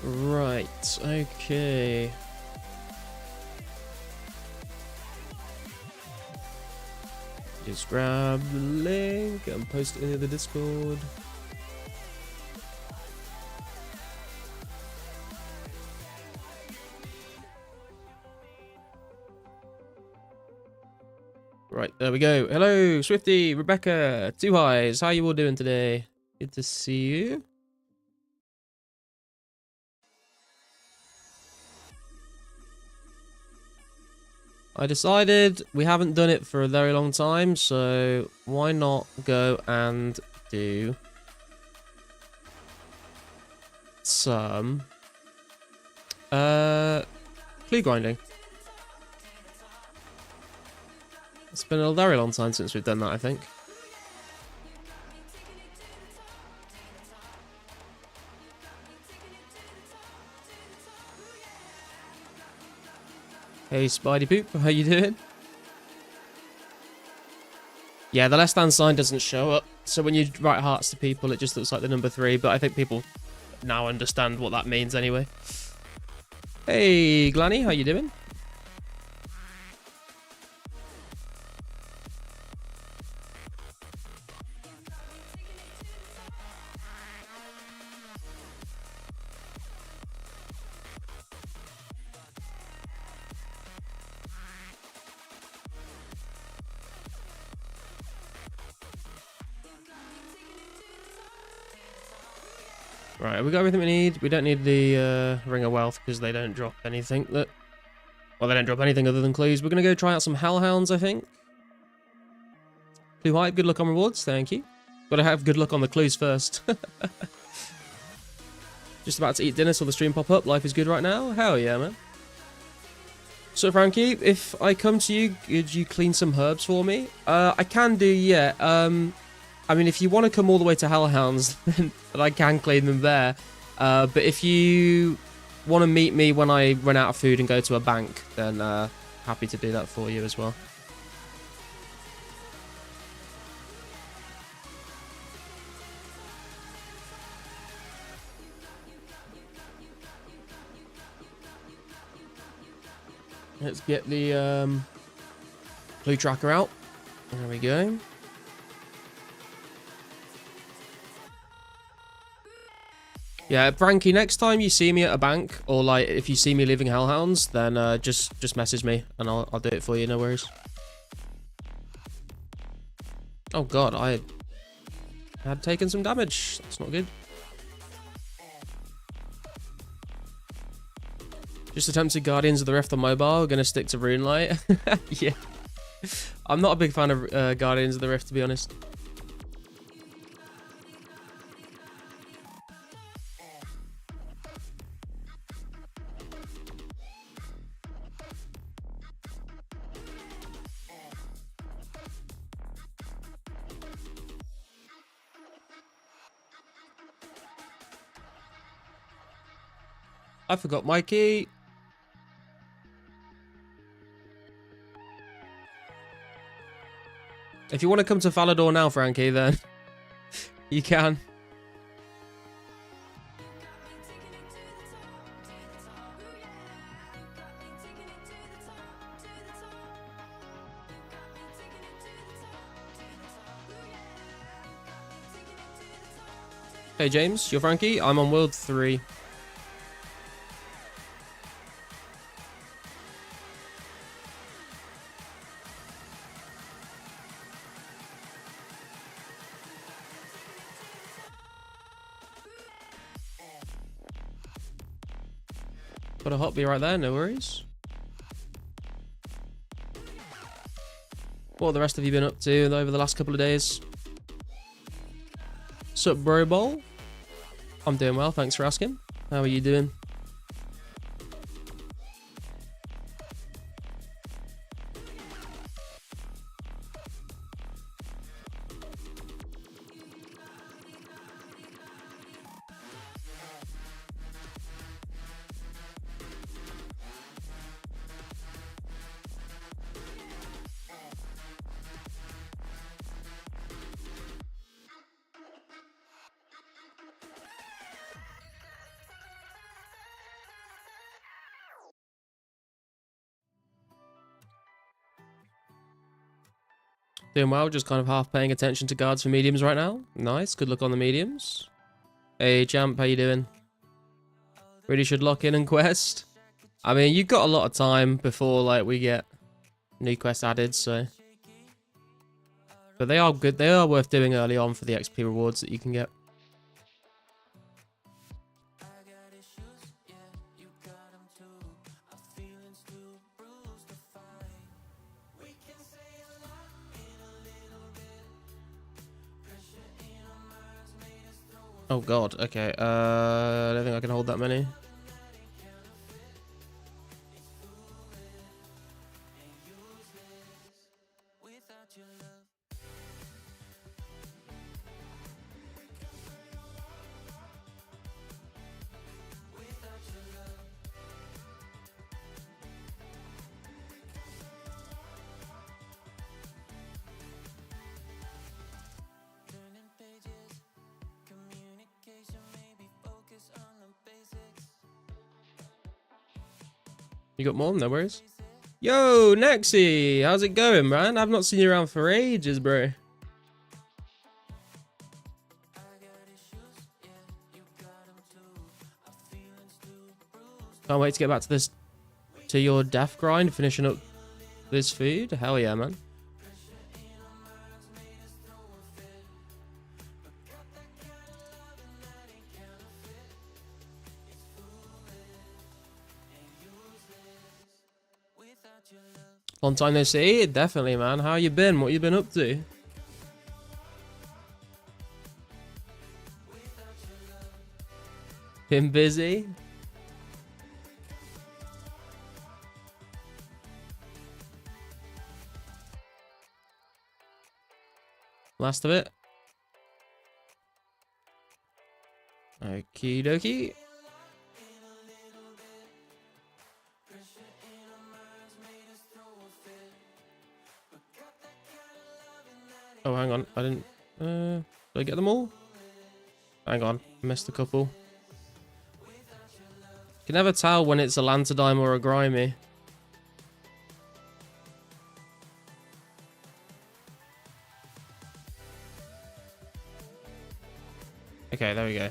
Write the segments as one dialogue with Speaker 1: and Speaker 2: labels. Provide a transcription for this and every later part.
Speaker 1: Right, okay. Just grab the link and post it in the Discord. Right, there we go. Hello, Swifty, Rebecca, Two Highs. How you all doing today? Good to see you. I decided we haven't done it for a very long time, so why not go and do some clue grinding. It's been a very long time since we've done that, I think. Hey, Spidey Poop, how you doing? Yeah, the less than sign doesn't show up, so when you write hearts to people, it just looks like the number 3, but I think people now understand what that means anyway. Hey, Glanny, how you doing? Right, we got everything we need. We don't need the Ring of Wealth because they don't drop anything that... Well, they don't drop anything other than clues. We're going to go try out some Hellhounds, I think. Clue hype, good luck on rewards, thank you. Got to have good luck on the clues first. Just about to eat dinner, saw the stream pop up. Life is good right now. Hell yeah, man. So, Frankie, if I come to you, could you clean some herbs for me? I can do, yeah. I mean, if you want to come all the way to Hellhounds, then I can clean them there. But if you want to meet me when I run out of food and go to a bank, then happy to do that for you as well. Let's get the clue tracker out. There we go. Yeah, Frankie, next time you see me at a bank, or like if you see me leaving Hellhounds, then just message me and I'll do it for you, no worries. Oh god, I had taken some damage. That's not good. Just attempted Guardians of the Rift on mobile, gonna stick to Runelight. Yeah. I'm not a big fan of Guardians of the Rift, to be honest. I forgot my key. If you want to come to Falador now, Frankie, then you can. Hey James, you're Frankie? I'm on World 3. Got a hot beer right there, no worries. What the rest have you been up to over the last couple of days? Sup, bro bowl? I'm doing well, thanks for asking. How are you doing? Doing well, just kind of half paying attention to guards for mediums right now. Nice, good luck on the mediums. Hey, champ, how you doing? Really should lock in and quest. I mean, you've got a lot of time before, like, we get new quests added, so... But they are good, they are worth doing early on for the XP rewards that you can get. Oh god, okay, I don't think I can hold that many. You got more? No worries. Yo, Nexy! How's it going, man? I've not seen you around for ages, bro. Can't wait to get back to this, to your death grind, finishing up this food. Hell yeah, man. Long time no see, definitely, man. How you been? What you been up to? Been busy? Last of it? Okie dokie. Oh, hang on. I didn't... did I get them all? Hang on. Missed a couple. You can never tell when it's a Lanterdime or a Grimy. Okay, there we go.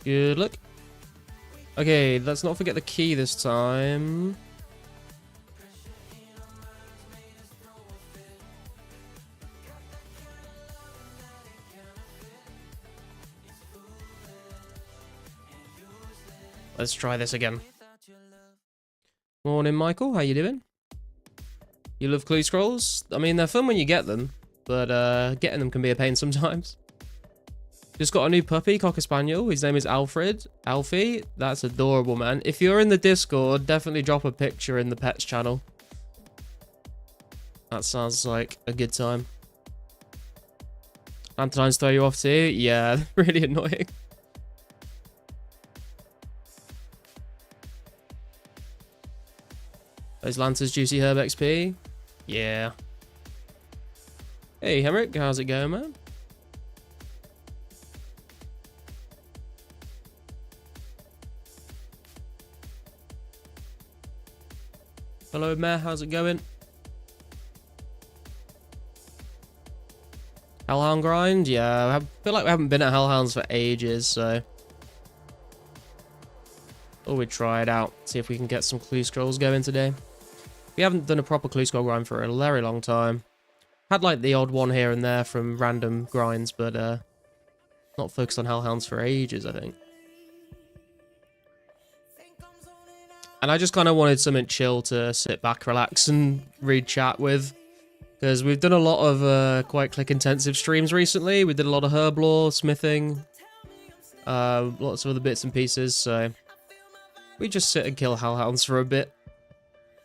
Speaker 1: Good luck. Okay, let's not forget the key this time. Let's try this again. Morning, Michael. How you doing? You love clue scrolls? I mean, they're fun when you get them, but getting them can be a pain sometimes. Just got a new puppy, Cocker Spaniel. His name is Alfred. Alfie. That's adorable, man. If you're in the Discord, definitely drop a picture in the pets channel. That sounds like a good time. Lanterns throw you off too? Yeah, really annoying. Those Lanterns juicy herb XP? Yeah. Hey, Henrik, how's it going, man? Hello, Meh, how's it going? Hellhound grind? Yeah, I feel like we haven't been at Hellhounds for ages, so... Oh, we try it out. See if we can get some clue scrolls going today. We haven't done a proper clue scroll grind for a very long time. Had like the odd one here and there from random grinds, but not focused on Hellhounds for ages, I think. And I just kind of wanted something chill to sit back, relax, and read chat with. Because we've done a lot of quite click-intensive streams recently. We did a lot of herb lore, smithing, lots of other bits and pieces, so... We just sit and kill Hellhounds for a bit.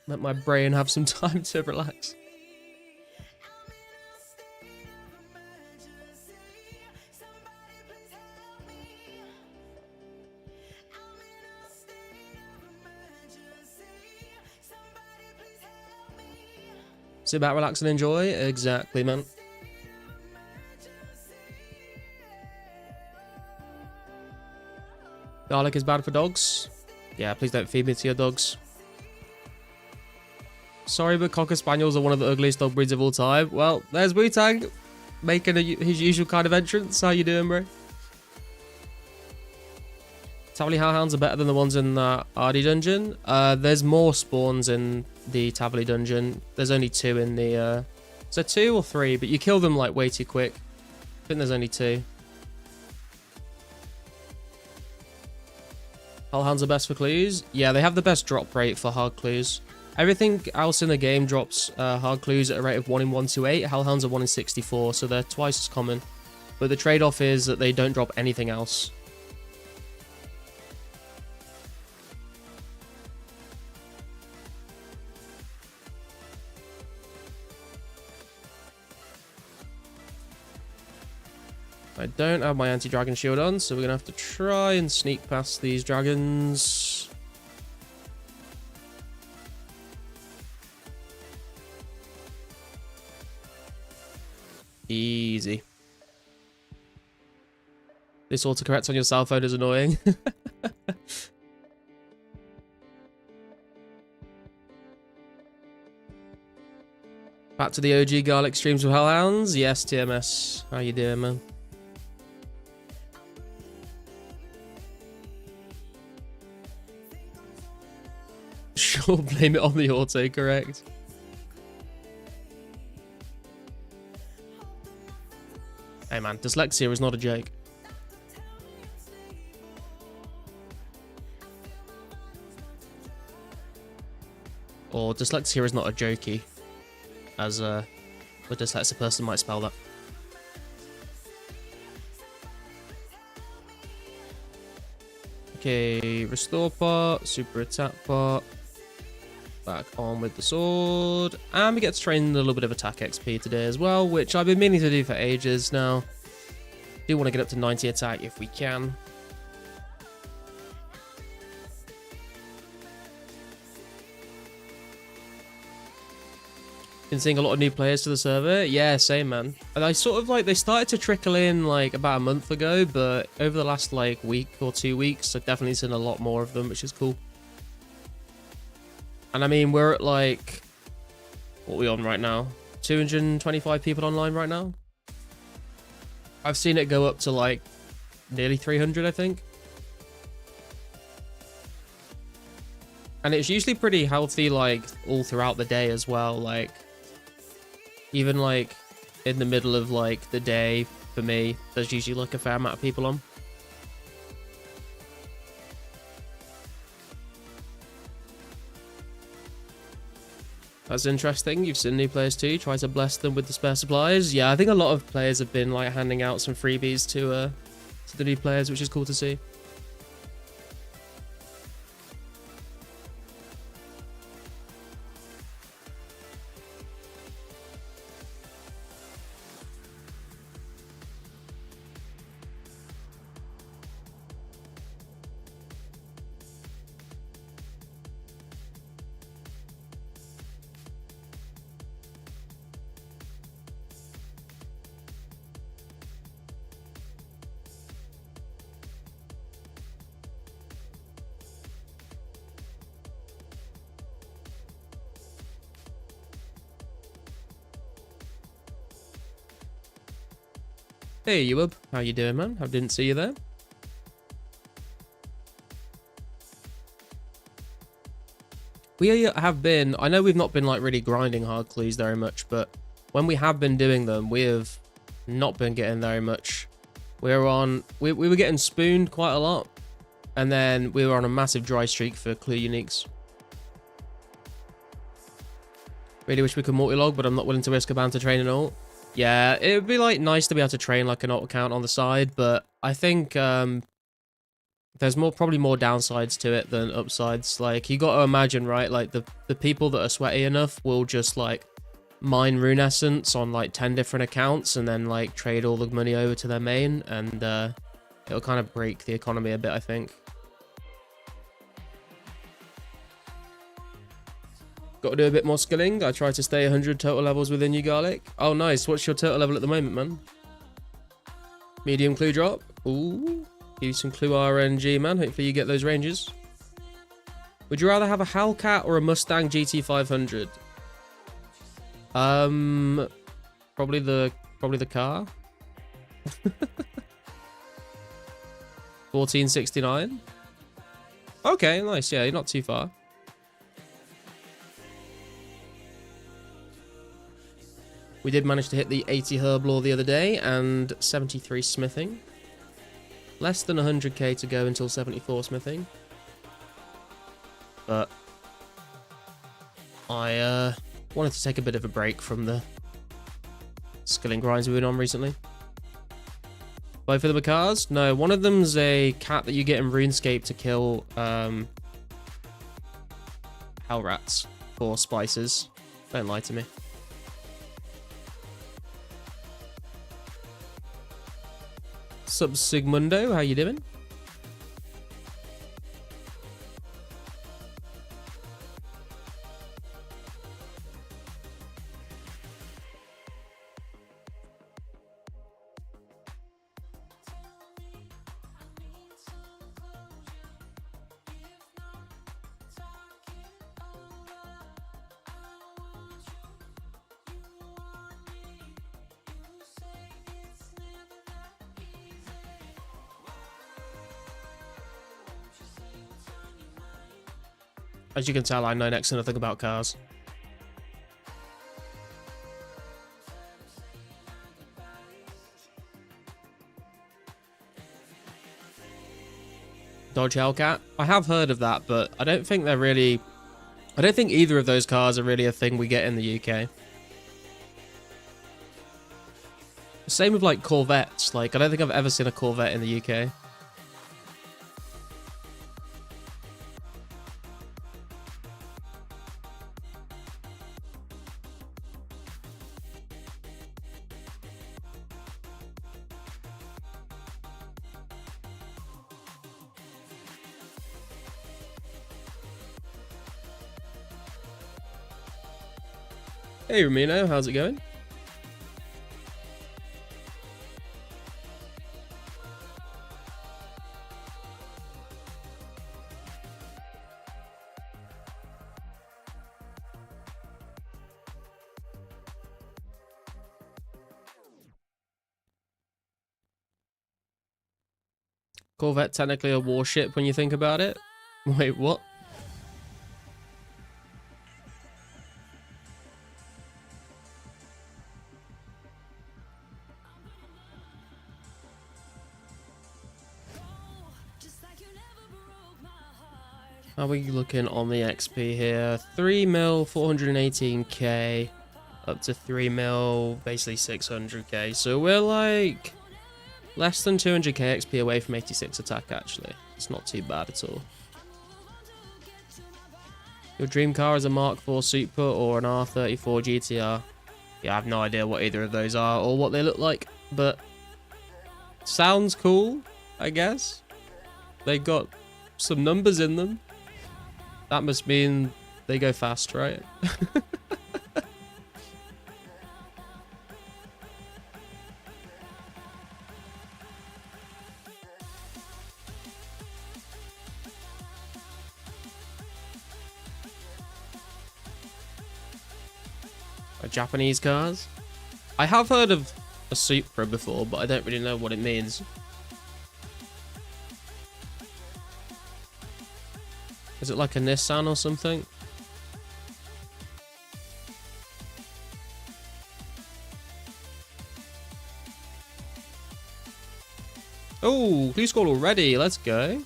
Speaker 1: Let my brain have some time to relax. Sit back, relax, and enjoy. Exactly, man. Garlic is bad for dogs. Yeah, please don't feed me to your dogs. Sorry, but Cocker Spaniels are one of the ugliest dog breeds of all time. Well, there's Wu-Tang making his usual kind of entrance. How you doing, bro? Tavily Hellhounds are better than the ones in the Ardy dungeon. There's more spawns in the Tavily dungeon. There's only 2 in the... Is there 2 or 3? But you kill them like way too quick. I think there's only 2. Hellhounds are best for clues. Yeah, they have the best drop rate for hard clues. Everything else in the game drops hard clues at a rate of 1 in 128. Hellhounds are 1 in 64, so they're twice as common. But the trade-off is that they don't drop anything else. I don't have my anti-dragon shield on, so we're going to have to try and sneak past these dragons. Easy. This autocorrect on your cell phone is annoying. Back to the OG Garlic streams with Hellhounds. Yes, TMS. How you doing, man? Sure, blame it on the autocorrect. Hey man, dyslexia is not a joke. Or dyslexia is not a jokey, as a dyslexic person might spell that. Okay, restore part, super attack part. Back on with the sword. And we get to train a little bit of attack XP today as well, which I've been meaning to do for ages now. Do want to get up to 90 attack if we can. Been seeing a lot of new players to the server. Yeah, same, man. And I sort of like, they started to trickle in like about a month ago, but over the last like week or 2 weeks, I've definitely seen a lot more of them, which is cool. And I mean, we're at like, what are we on right now? 225 people online right now. I've seen it go up to like nearly 300, I think. And it's usually pretty healthy, like all throughout the day as well. Like even like in the middle of like the day for me, there's usually like a fair amount of people on. That's interesting. You've seen new players too. Try to bless them with the spare supplies. Yeah, I think a lot of players have been like handing out some freebies to the new players, which is cool to see. Hey, Ewub. How you doing, man? I didn't see you there. We have been... I know we've not been, like, really grinding hard clues very much, but when we have been doing them, we have not been getting very much. We're on... We were getting spooned quite a lot, and then we were on a massive dry streak for clue uniques. Really wish we could multi-log, but I'm not willing to risk a ban to train and all. Yeah, it would be like nice to be able to train like an alt account on the side, but I think there's probably more downsides to it than upsides. Like you got to imagine, right? Like the people that are sweaty enough will just like mine rune essence on like 10 different accounts and then like trade all the money over to their main, and it'll kind of break the economy a bit, I think. Got to do a bit more skilling. I try to stay 100 total levels within you, Garlic. Oh, nice. What's your total level at the moment, man? Medium clue drop. Ooh. Give you some clue RNG, man. Hopefully you get those ranges. Would you rather have a Hellcat or a Mustang GT500? Probably the car. 1469. Okay, nice. Yeah, you're not too far. We did manage to hit the 80 herb law the other day and 73 smithing. Less than 100k to go until 74 smithing. But I wanted to take a bit of a break from the skilling grinds we've been on recently. Both of them are cars? No, one of them's a cat that you get in RuneScape to kill hell rats for spices. Don't lie to me. Sup Sigmundo, how you doing? As you can tell, I know next to nothing about cars. Dodge Hellcat? I have heard of that, but I don't think they're really... I don't think either of those cars are really a thing we get in the UK. Same with, like, Corvettes. Like, I don't think I've ever seen a Corvette in the UK. Hey Ramino, how's it going? Corvette technically a warship when you think about it? Wait, what? How are we looking on the XP here? 3 mil, 418k, up to 3 mil, basically 600k. So we're like less than 200k XP away from 86 attack, actually. It's not too bad at all. Your dream car is a Mark IV Super or an R34 GTR? Yeah, I have no idea what either of those are or what they look like, but sounds cool, I guess. They got some numbers in them. That must mean they go fast, right? Japanese cars? I have heard of a Supra before, but I don't really know what it means. Is it like a Nissan or something? Oh, blue score already. Let's go.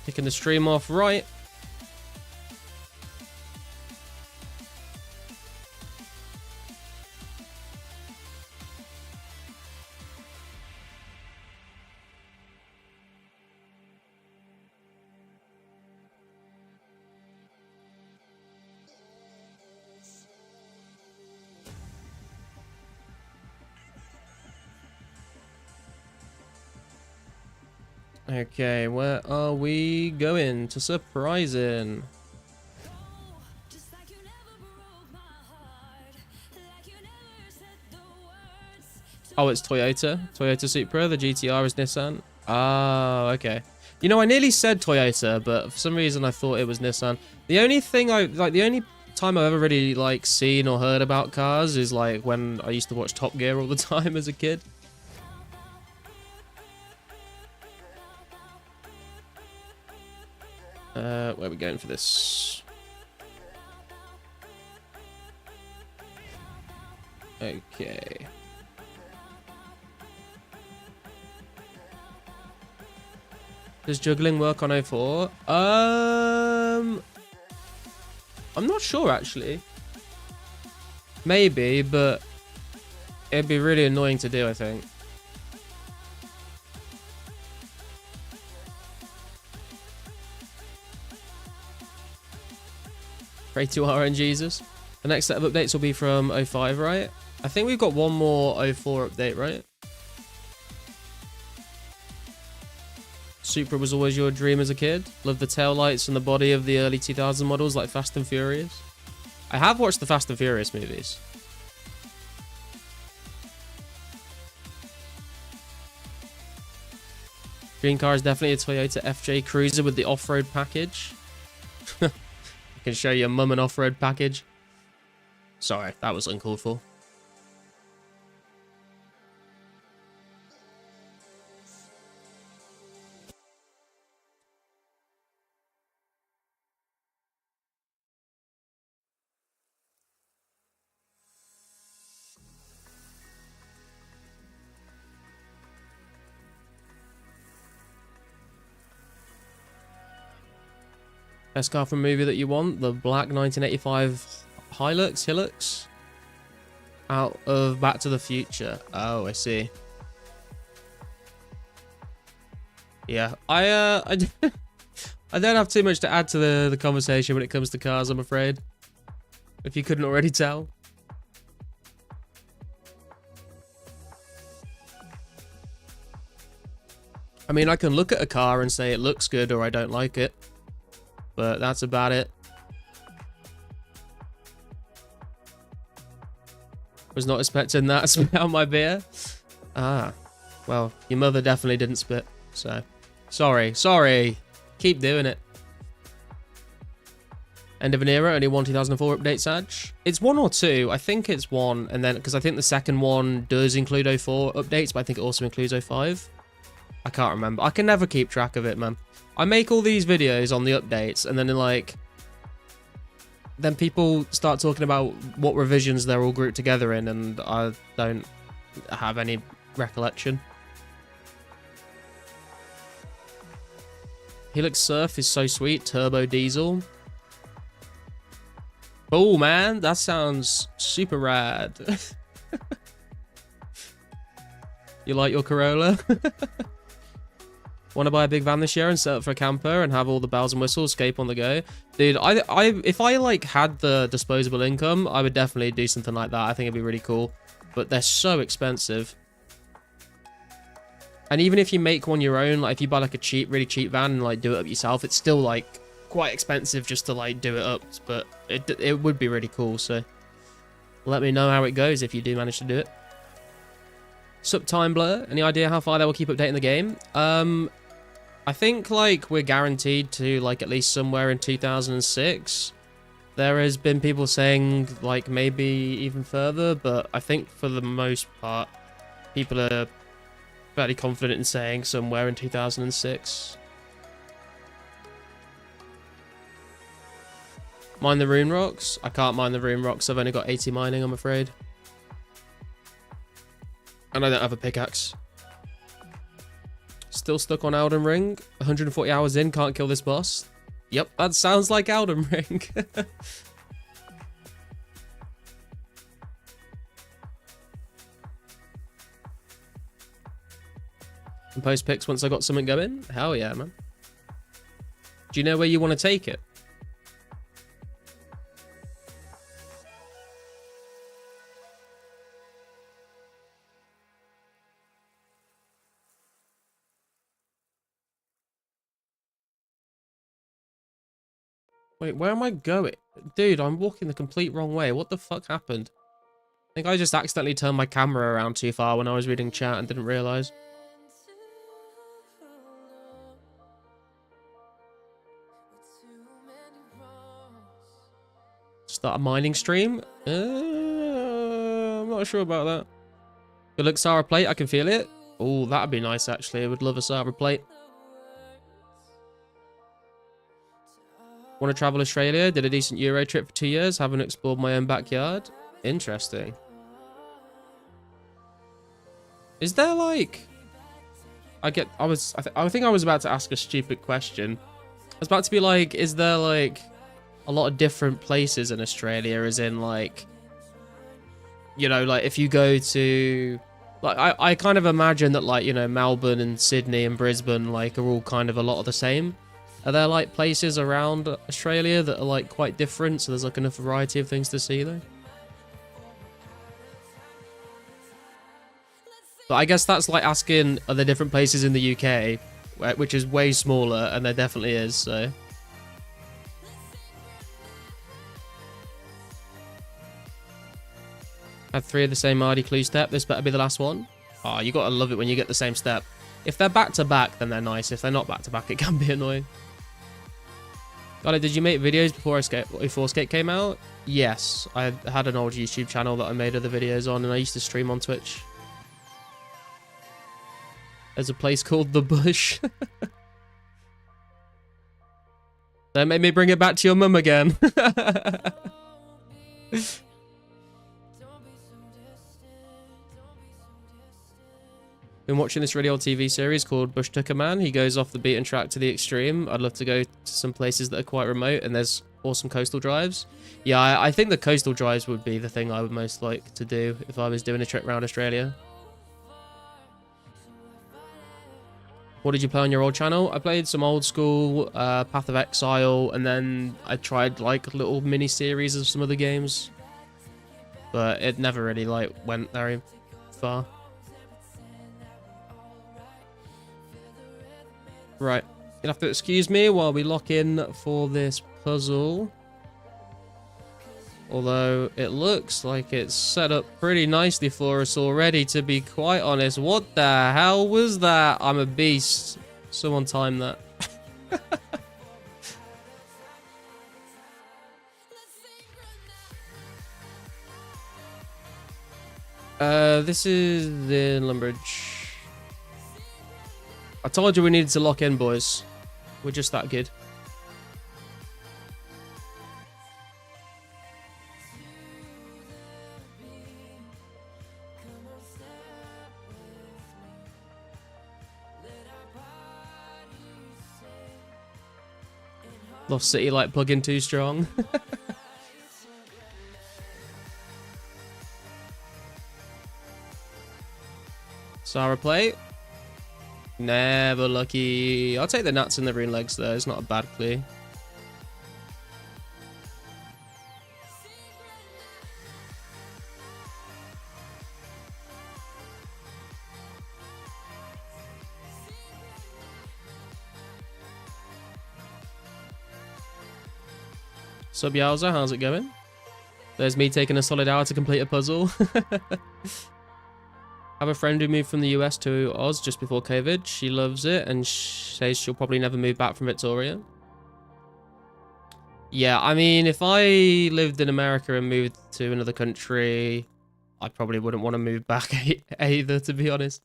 Speaker 1: Kicking the stream off right. Okay, where are we going to surprising? Oh, it's Toyota. Toyota Supra. The GTR is Nissan. Ah, okay. You know, I nearly said Toyota, but for some reason I thought it was Nissan. The only thing the only time I've ever really, like, seen or heard about cars is, like, when I used to watch Top Gear all the time as a kid. Where are we going for this? Okay. Does juggling work on 04? I'm not sure, actually. Maybe, but it'd be really annoying to do, I think. Pray to RNGesus. The next set of updates will be from 05, right? I think we've got one more 04 update, right? Supra was always your dream as a kid. Love the taillights and the body of the early 2000 models like Fast and Furious. I have watched the Fast and Furious movies. Dream car is definitely a Toyota FJ Cruiser with the off-road package. I can show you a mum and off-road package. Sorry, that was uncalled for. Best car from a movie that you want? The black 1985 Hilux? Out of Back to the Future. Oh, I see. Yeah, I don't have too much to add to the conversation when it comes to cars, I'm afraid. If you couldn't already tell. I mean, I can look at a car and say it looks good or I don't like it. But that's about it. Was not expecting that to spit out my beer. Ah, well, your mother definitely didn't spit, so sorry. Keep doing it. End of an era, only one 2004 update, Saj. It's 1 or 2. I think it's 1, and then because I think the second one does include 04 updates, but I think it also includes 05. I can't remember. I can never keep track of it, man. I make all these videos on the updates, and then people start talking about what revisions they're all grouped together in, and I don't have any recollection. Helix Surf is so sweet. Turbo diesel. Oh, man. That sounds super rad. You like your Corolla? Want to buy a big van this year and set up for a camper and have all the bells and whistles, escape on the go? Dude, if I like had the disposable income, I would definitely do something like that. I think it'd be really cool. But they're so expensive. And even if you make one your own, like if you buy like a really cheap van and like do it up yourself, it's still like quite expensive just to like do it up. But it would be really cool. So let me know how it goes if you do manage to do it. Sup Time Blur, any idea how far they will keep updating the game? I think like we're guaranteed to like at least somewhere in 2006. There has been people saying like maybe even further, but I think for the most part people are fairly confident in saying somewhere in 2006. Mine the rune rocks? I can't mine the rune rocks. I've only got 80 mining, I'm afraid. And I don't have a pickaxe. Still stuck on Elden Ring. 140 hours in, can't kill this boss. Yep, that sounds like Elden Ring. And post pics once I got something going? Hell yeah, man. Do you know where you want to take it? Wait, where am I going? Dude, I'm walking the complete wrong way. What the fuck happened? I think I just accidentally turned my camera around too far when I was reading chat and didn't realise. Start a mining stream? I'm not sure about that. Good luck, Sarah plate. I can feel it. Oh, that'd be nice, actually. I would love a Sarah plate. Want to travel Australia? Did a decent Euro trip for 2 years. Haven't explored my own backyard. Interesting. Is there like... I think I was about to ask a stupid question. I was about to be like, is there like a lot of different places in Australia? As in like, you know, like if you go to... Like, I kind of imagine that, like, you know, Melbourne and Sydney and Brisbane, like, are all kind of a lot of the same. Are there, like, places around Australia that are, like, quite different? So there's, like, enough variety of things to see, though? But I guess that's like asking, are there different places in the UK? Which is way smaller, and there definitely is, so... Had 3 of the same RD clue step. This better be the last one. Oh, you gotta love it when you get the same step. If they're back to back, then they're nice. If they're not back to back, it can be annoying. Got it. Did you make videos before 2004scape came out? Yes, I had an old YouTube channel that I made other videos on, and I used to stream on Twitch. There's a place called The Bush. That made me bring it back to your mum again. Been watching this really old TV series called Bush Tucker Man. He goes off the beaten track to the extreme. I'd love to go to some places that are quite remote, and there's awesome coastal drives. Yeah, I think the coastal drives would be the thing I would most like to do if I was doing a trip around Australia. What did you play on your old channel? I played some old school Path of Exile, and then I tried like little mini series of some other games, but it never really like went very far. Right, you'll have to excuse me while we lock in for this puzzle. Although it looks like it's set up pretty nicely for us already, to be quite honest. What the hell was that? I'm a beast. Someone time that. This is in Lumbridge. I told you we needed to lock in, boys. We're just that good. Lost City like plug-in too strong. Sarah plate. Never lucky. I'll take the nuts and the rune legs though. It's not a bad clue. Sub Yowza, how's it going? There's me taking a solid hour to complete a puzzle. Have a friend who moved from the US to Oz just before COVID. She loves it and says she'll probably never move back from Victoria. Yeah, I mean, if I lived in America and moved to another country, I probably wouldn't want to move back either, to be honest.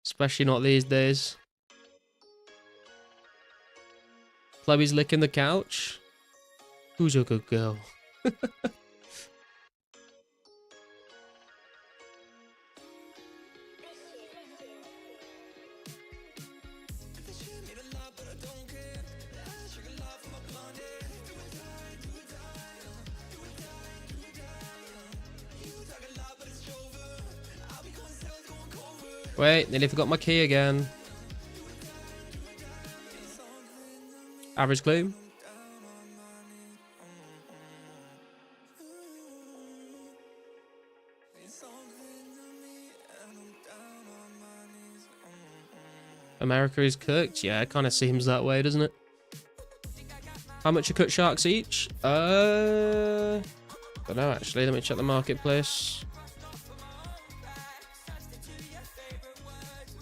Speaker 1: Especially not these days. Chloe's licking the couch. Who's a good girl? Wait, nearly forgot my key again. Average clue. America is cooked? Yeah, it kind of seems that way, doesn't it? How much are cut sharks each? Don't know actually. Let me check the marketplace.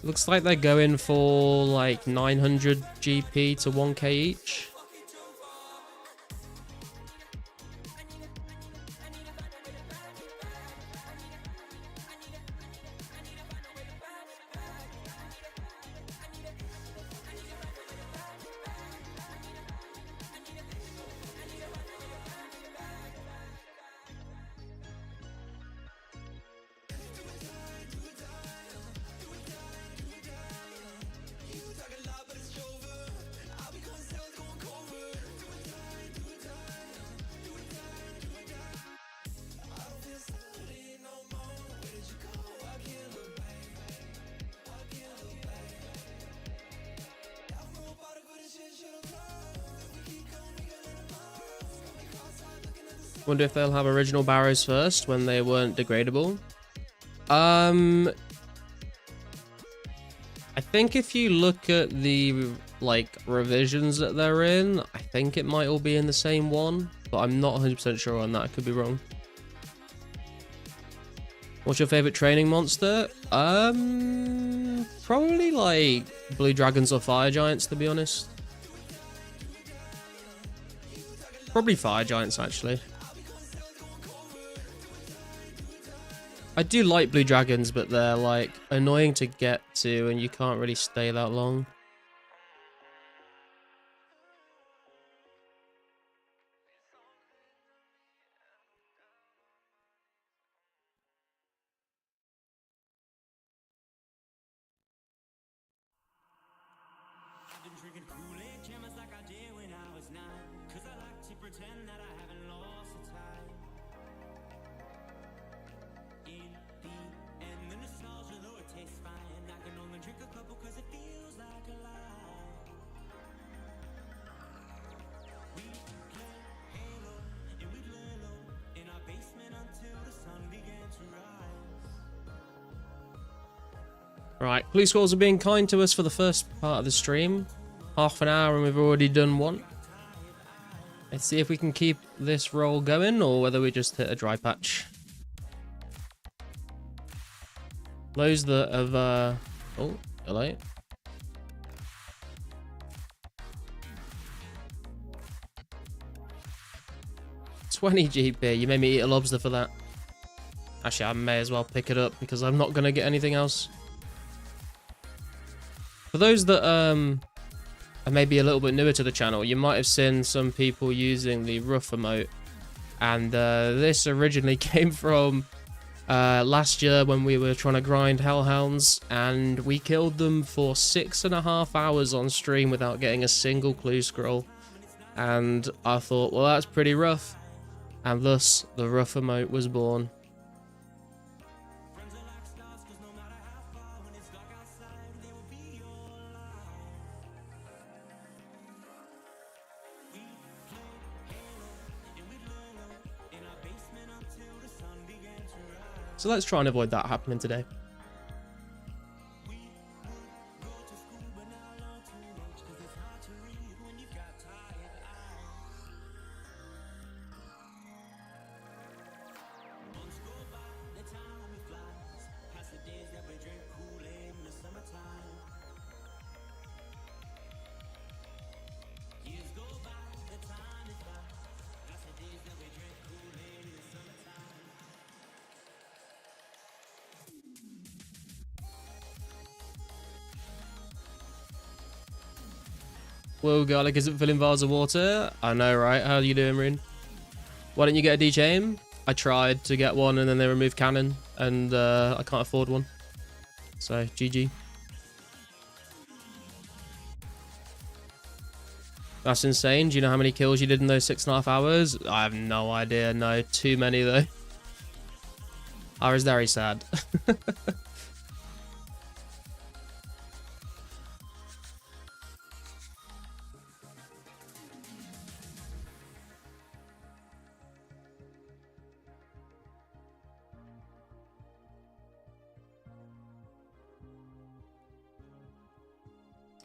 Speaker 1: Looks like they're going for like 900 GP to 1k each. Wonder if they'll have original barrows first when they weren't degradable. I think if you look at the like revisions that they're in, I think it might all be in the same one, but I'm not 100% sure on that. I could be wrong. What's your favorite training monster? Probably like blue dragons or fire giants, to be honest. Probably fire giants actually. I do like blue dragons, but they're like annoying to get to and you can't really stay that long.
Speaker 2: I've been drinking Kool-Aid, jammers like I did when I was 9, 'cause I like to pretend that I haven't lost the time. In the end, the nostalgia, though it tastes fine, I can only drink a couple 'cause it feels like a lie. We play Halo, and we'd lay low in our basement until the sun began to rise.
Speaker 1: Right, blue squirrels are being kind to us for the first part of the stream. Half an hour and we've already done one. Let's see if we can keep this roll going or whether we just hit a dry patch. Those that have, oh, hello. $20 GP, you made me eat a lobster for that. Actually, I may as well pick it up because I'm not going to get anything else. For those that are maybe a little bit newer to the channel, you might have seen some people using the rough emote. And this originally came from last year when we were trying to grind hellhounds. And we killed them for 6.5 hours on stream without getting a single clue scroll. And I thought, well, that's pretty rough. And thus, the rough emote was born. So let's try and avoid that happening today. Whoa, garlic isn't filling vials of water. I know, right? How are you doing, Rune? Why don't you get a DJ aim? I tried to get one and then they removed cannon and I can't afford one. So, GG. That's insane. Do you know how many kills you did in those 6.5 hours? I have no idea. No, too many though. I was very sad.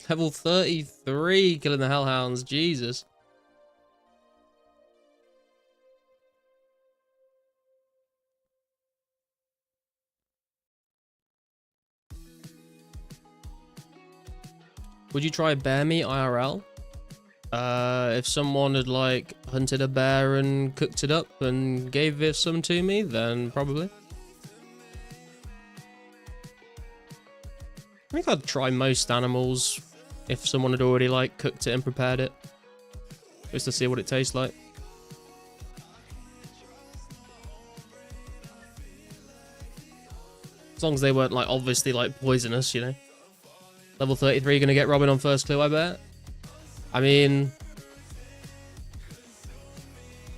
Speaker 1: Level 33 killing the hellhounds. Jesus. Would you try bear meat IRL? If someone had like hunted a bear and cooked it up and gave it some to me, then probably. I think I'd try most animals if someone had already like cooked it and prepared it, just to see what it tastes like. As long as they weren't like obviously like poisonous, you know. Level 33 gonna get Robin on first clue, I bet. I mean,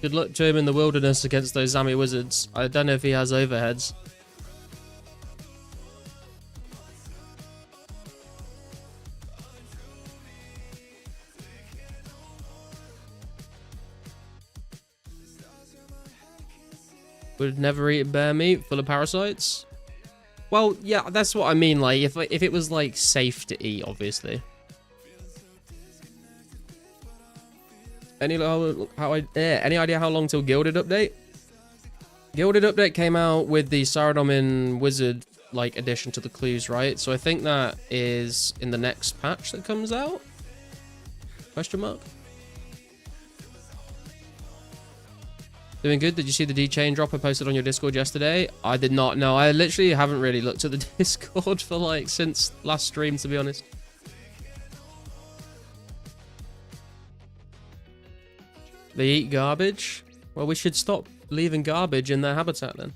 Speaker 1: good luck to him in the wilderness against those Zami wizards. I don't know if he has overheads. Would never eat bear meat full of parasites. Well, yeah, that's what I mean. Like, if it was like safe to eat, obviously. Any idea how long till Gilded update? Gilded update came out with the Saradomin Wizard like addition to the clues, right? So I think that is in the next patch that comes out. Question mark. Doing good. Did you see the D-chain drop I posted on your Discord yesterday? I did not. No, I literally haven't really looked at the Discord for like since last stream, to be honest. They eat garbage? Well, we should stop leaving garbage in their habitat then.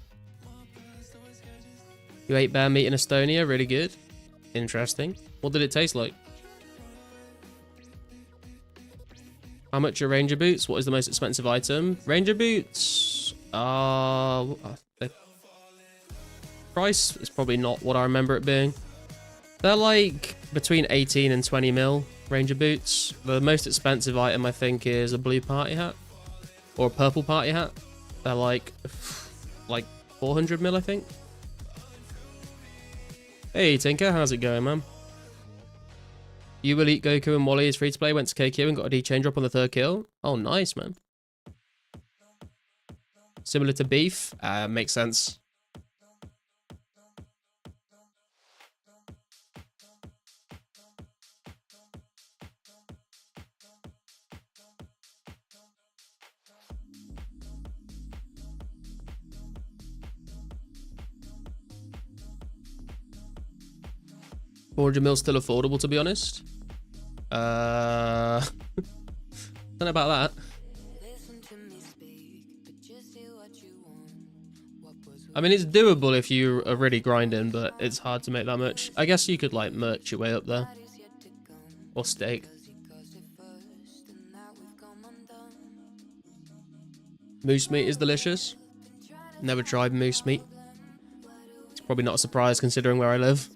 Speaker 1: You ate bear meat in Estonia? Really good. Interesting. What did it taste like? How much are Ranger boots? What is the most expensive item? Ranger boots, the price is probably not what I remember it being. They're like between 18 and 20 mil, Ranger boots. The most expensive item I think is a blue party hat or a purple party hat. They're like 400 mil, I think. Hey Tinker, how's it going, man? You will eat Goku and Wally is free to play. Went to KQ and got a D-chain drop on the 3rd kill. Oh, nice, man. Similar to beef. Makes sense. $400 still affordable, to be honest. Don't know about that. I mean, it's doable if you are really grinding, but it's hard to make that much. I guess you could like merch your way up there. Or steak. Moose meat is delicious. Never tried moose meat. It's probably not a surprise considering where I live.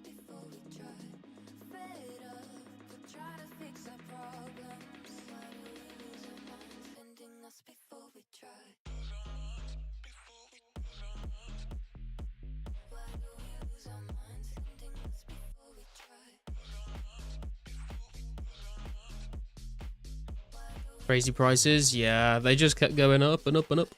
Speaker 1: Crazy prices, yeah, they just kept going up and up and up.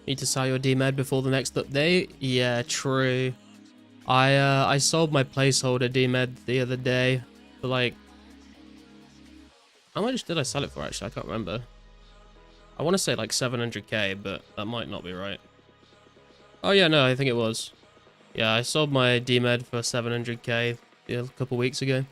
Speaker 1: Need to sell your D-Med before the next update? Yeah, true. I sold my placeholder D-Med the other day for like... How much did I sell it for actually? I can't remember. I want to say like 700k, but that might not be right. Oh yeah, no, I think it was. Yeah, I sold my D-Med for 700k a couple weeks ago.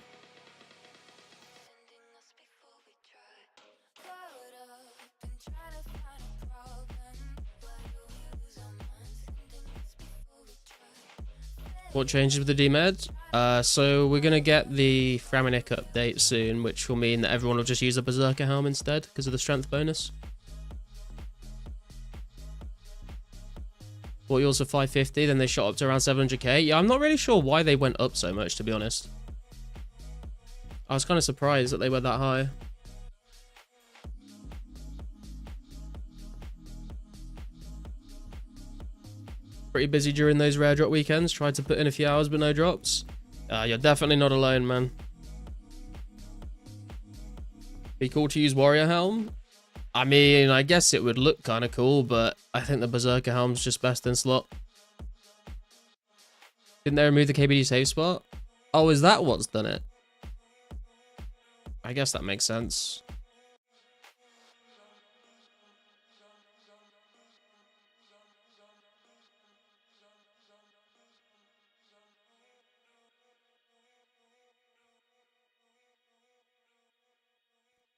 Speaker 1: What changes with the D-Med? So we're going to get the Framinik update soon, which will mean that everyone will just use a Berserker Helm instead because of the strength bonus. Bought yours for 550, then they shot up to around 700k. Yeah, I'm not really sure why they went up so much, to be honest. I was kind of surprised that they were that high. Pretty busy during those rare drop weekends. Tried to put in a few hours, but no drops. You're definitely not alone, man. Be cool to use Warrior Helm. I mean, I guess it would look kind of cool, but I think the Berserker Helm's just best in slot. Didn't they remove the KBD save spot? Oh, is that what's done it? I guess that makes sense.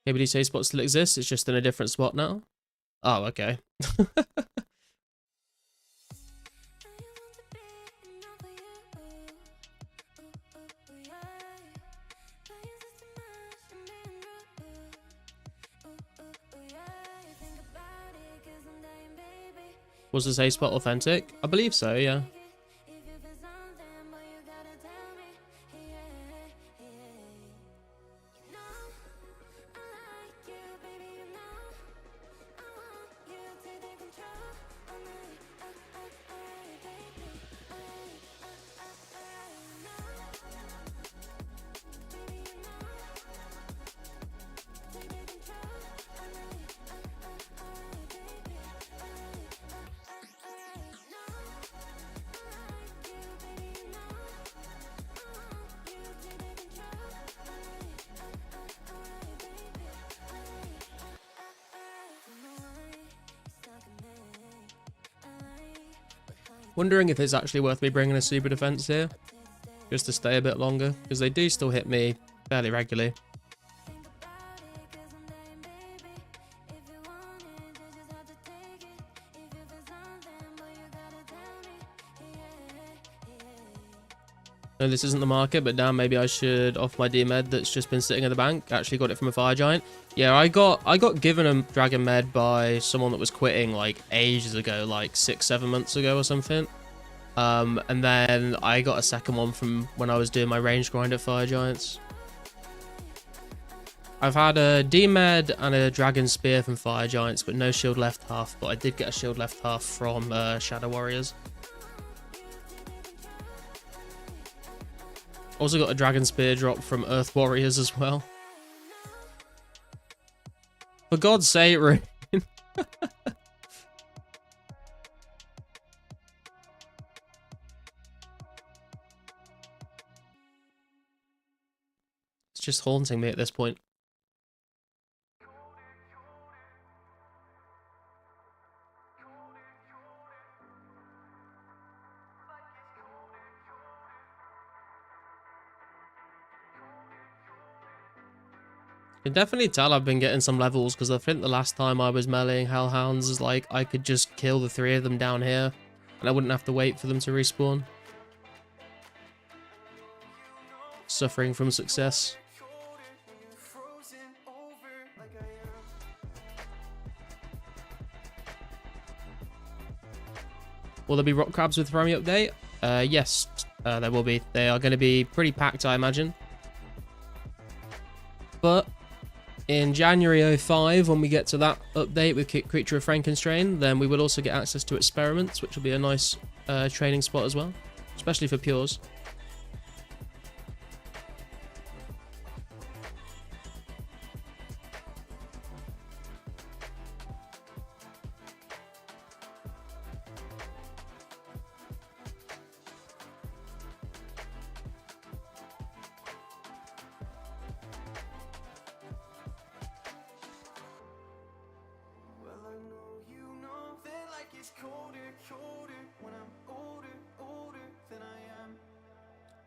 Speaker 1: KBD save spot still exists, it's just in a different spot now. Oh, okay. Was the save spot authentic? I believe so, yeah. Wondering if it's actually worth me bringing a super defense here, just to stay a bit longer, because they do still hit me fairly regularly. No, this isn't the market, but damn, maybe I should off my D med that's just been sitting in the bank. Actually got it from a fire giant. Yeah, I got given a dragon med by someone that was quitting like ages ago, like 6-7 months ago or something. And then I got a second one from when I was doing my range grind at fire giants. I've had a D med and a dragon spear from fire giants, but no shield left half. But I did get a shield left half from shadow warriors. Also got a dragon spear drop from earth warriors as well. For God's sake, Rune. It's just haunting me at this point. You can definitely tell I've been getting some levels, because I think the last time I was meleeing hellhounds is like I could just kill the 3 of them down here and I wouldn't have to wait for them to respawn. Suffering from success. Will there be rock crabs with Rami update? Yes, there will be. They are going to be pretty packed, I imagine. But in January 05, when we get to that update with Creature of Frankenstrain, then we will also get access to Experiments, which will be a nice training spot as well, especially for Pures.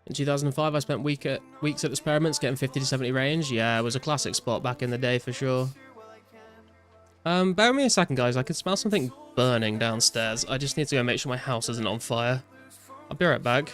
Speaker 1: In 2005, I spent weeks at Experiments getting 50 to 70 range. Yeah, it was a classic spot back in the day for sure. Bear with me a second, guys. I can smell something burning downstairs. I just need to go make sure my house isn't on fire. I'll be right back.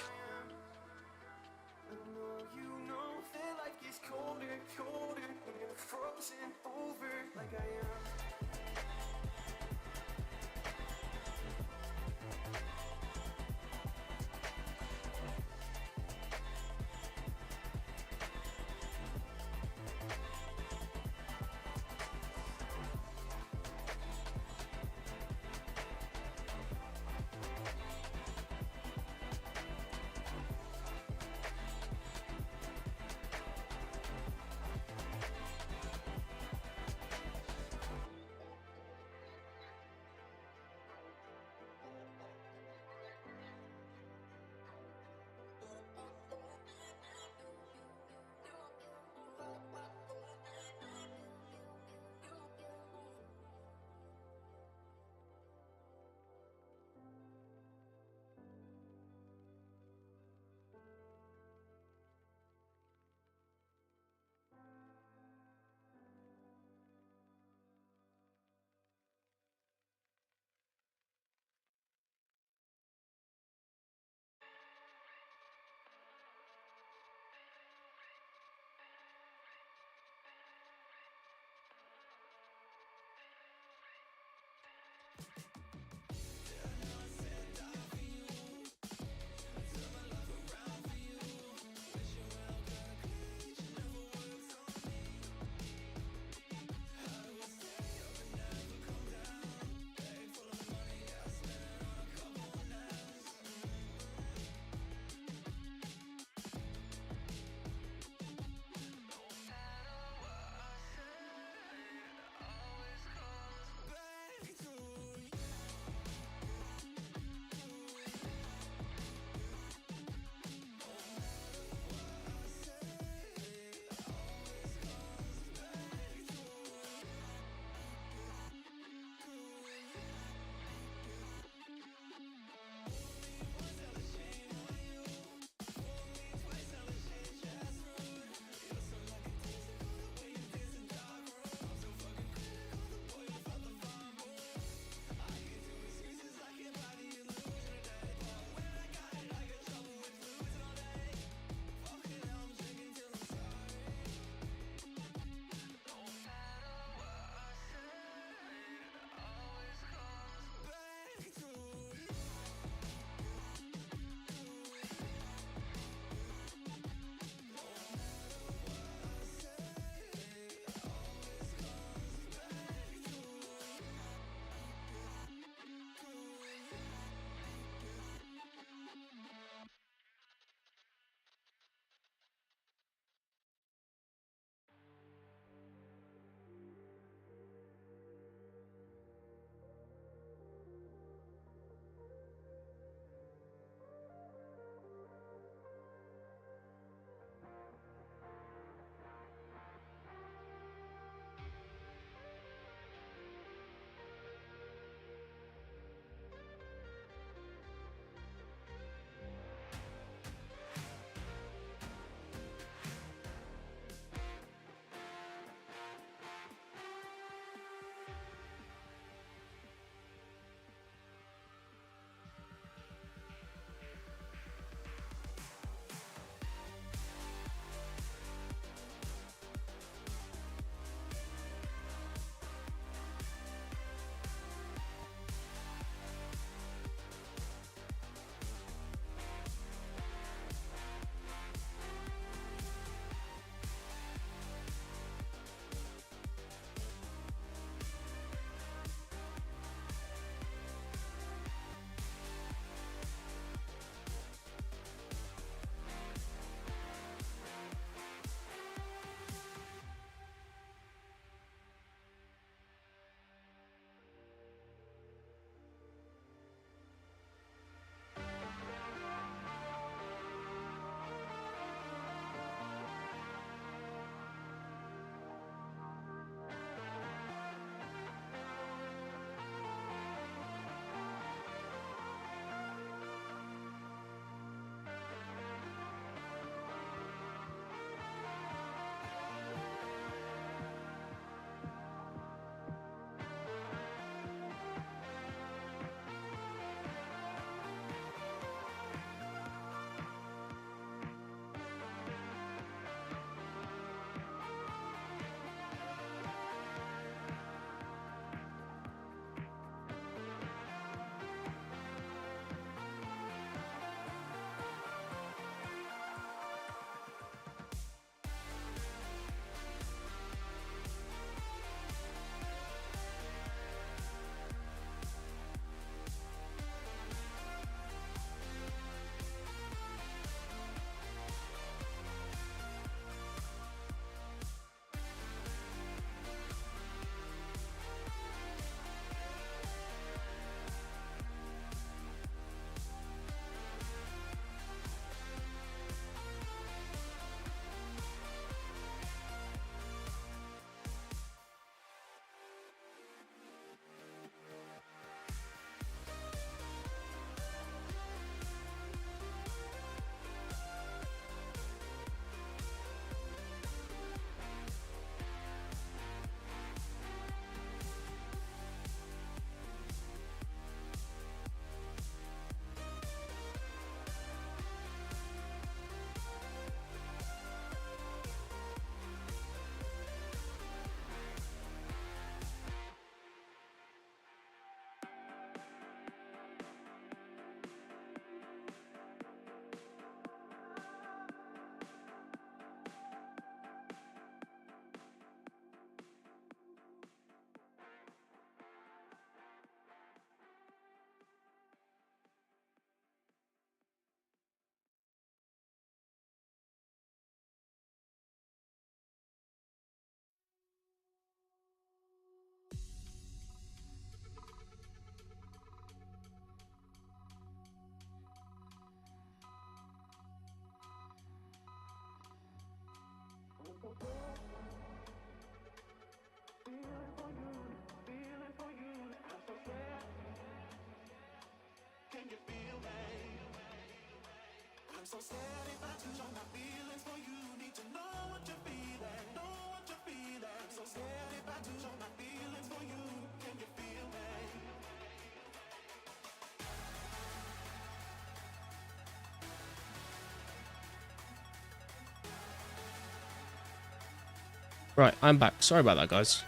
Speaker 1: Right, I'm back. Sorry about that, guys.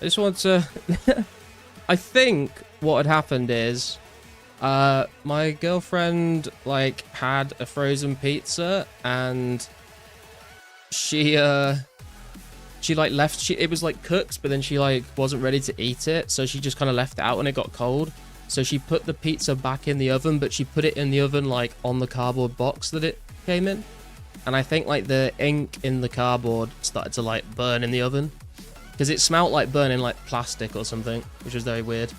Speaker 1: I just want to... I think what had happened is... my girlfriend, like, had a frozen pizza, and... She like, left... It was, like, cooked, but then she, like, wasn't ready to eat it, so she just kind of left it out when it got cold. So she put the pizza back in the oven, but she put it in the oven, like, on the cardboard box that it came in. And I think, like, the ink in the cardboard started to, like, burn in the oven. Because it smelled like burning, like, plastic or something, which was very weird.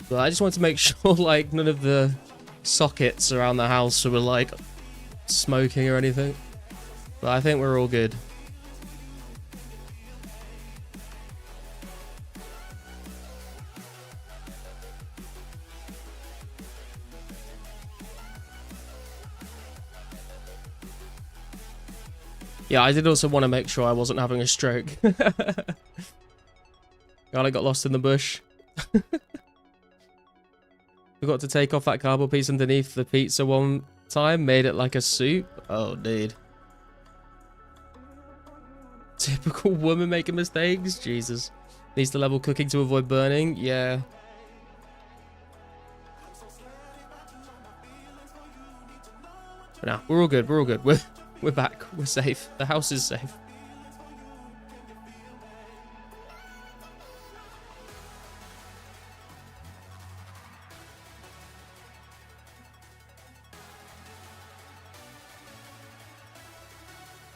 Speaker 1: But I just wanted to make sure, like, none of the sockets around the house were, like, smoking or anything. But I think we're all good. Yeah, I did also want to make sure I wasn't having a stroke. God, I got lost in the bush. Forgot to take off that cardboard piece underneath the pizza one time. Made it like a soup. Oh, dude. Typical woman making mistakes. Jesus. Needs to level cooking to avoid burning. Yeah. But now, we're all good. We're all good. We're back. We're safe. The house is safe.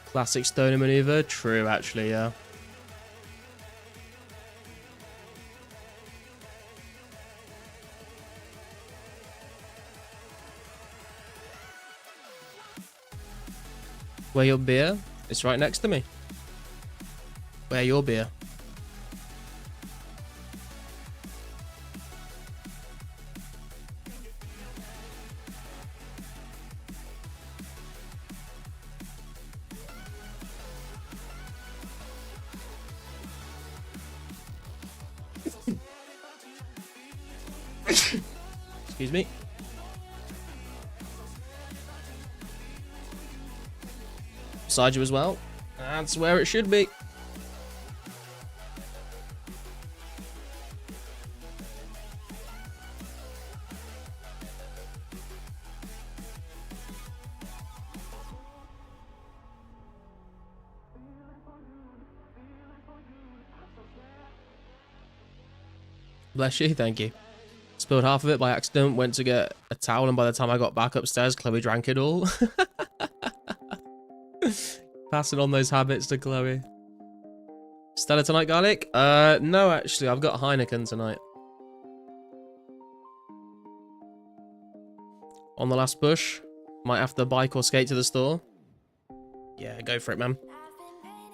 Speaker 1: Classic stoner maneuver. True, actually, yeah. Where your beer? It's right next to me. Where your beer? Excuse me. Beside you as well. That's where it should be. Bless you, thank you. Spilled half of it by accident, went to get a towel, and by the time I got back upstairs, Chloe drank it all. Passing on those habits to Chloe. Stella tonight, garlic? No, actually, I've got Heineken tonight. On the last push. Might have to bike or skate to the store. Yeah, go for it, man.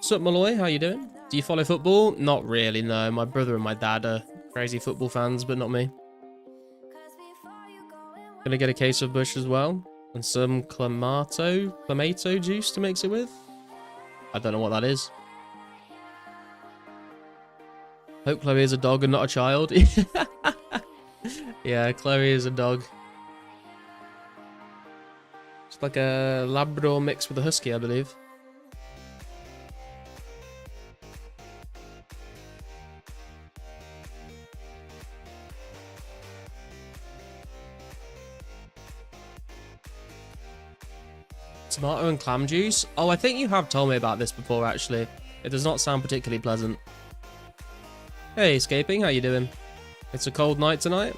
Speaker 1: Sup, Malloy? How you doing? Do you follow football? Not really, no. My brother and my dad are crazy football fans, but not me. Gonna get a case of Bush as well. And some clamato juice to mix it with. I don't know what that is. Hope Chloe is a dog and not a child. Yeah, Chloe is a dog. It's like a Labrador mixed with a Husky, I believe. Tomato and clam juice? Oh, I think you have told me about this before, actually. It does not sound particularly pleasant. Hey, Escaping, how you doing? It's a cold night tonight.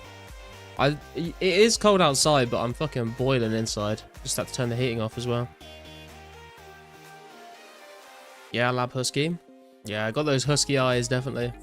Speaker 1: It is cold outside, but I'm fucking boiling inside. Just have to turn the heating off as well. Yeah, Lab Husky. Yeah, I got those husky eyes, definitely.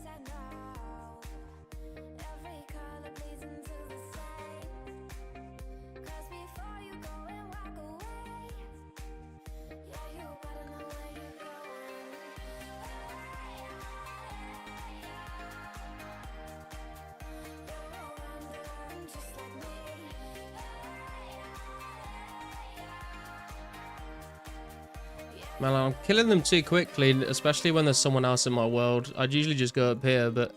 Speaker 1: Man, I'm killing them too quickly, especially when there's someone else in my world. I'd usually just go up here, but...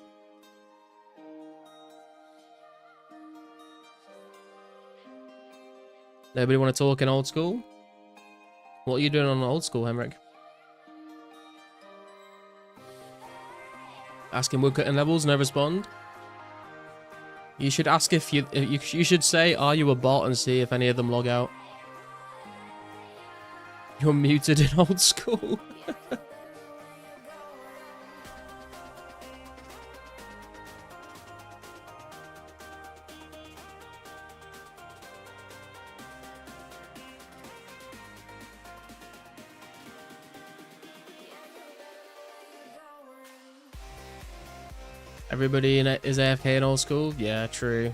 Speaker 1: Nobody want to talk in old school? What are you doing on old school, Henrik? Asking woodcutting levels, no respond. You should ask if you should say, are you a bot, and see if any of them log out. You're muted in old school. Everybody is AFK in old school? Yeah, true.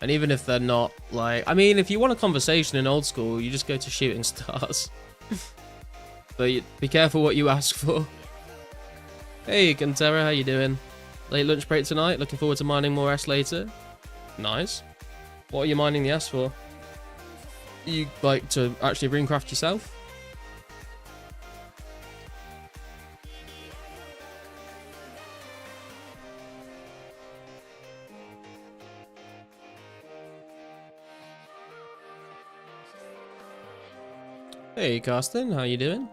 Speaker 1: And even if they're not, like... I mean, if you want a conversation in old school, you just go to shooting stars. But be careful what you ask for. Hey, Gantera, how you doing? Late lunch break tonight? Looking forward to mining more S later? Nice. What are you mining the S for? You like to actually runecraft yourself? Hey, Carsten, how you doing?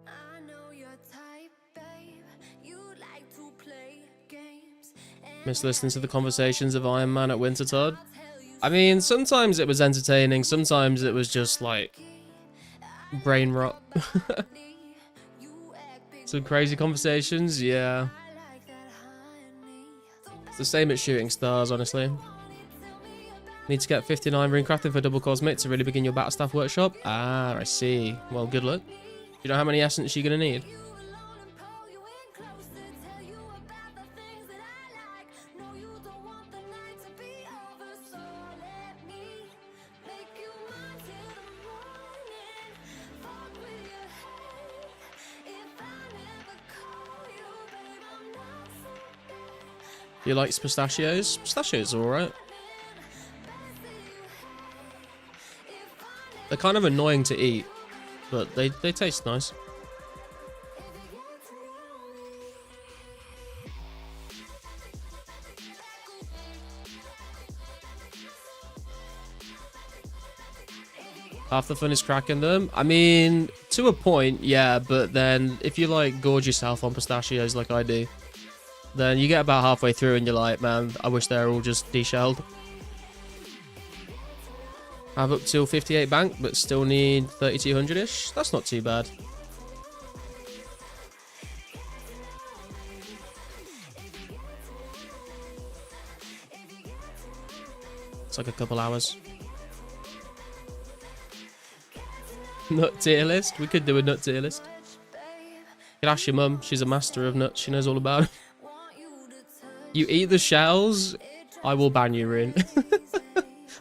Speaker 3: I know your type, babe. You like to play games.
Speaker 1: Miss listening to the conversations of Iron Man at Wintertod. I mean, sometimes it was entertaining, sometimes it was just like brain rot. Some crazy conversations, yeah. It's the same at shooting stars, honestly. Need to get 59 runecrafting for double cosmic to really begin your battle staff workshop. Ah, I see. Well, good luck. You know how many essence you're gonna need? You like pistachios? Pistachios are alright. They're kind of annoying to eat, but they taste nice. Half the fun is cracking them. I mean, to a point, yeah, but then if you like gorge yourself on pistachios like I do, then you get about halfway through and you're like, man, I wish they were all just deshelled. I have up till 58 bank, but still need 3200-ish. That's not too bad. It's like a couple hours. Nut tier list? We could do a nut tier list. You can ask your mum. She's a master of nuts. She knows all about it. You eat the shells, I will ban you, Rin.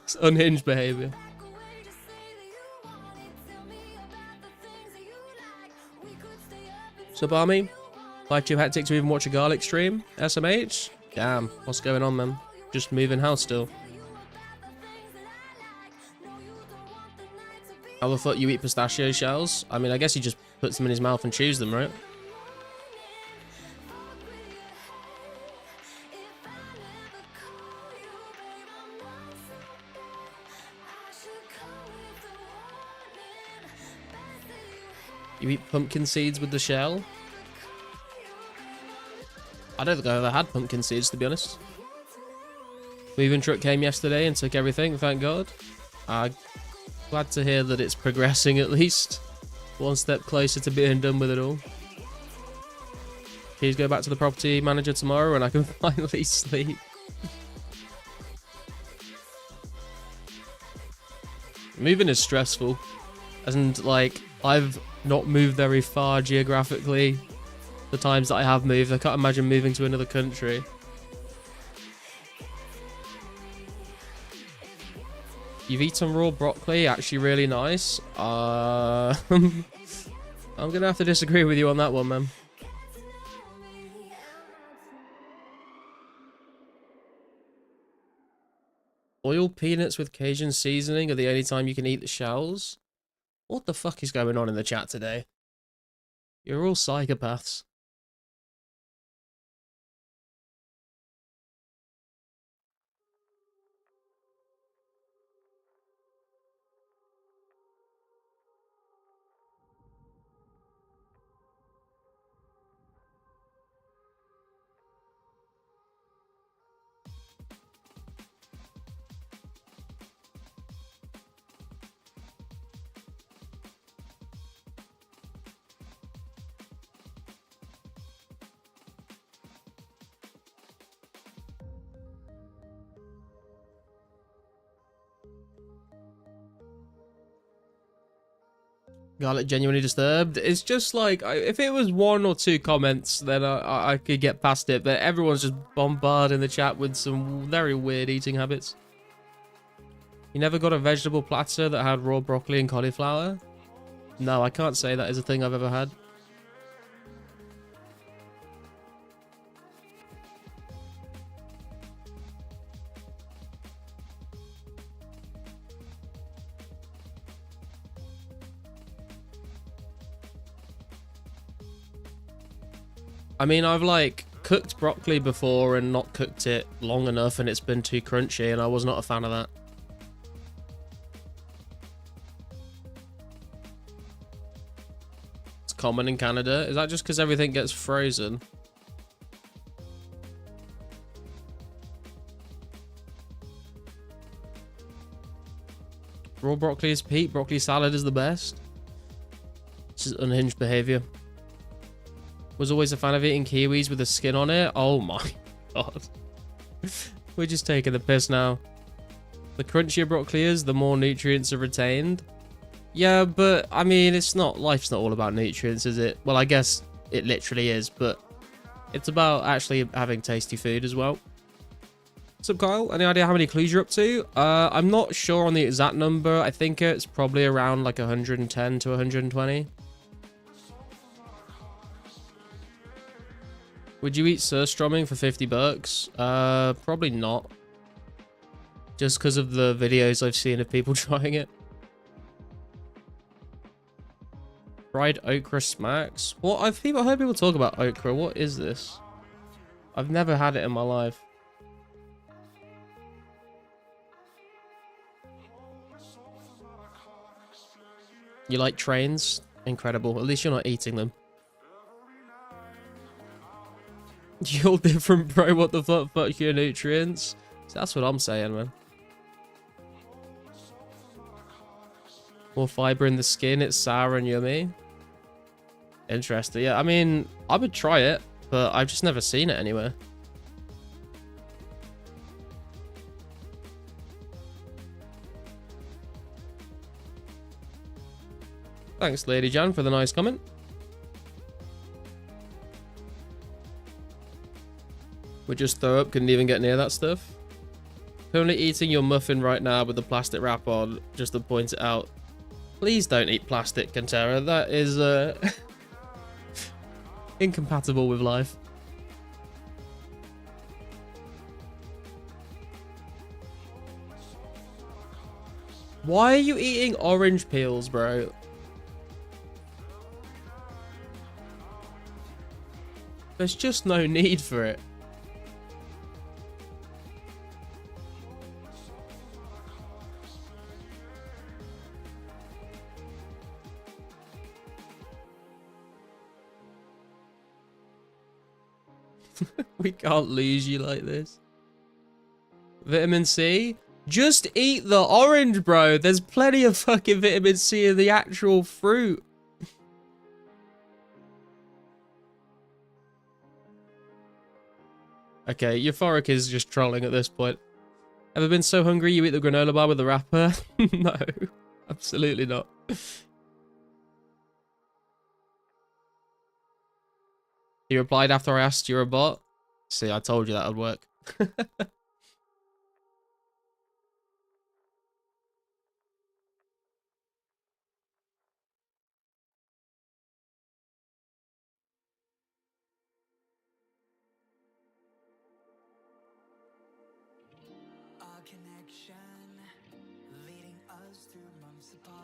Speaker 1: It's unhinged behaviour. So, Barmy, life too hectic to even watch a garlic stream? SMH? Damn, what's going on, man? Just moving house still. How the fuck you eat pistachio shells? I mean, I guess he just puts them in his mouth and chews them, right? You eat pumpkin seeds with the shell? I don't think I ever had pumpkin seeds, to be honest. Moving truck came yesterday and took everything, thank God. Glad to hear that it's progressing at least. One step closer to being done with it all. Please go back to the property manager tomorrow and I can finally sleep. Moving is stressful. And like, I've not moved very far geographically. The times that I have moved, I can't imagine moving to another country. You've eaten raw broccoli, actually really nice. I'm gonna have to disagree with you on that one, man. Boiled peanuts with Cajun seasoning are the only time you can eat the shells? What the fuck is going on in the chat today? You're all psychopaths. Garlic genuinely disturbed. It's just like, if it was 1 or 2 comments, then I could get past it. But everyone's just bombarding the chat with some very weird eating habits. You never got a vegetable platter that had raw broccoli and cauliflower? No, I can't say that is a thing I've ever had. I mean, I've like cooked broccoli before and not cooked it long enough and it's been too crunchy and I was not a fan of that. It's common in Canada. Is that just because everything gets frozen? Raw broccoli is peak. Broccoli salad is the best. This is unhinged behavior. Was always a fan of eating kiwis with the skin on it. Oh my god. We're just taking the piss now. The crunchier broccoli is, the more nutrients are retained. Yeah, but I mean, it's not, life's not all about nutrients, is it? Well, I guess it literally is, but it's about actually having tasty food as well. What's up, Kyle? Any idea how many clues you're up to? I'm not sure on the exact number. I think it's probably around like 110 to 120. Would you eat surströmming for 50 bucks? Probably not. Just because of the videos I've seen of people trying it. Fried okra smacks. What? I've heard people talk about okra. What is this? I've never had it in my life. You like trains? Incredible. At least you're not eating them. You're different, bro. What the fuck? Fuck your nutrients. So that's what I'm saying, man. More fiber in the skin. It's sour and yummy. Interesting. Yeah, I mean, I would try it, but I've just never seen it anywhere. Thanks, Lady Jan, for the nice comment. Would just throw up, couldn't even get near that stuff. Currently eating your muffin right now with the plastic wrap on, just to point it out. Please don't eat plastic, Cantera. That is incompatible with life. Why are you eating orange peels, bro? There's just no need for it. We can't lose you like this. Vitamin C? Just eat the orange, bro. There's plenty of fucking vitamin C in the actual fruit. Okay, euphoric is just trolling at this point. Ever been so hungry you eat the granola bar with the wrapper? No, absolutely not. You replied after I asked you're a bot? See, I told you that would work.
Speaker 2: connection, leading us through months apart.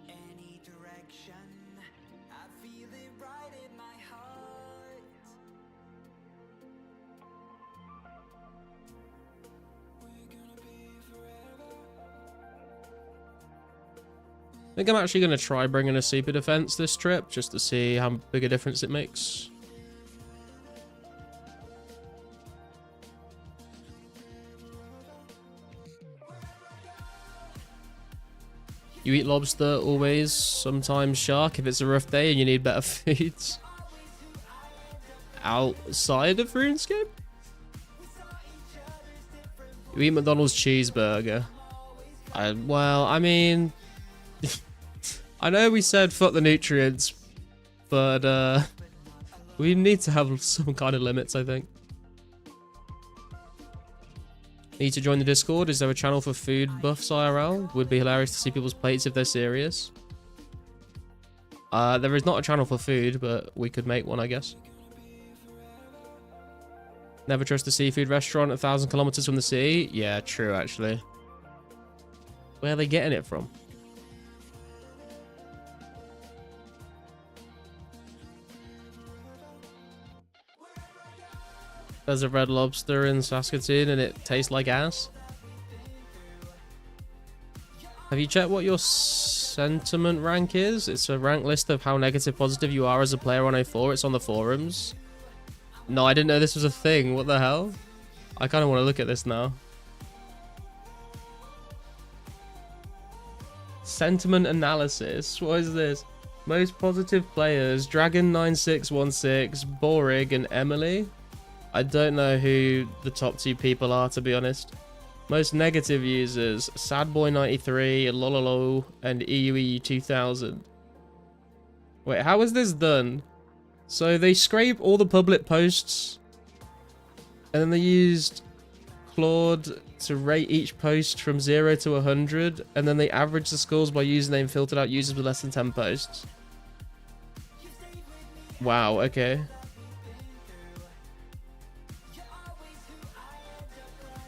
Speaker 2: Any direction, I feel it right in my heart. We're gonna be forever.
Speaker 1: I think I'm actually going to try bringing a super defense this trip just to see how big a difference it makes. You eat lobster always, sometimes shark if it's a rough day and you need better foods. Outside of RuneScape? You eat McDonald's cheeseburger. Well, I mean... I know we said fuck the nutrients, but we need to have some kind of limits, I think. Need to join the Discord. Is there a channel for food buffs IRL? Would be hilarious to see people's plates if they're serious. There is not a channel for food, but we could make one, I guess. Never trust a seafood restaurant 1,000 kilometers from the sea. Yeah, true, actually. Where are they getting it from? There's a Red Lobster in Saskatoon and it tastes like ass. Have you checked what your sentiment rank is? It's a rank list of how negative positive you are as a player on 04. It's on the forums. No, I didn't know this was a thing. What the hell? I kind of want to look at this now. Sentiment analysis. What is this? Most positive players. Dragon9616, Borig, and Emily. I don't know who the top two people are, to be honest. Most negative users, Sadboy93, Lololo, and EUE2000. Wait, how is this done? So they scrape all the public posts, and then they used Claude to rate each post from 0 to 100, and then they average the scores by username filtered out users with less than 10 posts. Wow, okay.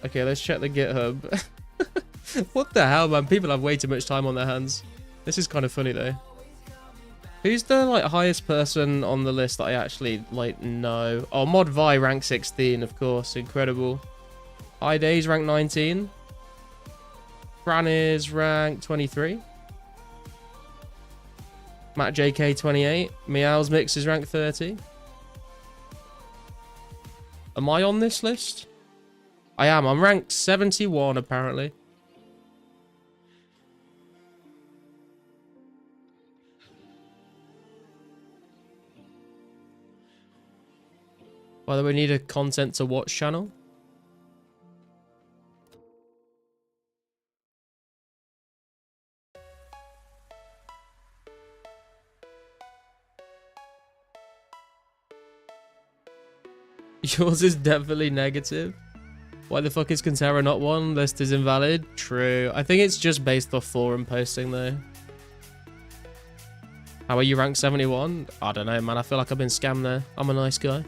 Speaker 1: Okay, let's check the GitHub. What the hell, man? People have way too much time on their hands. This is kind of funny, though. Who's the, like, highest person on the list that I actually, like, know? Oh, Mod Vi, rank 16, of course. Incredible. High Days, rank 19. Fran is rank 23. Matt JK, 28. Meow's Mix is rank 30. Am I on this list? I am. I'm ranked 71, apparently. By the way, we need a content to watch channel. Yours is definitely negative. Why the fuck is Contera not one? List is invalid. True. I think it's just based off forum posting though. How are you ranked 71? I don't know, man. I feel like I've been scammed there. I'm a nice guy.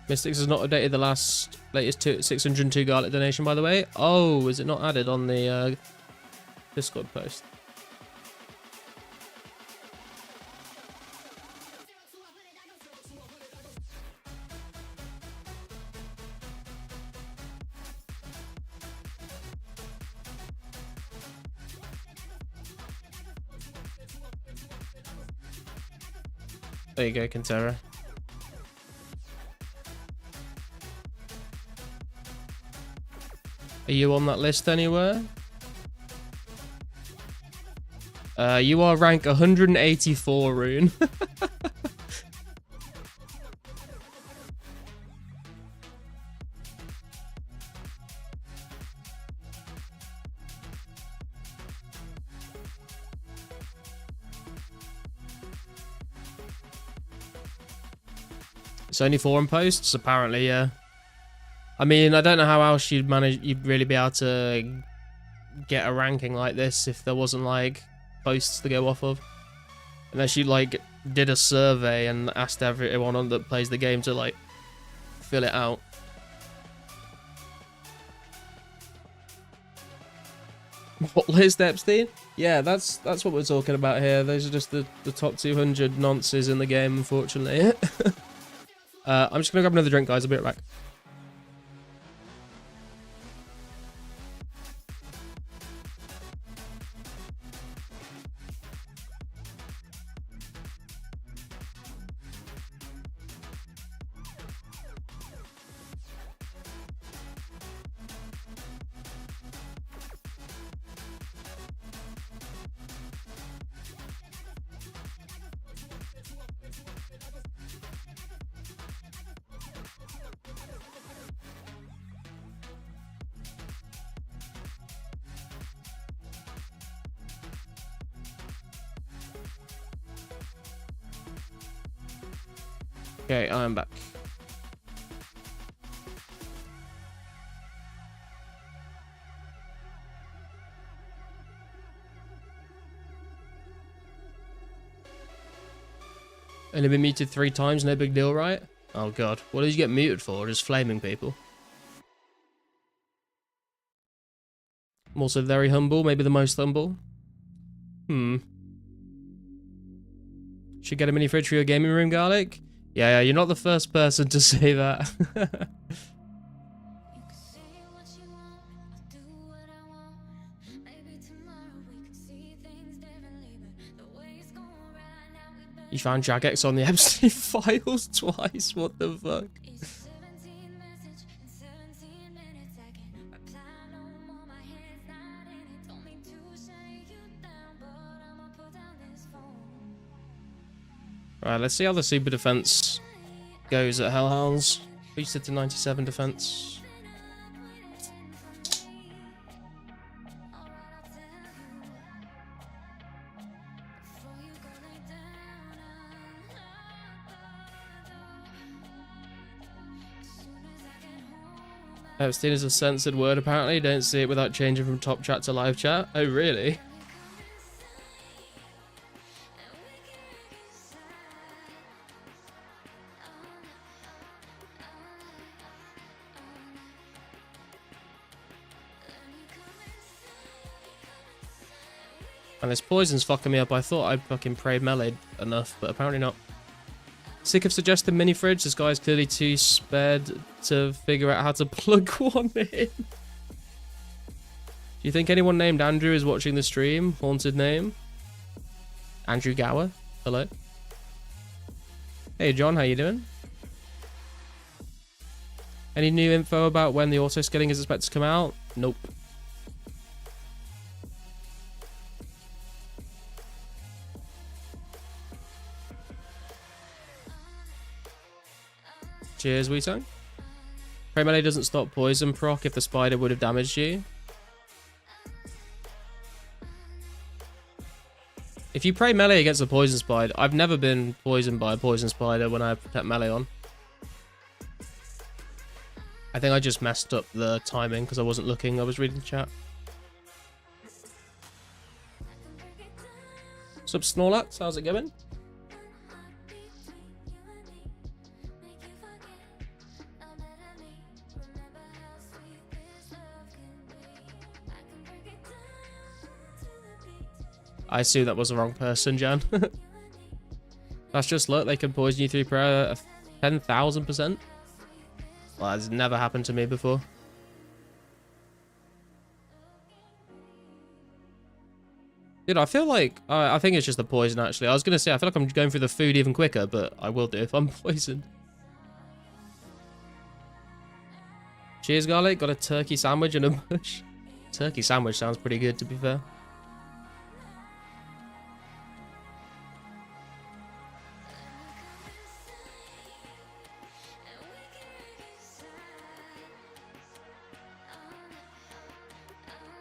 Speaker 1: Mystics has not updated the latest 602 garlic donation, by the way. Oh, is it not added on the Discord post? There you go, Contera. Are you on that list anywhere? You are rank 184, Rune. It's only forum posts, apparently, yeah. I mean, I don't know how else you'd really be able to get a ranking like this if there wasn't like posts to go off of. Unless you like did a survey and asked everyone on that plays the game to like fill it out. What list, Epstein? Yeah, that's what we're talking about here. Those are just the top 200 nonces in the game, unfortunately. I'm just gonna grab another drink, guys. I'll be right back. Okay, I'm back. Only been muted 3 times, no big deal, right? Oh god, what did you get muted for? Just flaming people? I'm also very humble, maybe the most humble. Should get a mini fridge for your gaming room, Garlic? Yeah, you're not the first person to say that. You found Jagex on the Epstein files twice? What the fuck? Alright, let's see how the super defense goes at Hellhounds. Boosted to 97 defense. Epstein is a censored word apparently. Don't see it without changing from top chat to live chat. Oh really? And this poison's fucking me up. I thought I'd fucking prayed melee enough, but apparently not. Sick of suggested mini fridge. This guy's clearly too spared to figure out how to plug one in. Do you think anyone named Andrew is watching the stream? Haunted name? Andrew Gower? Hello? Hey John, how you doing? Any new info about when the auto scaling is expected to come out? Nope. Cheers, Weetang. Pray melee doesn't stop poison proc if the spider would have damaged you. If you pray melee against a poison spider, I've never been poisoned by a poison spider when I protect melee on. I think I just messed up the timing because I wasn't looking, I was reading the chat. What's up, Snorlax? How's it going? I assume that was the wrong person, Jan. That's just luck. They can poison you through prayer 10,000%. Well, that's never happened to me before. Dude, I feel like... I think it's just the poison, actually. I was going to say, I feel like I'm going through the food even quicker, but I will do if I'm poisoned. Cheers, Garlic. Got a turkey sandwich and a bush. Turkey sandwich sounds pretty good, to be fair.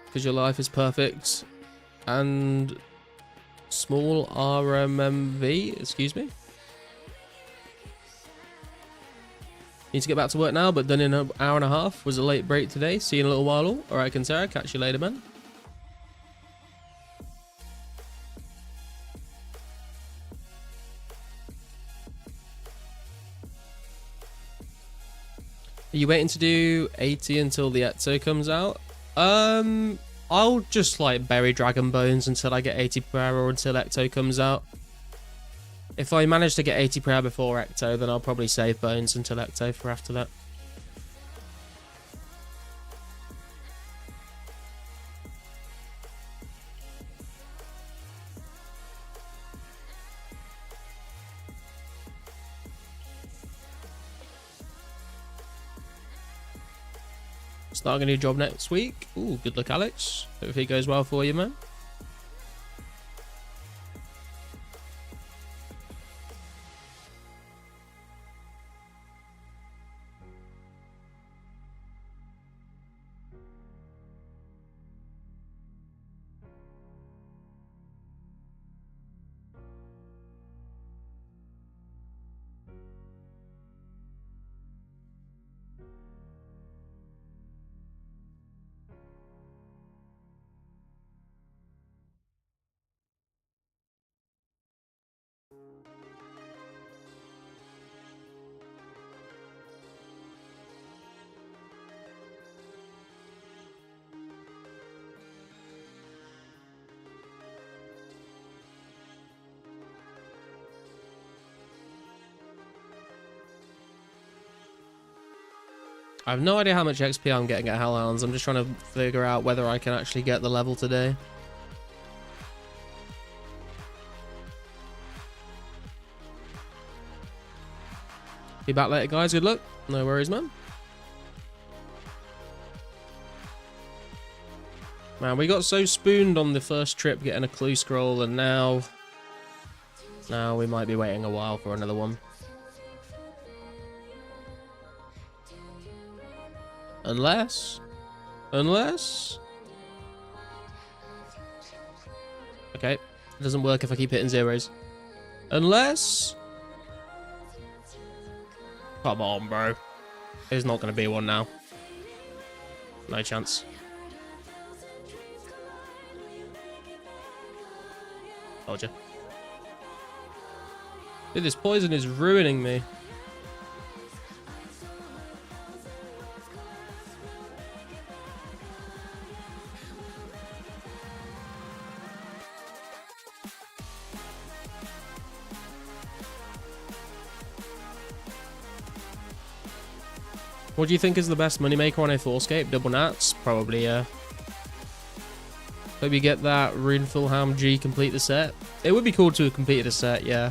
Speaker 1: Because your life is perfect. And small RMMV, excuse me. Need to get back to work now, but done in an hour and a half. Was a late break today. See you in a little while. Alright, Kinsera, catch you later, man. Are you waiting to do 80 until the Ecto comes out? I'll just like bury Dragon Bones until I get 80 per hour or until Ecto comes out. If I manage to get 80 per hour before Ecto, then I'll probably save Bones until Ecto for after that. Starting a new job next week. Ooh, good luck, Alex. Hopefully it goes well for you, man. I have no idea how much XP I'm getting at Hellhounds. I'm just trying to figure out whether I can actually get the level today. Be back later, guys. Good luck. No worries, man. Man, we got so spooned on the first trip getting a clue scroll, and now we might be waiting a while for another one. Unless... Okay, it doesn't work if I keep hitting zeros. Unless... Come on, bro. There's not going to be one now. No chance. Told you. Dude, this poison is ruining me. What do you think is the best moneymaker on 2004scape? Double Nats? Probably, yeah. Hope you get that Rune Fulham G complete the set. It would be cool to have completed a set, yeah.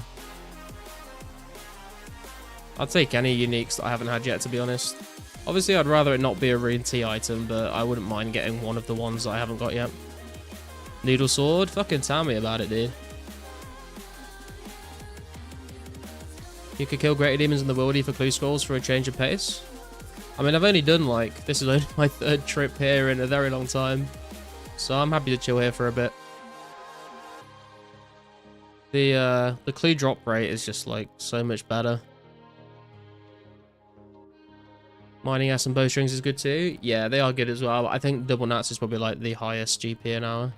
Speaker 1: I'd take any uniques that I haven't had yet, to be honest. Obviously, I'd rather it not be a Rune T item, but I wouldn't mind getting one of the ones that I haven't got yet. Noodle Sword? Fucking tell me about it, dude. You could kill greater demons in the wildy for clue scrolls for a change of pace. I mean, I've only done, like, this is only my third trip here in a very long time. So I'm happy to chill here for a bit. The clue drop rate is just, like, so much better. Mining ass and bowstrings is good too. Yeah, they are good as well. I think double nats is probably, like, the highest GP an hour.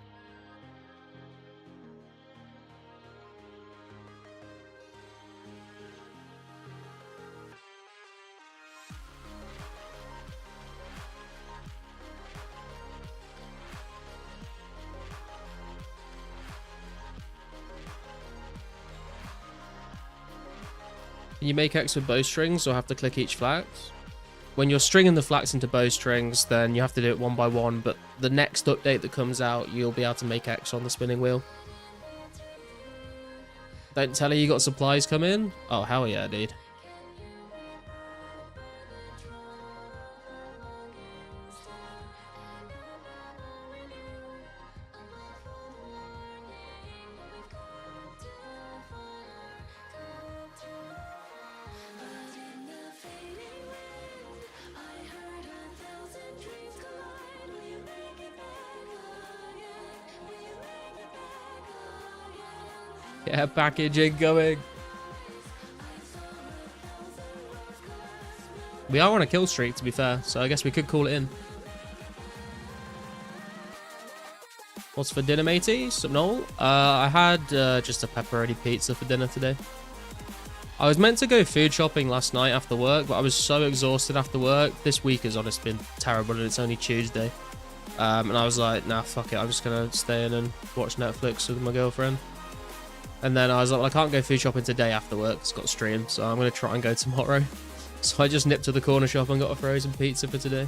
Speaker 1: Can you make X with bowstrings or have to click each flax? When you're stringing the flax into bowstrings, then you have to do it one by one, but the next update that comes out, you'll be able to make X on the spinning wheel. Don't tell her you got supplies coming? Oh, hell yeah, dude. Yeah, packaging going. We are on a kill streak, to be fair, so I guess we could call it in. What's for dinner, matey? Subnol? I had just a pepperoni pizza for dinner today. I was meant to go food shopping last night after work, but I was so exhausted after work. This week has honestly been terrible, and it's only Tuesday. And I was like, nah, fuck it. I'm just going to stay in and watch Netflix with my girlfriend. And then I was like, well, I can't go food shopping today after work. It's got a stream, so I'm going to try and go tomorrow. So I just nipped to the corner shop and got a frozen pizza for today.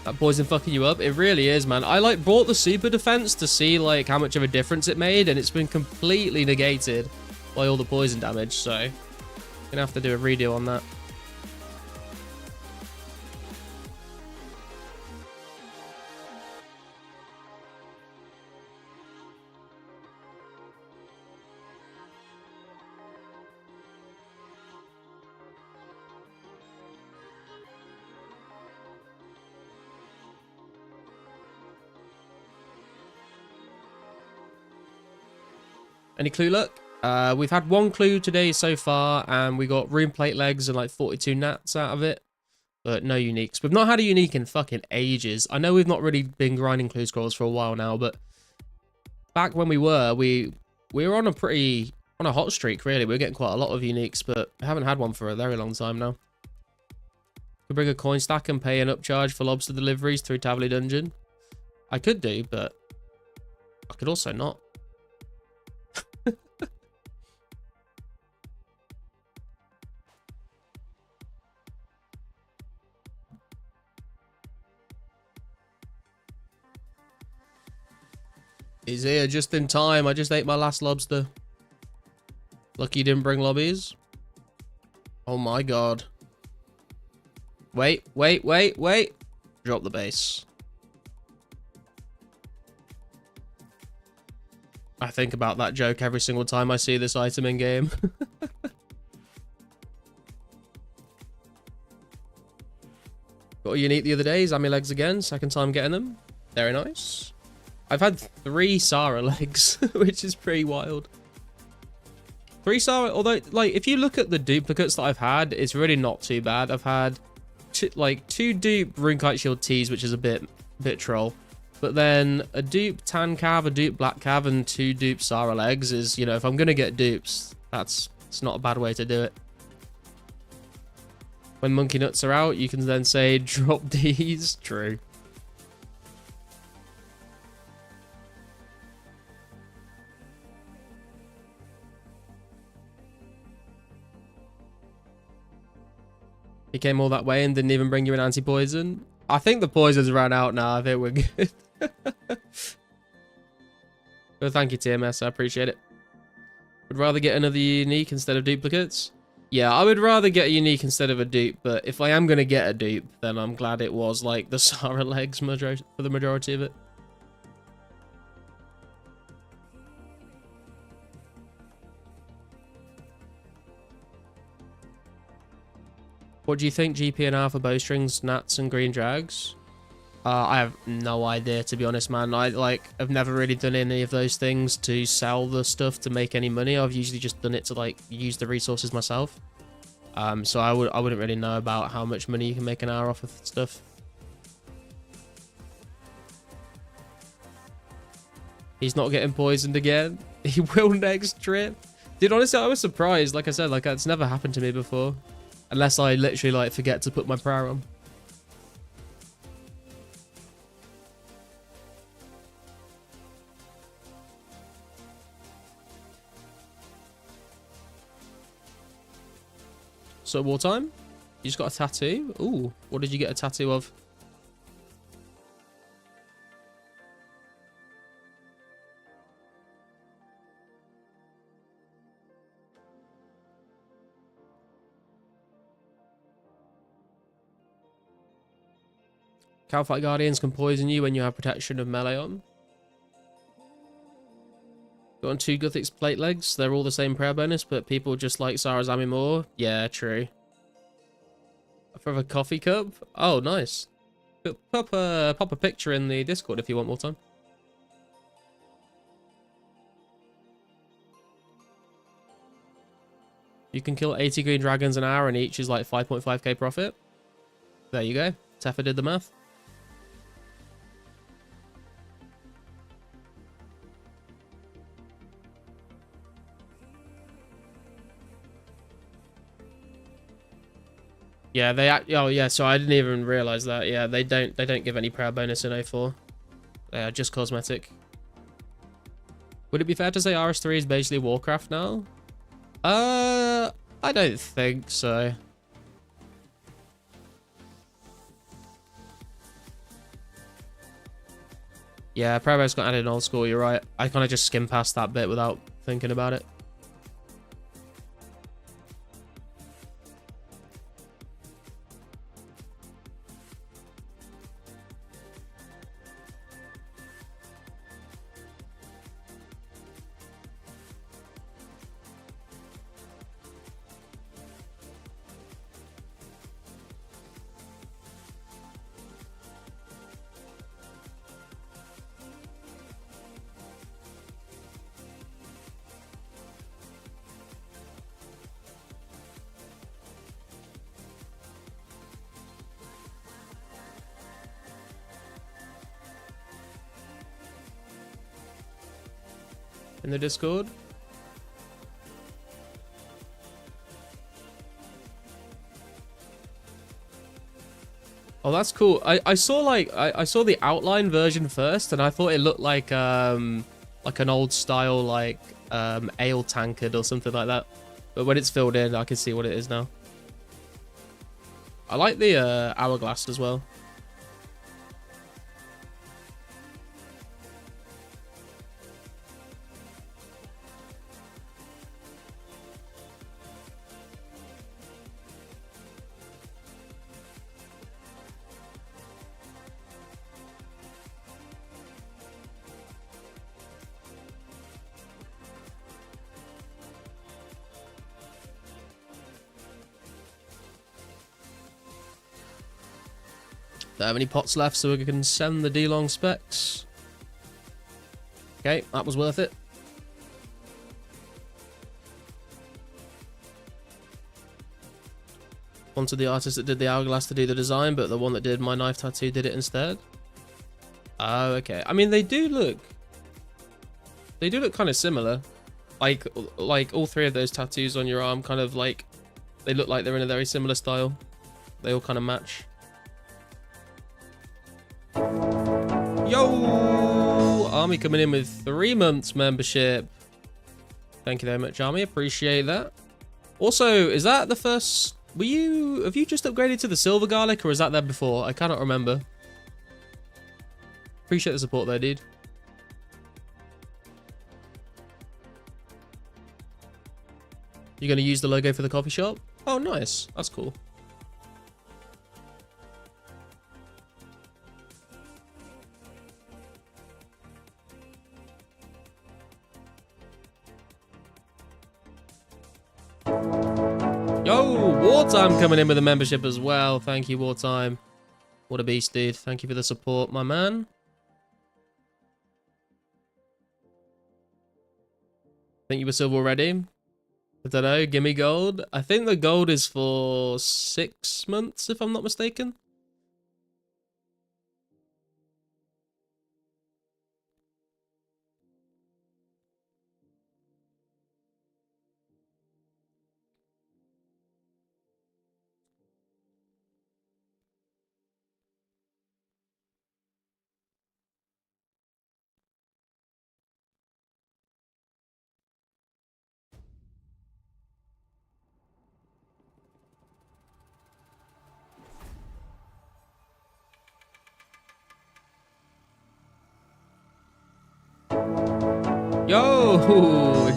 Speaker 1: That poison fucking you up? It really is, man. I like bought the super defense to see like how much of a difference it made, and it's been completely negated by all the poison damage, so I'm gonna have to do a redo on that. Any clue luck? We've had one clue today so far, and we got room plate legs and like 42 nats out of it, but no uniques. We've not had a unique in fucking ages. I know we've not really been grinding clue scrolls for a while now, but back when we were on a hot streak, really. We were getting quite a lot of uniques, but I haven't had one for a very long time now. Could bring a coin stack and pay an upcharge for lobster deliveries through Tavley Dungeon. I could do, but I could also not. He's here just in time. I just ate my last lobster. Lucky you didn't bring lobbies. Oh my god. Wait. Drop the base. I think about that joke every single time I see this item in game. Got a unique the other day. Zammy legs again. Second time getting them. Very nice. I've had 3 Sarah legs, which is pretty wild. 3 Sarah, although, like, if you look at the duplicates that I've had, it's really not too bad. I've had, 2 dupe Runekite Shield Tees, which is a bit troll. But then a dupe Tan Cav, a dupe Black Cav, and 2 dupe Sarah legs is, you know, if I'm going to get dupes, it's not a bad way to do it. When Monkey Nuts are out, you can then say, drop these. True. He came all that way and didn't even bring you an anti-poison. I think the poisons ran out now. I think we're good. Well, thank you, TMS. I appreciate it. Would rather get another unique instead of duplicates. Yeah, I would rather get a unique instead of a dupe. But if I am going to get a dupe, then I'm glad it was like the Sarah legs for the majority of it. What do you think GP&R for bowstrings, gnats, and green drags? I have no idea, to be honest, man. I've never really done any of those things to sell the stuff to make any money. I've usually just done it to like use the resources myself. So I wouldn't really know about how much money you can make an hour off of stuff. He's not getting poisoned again. He will next trip. Dude, honestly, I was surprised. Like I said, like it's never happened to me before. Unless I literally like forget to put my prayer on. So wartime? You just got a tattoo? Ooh, what did you get a tattoo of? Calfight Guardians can poison you when you have protection of melee on. Got on 2 Guthix plate legs. They're all the same prayer bonus, but people just like Sarazami more. Yeah, true. For a coffee cup? Oh, nice. Pop a picture in the Discord if you want more time. You can kill 80 green dragons an hour and each is like 5.5k profit. There you go. Teffa did the math. Yeah, they act. Oh yeah, so I didn't even realize that. Yeah, they don't give any proud bonus in 04. They are just cosmetic. Would it be fair to say RS3 is basically Warcraft now? I don't think so. Yeah, Provost got added in old school, you're right. I kind of just skimmed past that bit without thinking about it. In the Discord. Oh, that's cool. I saw like I saw the outline version first, and I thought it looked like an old style like ale tankard or something like that. But when it's filled in, I can see what it is now. I like the hourglass as well. Don't have any pots left, so we can send the D-Long specs. Okay, that was worth it. Wanted the artist that did the hourglass to do the design, but the one that did my knife tattoo did it instead. Oh, okay. I mean, they do look kind of similar. Like all three of those tattoos on your arm, kind of like, they look like they're in a very similar style. They all kind of match. Yo! Army coming in with 3 months membership. Thank you very much, Army. Appreciate that. Also, is that the first... have you just upgraded to the Silver Garlic, or was that there before? I cannot remember. Appreciate the support there, dude. You're going to use the logo for the coffee shop? Oh, nice. That's cool. Yo, Wartime coming in with a membership as well. Thank you, Wartime. What a beast, dude. Thank you for the support, my man. Think you were silver already? I don't know. Give me gold. I think the gold is for 6 months, if I'm not mistaken. Yo!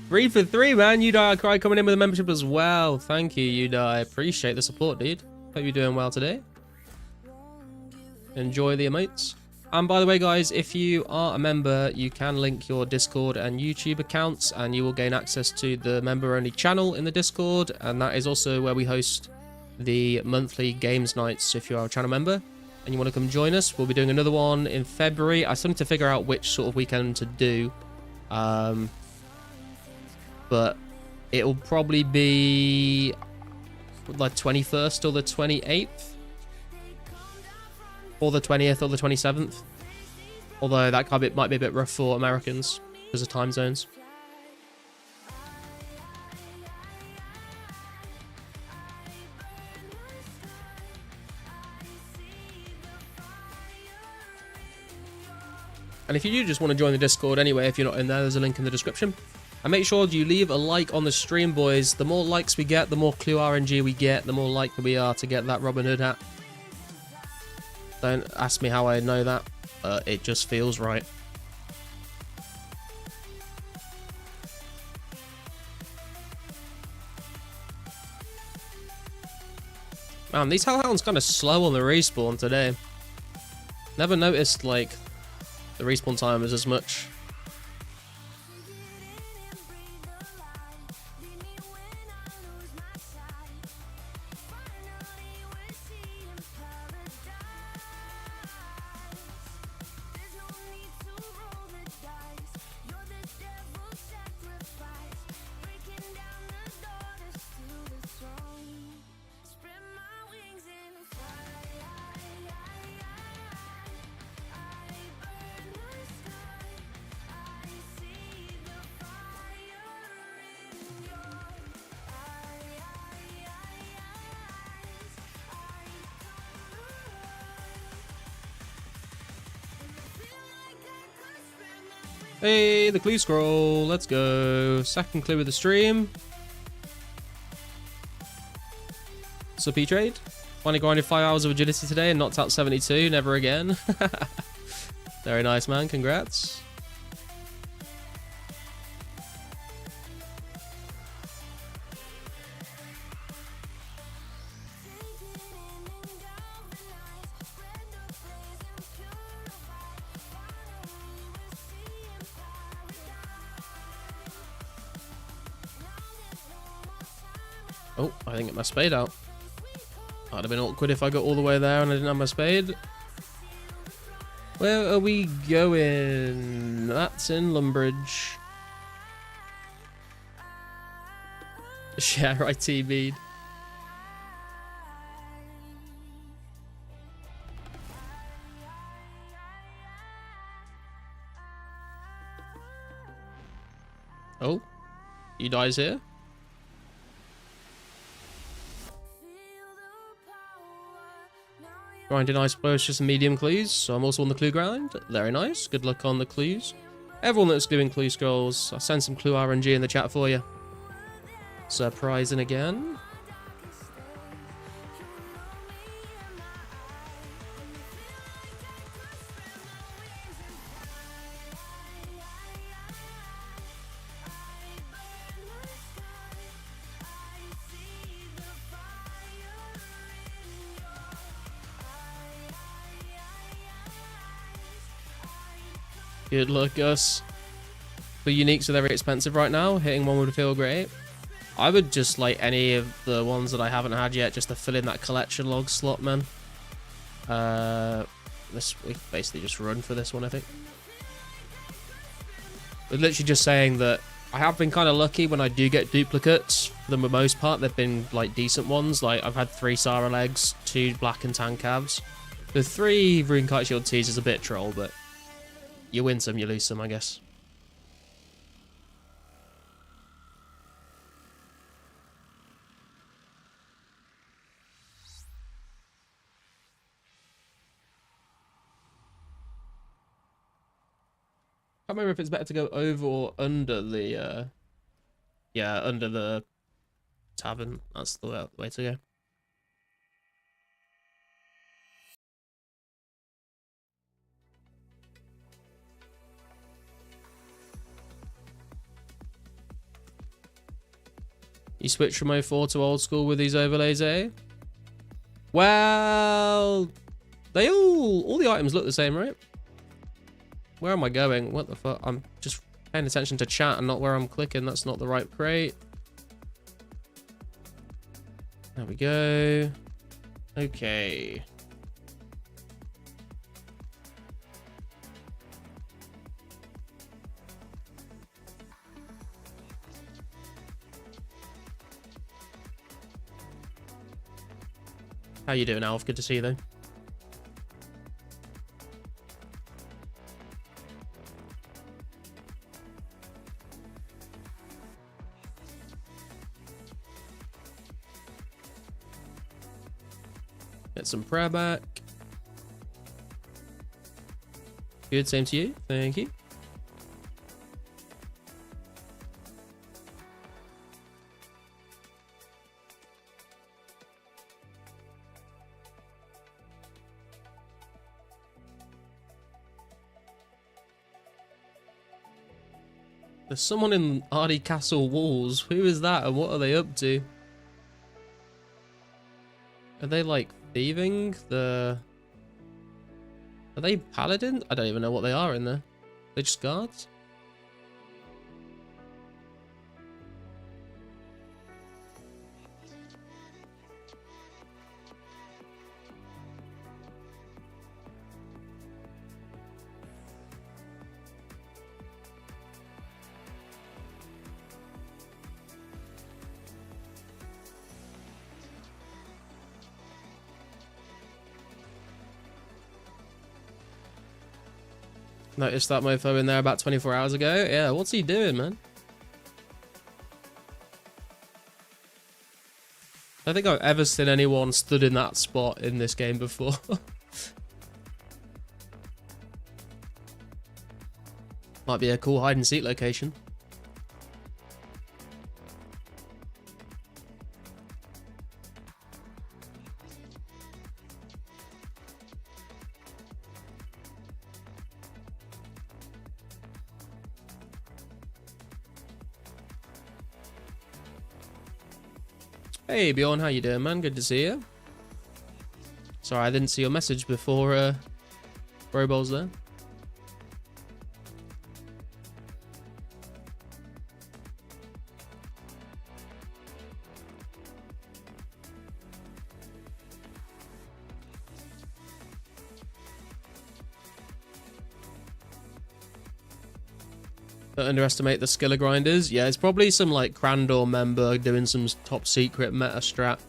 Speaker 1: 3 for 3, man. Udai Cry coming in with a membership as well. Thank you, Udai. Appreciate the support, dude. Hope you're doing well today. Enjoy the emotes. And by the way, guys, if you are a member, you can link your Discord and YouTube accounts, and you will gain access to the member-only channel in the Discord, and that is also where we host the monthly games nights. So if you are a channel member and you want to come join us, we'll be doing another one in February. I still need to figure out which sort of weekend to do, but it'll probably be like 21st or the 28th. Or the 20th or the 27th. Although that might be a bit rough for Americans because of time zones. And if you do just want to join the Discord anyway, if you're not in there, there's a link in the description. And make sure you leave a like on the stream, boys. The more likes we get, the more Clue RNG we get, the more likely we are to get that Robin Hood hat. Don't ask me how I know that. It just feels right. Man, these hellhounds kind of slow on the respawn today. Never noticed, like, the respawn time is as much. Hey, the clue scroll. Let's go. Second clue of the stream. Sup, E-Trade. Finally grinded 5 hours of agility today and knocked out 72. Never again. Very nice, man. Congrats. Oh, I think it my spade out. That'd have been awkward if I got all the way there and I didn't have my spade. Where are we going? That's in Lumbridge. Yeah, right, TB'd. Oh, he dies here. Grinding, I suppose, just medium clues, so I'm also on the clue grind. Very nice. Good luck on the clues. Everyone that's doing clue scrolls, I'll send some clue RNG in the chat for you. Surprising again. Good luck, Gus. The uniques are very expensive right now. Hitting one would feel great. I would just like any of the ones that I haven't had yet just to fill in that collection log slot, man. We basically just run for this one, I think. But literally just saying that I have been kind of lucky when I do get duplicates. For the most part, they've been like decent ones. Like I've had 3 Sara legs, 2 black and tan calves. The 3 Rune Kite Shield tees is a bit troll, but you win some, you lose some, I guess. I can't remember if it's better to go over or under the, yeah, under the tavern. That's the way to go. You switch from 04 to old school with these overlays, eh? Well, they all the items look the same, right? Where am I going? What the fuck? I'm just paying attention to chat and not where I'm clicking. That's not the right crate. There we go. Okay. How you doing, Alf? Good to see you, though. Get some prayer back. Good, same to you. Thank you. There's someone in Ardee Castle walls. Who is that and what are they up to? Are they like thieving the... Are they paladins? I don't even know what they are in there. They're just guards? Noticed that mofo in there about 24 hours ago. Yeah, what's he doing, man? I don't think I've ever seen anyone stood in that spot in this game before. Might be a cool hide and seek location. Hey Bjorn, how you doing, man? Good to see you. Sorry, I didn't see your message before Robol's there. Don't underestimate the skill of grinders. Yeah, it's probably some like Crandor member doing some top secret meta strat.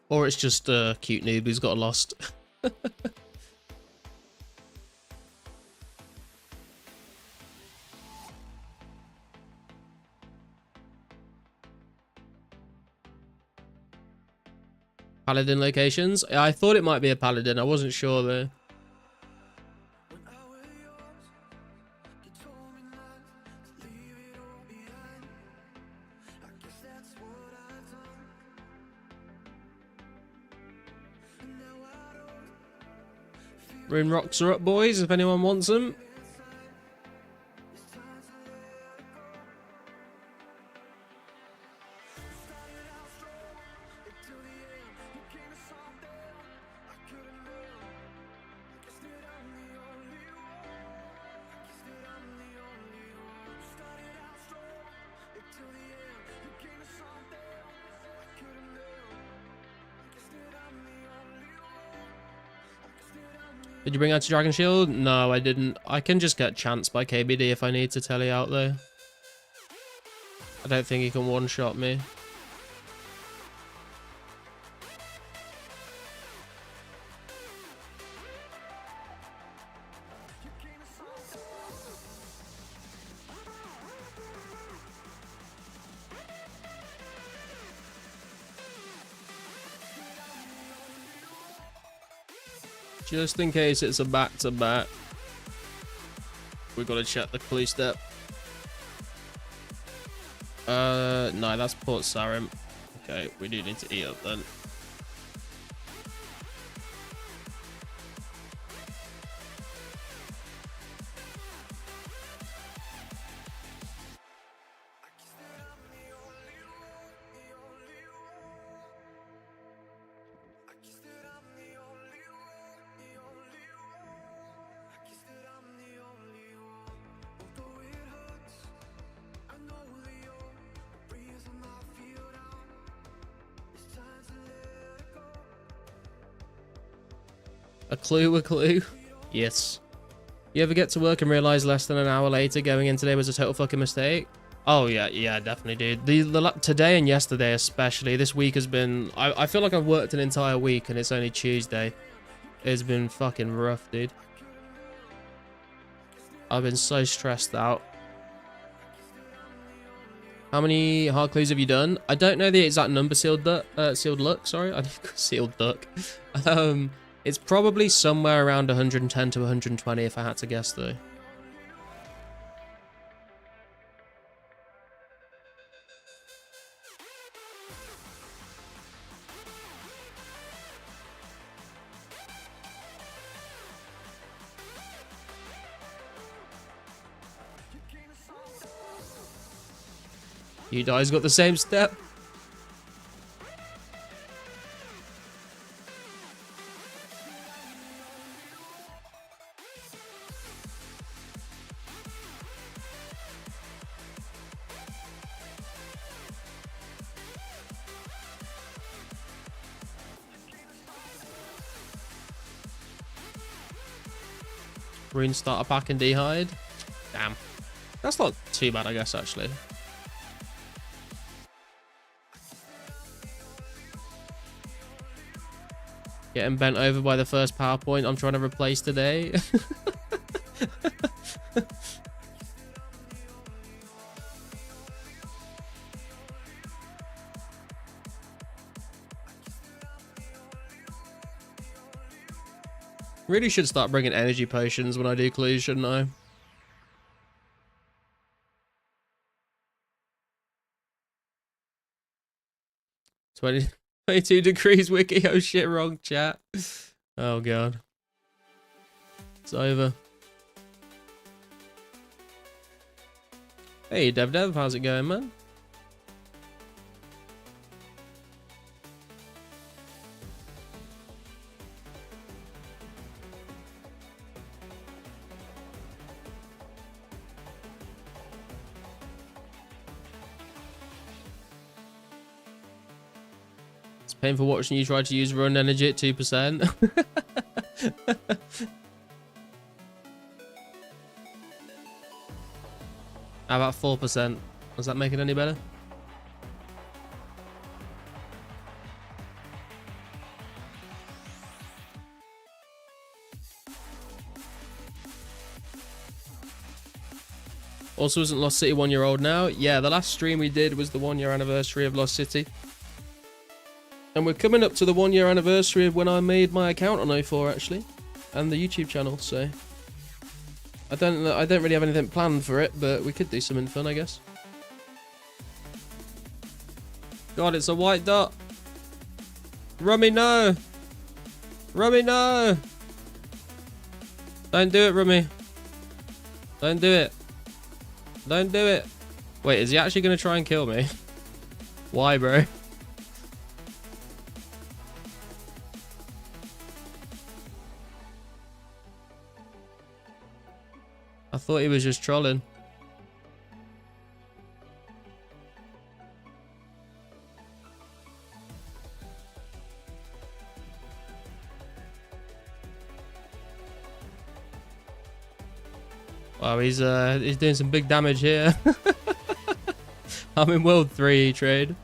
Speaker 1: Or it's just a cute noob who's got lost. Paladin locations? I thought it might be a paladin. I wasn't sure though. Rune rocks are up, boys, if anyone wants them. Did you bring out Dragon Shield? No, I didn't. I can just get chanced by KBD if I need to tele out though. I don't think he can one-shot me. Just in case it's a back-to-back, we've got to check the police step. No, that's Port Sarim. Okay, we do need to eat up then. A clue? Yes. You ever get to work and realize less than an hour later going in today was a total fucking mistake? Oh yeah, definitely, dude. Today and yesterday especially, this week has been... I feel like I've worked an entire week and it's only Tuesday. It's been fucking rough, dude. I've been so stressed out. How many hard clues have you done? I don't know the exact number, sealed luck, sorry. I sealed duck. It's probably somewhere around 110 to 120 if I had to guess though. You guys got the same step. Rune starter pack and dehide. Damn. That's not too bad, I guess, actually. Getting bent over by the first PowerPoint I'm trying to replace today. Really should start bringing energy potions when I do clues, shouldn't I? Twenty 22 degrees wiki. Oh shit, wrong chat. Oh god. It's over. Hey Dev, how's it going, man? Painful watching you try to use run energy at 2%. How about 4%? Does that make it any better? Also, isn't Lost City 1 year old now? Yeah, the last stream we did was the 1 year anniversary of Lost City. And we're coming up to the 1 year anniversary of when I made my account on 04 actually, and the YouTube channel. So I don't really have anything planned for it, but we could do something fun, I guess. God, it's a white dot. Rummy, no. Rummy, no. Don't do it, Rummy. Don't do it. Don't do it. Wait, is he actually going to try and kill me? Why, bro? I thought he was just trolling. Wow, he's doing some big damage here. I'm in World 3 trade.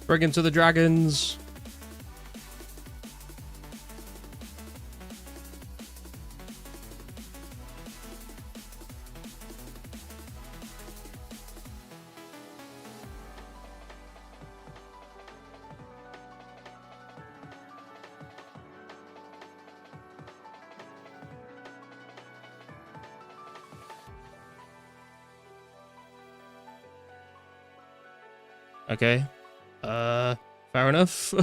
Speaker 1: Bring him to the dragons. Okay. Fair enough.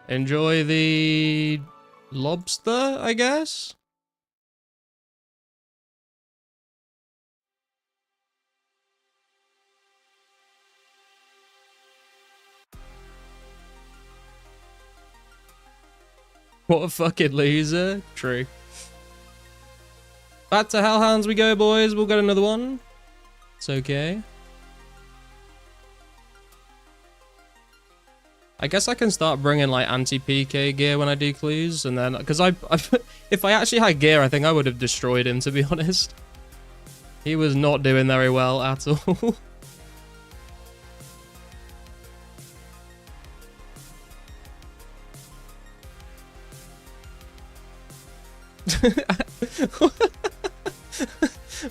Speaker 1: Enjoy the lobster, I guess. What a fucking loser. True. Back to Hellhounds we go, boys. We'll get another one. It's okay. I guess I can start bringing like anti-PK gear when I do clues, and then because if I actually had gear, I think I would have destroyed him, to be honest. He was not doing very well at all.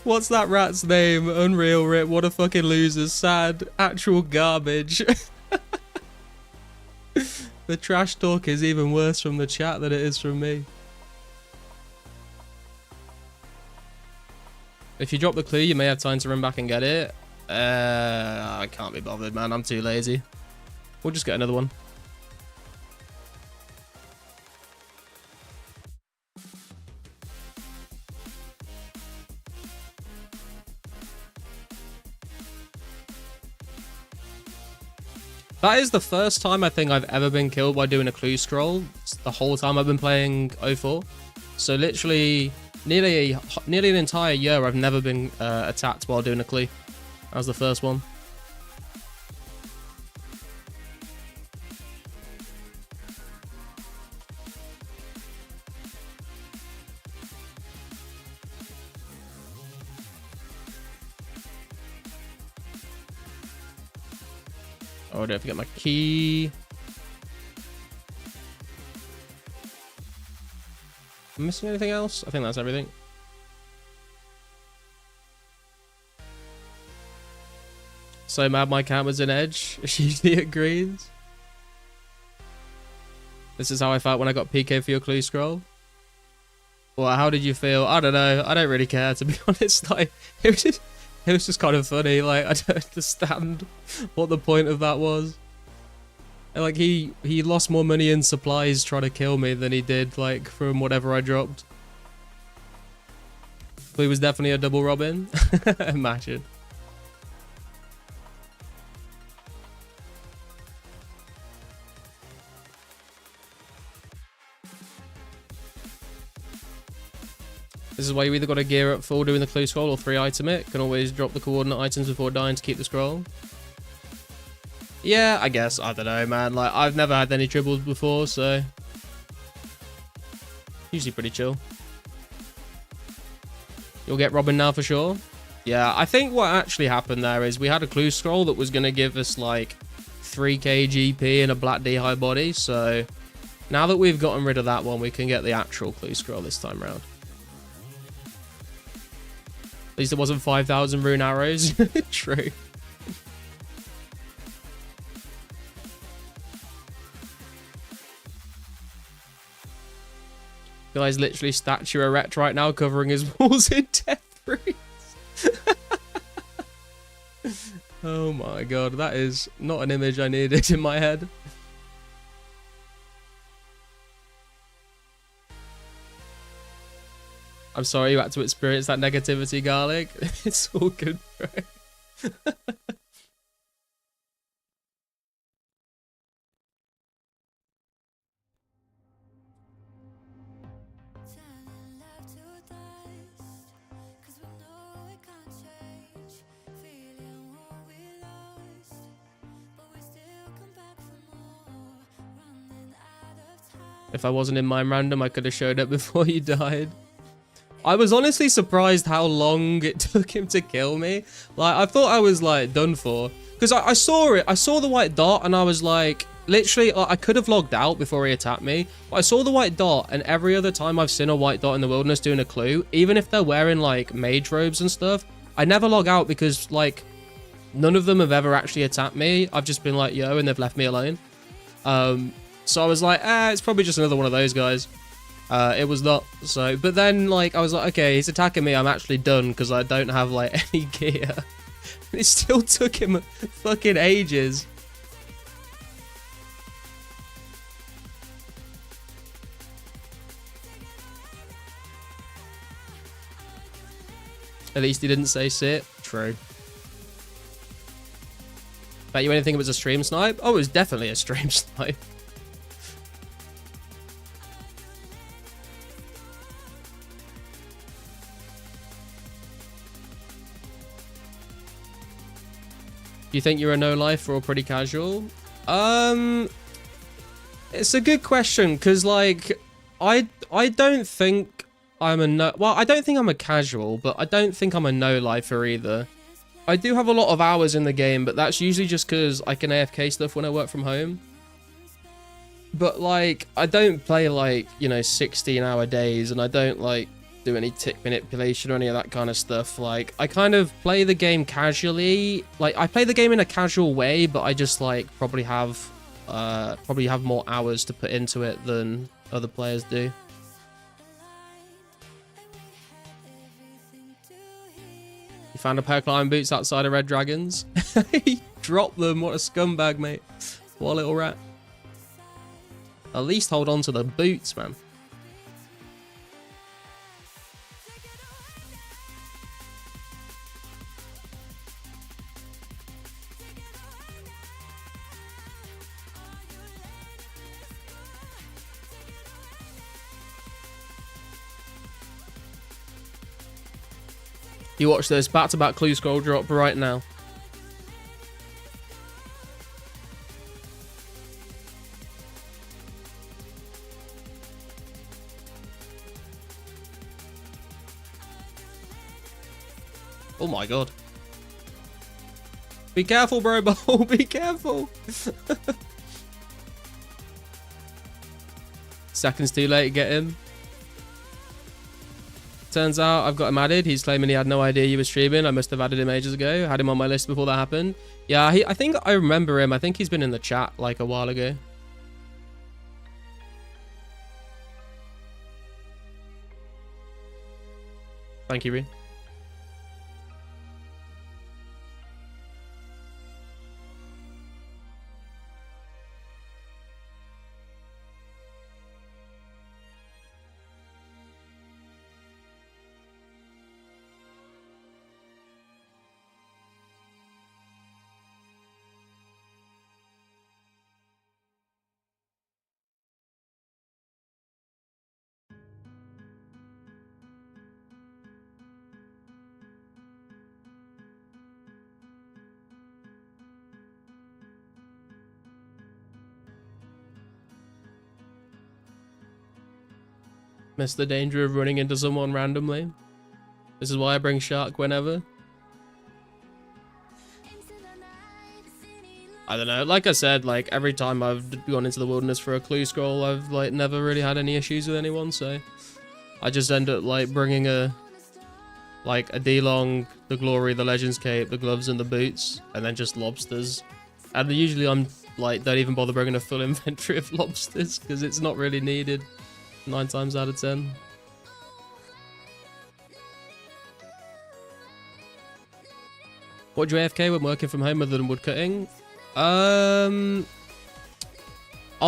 Speaker 1: What's that rat's name? Unreal Rip. What a fucking loser. Sad. Actual garbage. The trash talk is even worse from the chat than it is from me. If you drop the clue, you may have time to run back and get it. I can't be bothered, man. I'm too lazy. We'll just get another one. That is the first time I think I've ever been killed by doing a clue scroll. It's the whole time I've been playing 04. So literally nearly an entire year I've never been attacked while doing a clue. That was the first one. Oh, don't forget my key. Am I missing anything else? I think that's everything. So mad my cat was an edge. She agrees. This is how I felt when I got PK for your clue scroll. Well, how did you feel? I don't know. I don't really care, to be honest. Like, it was just kind of funny. Like, I don't understand what the point of that was. And, like, he lost more money in supplies trying to kill me than he did, like, from whatever I dropped. But he was definitely a double Robin. Imagine. This is why you either got to gear up full doing the clue scroll or 3 item it. Can always drop the coordinate items before dying to keep the scroll. Yeah, I guess. I don't know, man. Like, I've never had any tribbles before, so... usually pretty chill. You'll get Robin now for sure. Yeah, I think what actually happened there is we had a clue scroll that was going to give us, like, 3k GP and a black D high body, so... now that we've gotten rid of that one, we can get the actual clue scroll this time round. At least it wasn't 5,000 rune arrows. True. Guy's literally statue erect right now, covering his walls in death runes. Oh my god, that is not an image I needed in my head. I'm sorry you had to experience that negativity, Garlic. It's all good, bro. If I wasn't in Mime Random, I could have showed up before you died. I was honestly surprised how long it took him to kill me. Like, I thought I was, like, done for. Because I saw it. I saw the white dot, and I was like... literally, I could have logged out before he attacked me. But I saw the white dot, and every other time I've seen a white dot in the wilderness doing a clue, even if they're wearing, like, mage robes and stuff, I never log out because, like, none of them have ever actually attacked me. I've just been like, yo, and they've left me alone. So I was like, it's probably just another one of those guys. It was not. So, but then, like, I was like, okay, he's attacking me. I'm actually done because I don't have, like, any gear. It still took him fucking ages. At least he didn't say sit. True. Bet you anything it was a stream snipe? Oh, it was definitely a stream snipe. you think you're a no-lifer or pretty casual? It's a good question, because, like, I don't think I'm a no... Well, I don't think I'm a casual, but I don't think I'm a no-lifer either. I do have a lot of hours in the game, but that's usually just because I can AFK stuff when I work from home. But, like, I don't play, like, you know, 16-hour days, and I don't, like, do any tick manipulation or any of that kind of stuff. Like, I kind of play the game casually. Like, I play the game in a casual way, but I just, like, probably have more hours to put into it than other players do. You found a pair of climbing boots outside of Red Dragons? He dropped them. What a scumbag, mate. What a little rat. At least hold on to the boots, man. You watch this back-to-back clue scroll drop right now. Oh my god. Be careful, bro, Bowl. Be careful. Seconds too late to get him. Turns out I've got him added. He's claiming he had no idea you were streaming. I must have added him ages ago. Had him on my list before that happened. Yeah, I think I remember him. I think he's been in the chat like a while ago. Thank you, Ree. Miss the danger of running into someone randomly. This is why I bring Shark whenever. I don't know. Like I said, like every time I've gone into the wilderness for a clue scroll, I've like never really had any issues with anyone. So I just end up like bringing a D-Long, the Glory, the Legends Cape, the gloves and the boots, and then just lobsters. And usually I'm like, don't even bother bringing a full inventory of lobsters because it's not really needed 9 times out of 10. What do you AFK when working from home other than woodcutting? I'll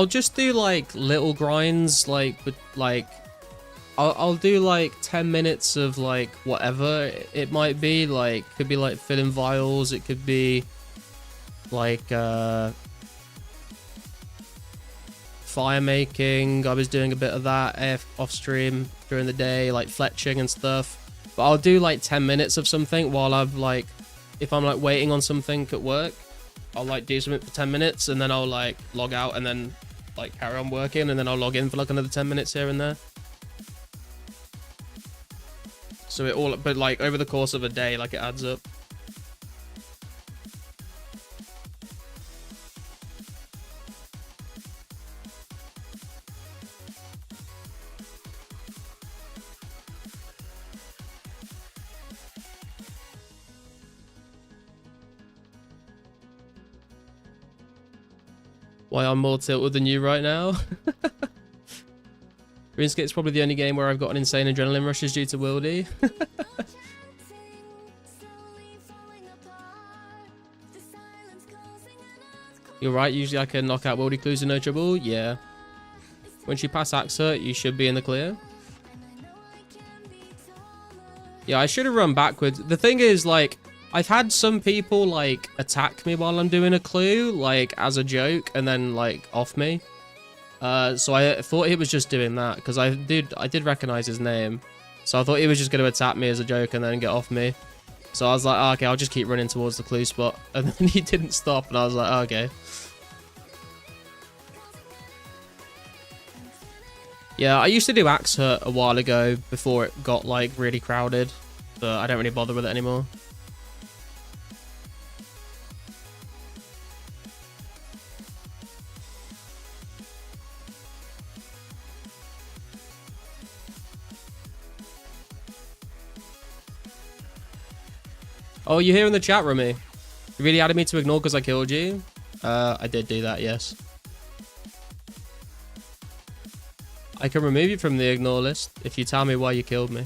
Speaker 1: just do like little grinds, like I'll do like 10 minutes of like whatever it might be. Like could be like filling vials, it could be like fire making. I was doing a bit of that off stream during the day, like fletching and stuff. But I'll do like 10 minutes of something while I've like, if I'm like waiting on something at work, I'll like do something for 10 minutes and then I'll like log out and then like carry on working and then I'll log in for like another 10 minutes here and there. So it all, but like over the course of a day, like it adds up. Why I'm more tilted than you right now? RuneScape's probably the only game where I've got an insane adrenaline rushes due to Wildy. You're right, usually I can knock out Wildy clues in no trouble. Yeah. Once you pass Axa, you should be in the clear. Yeah, I should have run backwards. The thing is, like, I've had some people like attack me while I'm doing a clue, like as a joke, and then like off me. So I thought he was just doing that because I did recognize his name, so I thought he was just going to attack me as a joke and then get off me. So I was like, oh, okay, I'll just keep running towards the clue spot. And then he didn't stop, and I was like, oh, okay. Yeah, I used to do Axe Hut a while ago before it got, like, really crowded. But I don't really bother with it anymore. Oh, you're here in the chat room, me. You really added me to ignore because I killed you? I did do that, yes. I can remove you from the ignore list if you tell me why you killed me.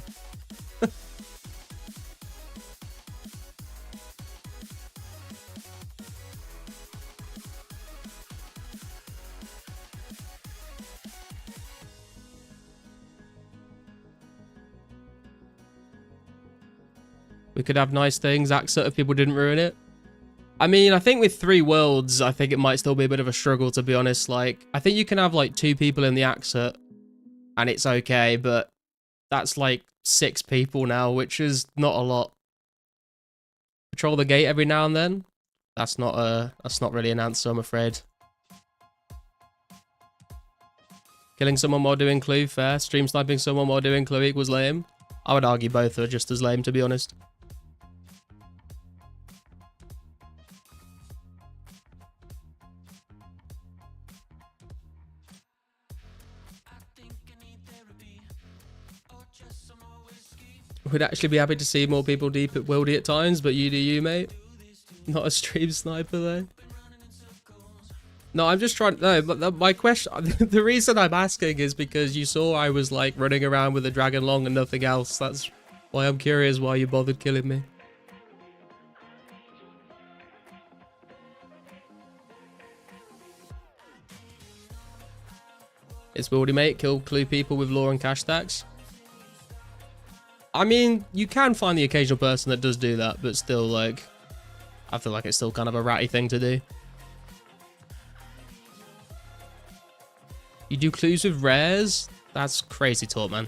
Speaker 1: We could have nice things, Axe Hut, if people didn't ruin it. I mean, I think with 3 worlds, I think it might still be a bit of a struggle, to be honest. Like, I think you can have, like, 2 people in the Axe Hut, and it's okay, but that's, like, 6 people now, which is not a lot. Patrol the gate every now and then? That's not really an answer, I'm afraid. Killing someone while doing clue, fair. Stream sniping someone while doing clue equals lame. I would argue both are just as lame, to be honest. Would actually be happy to see more people deep at Wildy at times, but you do you, mate. Not a stream sniper, though. No, I'm just trying... No, but my question... The reason I'm asking is because you saw I was, like, running around with a dragon long and nothing else. That's why I'm curious why you bothered killing me. It's Wildy, mate. Kill clue people with lore and cash stacks. I mean, you can find the occasional person that does do that, but still, like, I feel like it's still kind of a ratty thing to do. You do clues with rares? That's crazy talk, man.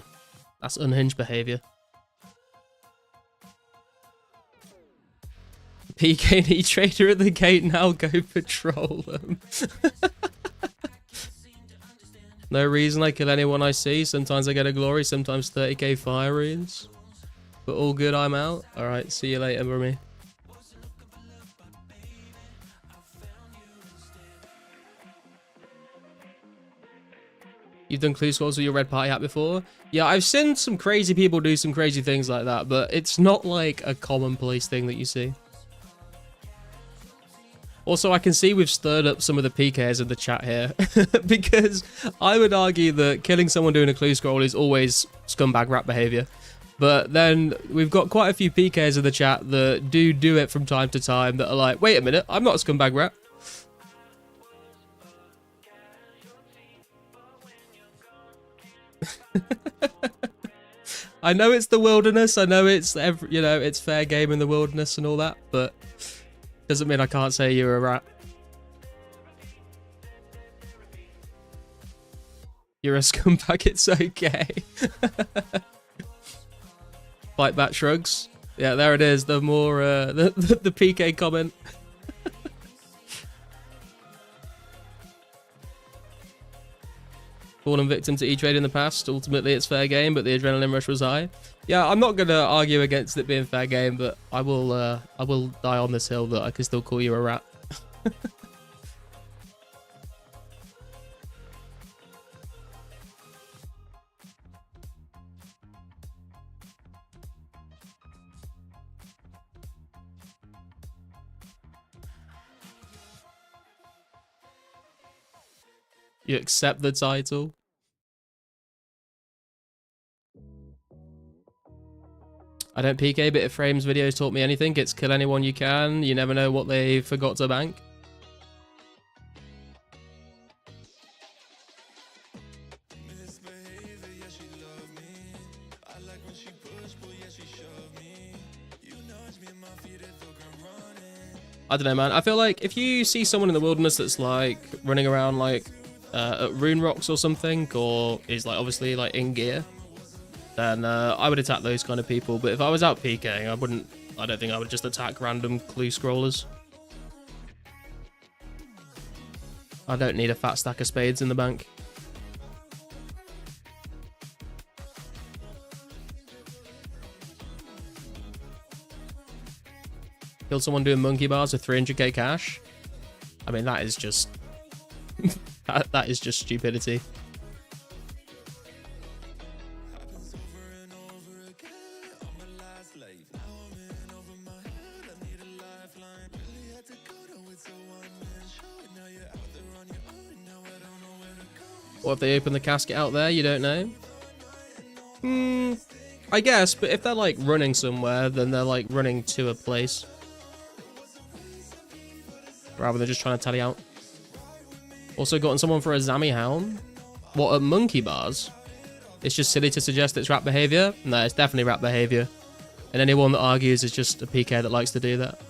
Speaker 1: That's unhinged behavior. PK and E-Trader at the gate now, go patrol them. No reason I kill anyone I see. Sometimes I get a glory, sometimes 30k fire runes. But all good, I'm out. Alright, see you later, Brummy. You've done clue squads with your red party hat before? Yeah, I've seen some crazy people do some crazy things like that, but it's not like a commonplace thing that you see. Also, I can see we've stirred up some of the PKs in the chat here, because I would argue that killing someone doing a clue scroll is always scumbag rat behavior. But then we've got quite a few PKs in the chat that do it from time to time that are like, wait a minute, I'm not a scumbag rat. I know it's the wilderness, I know it's it's fair game in the wilderness and all that, but doesn't mean I can't say you're a rat. You're a scumbag, it's okay. Fight back shrugs. Yeah, there it is. The more the PK comment. Fallen victim to E-Trade in the past. Ultimately, it's fair game, but the adrenaline rush was high. Yeah, I'm not gonna argue against it being fair game, but I will die on this hill that I can still call you a rat. You accept the title. I don't PK, but if Frames videos taught me anything, it's kill anyone you can. You never know what they forgot to bank. I don't know, man. I feel like if you see someone in the wilderness that's like running around like at rune rocks or something, or is like obviously like in gear, then I would attack those kind of people. But if I was out PKing, I wouldn't I don't think I would just attack random clue scrollers. I don't need a fat stack of spades in the bank. Killed someone doing monkey bars with 300k cash. I mean, that is just... that is just stupidity. Or if they open the casket out there, you don't know. I guess, but if they're like running somewhere, then they're like running to a place. Rather than just trying to tally out. Also gotten someone for a Zammy Helm. What, at monkey bars? It's just silly to suggest it's rat behavior. No, it's definitely rat behavior. And anyone that argues is just a PK that likes to do that.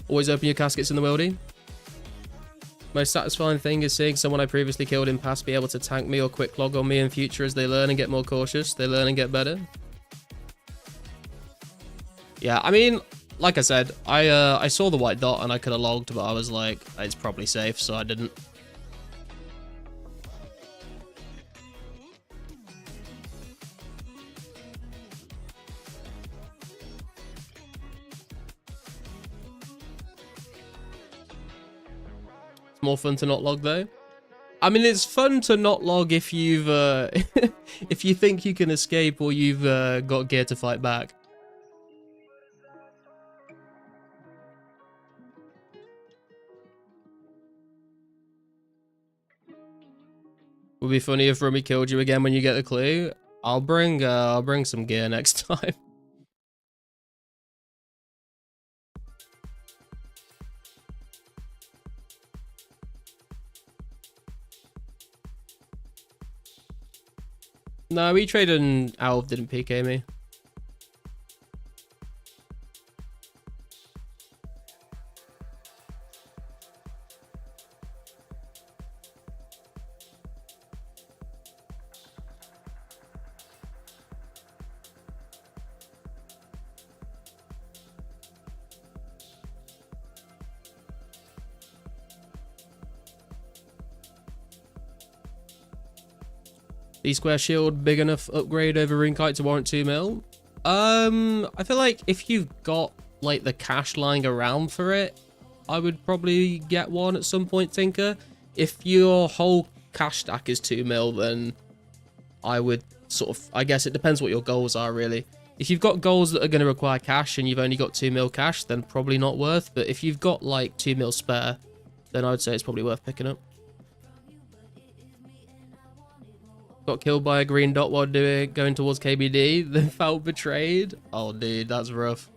Speaker 1: Always open your caskets in the worldie. Most satisfying thing is seeing someone I previously killed in past be able to tank me or quick log on me in future as they learn and get more cautious. They learn and get better. Yeah, I mean, like I said, I saw the white dot and I could have logged, but I was like, it's probably safe, so I didn't. More fun to not log though. I mean, it's fun to not log if you've if you think you can escape or you've got gear to fight back. Would be funny if Rummy killed you again when you get the clue. I'll bring some gear next time. No, E-Trade and Alv didn't PK me. D-square shield, big enough upgrade over Rune Kite to warrant 2 mil. I feel like if you've got like the cash lying around for it, I would probably get one at some point, Tinker. If your whole cash stack is 2 mil, then I would sort of, I guess it depends what your goals are really. If you've got goals that are going to require cash and you've only got 2 mil cash, then probably not worth. But if you've got like 2 mil spare, then I would say it's probably worth picking up. Got killed by a green dot while going towards KBD, then felt betrayed. Oh, dude, that's rough.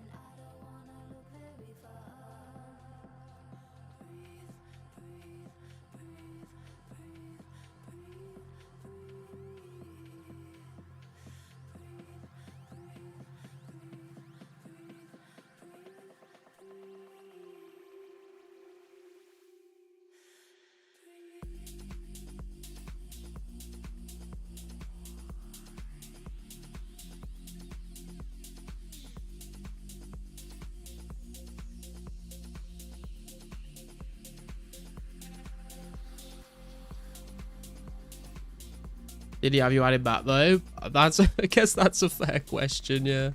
Speaker 1: Did he have you added back though? That's, I guess that's a fair question, yeah.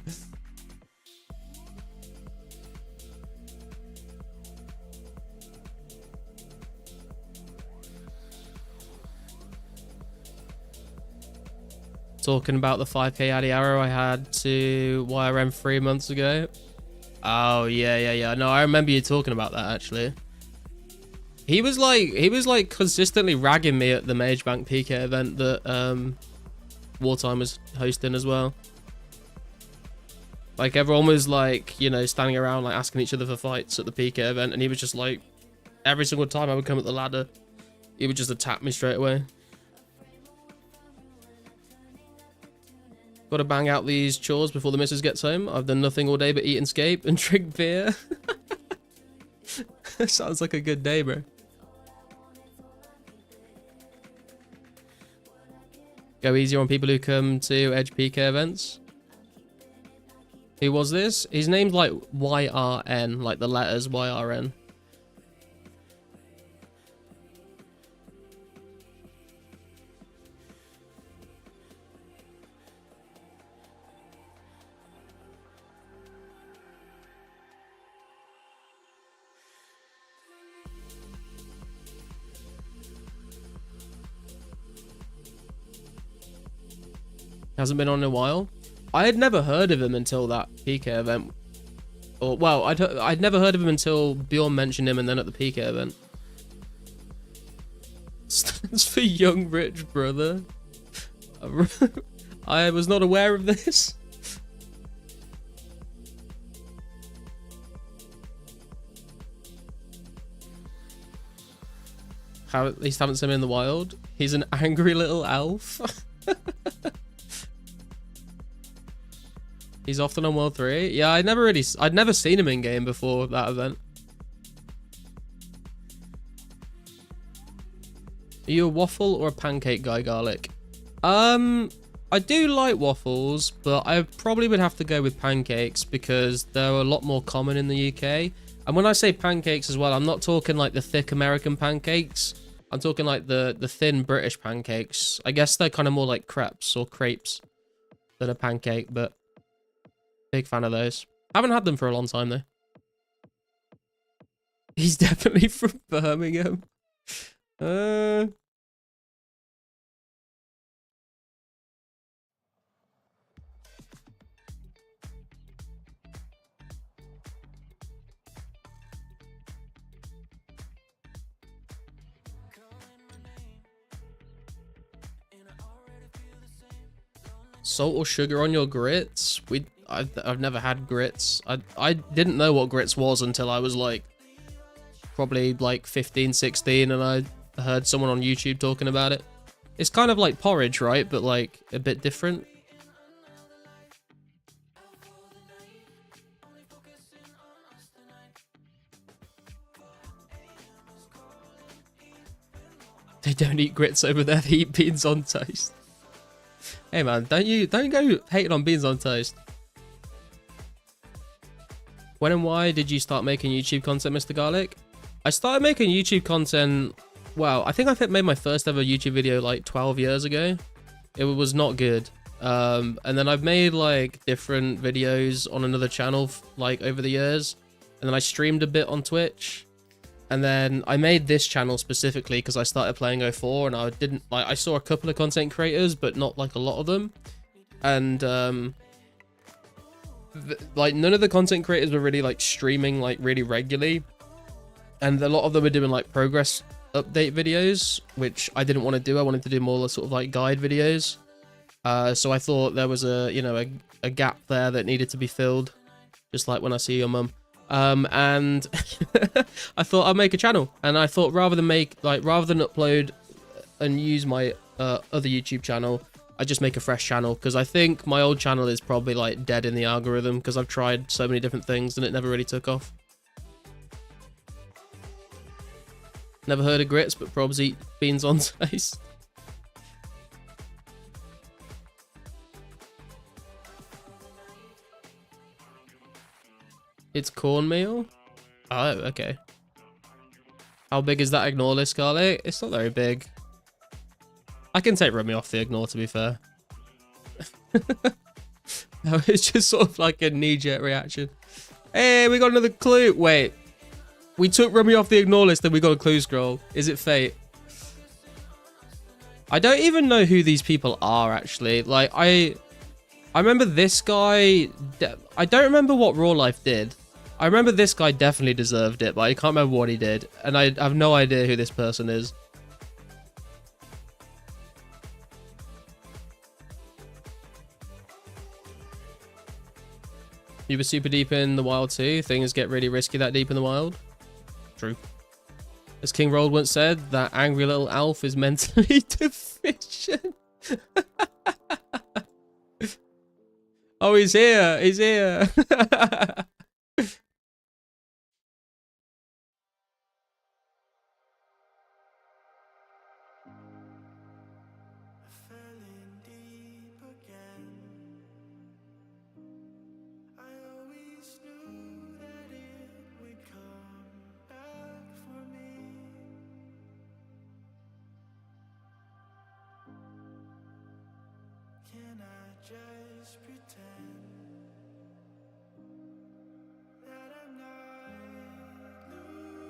Speaker 1: Talking about the 5k Addy arrow I had to YRM 3 months ago. Oh yeah. No, I remember you talking about that actually. He was like consistently ragging me at the Mage Bank PK event that Wartime was hosting as well. Like everyone was like, you know, standing around like asking each other for fights at the PK event, and he was just like, every single time I would come at the ladder, he would just attack me straight away. Got to bang out these chores before the missus gets home. I've done nothing all day but eat and escape and drink beer. Sounds like a good day, bro. Go easier on people who come to Edge PK events. Who was this? His name's like YRN, like the letters YRN. Hasn't been on in a while. I had never heard of him until that PK event. Or, well, I'd never heard of him until Bjorn mentioned him and then at the PK event. Stands for young rich brother. I was not aware of this. How at least haven't seen him in the wild. He's an angry little elf. He's often on World 3. Yeah, I'd never seen him in game before that event. Are you a waffle or a pancake guy, Garlic? I do like waffles, but I probably would have to go with pancakes because they're a lot more common in the UK. And when I say pancakes as well, I'm not talking like the thick American pancakes. I'm talking like the thin British pancakes. I guess they're kind of more like crepes or crepes than a pancake, but big fan of those. Haven't had them for a long time though. He's definitely from Birmingham. Salt or sugar on your grits? I've never had grits. I didn't know what grits was until I was like probably like 15, 16 and I heard someone on YouTube talking about it. It's kind of like porridge, right? But like a bit different. They don't eat grits over there, they eat beans on toast. Hey man, don't go hating on beans on toast. When and why did you start making YouTube content, Mr. Garlic? I started making YouTube content, well, I think I made my first ever YouTube video like 12 years ago. It was not good. And then I've made like different videos on another channel like over the years. And then I streamed a bit on Twitch. And then I made this channel specifically because I started playing 04 and I saw a couple of content creators, but not like a lot of them. And like none of the content creators were really like streaming like really regularly. And a lot of them were doing like progress update videos, which I didn't want to do. I wanted to do more sort of like guide videos. So I thought there was a gap there that needed to be filled. Just like when I see your mum. And I thought I'd make a channel, and I thought rather than upload and use my other YouTube channel, I'd just make a fresh channel, because I think my old channel is probably like dead in the algorithm because I've tried so many different things and it never really took off. Never heard of grits, but probs eat beans on toast. It's cornmeal? Oh, okay. How big is that ignore list, Scarlet? It's not very big. I can take Rummy off the ignore, to be fair. No, it's just sort of like a knee-jerk reaction. Hey, we got another clue. Wait. We took Rummy off the ignore list and we got a clue scroll. Is it fate? I don't even know who these people are, actually. Like, I remember this guy... I don't remember what Raw Life did. I remember this guy definitely deserved it, but I can't remember what he did. And I have no idea who this person is. You were super deep in the wild too. Things get really risky that deep in the wild. True. As King Rold once said, that angry little elf is mentally deficient. Oh, he's here. He's here.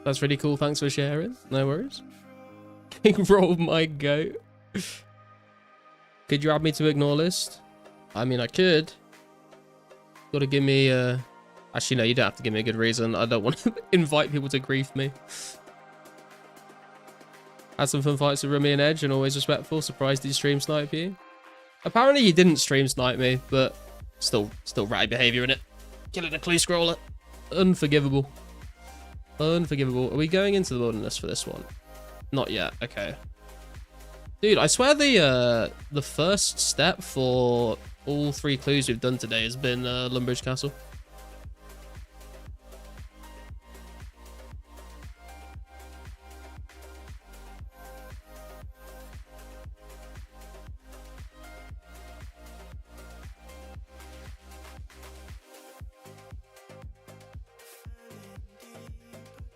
Speaker 1: That's really cool. Thanks for sharing. No worries. King roll my goat. Could you add me to ignore list? I mean, I could. Gotta give me actually, no, you don't have to give me a good reason. I don't want to invite people to grief me. Had some fun fights with Rumi and Edge and always respectful. Surprised he stream snipe you. Apparently he didn't stream snipe me, but still ratty behavior in it. Killing a clue scroller. Unforgivable. Unforgivable. Are we going into the wilderness for this one? Not yet. Okay. Dude, I swear the first step for all 3 clues we've done today has been Lumbridge Castle.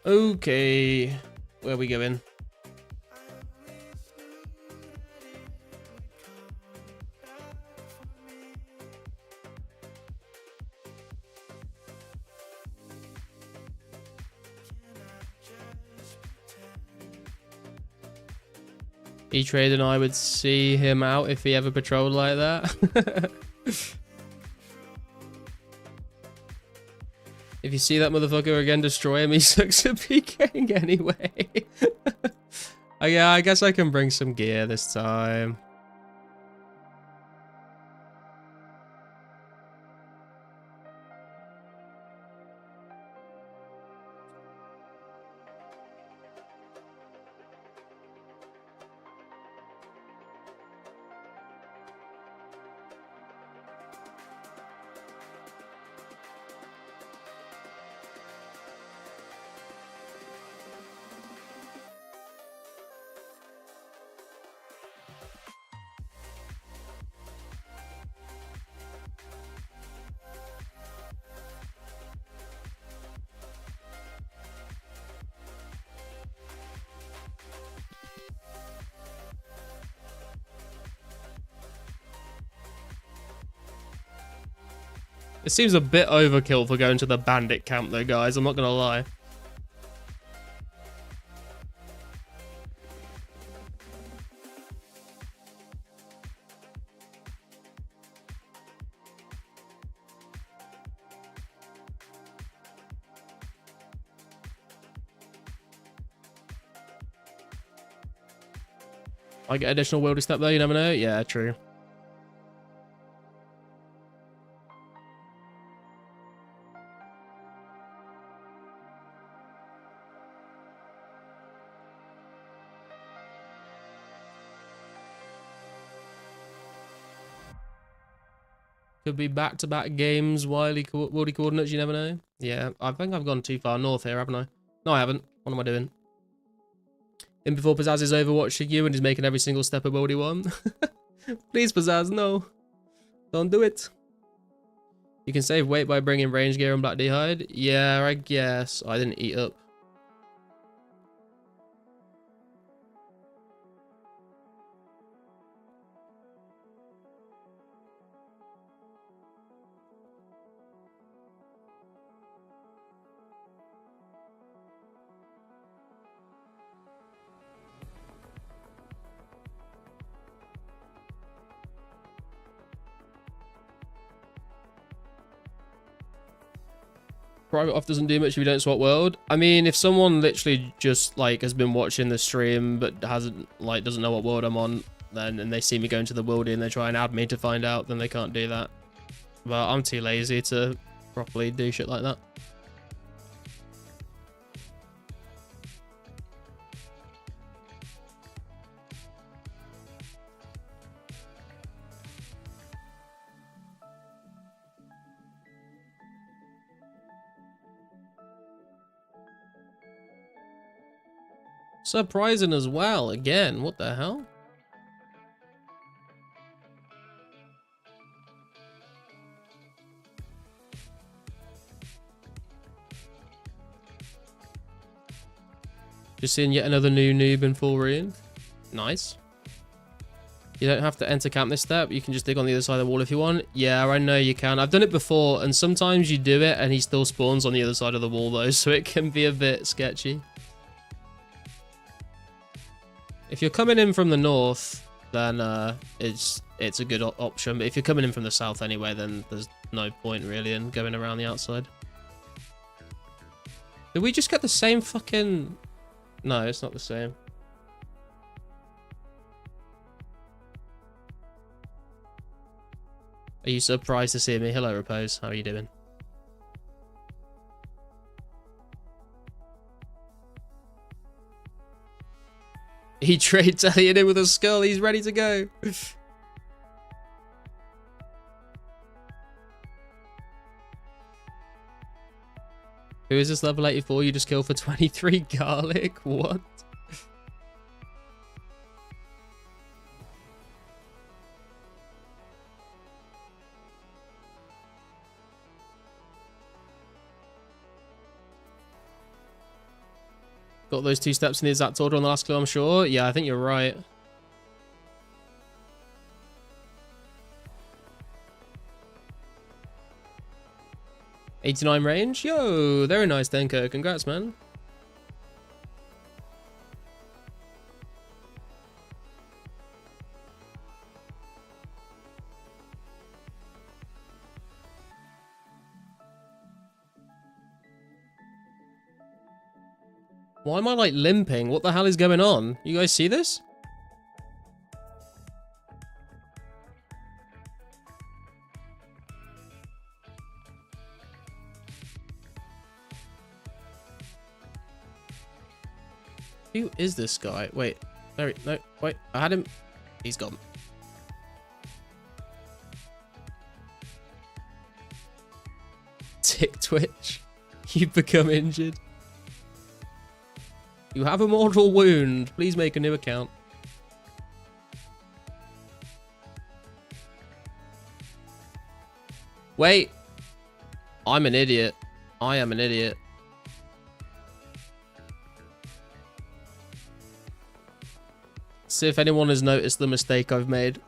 Speaker 1: Okay, where are we going? E-Trade and I would see him out if he ever patrolled like that. If you see that motherfucker again, destroy him. He sucks at PKing anyway. Yeah, I guess I can bring some gear this time. It seems a bit overkill for going to the bandit camp though, guys. I'm not gonna lie. I get additional wildy step there, you never know. Yeah, true. Could be back-to-back games, wildy coordinates, you never know. Yeah, I think I've gone too far north here, haven't I? No, I haven't. What am I doing? In before Pizzazz is overwatching you and he's making every single step a wildy one. Please, Pizzazz, no. Don't do it. You can save weight by bringing range gear and black d'hide. Yeah, I guess. I didn't eat up. Private off doesn't do much if you don't swap world. I mean, if someone literally just like has been watching the stream but hasn't like doesn't know what world I'm on, then and they see me going to the worldy and they try and add me to find out, then they can't do that. But I'm too lazy to properly do shit like that. Surprising as well, again, what the hell? Just seeing yet another new noob in full rune. Nice. You don't have to enter camp this step. You can just dig on the other side of the wall if you want. Yeah, I know you can. I've done it before, and sometimes you do it, and he still spawns on the other side of the wall, though, so it can be a bit sketchy. If you're coming in from the north, then it's a good option. But if you're coming in from the south anyway, then there's no point, really, in going around the outside. Did we just get the same fucking... No, it's not the same. Are you surprised to see me? Hello, Repose. How are you doing? He trades Elliot in with a skull. He's ready to go. Who is this level 84 you just killed for 23 garlic? What? Got those 2 steps in the exact order on the last clue, I'm sure. Yeah, I think you're right. '89 range? Yo, very nice, Denko. Congrats, man. Why am I, like, limping? What the hell is going on? You guys see this? Who is this guy? Wait. No, wait. I had him. He's gone. Tick twitch. You've become injured. You have a mortal wound. Please make a new account. Wait. I'm an idiot. I am an idiot. See if anyone has noticed the mistake I've made.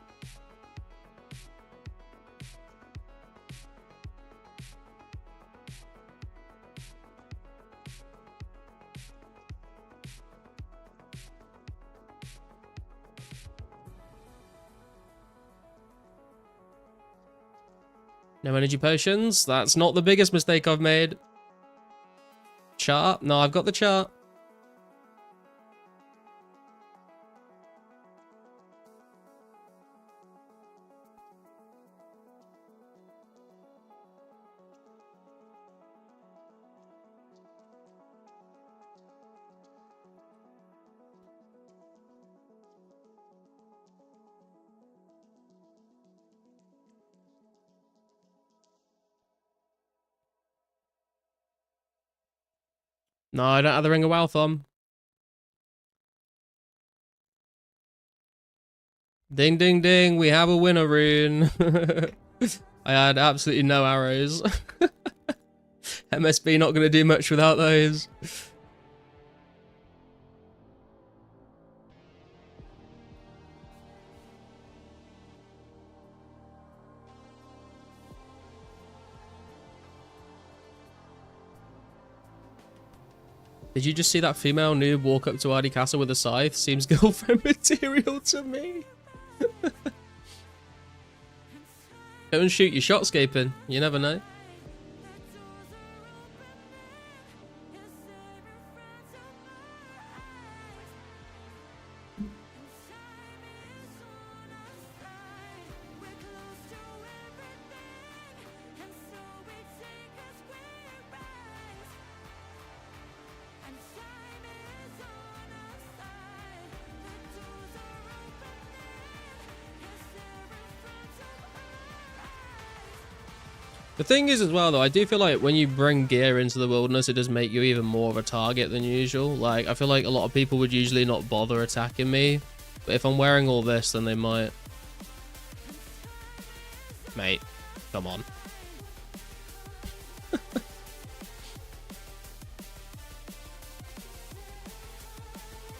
Speaker 1: No energy potions. That's not the biggest mistake I've made. Chart? No, I've got the chart. No, I don't have the Ring of Waltham. Ding, ding, ding. We have a winner rune. I had absolutely no arrows. MSB not going to do much without those. Did you just see that female noob walk up to Ardy Castle with a scythe? Seems girlfriend material to me. Go and shoot your shotscaping. You never know. The thing is as well though, I do feel like when you bring gear into the wilderness, it does make you even more of a target than usual. Like, I feel like a lot of people would usually not bother attacking me, but if I'm wearing all this, then they might. Mate, come on.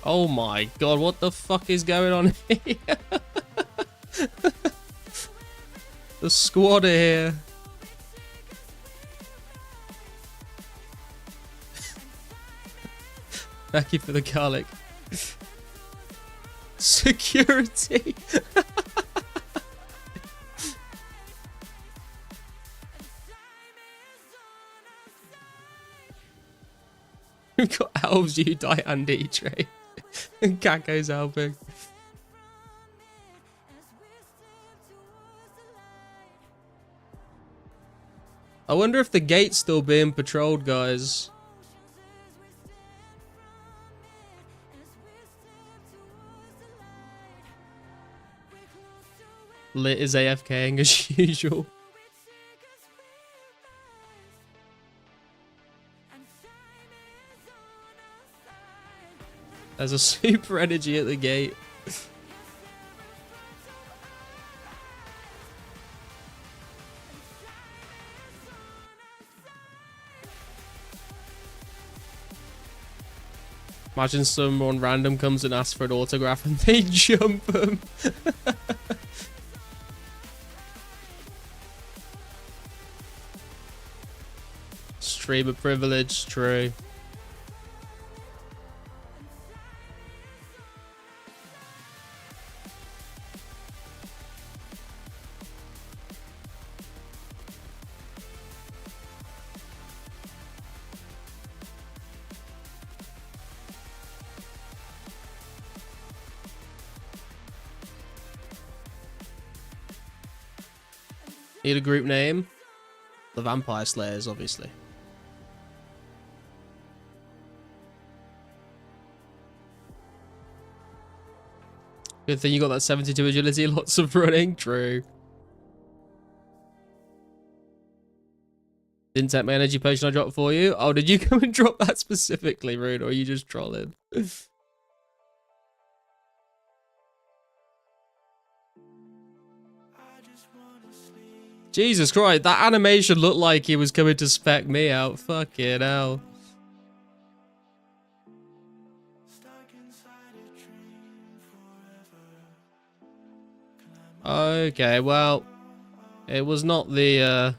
Speaker 1: Oh my god, what the fuck is going on here? The squad are here. Thank you for the garlic. Security. We've got elves, you die and E-Trade. And Kako's helping. I wonder if the gate's still being patrolled, guys. Lit is AFKing as usual. There's a super energy at the gate. Imagine someone random comes and asks for an autograph and they jump them. Streamer privilege, true. Need a group name? The Vampire Slayers, obviously. Good thing you got that 72 agility, lots of running. True. Didn't take my energy potion I dropped for you. Oh, did you come and drop that specifically, Rude, or are you just trolling? Jesus Christ, that animation looked like he was coming to spec me out. Fucking hell. Okay, well, it was not the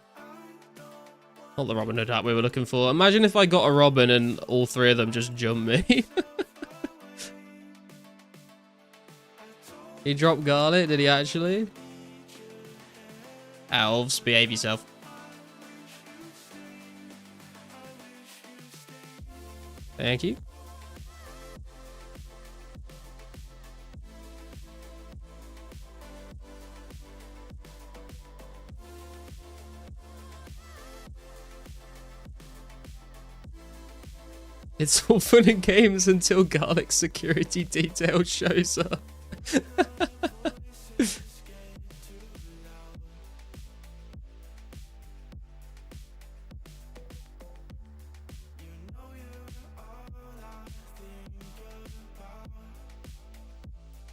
Speaker 1: Robin Hood hat we were looking for. Imagine if I got a Robin and all three of them just jumped me. He dropped garlic, did he actually? Elves, behave yourself. Thank you. It's all fun and games until garlic security detail shows up.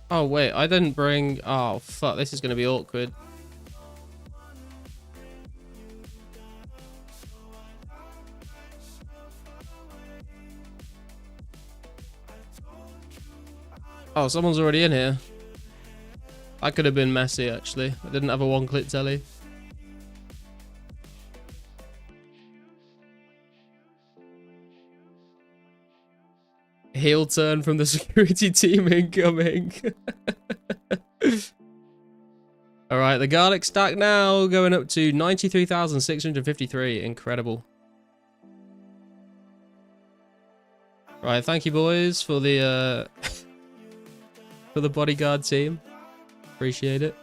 Speaker 1: Oh wait, I didn't bring... Oh fuck, this is going to be awkward. Oh, someone's already in here. That could have been messy, actually. I didn't have a one-click telly. Heel turn from the security team incoming. Alright, the garlic stack now going up to 93,653. Incredible. Right, thank you boys for the for the bodyguard team. Appreciate it.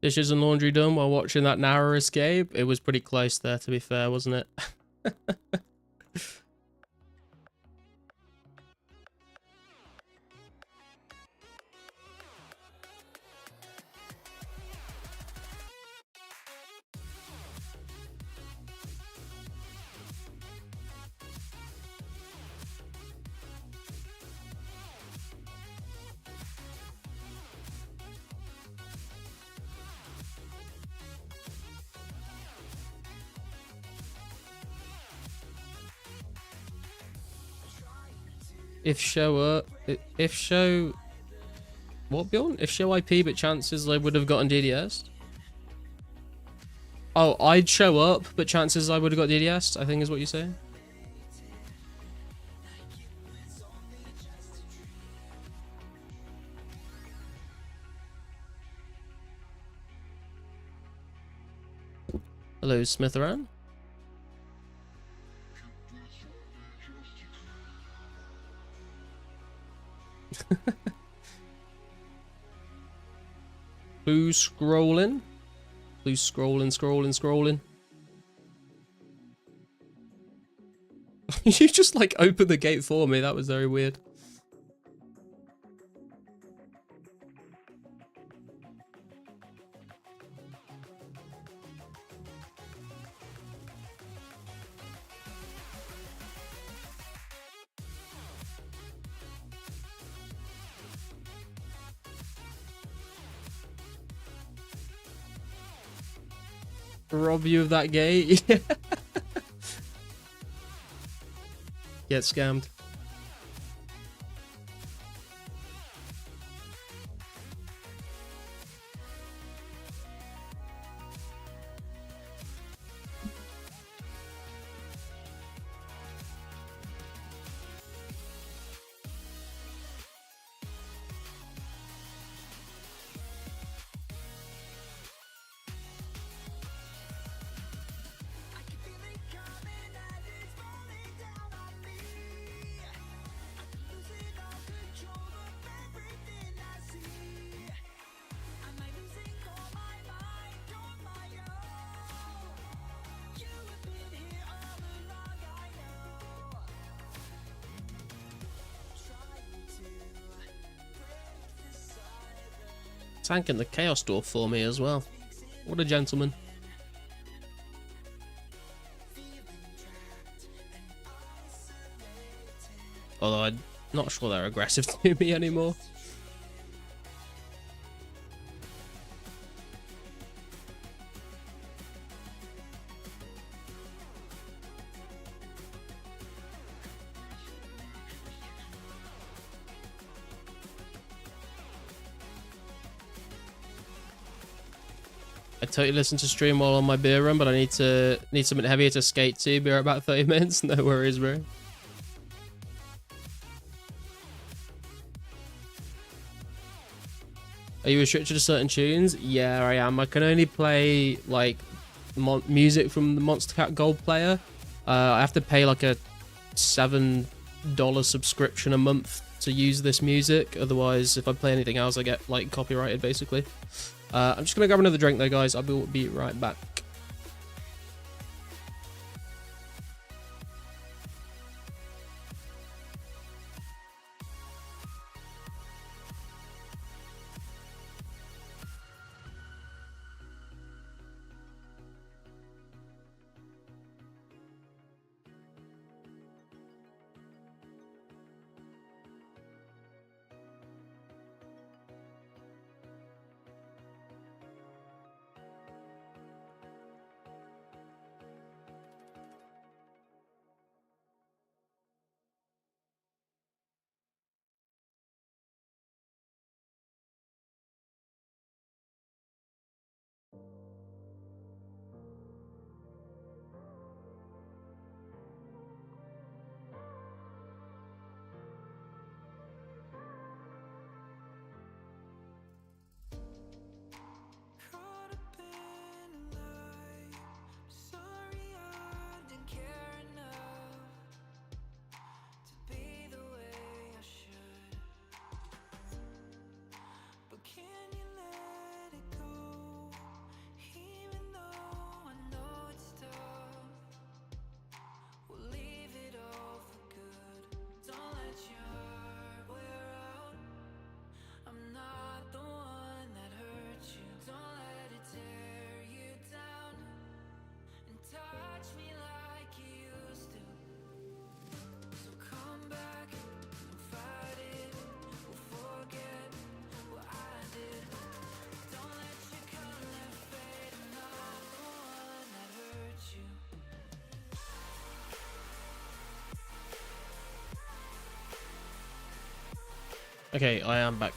Speaker 1: Dishes and laundry done while watching that narrow escape. It was pretty close there, to be fair, wasn't it? If show what, Bjorn? If show IP but chances I would have gotten DDS. Oh, I'd show up but chances I would have got DDS, I think is what you're saying. Hello, Smitheran. Who's scrolling? Who's scrolling? You just like opened the gate for me. That was very weird. Rob you of that gate. Get scammed. Tanking the Chaos Dwarf for me as well. What a gentleman. Although I'm not sure they're aggressive to me anymore. I totally listen to stream while on my beer run, but I need something heavier to skate to. Be right about 30 minutes. No worries, bro. Are you restricted to certain tunes? Yeah, I am. I can only play like music from the Monster Cat Gold player. I have to pay like a $7 subscription a month to use this music. Otherwise, if I play anything else, I get like copyrighted basically. I'm just gonna grab another drink though, guys. I will be right back. Okay, I am back.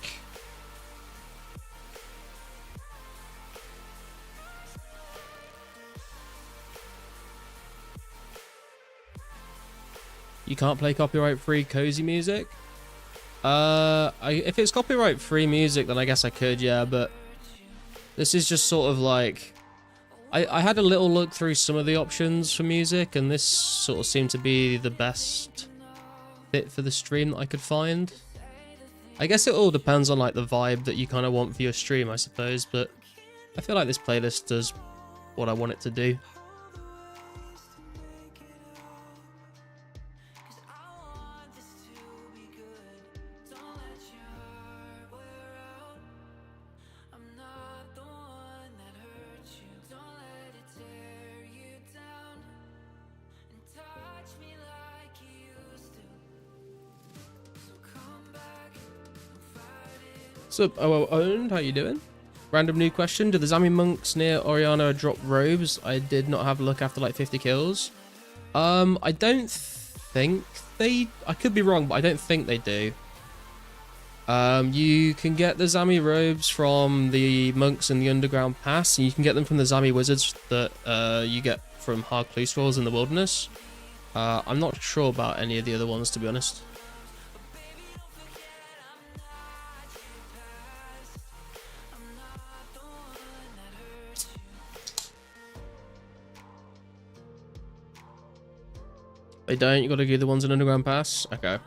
Speaker 1: You can't play copyright-free cozy music? If it's copyright-free music, then I guess I could, yeah, but this is just sort of like... I had a little look through some of the options for music, and this sort of seemed to be the best fit for the stream that I could find. I guess it all depends on like the vibe that you kind of want for your stream, I suppose, but I feel like this playlist does what I want it to do. Sup, OO owned, how you doing? Random new question, do the Zami monks near Oriana drop robes? I did not have a look after like 50 kills. I don't think they... I could be wrong, but I don't think they do. You can get the Zami robes from the monks in the underground pass, and you can get them from the Zami wizards that you get from hard clue scrolls in the wilderness. I'm not sure about any of the other ones, to be honest. They don't? You gotta do the ones in underground pass? Okay.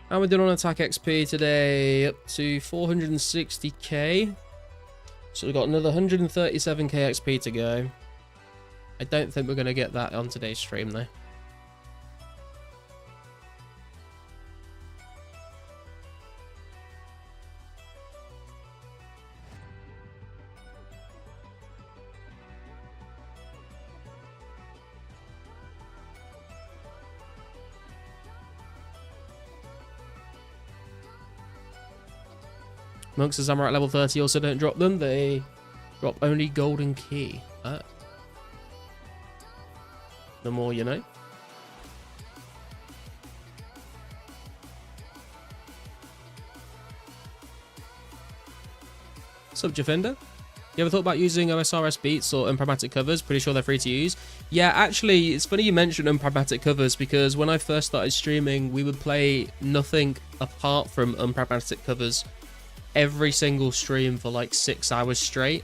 Speaker 1: How are we doing on attack XP today? Up to 460k. So we've got another 137k XP to go. I don't think we're going to get that on today's stream though. Monks of Samurai at level 30 also don't drop them. They drop only golden key. The more you know. Sub Defender. You ever thought about using OSRS beats or unpragmatic covers? Pretty sure they're free to use. Yeah, actually, it's funny you mentioned unpragmatic covers because when I first started streaming, we would play nothing apart from unpragmatic covers every single stream for like 6 hours straight,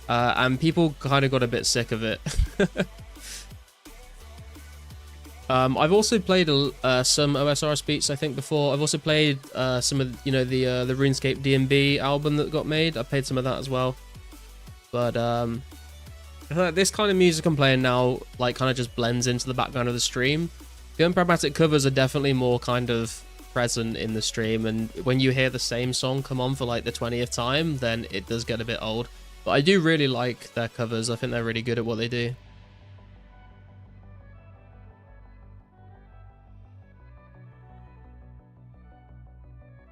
Speaker 1: and people kind of got a bit sick of it. I've also played some OSRS beats, I think, before. I've also played some of, you know, the RuneScape D&B album that got made. I played some of that as well. But I feel like this kind of music I'm playing now, like, kind of just blends into the background of the stream. The unpragmatic covers are definitely more kind of present in the stream, and when you hear the same song come on for like the 20th time, then it does get a bit old. But I do really like their covers. I think they're really good at what they do.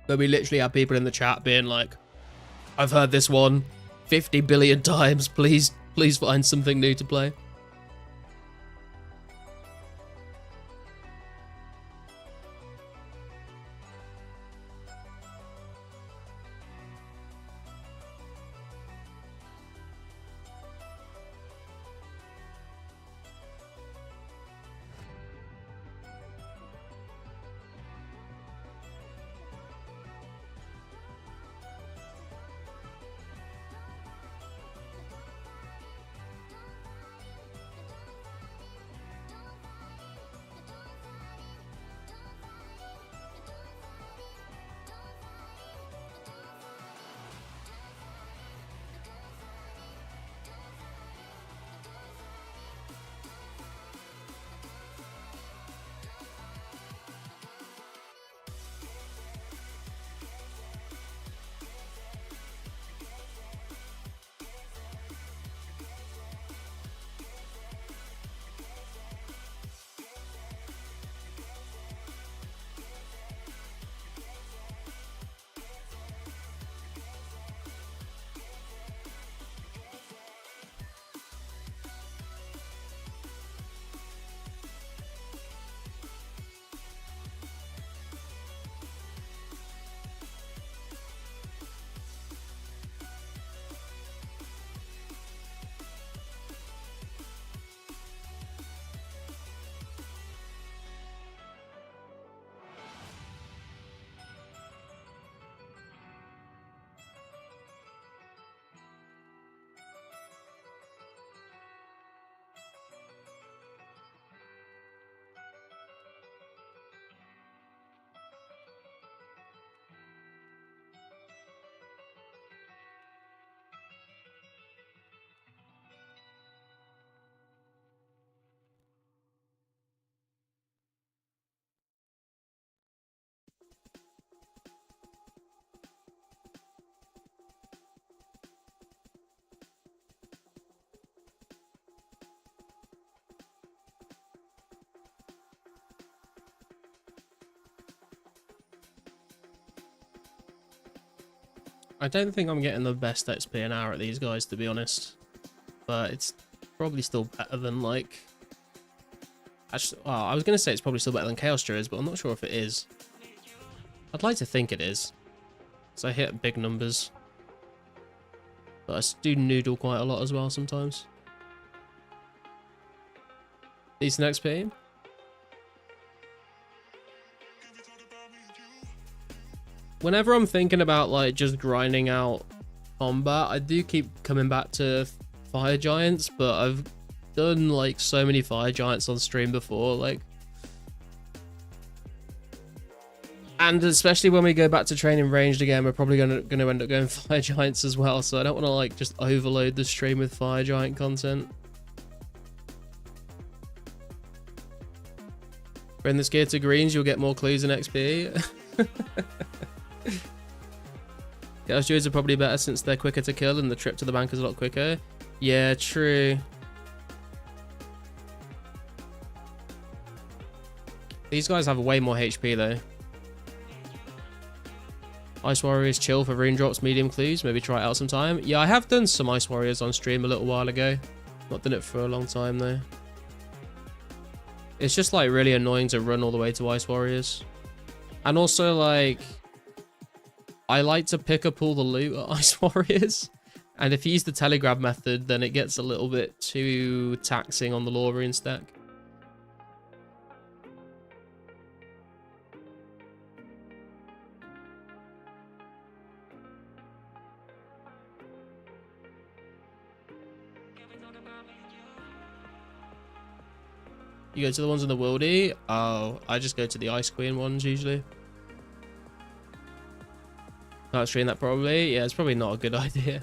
Speaker 1: But we literally have people in the chat being like, I've heard this one 50 billion times, please find something new to play. I don't think I'm getting the best XP an hour at these guys, to be honest. But it's probably still better than, like... Actually, well, I was going to say it's probably still better than Chaos Druids, but I'm not sure if it is. I'd like to think it is. Because I hit big numbers. But I do noodle quite a lot as well sometimes. Decent XP. Whenever I'm thinking about like just grinding out combat, I do keep coming back to Fire Giants, but I've done like so many Fire Giants on stream before, like, and especially when we go back to training ranged again, we're probably gonna end up going Fire Giants as well, so I don't want to like just overload the stream with Fire Giant content. Bring this gear to greens, you'll get more clues and XP. Chaos Druids are probably better since they're quicker to kill and the trip to the bank is a lot quicker. Yeah, true. These guys have way more HP though. Ice Warriors chill for rune drops, medium clues. Maybe try it out sometime. Yeah, I have done some Ice Warriors on stream a little while ago. Not done it for a long time though. It's just like really annoying to run all the way to Ice Warriors. And also like... I like to pick up all the loot at Ice Warriors, and if you use the telegrab method, then it gets a little bit too taxing on the lore rune stack. You go to the ones in the worldy? Oh, I just go to the Ice Queen ones usually. Can't stream that probably. Yeah, it's probably not a good idea.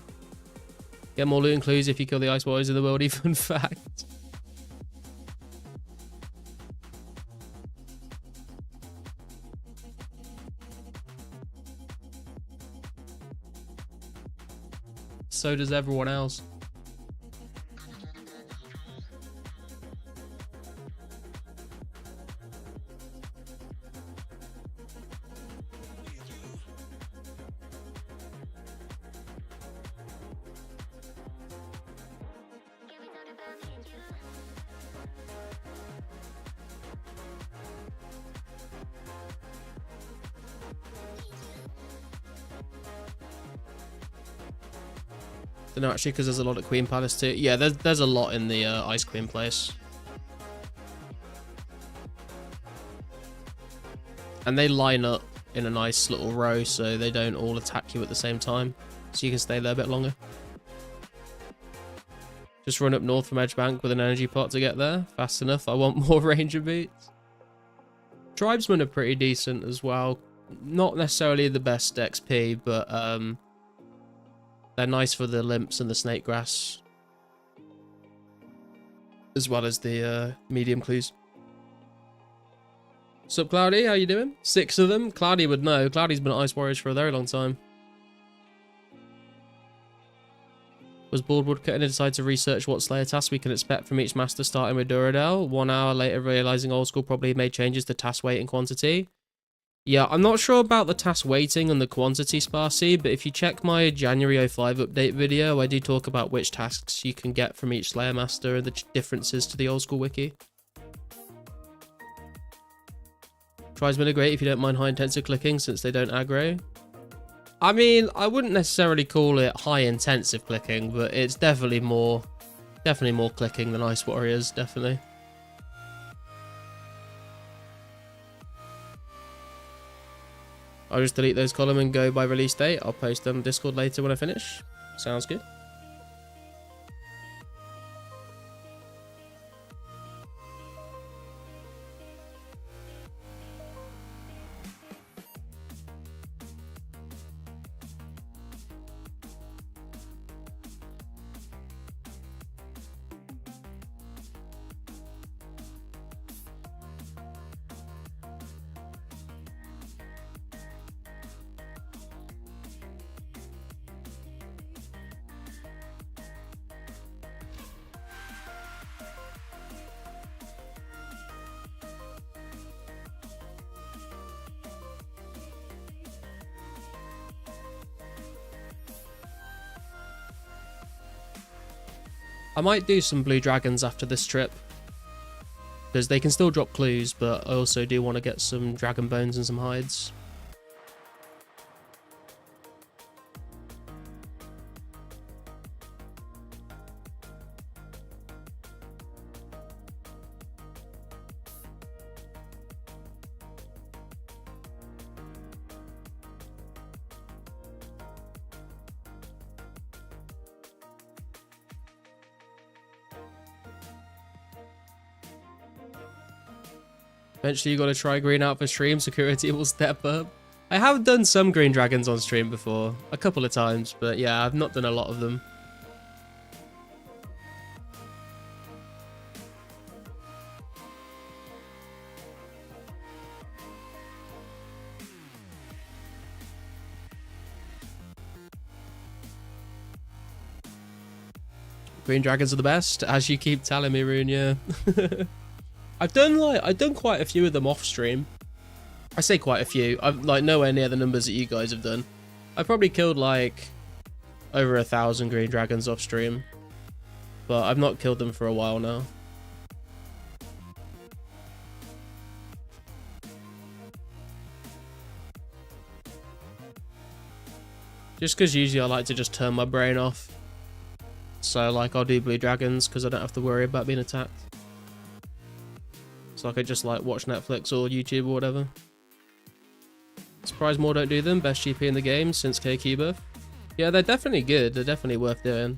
Speaker 1: Get more loot and clues if you kill the Ice Warriors in the world. Fun fact. So does everyone else. Don't know actually, because there's a lot at Queen Palace too. Yeah, there's a lot in the Ice Queen place. And they line up in a nice little row so they don't all attack you at the same time. So you can stay there a bit longer. Just run up north from Edgebank with an energy pot to get there. Fast enough, I want more ranger beats. Tribesmen are pretty decent as well. Not necessarily the best XP, but they're nice for the limps and the snake grass, as well as the medium clues. Sup, Cloudy? How you doing? 6 of them? Cloudy would know. Cloudy's been at Ice Warriors for a very long time. Was bored woodcutting and decided to research what Slayer tasks we can expect from each master starting with Duradel. 1 hour later, realizing old school probably made changes to task weight and quantity. Yeah, I'm not sure about the task weighting and the quantity, Sparcy, but if you check my January 05 update video, I do talk about which tasks you can get from each Slayer Master and the differences to the old school wiki. Tribesmen are great if you don't mind high intensive clicking since they don't aggro. I mean, I wouldn't necessarily call it high intensive clicking, but it's definitely more clicking than Ice Warriors, definitely. I'll just delete those column and go by release date. I'll post them on Discord later when I finish. Sounds good. I might do some blue dragons after this trip. Because they can still drop clues, but I also do want to get some dragon bones and some hides. Eventually you got to try green out for stream, security will step up. I have done some green dragons on stream before, a couple of times, but yeah, I've not done a lot of them. Green dragons are the best, as you keep telling me, Rune, yeah. I've done quite a few of them off stream. I say quite a few. I'm like nowhere near the numbers that you guys have done. I probably killed like over 1,000 green dragons off stream, but I've not killed them for a while now. Just because usually I like to just turn my brain off. So like I'll do blue dragons because I don't have to worry about being attacked. So I could just like watch Netflix or YouTube or whatever. Surprised more don't do them. Best GP in the game since KQ buff. Yeah, they're definitely good. They're definitely worth doing.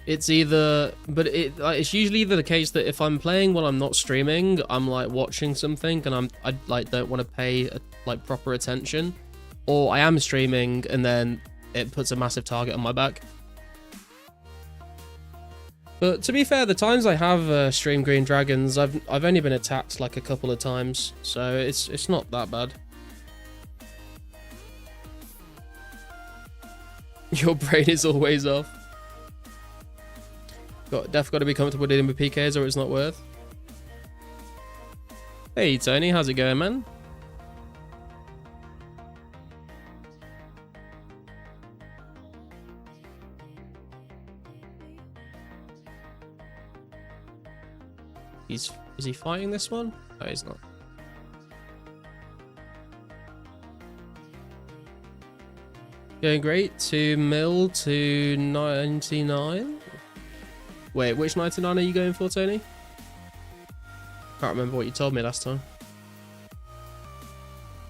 Speaker 1: It's either, but it's usually either the case that if I'm playing while I'm not streaming, I'm like watching something and I like don't want to pay like proper attention, or I am streaming and then it puts a massive target on my back. But to be fair, the times I have streamed green dragons, I've only been attacked like a couple of times, so it's not that bad. Your brain is always off. Def got to be comfortable dealing with PKs or it's not worth. Hey Tony, how's it going, man? Is he fighting this one? No, he's not. Going great. 2 mil to 99. Wait, which 99 are you going for, Tony? Can't remember what you told me last time.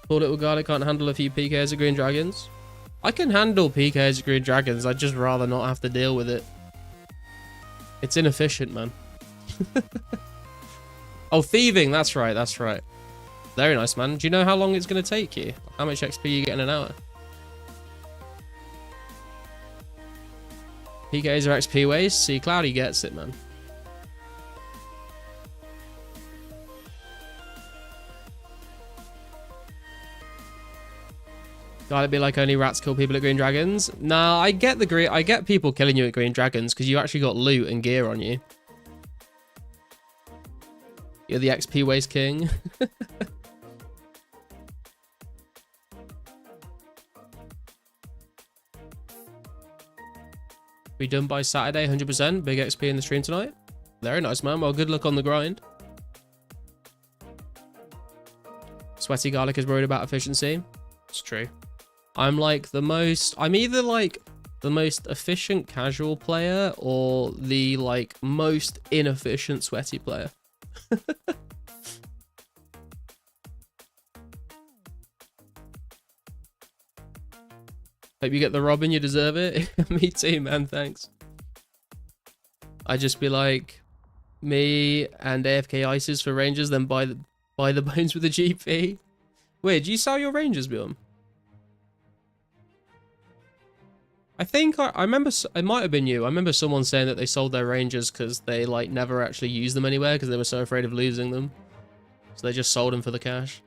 Speaker 1: Poor little guy that can't handle a few PKs of green dragons. I can handle PKs of green dragons. I'd just rather not have to deal with it. It's inefficient, man. Oh, thieving. That's right. That's right. Very nice, man. Do you know how long it's going to take you? How much XP you get in an hour? PKs are XP waste. See, Cloudy gets it, man. Gotta be like only rats kill people at green dragons. Nah, I get people killing you at green dragons because you actually got loot and gear on you. You're the XP waste king. Be done by Saturday, 100%. Big XP in the stream tonight. Very nice, man. Well, good luck on the grind. Sweaty Garlic is worried about efficiency. It's true. I'm either like the most efficient casual player or the like most inefficient sweaty player. Hope you get the Robin, you deserve it. Me too, man, thanks. I just be like, me and AFK Ices for Rangers, then buy the bones with the GP. Wait, do you sell your Rangers, Bjorn? I think I remember, it might have been you. I remember someone saying that they sold their Rangers because they like never actually used them anywhere because they were so afraid of losing them. So they just sold them for the cash.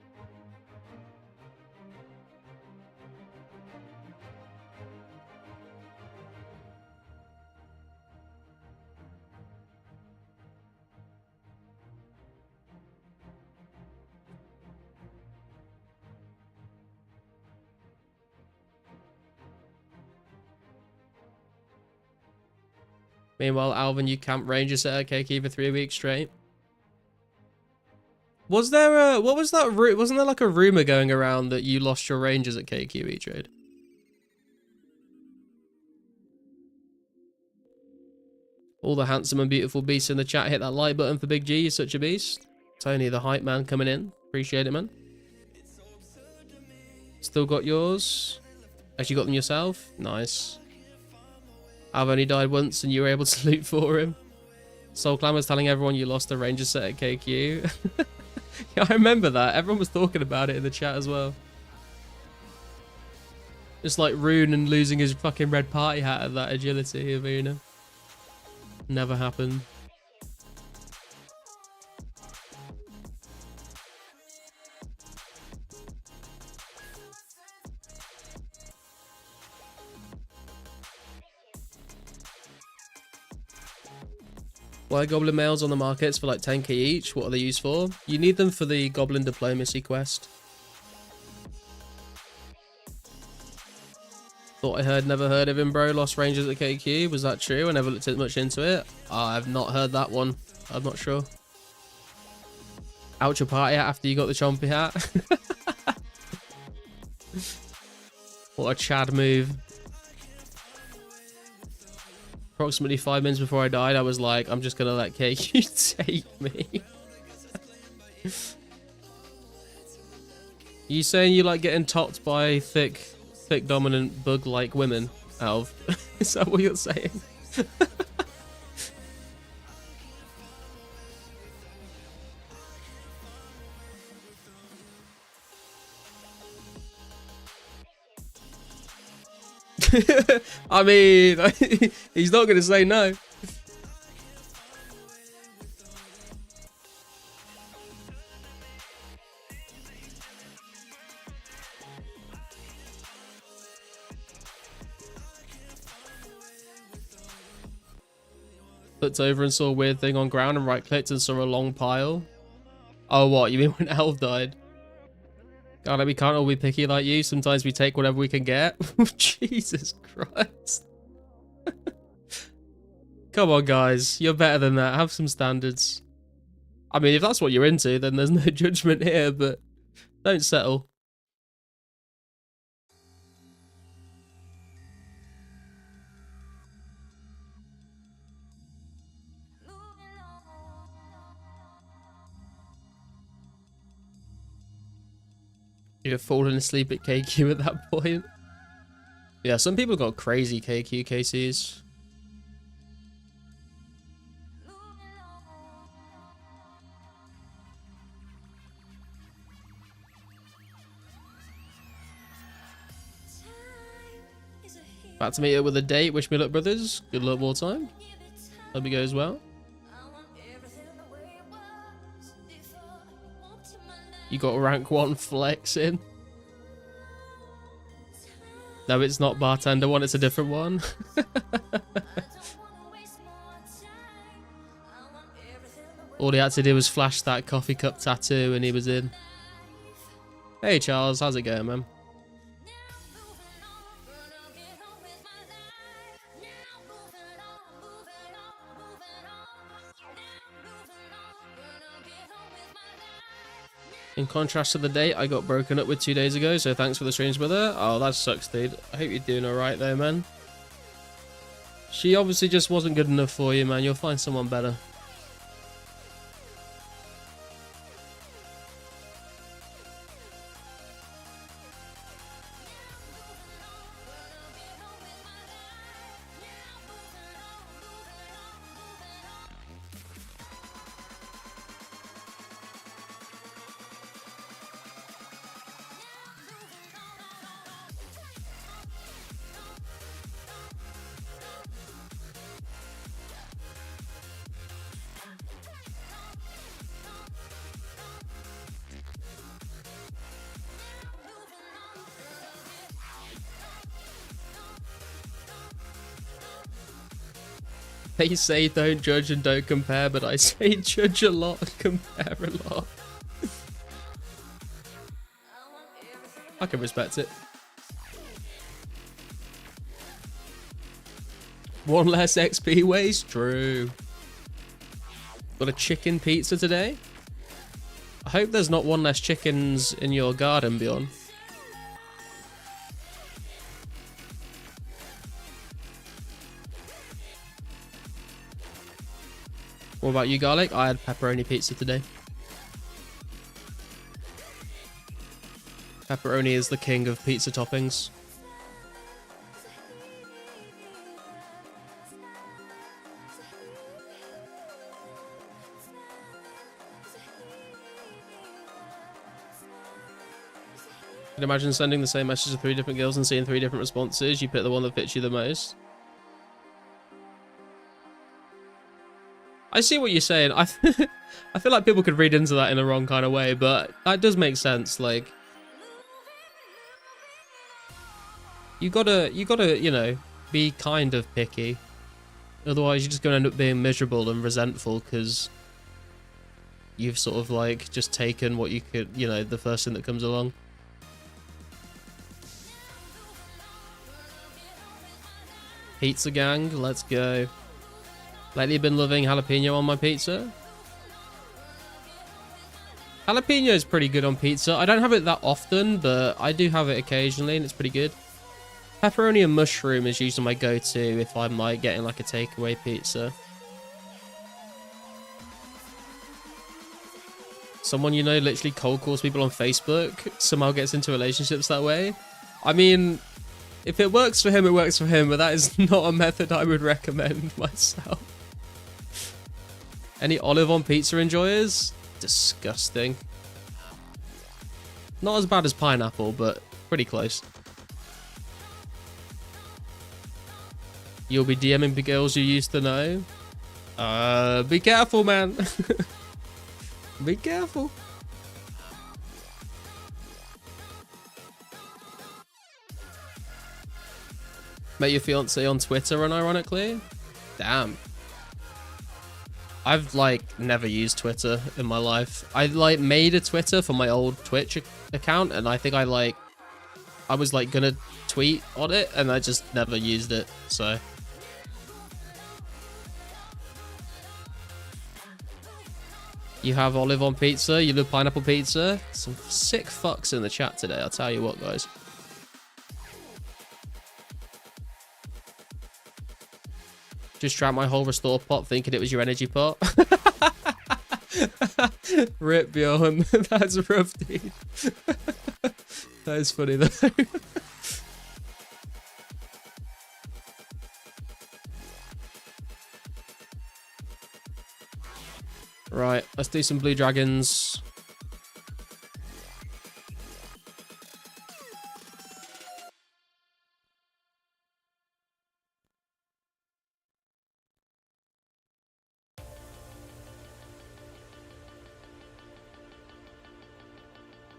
Speaker 1: Meanwhile, Alvin, you camp ranger set at KQ for 3 weeks straight. Was there a... What was that? Wasn't there like a rumor going around that you lost your rangers at KQ E-Trade? All the handsome and beautiful beasts in the chat, hit that like button for Big G. You're such a beast. Tony, the hype man, coming in. Appreciate it, man. Still got yours. Actually got them yourself. Nice. I've only died once and you were able to loot for him. Soul Clamor's telling everyone you lost the ranger set at KQ. Yeah, I remember that. Everyone was talking about it in the chat as well. Just like Rune and losing his fucking red party hat at that agility arena. Never happened. Why are goblin males on the markets for like 10k each? What are they used for? You need them for the goblin diplomacy quest. Thought I heard, never heard of him, bro. Lost rangers at KQ. Was that true? I never looked much into it. I've not heard that one. I'm not sure. Out your party hat after you got the chompy hat. What a Chad move. Approximately 5 minutes before I died, I was like, I'm just gonna let KQ take me. You saying you like getting topped by thick dominant bug-like women, Alv? Is that what you're saying? I mean, he's not going to say no. Looked over and saw a weird thing on ground and right-clicked and saw a long pile. Oh, what? You mean when Elf died? God, we can't all be picky like you. Sometimes we take whatever we can get. Jesus Christ. Come on, guys. You're better than that. Have some standards. I mean, if that's what you're into, then there's no judgment here, but don't settle. You'd have fallen asleep at KQ at that point. Yeah, some people got crazy KQ KCs. About to meet up with a date. Wish me luck, brothers. Good luck more time. Hope it goes well. You got rank 1 flexing. No, it's not bartender one, it's a different one. All he had to do was flash that coffee cup tattoo and he was in. Hey Charles, how's it going, man? In contrast to the date, I got broken up with 2 days ago, so thanks for the streams, brother. Oh, that sucks, dude. I hope you're doing alright though, man. She obviously just wasn't good enough for you, man. You'll find someone better. They say don't judge and don't compare, but I say judge a lot and compare a lot. I can respect it. One less XP waste? True. Got a chicken pizza today? I hope there's not one less chickens in your garden, Bjorn. What about you, Garlic? I had pepperoni pizza today. Pepperoni is the king of pizza toppings. Can you imagine sending the same message to 3 different girls and seeing 3 different responses? You pick the one that fits you the most. I see what you're saying. I feel like people could read into that in the wrong kind of way, but that does make sense. Like, you gotta, you know, be kind of picky. Otherwise, you're just gonna end up being miserable and resentful because you've sort of like just taken what you could, you know, the first thing that comes along. Pizza gang, let's go. Lately been loving jalapeno on my pizza. Jalapeno is pretty good on pizza. I don't have it that often, but I do have it occasionally and it's pretty good. Pepperoni and mushroom is usually my go-to if I'm like getting like a takeaway pizza. Someone you know literally cold calls people on Facebook, somehow gets into relationships that way. I mean, if it works for him, it works for him, but that is not a method I would recommend myself. Any olive on pizza enjoyers? Disgusting. Not as bad as pineapple, but pretty close. You'll be DMing the girls you used to know? Be careful, man. Be careful. Met your fiance on Twitter, unironically? Damn. I've like never used Twitter in my life. I like made a Twitter for my old Twitch account, and I think I was like gonna tweet on it, and I just never used it. So you have olive on pizza, you love pineapple pizza. Some sick fucks in the chat today, I'll tell you what, guys. Just drank my whole restore pot thinking it was your energy pot. Rip, Bjorn. That's rough, dude. That is funny though. Right, let's do some blue dragons.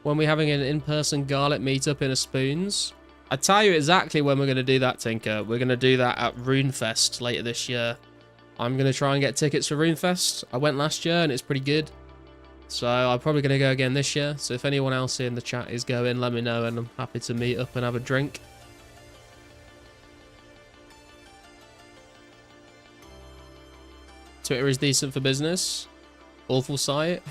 Speaker 1: When we're having an in-person Garlic meetup in a Spoons. I tell you exactly when we're going to do that, Tinker. We're going to do that at RuneFest later this year. I'm going to try and get tickets for RuneFest. I went last year and it's pretty good. So I'm probably going to go again this year. So if anyone else in the chat is going, let me know and I'm happy to meet up and have a drink. Twitter is decent for business. Awful site.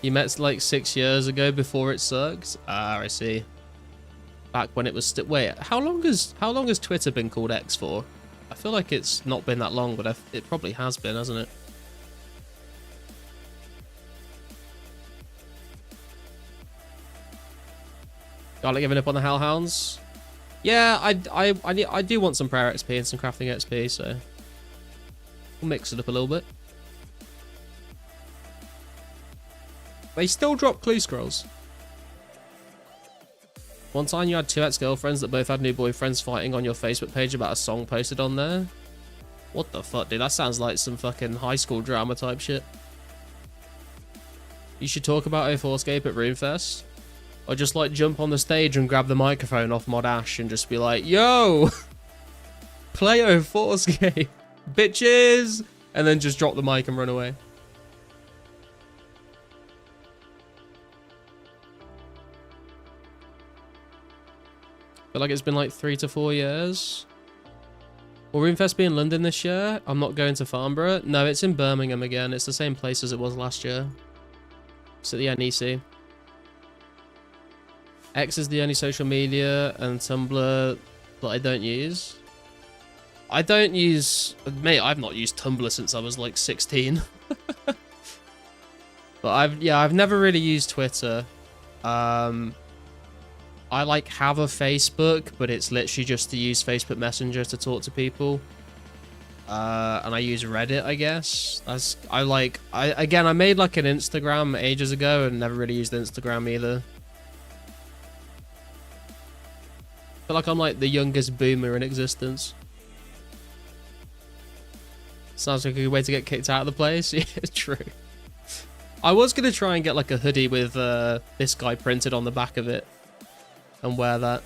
Speaker 1: You met like 6 years ago before it sucked. Ah, I see. Back when it was still. Wait, how long has Twitter been called X for? I feel like it's not been that long, but it probably has been, hasn't it? Garlic giving up on the Hellhounds. Yeah, I do want some prayer XP and some crafting XP, so we'll mix it up a little bit. They still drop clue scrolls. One time you had 2 ex-girlfriends that both had new boyfriends fighting on your Facebook page about a song posted on there. What the fuck, dude? That sounds like some fucking high school drama type shit. You should talk about 2004scape at RuneFest. Or just like jump on the stage and grab the microphone off Mod Ash and just be like, yo! Play 2004scape, bitches! And then just drop the mic and run away. Feel like it's been like 3 to 4 years. Will RuneFest be in London this year? I'm not going to Farnborough. No, it's in Birmingham again. It's the same place as it was last year. It's at the NEC. X is the only social media and Tumblr that I don't use. I don't use... Mate, I've not used Tumblr since I was like 16. But I've never really used Twitter. I like have a Facebook, but it's literally just to use Facebook Messenger to talk to people. And I use Reddit, I guess. I made like an Instagram ages ago and never really used Instagram either. I feel like I'm like the youngest boomer in existence. Sounds like a good way to get kicked out of the place. Yeah, true. I was gonna try and get like a hoodie with this guy printed on the back of it and wear that.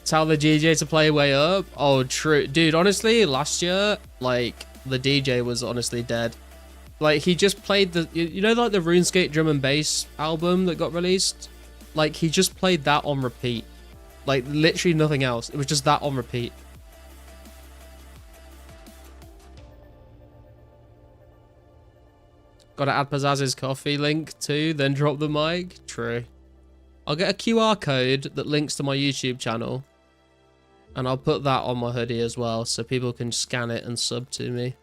Speaker 1: Tell the DJ to play way up. Oh, true. Dude, honestly, last year, like, the DJ was honestly dead. Like, he just played the... You know, like, the RuneScape drum and bass album that got released? Like, he just played that on repeat. Like, literally nothing else. It was just that on repeat. Gotta add Pazaz's coffee link too, then drop the mic. True. I'll get a QR code that links to my YouTube channel. And I'll put that on my hoodie as well, so people can scan it and sub to me.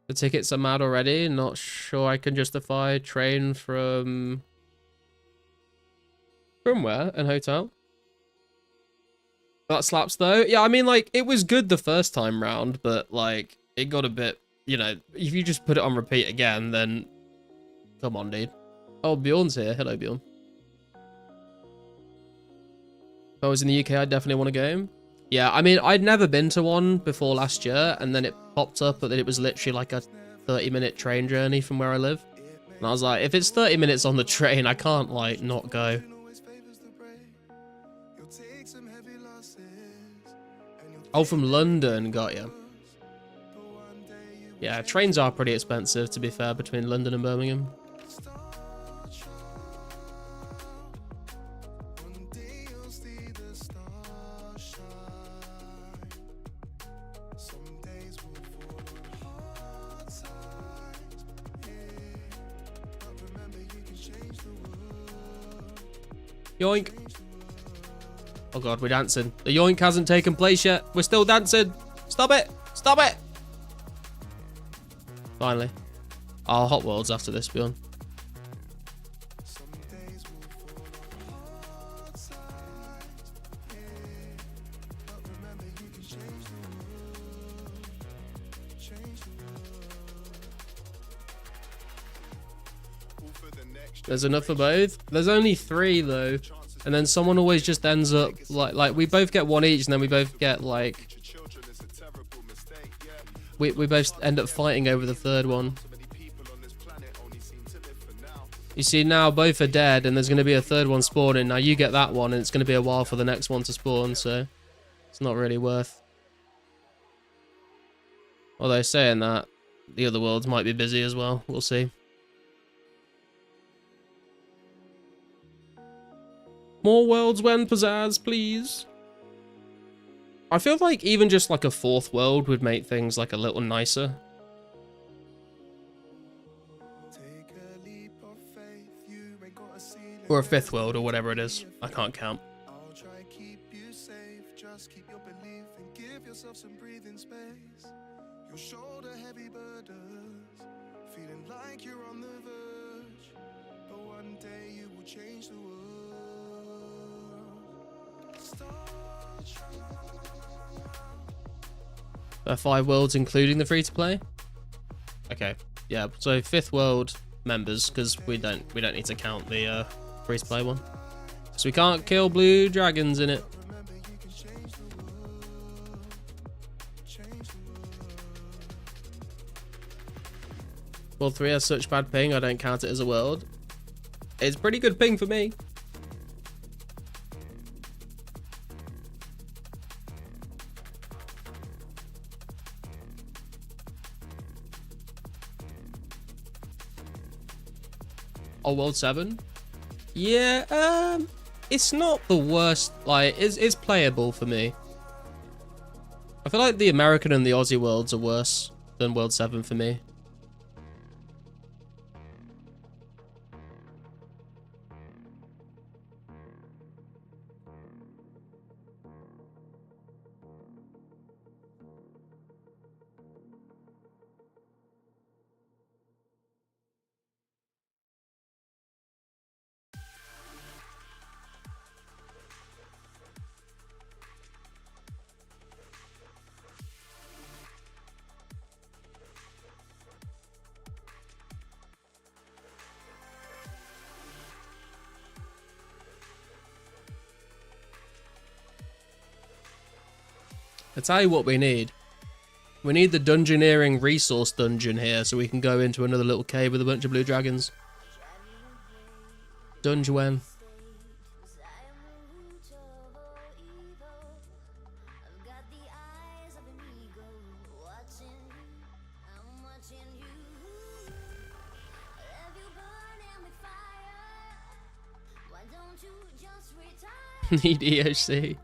Speaker 1: The tickets are mad already. Not sure I can justify train from... From where? An hotel? That slaps though. Yeah, I mean, like, it was good the first time round, but, like, it got a bit... You know, if you just put it on repeat again, then... Come on, dude. Oh, Bjorn's here. Hello, Bjorn. If I was in the UK, I'd definitely want to go. Yeah, I mean, I'd never been to one before last year, and then it popped up that it was literally like a 30-minute train journey from where I live. And I was like, if it's 30 minutes on the train, I can't, like, not go. Oh, from London, got you. Yeah, trains are pretty expensive, to be fair, between London and Birmingham. Yoink. Oh god, we're dancing. The yoink hasn't taken place yet. We're still dancing. Stop it. Stop it. Finally. I'll Hot Worlds after this, Bjorn. There's enough for both. There's only 3 though. And then someone always just ends up like we both get 1 each, and then we both get like we both end up fighting over the 3rd one. You see, now both are dead, and there's going to be a 3rd one spawning. Now you get that one, and it's going to be a while for the next one to spawn, so it's not really worth. Although saying that, the other worlds might be busy as well. We'll see. More worlds when, Pizzazz, please. I feel like even just like a 4th world would make things like a little nicer. Or a 5th world or whatever it is. I can't count.
Speaker 4: I'll try keep you safe, just keep your belief and give yourself some breathing space. You'll shoulder heavy burdens, feeling like you're on the verge. But one day you will change the world.
Speaker 1: Start 5 worlds including the free-to-play? Okay, yeah, so 5th world members, because we don't need to count the free-to-play one. So we can't kill blue dragons in it. World 3 has such bad ping, I don't count it as a world. It's pretty good ping for me. Oh, World 7? Yeah, it's not the worst. Like, it's playable for me. I feel like the American and the Aussie worlds are worse than World 7 for me. I tell you what we need. We need the dungeoneering resource dungeon here so we can go into another little cave with a bunch of blue dragons. Dungeon. Need EOC.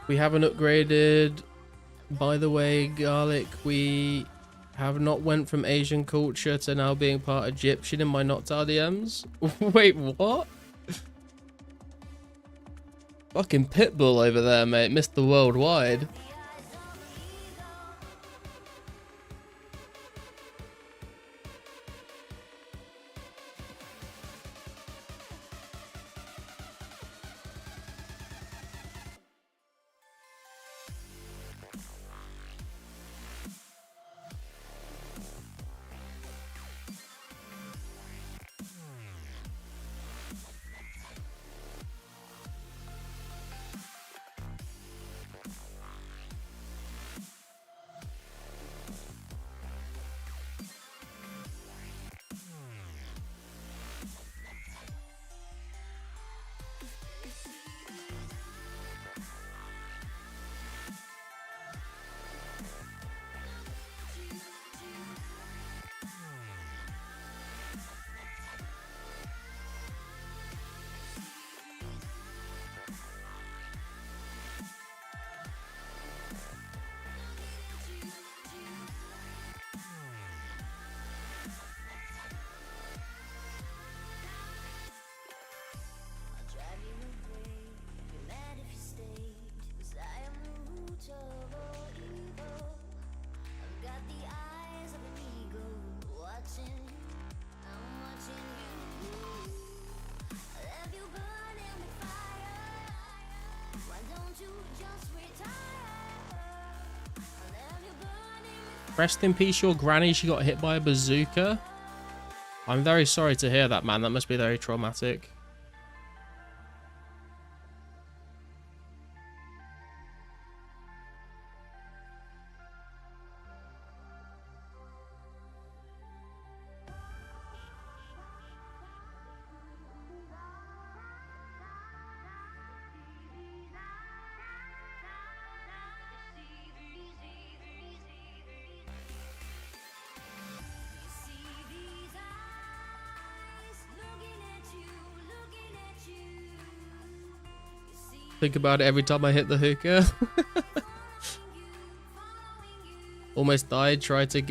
Speaker 1: We haven't upgraded. By the way, Garlic, we have not went from Asian culture to now being part Egyptian in my Noctar DMs. Wait, what? Fucking Pitbull over there, mate. Mr. Worldwide. Rest in peace, your granny. She got hit by a bazooka. I'm very sorry to hear that, man. That must be very traumatic. Think about it every time I hit the hookah. Almost died, tried to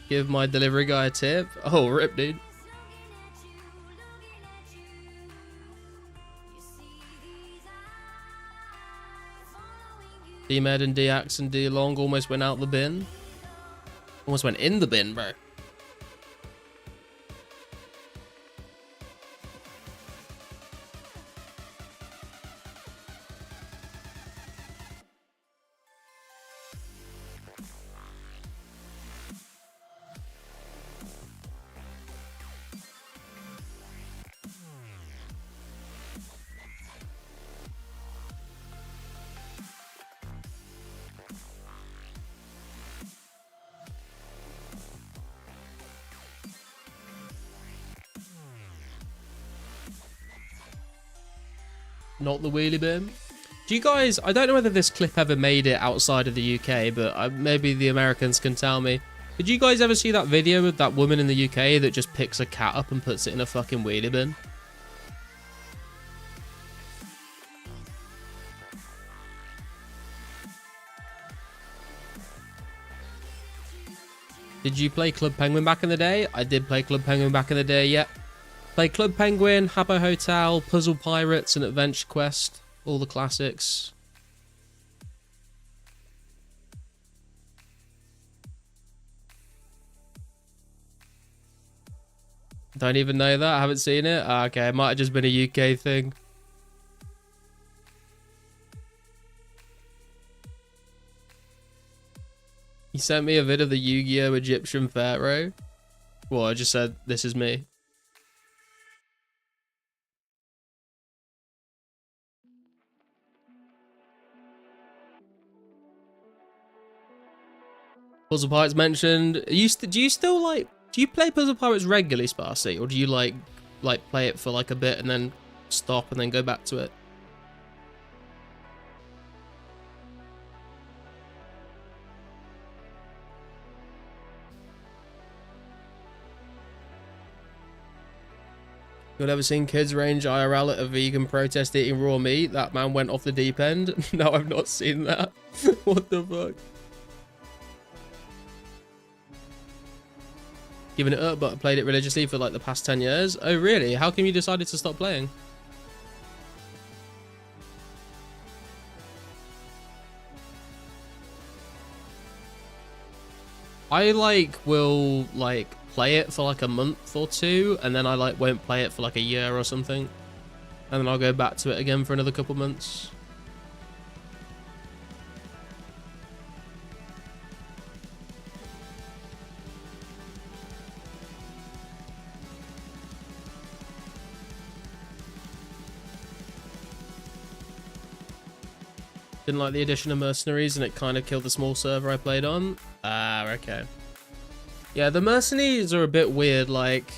Speaker 1: give my delivery guy a tip. Oh, rip, dude. D-Med and D-Axe and D-Long almost went out the bin. Almost went in the bin, bro. not the wheelie bin. Do you guys, I don't know whether this clip ever made it outside of the UK, but maybe the Americans can tell me. Did you guys ever see that video of that woman in the UK that just picks a cat up and puts it in a fucking wheelie bin? Did you play Club Penguin back in the day? I did play Club Penguin back in the day, yep. Play Club Penguin, Habbo Hotel, Puzzle Pirates, and Adventure Quest. All the classics. Don't even know that. I haven't seen it. Okay, it might have just been a UK thing. He sent me a vid of the Yu-Gi-Oh! Egyptian pharaoh. Well, I just said, this is me. Puzzle Pirates mentioned. Do you still like? Do you play Puzzle Pirates regularly, Sparsy, or do you like play it for like a bit and then stop and then go back to it? You've ever seen kids range IRL at a vegan protest eating raw meat? That man went off the deep end. No, I've not seen that. What the fuck? Giving it up, but I played it religiously for like the past 10 years. Oh, really? How come you decided to stop playing? I will play it for like a month or two, and then I won't play it for like a year or something, and then I'll go back to it again for another couple months. Didn't like the addition of mercenaries, and it kind of killed the small server I played on. Ah, okay. Yeah, the mercenaries are a bit weird. Like,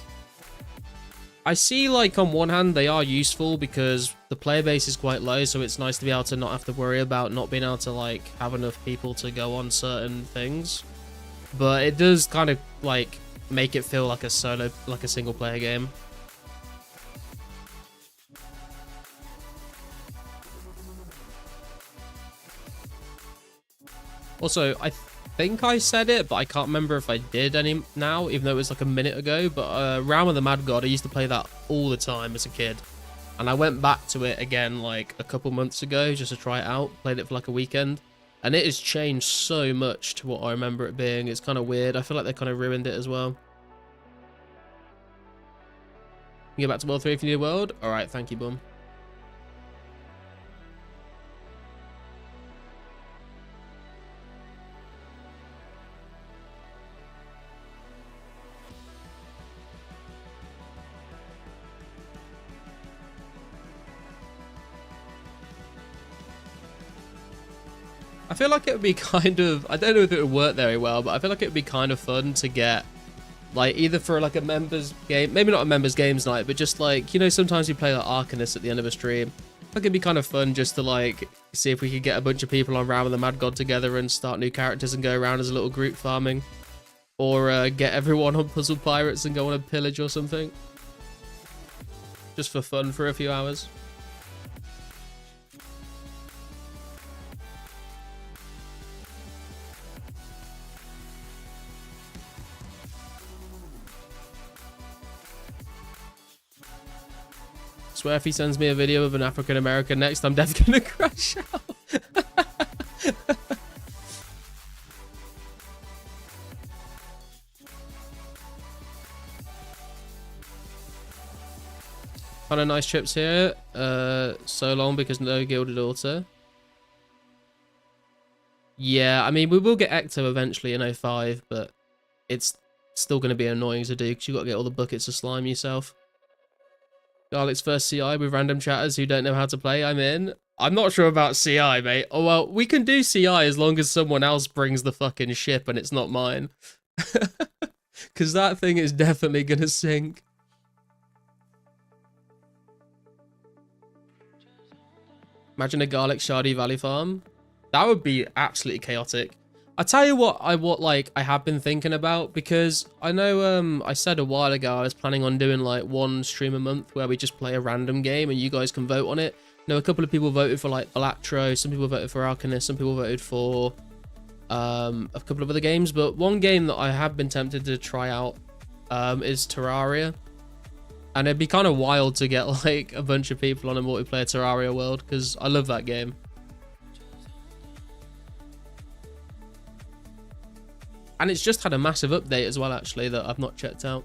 Speaker 1: I see, like, on one hand, they are useful because the player base is quite low, so it's nice to be able to not have to worry about not being able to, like, have enough people to go on certain things. But it does kind of, like, make it feel like a single player game. Also, I think I said it, but I can't remember if I did any now, even though it was like a minute ago. But Realm of the Mad God, I used to play that all the time as a kid. And I went back to it again like a couple months ago just to try it out. Played it for like a weekend. And it has changed so much to what I remember it being. It's kind of weird. I feel like they kind of ruined it as well. You go back to World 3 if you need a world? Alright, thank you, bum. I feel like it would be kind of, I don't know if it would work very well, but I feel like it would be kind of fun to get, like, either for like a members game, maybe not a members games night, but just like, you know, sometimes you play like Arcanist at the end of a stream. I think it'd be kind of fun just to like, see if we could get a bunch of people on Realm of the Mad God together and start new characters and go around as a little group farming. Or get everyone on Puzzle Pirates and go on a pillage or something. Just for fun for a few hours. Swear if he sends me a video of an African American next, I'm definitely gonna crash out. Kind of nice trips here. So long because no Gilded Altar. Yeah, I mean, we will get Ecto eventually in 05, but it's still going to be annoying to do because you've got to get all the buckets of slime yourself. Garlic's first CI with random chatters who don't know how to play. I'm in. I'm not sure about CI, mate. Oh, well, we can do CI as long as someone else brings the fucking ship and it's not mine. Because that thing is definitely going to sink. Imagine a garlic shardy valley farm. That would be absolutely chaotic. I tell you what I have been thinking about, because I know I said a while ago I was planning on doing like one stream a month where we just play a random game and you guys can vote on it. You know, a couple of people voted for like Balatro, some people voted for Alchemist, some people voted for a couple of other games, but one game that I have been tempted to try out is Terraria. And it'd be kind of wild to get like a bunch of people on a multiplayer Terraria world, because I love that game. And it's just had a massive update as well, actually, that I've not checked out.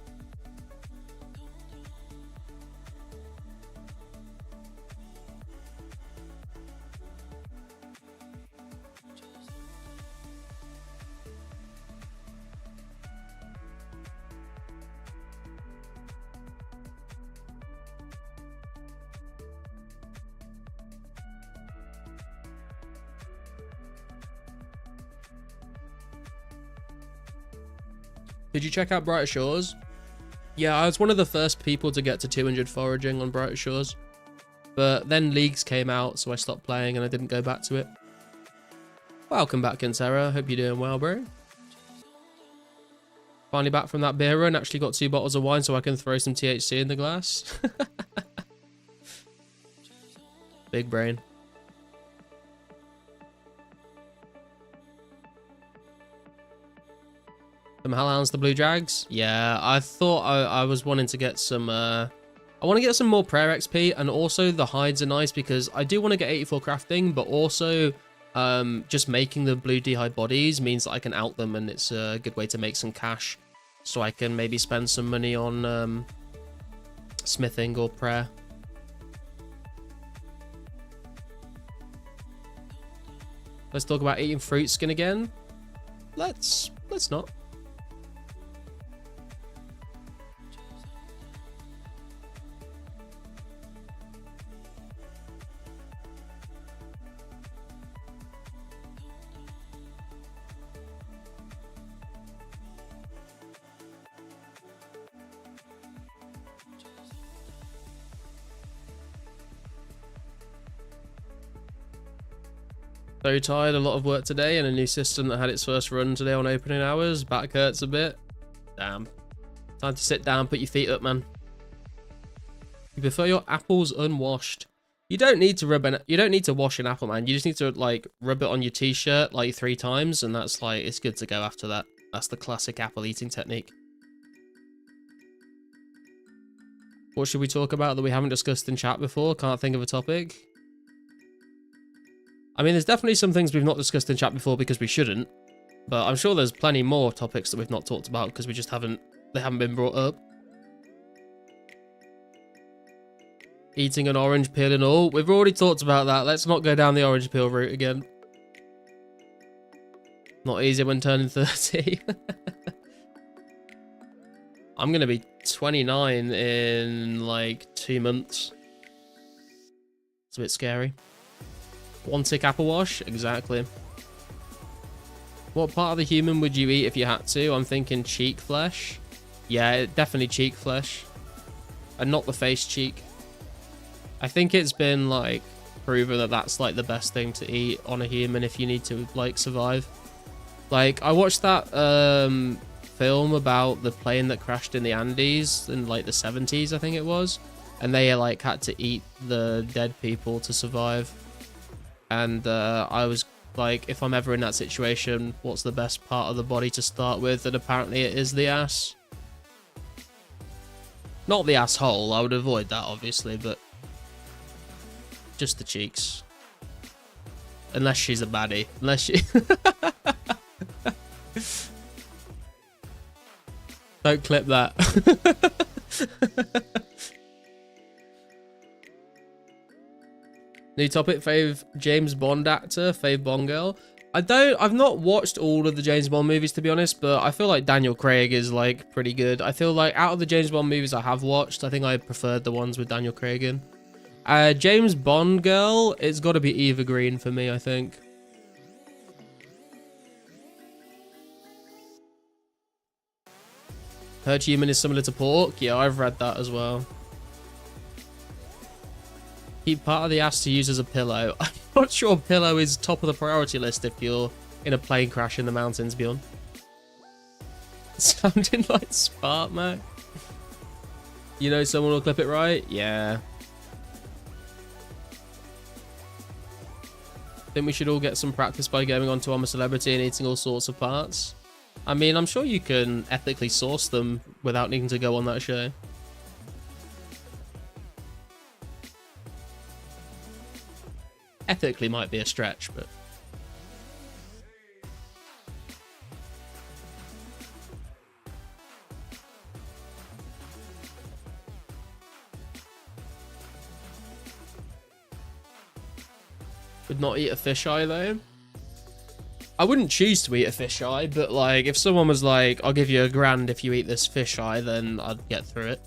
Speaker 1: Did you check out Brighter Shores? Yeah, I was one of the first people to get to 200 foraging on Brighter Shores. But then Leagues came out, so I stopped playing and I didn't go back to it. Welcome back, Kintera. Hope you're doing well, bro. Finally back from that beer run. Actually got 2 bottles of wine so I can throw some THC in the glass. Big brain. Some Hellhounds, the Blue Drags. Yeah, I thought I was wanting to get some... I want to get some more Prayer XP, and also the hides are nice because I do want to get 84 crafting, but also just making the blue d'hide bodies means that I can out them, and it's a good way to make some cash. So I can maybe spend some money on smithing or prayer. Let's talk about eating fruit skin again. Let's not. So tired, a lot of work today, and a new system that had its first run today on opening hours. Back hurts a bit. Damn. Time to sit down, put your feet up, man. You prefer your apples unwashed. You don't need to wash an apple, man. You just need to like rub it on your t-shirt like 3 times, and that's like, it's good to go after that. That's the classic apple eating technique. What should we talk about that we haven't discussed in chat before? Can't think of a topic. I mean, there's definitely some things we've not discussed in chat before because we shouldn't, but I'm sure there's plenty more topics that we've not talked about because we just they haven't been brought up. Eating an orange peel and all. We've already talked about that. Let's not go down the orange peel route again. Not easy when turning 30. I'm going to be 29 in like 2 months. It's a bit scary. 1 tick apple wash? Exactly. What part of the human would you eat if you had to? I'm thinking cheek flesh. Yeah, definitely cheek flesh. And not the face cheek. I think it's been like proven that that's like the best thing to eat on a human if you need to like survive. Like I watched that film about the plane that crashed in the Andes in like the 70s, I think it was. And they like had to eat the dead people to survive. And I was like, if I'm ever in that situation, what's the best part of the body to start with? And apparently it is the ass. Not the asshole, I would avoid that obviously, but just the cheeks. Unless she's a baddie. Unless she... Don't clip that. New topic, fave James Bond actor, fave Bond girl. I've not watched all of the James Bond movies to be honest, but I feel like Daniel Craig is like pretty good. I feel like out of the James Bond movies I have watched, I think I preferred the ones with Daniel Craig in. James Bond girl, it's got to be Eva Green for me, I think. Heard human is similar to pork. Yeah, I've read that as well. Keep part of the ass to use as a pillow. I'm not sure pillow is top of the priority list if you're in a plane crash in the mountains, Bjorn. Sounding like Spark, Mac. You know someone will clip it right? Yeah. Think we should all get some practice by going onto I'm a Celebrity and eating all sorts of parts. I mean, I'm sure you can ethically source them without needing to go on that show. Ethically might be a stretch, but... Would not eat a fisheye though. I wouldn't choose to eat a fisheye, but like if someone was like, I'll give you $1,000 if you eat this fisheye, then I'd get through it.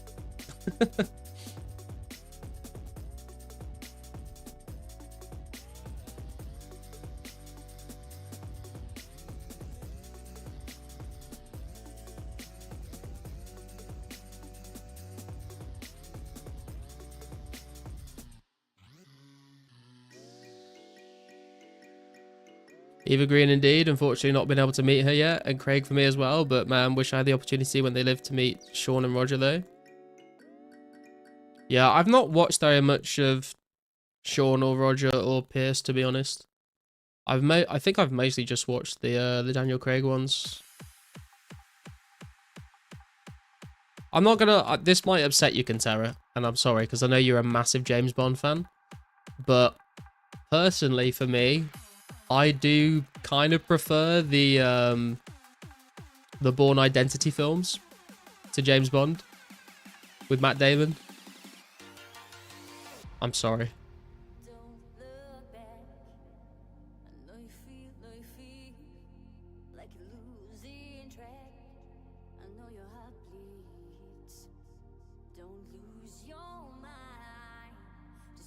Speaker 1: Eva Green indeed, unfortunately not been able to meet her yet, and Craig for me as well, but man, wish I had the opportunity when they lived to meet Sean and Roger though. Yeah, I've not watched very much of Sean or Roger or Pierce, to be honest. I think I've mostly just watched the Daniel Craig ones. I'm not gonna, this might upset you, Kantera, and I'm sorry, because I know you're a massive James Bond fan, but personally for me, I do kind of prefer the Bourne Identity films to James Bond with Matt Damon. I'm sorry.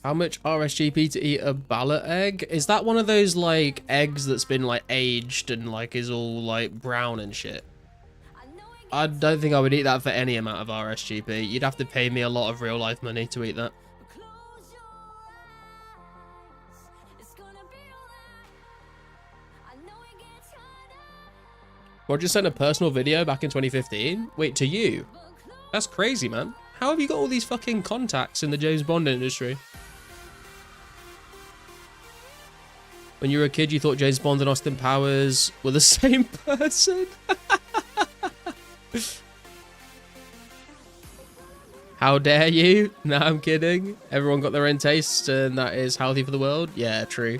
Speaker 1: How much RSGP to eat a ballot egg? Is that one of those like eggs that's been like aged and like is all like brown and shit? I don't think I would eat that for any amount of RSGP. You'd have to pay me a lot of real life money to eat that. Roger sent a personal video back in 2015. Wait, to you? That's crazy, man. How have you got all these fucking contacts in the James Bond industry? When you were a kid, you thought James Bond and Austin Powers were the same person? How dare you? No, I'm kidding. Everyone got their own taste, and that is healthy for the world. Yeah, true.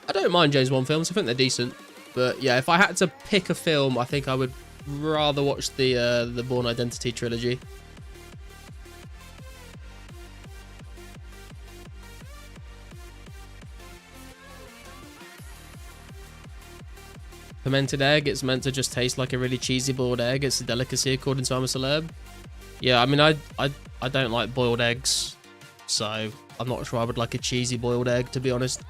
Speaker 1: I don't mind James Bond films. I think they're decent. But yeah, if I had to pick a film, I think I would rather watch the Bourne Identity trilogy. Fermented egg, it's meant to just taste like a really cheesy boiled egg. It's a delicacy according to I'm a Celeb. Yeah, I mean, I don't like boiled eggs, so I'm not sure I would like a cheesy boiled egg, to be honest.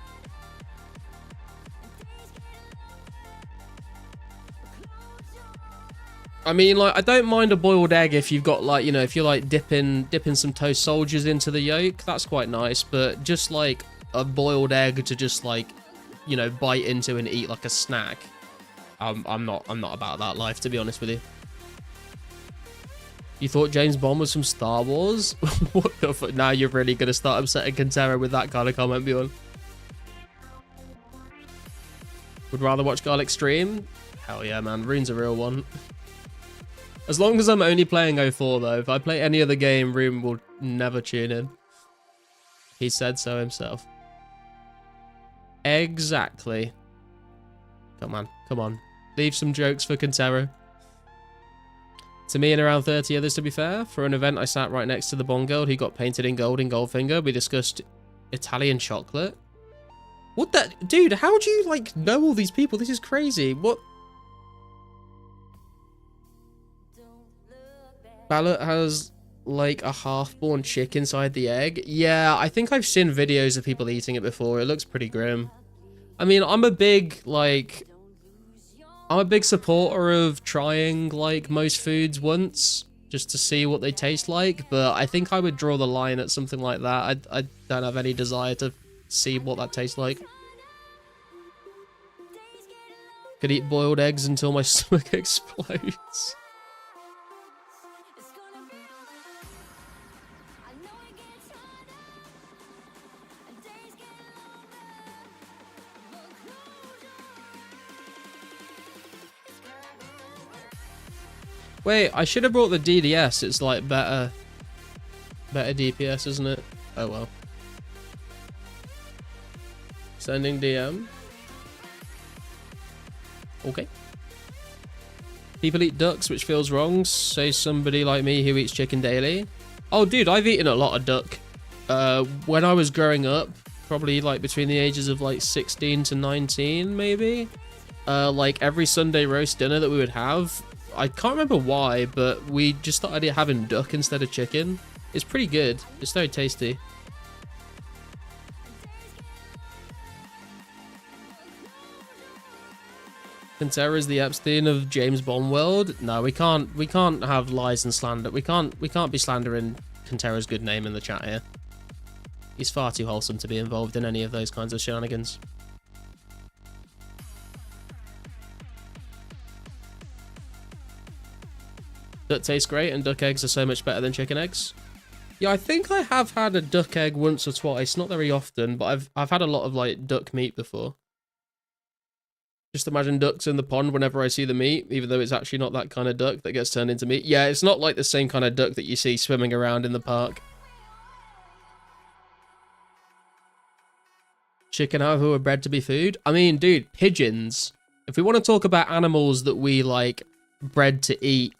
Speaker 1: I mean, like, I don't mind a boiled egg if you've got, like, you know, if you're, like, dipping some toast soldiers into the yolk, that's quite nice, but just, like, a boiled egg to just, like, you know, bite into and eat like a snack. I'm not about that life, to be honest with you. You thought James Bond was from Star Wars? What the fuck? Now you're really gonna start upsetting Kantera with that kind of comment, Bjorn. Would rather watch Garlic stream? Hell yeah, man. Rune's a real one. As long as I'm only playing 04, though. If I play any other game, Rune will never tune in. He said so himself. Exactly. Come on, come on. Leave some jokes for Kantera. To me and around 30 others, to be fair. For an event, I sat right next to the Bond girl who got painted in gold in Goldfinger. We discussed Italian chocolate. What the... Dude, how do you, like, know all these people? This is crazy. What... Ballot has, like, a half-born chick inside the egg. Yeah, I think I've seen videos of people eating it before. It looks pretty grim. I mean, I'm a big, like... I'm a big supporter of trying, like, most foods once, just to see what they taste like, but I think I would draw the line at something like that. I don't have any desire to see what that tastes like. Could eat boiled eggs until my stomach explodes. Wait, I should have brought the DDS. It's like better DPS, isn't it? Oh well. Sending DM. Okay. People eat ducks, which feels wrong. Say somebody like me who eats chicken daily. Oh, dude, I've eaten a lot of duck. When I was growing up, probably like between the ages of like 16 to 19, maybe. Like every Sunday roast dinner that we would have. I can't remember why, but we just started having duck instead of chicken. It's pretty good. It's very tasty. Pantera is the Epstein of James Bond world. No, we can't have lies and slander. We can't be slandering Pantera's good name in the chat here. He's far too wholesome to be involved in any of those kinds of shenanigans. Duck tastes great, and duck eggs are so much better than chicken eggs. Yeah, I think I have had a duck egg once or twice, not very often, but I've had a lot of like duck meat before. Just imagine ducks in the pond whenever I see the meat, even though it's actually not that kind of duck that gets turned into meat. Yeah, it's not like the same kind of duck that you see swimming around in the park. Chicken, however, were bred to be food. I mean, dude, pigeons. If we want to talk about animals that we like bred to eat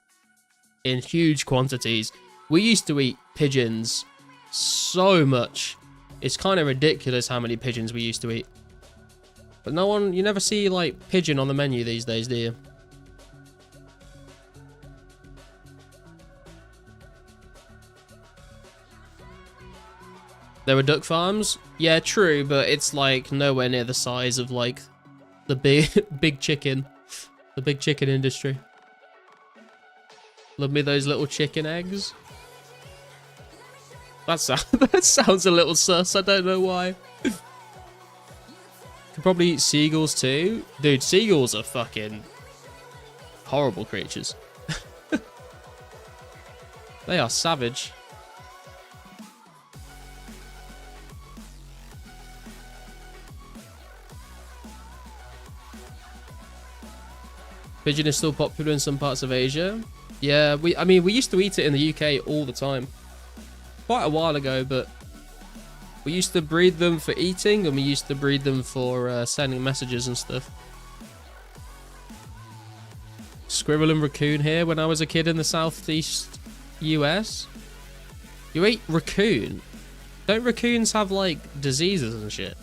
Speaker 1: in huge quantities, we used to eat pigeons so much. It's kind of ridiculous how many pigeons we used to eat. But no one, you never see like pigeon on the menu these days, do you? There were duck farms? Yeah, true, but it's like nowhere near the size of like the big chicken. The big chicken industry. Love me those little chicken eggs. That sounds a little sus, I don't know why. Could probably eat seagulls too. Dude, seagulls are fucking horrible creatures. They are savage. Pigeon is still popular in some parts of Asia. Yeah, I mean, we used to eat it in the UK all the time. Quite a while ago, but we used to breed them for eating, and we used to breed them for sending messages and stuff. Squirrel and raccoon here when I was a kid in the southeast US. You ate raccoon? Don't raccoons have, like, diseases and shit?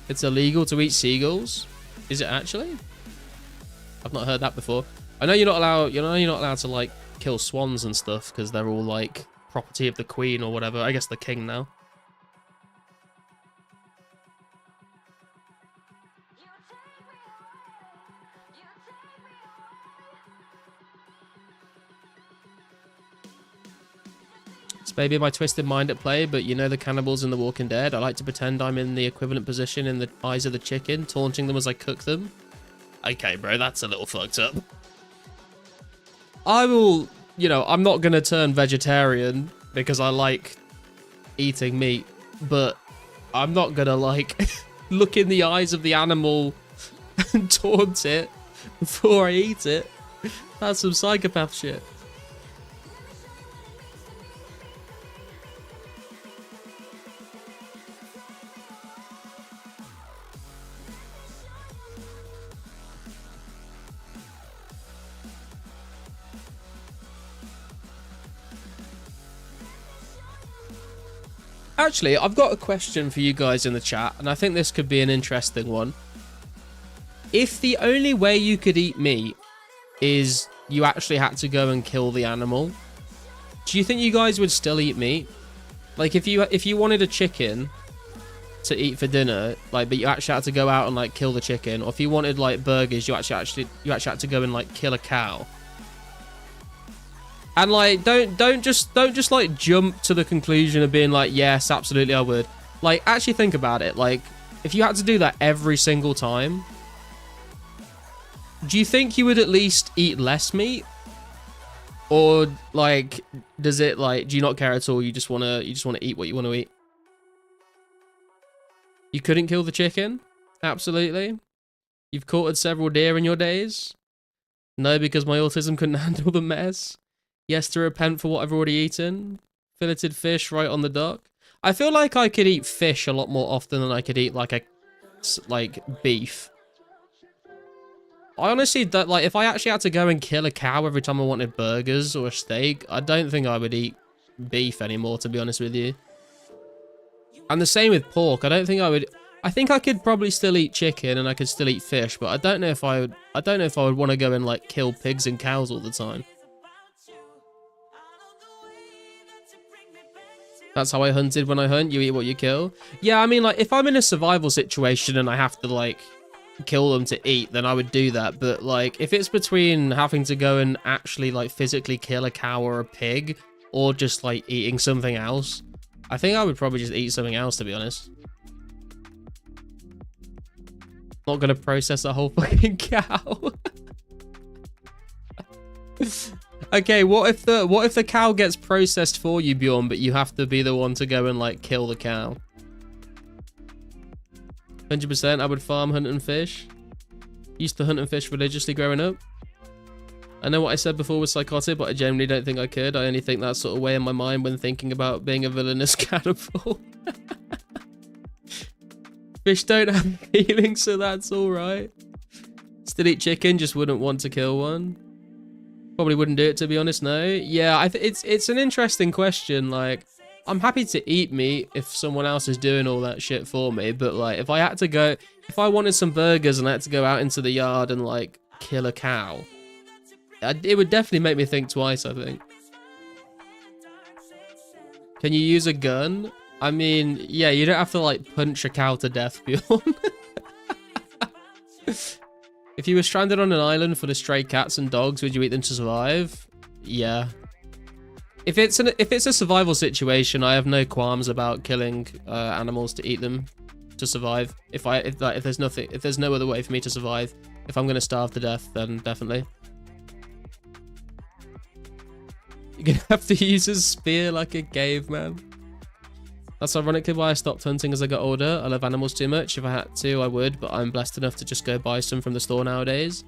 Speaker 1: It's illegal to eat seagulls? Is it actually? I've not heard that before. I know you're not allowed to like kill swans and stuff because they're all like property of the queen or whatever. I guess the king now. It's maybe my twisted mind at play, but you know the cannibals in The Walking Dead? I like to pretend I'm in the equivalent position in the eyes of the chicken, taunting them as I cook them. Okay, bro, that's a little fucked up. I will, you know, I'm not going to turn vegetarian because I like eating meat, but I'm not going to, like, look in the eyes of the animal and taunt it before I eat it. That's some psychopath shit. Actually, I've got a question for you guys in the chat, and I think this could be an interesting one. If the only way you could eat meat is you actually had to go and kill the animal, do you think you guys would still eat meat? Like, if you wanted a chicken to eat for dinner, like, but you actually had to go out and like kill the chicken, or if you wanted like burgers, you actually had to go and like kill a cow. And like, don't just like jump to the conclusion of being like, yes, absolutely I would. Like, actually think about it. Like, if you had to do that every single time, do you think you would at least eat less meat? Or like, does it like, do you not care at all? You just wanna eat what you want to eat? You couldn't kill the chicken? Absolutely. You've quartered several deer in your days? No, because my autism couldn't handle the mess. Yes, to repent for what I've already eaten. Filleted fish right on the dock. I feel like I could eat fish a lot more often than I could eat like beef. I honestly don't, like, if I actually had to go and kill a cow every time I wanted burgers or a steak, I don't think I would eat beef anymore, to be honest with you. And the same with pork. I don't think I would. I think I could probably still eat chicken and I could still eat fish, but I don't know if I would. I don't know if I would want to go and like kill pigs and cows all the time. That's how I hunted when I hunt. You eat what you kill. Yeah, I mean, like, if I'm in a survival situation and I have to like kill them to eat, then I would do that. But like, if it's between having to go and actually like physically kill a cow or a pig, or just like eating something else, I think I would probably just eat something else, to be honest. Not gonna process a whole fucking cow. Okay, what if the cow gets processed for you, Bjorn, but you have to be the one to go and like kill the cow? 100%, I would farm, hunt and fish. Used to hunt and fish religiously growing up. I know what I said before was psychotic, but I genuinely don't think I could. I only think that sort of way in my mind when thinking about being a villainous cannibal. Fish don't have feelings, so that's alright. Still eat chicken, just wouldn't want to kill one. Probably wouldn't do it, to be honest, no. Yeah, it's an interesting question. Like, I'm happy to eat meat if someone else is doing all that shit for me, but like, if I wanted some burgers and I had to go out into the yard and like kill a cow, it would definitely make me think twice, I think. Can you use a gun? I mean, yeah, you don't have to like punch a cow to death, Bjorn. If you were stranded on an island full of stray cats and dogs, would you eat them to survive? Yeah. If it's a survival situation, I have no qualms about killing animals to eat them to survive. If there's no other way for me to survive, if I'm gonna starve to death, then definitely. You're gonna have to use a spear like a caveman. That's ironically why I stopped hunting as I got older. I love animals too much. If I had to, I would, but I'm blessed enough to just go buy some from the store nowadays.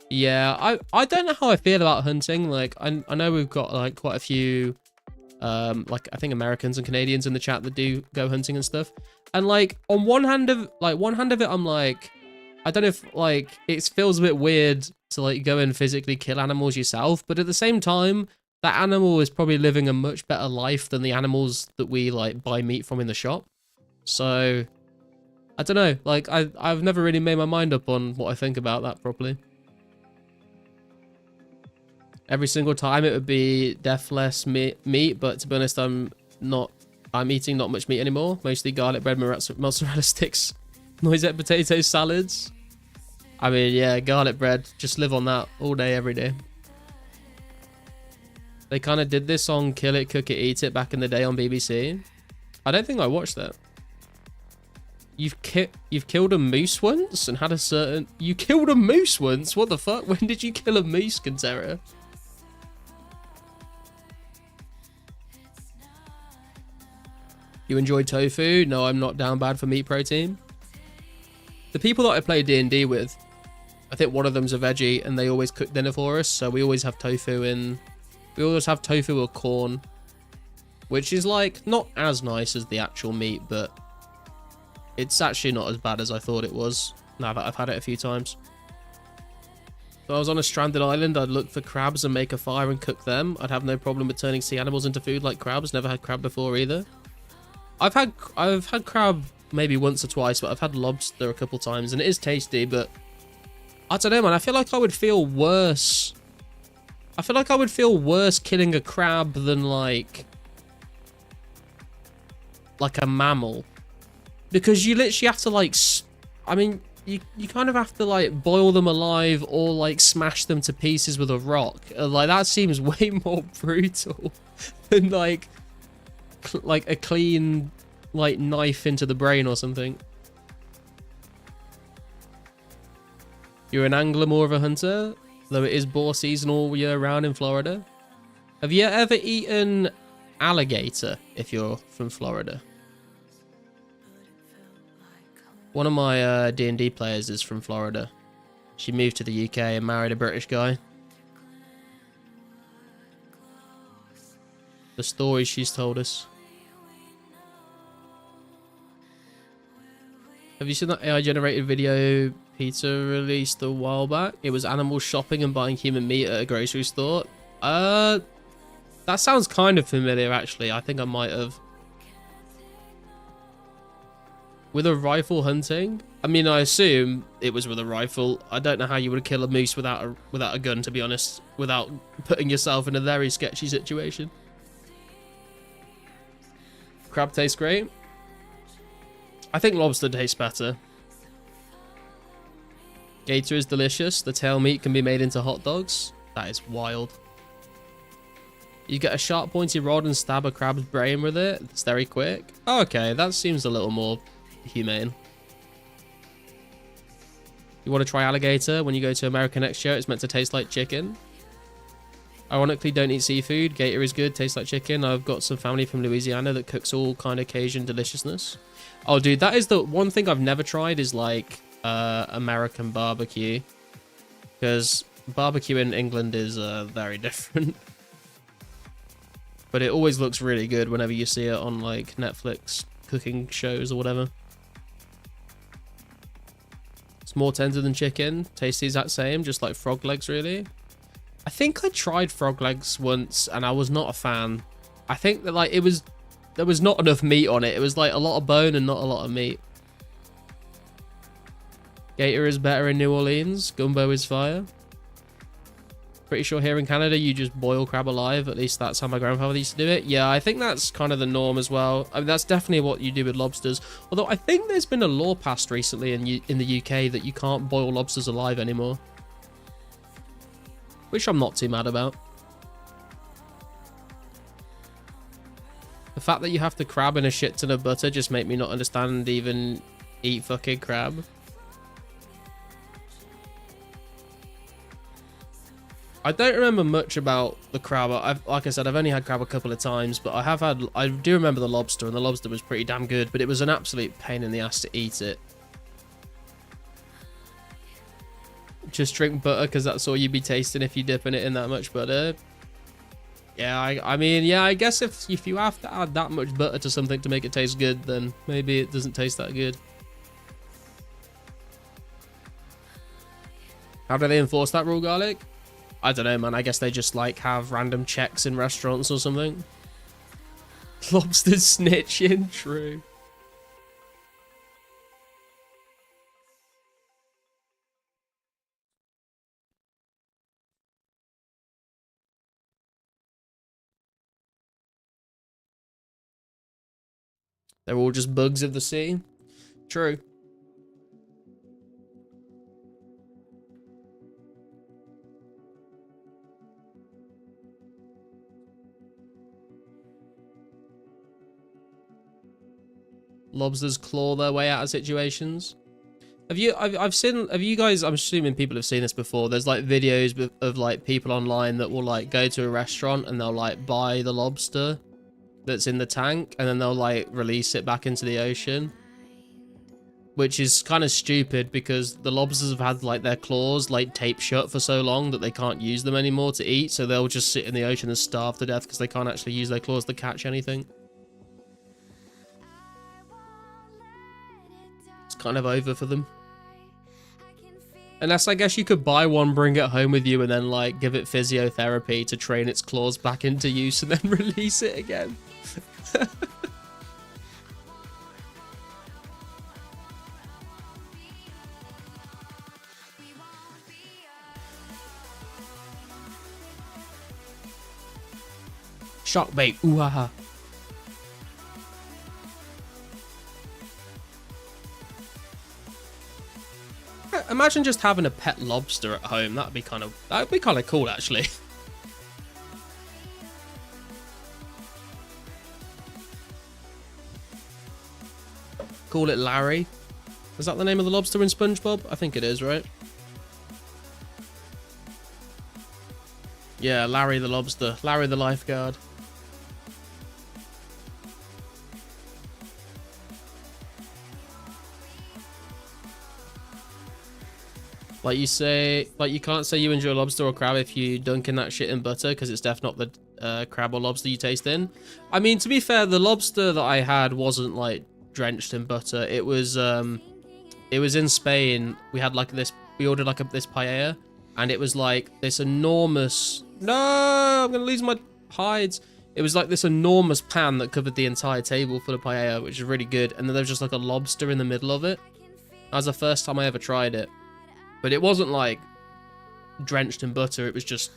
Speaker 1: Yeah, I don't know how I feel about hunting. Like, I know we've got like quite a few, like I think Americans and Canadians in the chat that do go hunting and stuff. And like on one hand of it, I'm like, I don't know if like it feels a bit weird to like go and physically kill animals yourself, but at the same time, that animal is probably living a much better life than the animals that we like buy meat from in the shop. So I don't know, like I've never really made my mind up on what I think about that properly. Every single time it would be deathless meat, but to be honest, I'm eating not much meat anymore. Mostly garlic bread, mozzarella sticks, noisette potato salads. I mean, yeah, garlic bread, just live on that all day, every day. They kind of did this on Kill It, Cook It, Eat It back in the day on BBC. I don't think I watched that. You've killed a moose once and had a certain... You killed a moose once? What the fuck? When did you kill a moose, Kintera? You enjoy tofu? No, I'm not down bad for meat protein. The people that I play D&D with, I think one of them's a veggie and they always cook dinner for us, so we always have tofu in... We always have tofu or corn, which is like not as nice as the actual meat, but it's actually not as bad as I thought it was now that I've had it a few times. If I was on a stranded island, I'd look for crabs and make a fire and cook them. I'd have no problem with turning sea animals into food like crabs. Never had crab before either. I've had crab maybe once or twice, but I've had lobster a couple times and it is tasty, but I don't know, man. I feel like I would feel worse. I feel like I would feel worse killing a crab than like a mammal, because you literally have to like, I mean, you kind of have to like boil them alive or like smash them to pieces with a rock. Like that seems way more brutal than like a clean like knife into the brain or something. You're an angler, more of a hunter, though it is boar season all year round in Florida. Have you ever eaten alligator if you're from Florida? One of my D&D players is from Florida. She moved to the UK and married a British guy. The stories she's told us. Have you seen that AI generated video Peter released a while back? It was animals shopping and buying human meat at a grocery store. That sounds kind of familiar actually. I think I might have. With a rifle hunting? I mean, I assume it was with a rifle. I don't know how you would kill a moose without a gun, to be honest, without putting yourself in a very sketchy situation. Crab tastes great. I think lobster tastes better. Gator is delicious. The tail meat can be made into hot dogs. That is wild. You get a sharp pointy rod and stab a crab's brain with it. It's very quick. Oh, okay, that seems a little more humane. You want to try alligator? When you go to America next year, it's meant to taste like chicken. Ironically, don't eat seafood. Gator is good, tastes like chicken. I've got some family from Louisiana that cooks all kind of Cajun deliciousness. Oh, dude, that is the one thing I've never tried is like American barbecue. Because barbecue in England is very different. But it always looks really good whenever you see it on like Netflix cooking shows or whatever. It's more tender than chicken. Tastes the exact same, just like frog legs, really. I think I tried frog legs once and I was not a fan. I think that like there was not enough meat on it. It was like a lot of bone and not a lot of meat. Gator is better in New Orleans. Gumbo is fire. Pretty sure here in Canada you just boil crab alive. At least that's how my grandfather used to do it. Yeah, I think that's kind of the norm as well. I mean, that's definitely what you do with lobsters. Although I think there's been a law passed recently in the UK that you can't boil lobsters alive anymore. Which I'm not too mad about. The fact that you have to crab in a shit ton of butter just make me not understand even eat fucking crab. I don't remember much about the crab. Like I said, I've only had crab a couple of times, but I do remember the lobster, and the lobster was pretty damn good, but it was an absolute pain in the ass to eat it. Just drink butter because that's all you'd be tasting if you're dipping it in that much butter. Yeah, I mean, yeah, I guess if you have to add that much butter to something to make it taste good, then maybe it doesn't taste that good. How do they enforce that rule, Garlic? I don't know, man. I guess they just like have random checks in restaurants or something. Lobsters snitching, true. They're all just bugs of the sea. True. Lobsters claw their way out of situations. Have you guys, I'm assuming people have seen this before. There's like videos of like people online that will like go to a restaurant and they'll like buy the lobster that's in the tank and then they'll like release it back into the ocean. Which is kind of stupid because the lobsters have had like their claws like taped shut for so long that they can't use them anymore to eat. So they'll just sit in the ocean and starve to death because they can't actually use their claws to catch anything. It's kind of over for them. Unless I guess you could buy one, bring it home with you, and then like give it physiotherapy to train its claws back into use and then release it again. Shark bait, ooh ha ha. Imagine just having a pet lobster at home. That'd be kind of cool, actually. Call it Larry. Is that the name of the lobster in SpongeBob? I think it is, right? Yeah, Larry the lobster. Larry the lifeguard. Like you can't say you enjoy lobster or crab if you dunk in that shit in butter, because it's definitely not the crab or lobster you taste in. I mean, to be fair, the lobster that I had wasn't like drenched in butter. It was in Spain. We had like this. We ordered like this paella, and it was like this enormous. No, I'm gonna lose my hides. It was like this enormous pan that covered the entire table full of paella, which is really good. And then there was just like a lobster in the middle of it. That was the first time I ever tried it. But it wasn't like drenched in butter. It was just,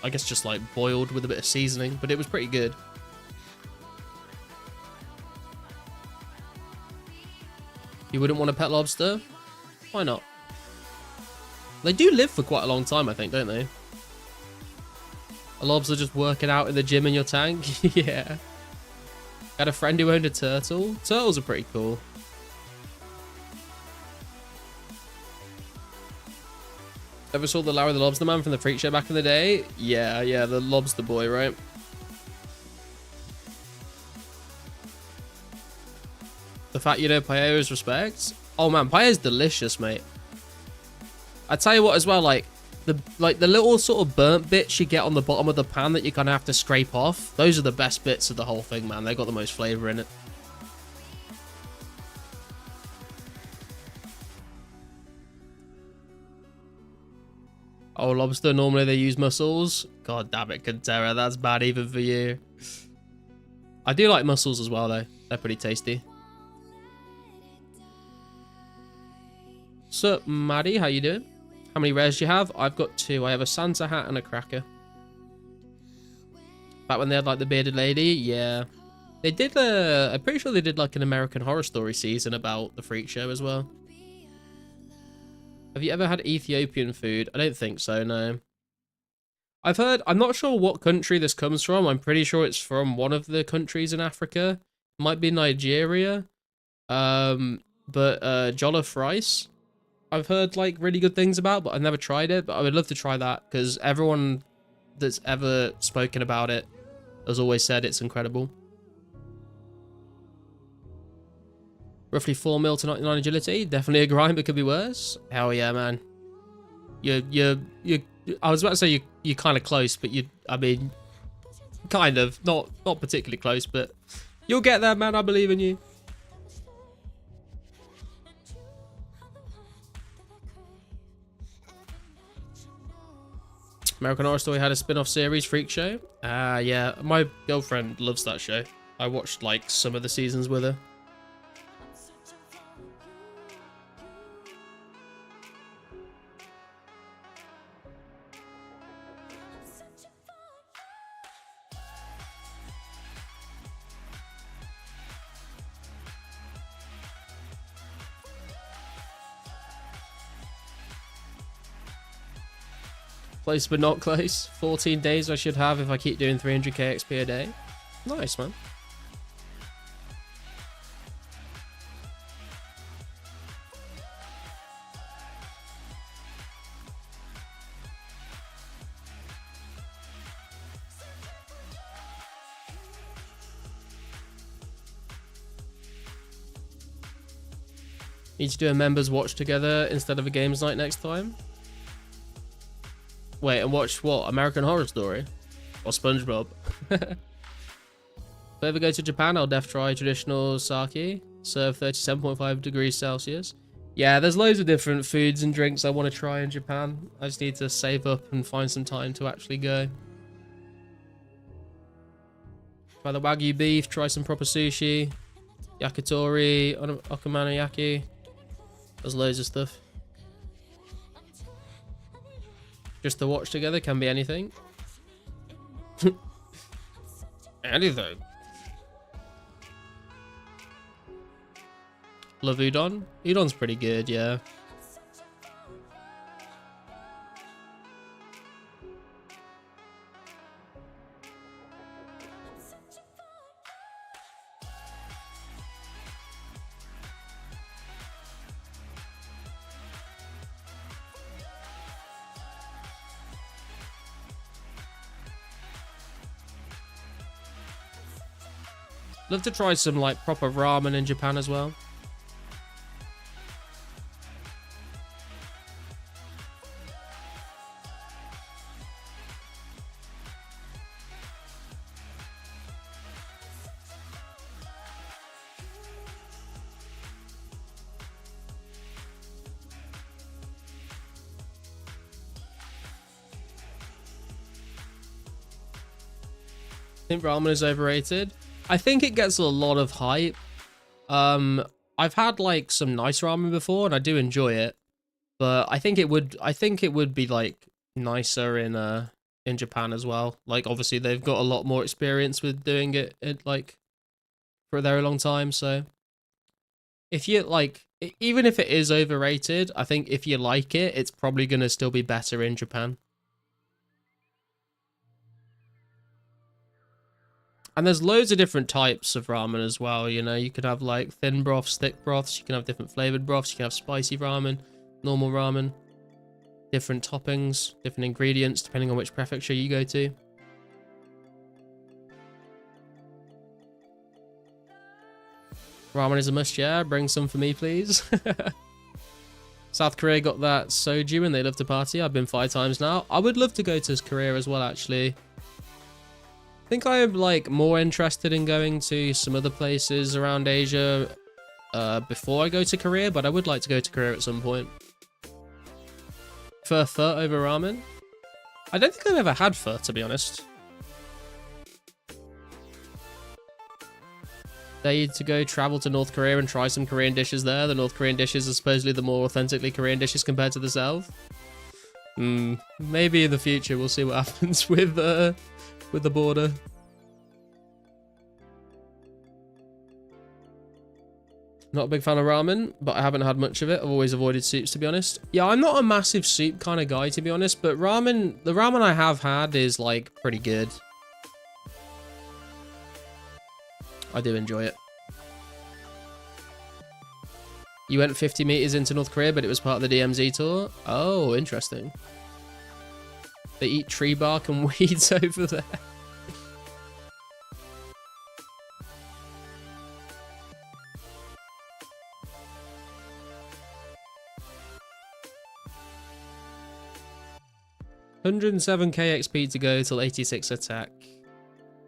Speaker 1: I guess, just like boiled with a bit of seasoning. But it was pretty good. You wouldn't want a pet lobster? Why not? They do live for quite a long time, I think, don't they? A lobster just working out in the gym in your tank? Yeah. Got a friend who owned a turtle. Turtles are pretty cool. Ever saw the Larry the Lobster Man from the Freak Show back in the day? Yeah, the lobster boy, right? The fact you know paella is respect. Oh man, paella is delicious, mate. I tell you what as well, like the little sort of burnt bits you get on the bottom of the pan that you kind of have to scrape off. Those are the best bits of the whole thing, man. They got the most flavor in it. Oh, lobster, normally they use mussels. God damn it, Cantera, that's bad even for you. I do like mussels as well, though. They're pretty tasty. Sup, Maddie, how you doing? How many rares do you have? I've got 2. I have a Santa hat and a cracker. Back when they had, like, the bearded lady? Yeah. They did, I'm pretty sure they did, like, an American Horror Story season about the Freak Show as well. Have you ever had Ethiopian food? I don't think so, no. I've heard, I'm not sure what country this comes from. I'm pretty sure it's from one of the countries in Africa. It might be Nigeria. But jollof rice, I've heard like really good things about, but I've never tried it. But I would love to try that because everyone that's ever spoken about it has always said it's incredible. Roughly 4 mil to 99 agility. Definitely a grind, but could be worse. Hell yeah, man. I was about to say you're kind of close, but I mean, kind of. Not particularly close, but you'll get there, man. I believe in you. American Horror Story had a spin-off series, Freak Show. Yeah. My girlfriend loves that show. I watched like some of the seasons with her. Close but not close. 14 days I should have if I keep doing 300k XP a day. Nice, man. Need to do a members watch together instead of a games night next time. Wait, and watch what? American Horror Story? Or SpongeBob? If I ever go to Japan, I'll def try traditional sake. Serve 37.5 degrees Celsius. Yeah, there's loads of different foods and drinks I want to try in Japan. I just need to save up and find some time to actually go. Try the Wagyu beef, try some proper sushi. Yakitori, okonomiyaki. There's loads of stuff. Just to watch together can be anything. Anything. Love udon. Udon's pretty good, yeah. Love to try some like proper ramen in Japan as well. I think ramen is overrated. I think it gets a lot of hype. I've had like some nice ramen before and I do enjoy it, but I think it would be like nicer in Japan as well. Like obviously they've got a lot more experience with doing it like for a very long time, so if you like, even if it is overrated, I think if you like it, it's probably going to still be better in Japan. And there's loads of different types of ramen as well, you know. You could have like thin broths, thick broths, you can have different flavored broths, you can have spicy ramen, normal ramen, different toppings, different ingredients, depending on which prefecture you go to. Ramen is a must, yeah. Bring some for me, please. South Korea got that soju and they love to party. I've been 5 times now. I would love to go to Korea as well, actually. I think I am like more interested in going to some other places around Asia before I go to Korea, but I would like to go to Korea at some point. Pho over ramen? I don't think I've ever had pho, to be honest. They need to go travel to North Korea and try some Korean dishes there. The North Korean dishes are supposedly the more authentically Korean dishes compared to the South. Maybe in the future we'll see what happens with the border. Not a big fan of ramen, but I haven't had much of it. I've always avoided soups, to be honest. Yeah, I'm not a massive soup kind of guy, to be honest, but the ramen I have had is like pretty good. I do enjoy it. You went 50 meters into North Korea, but it was part of the DMZ tour? Oh, interesting. They eat tree bark and weeds over there. $107k XP to go till 86 attack.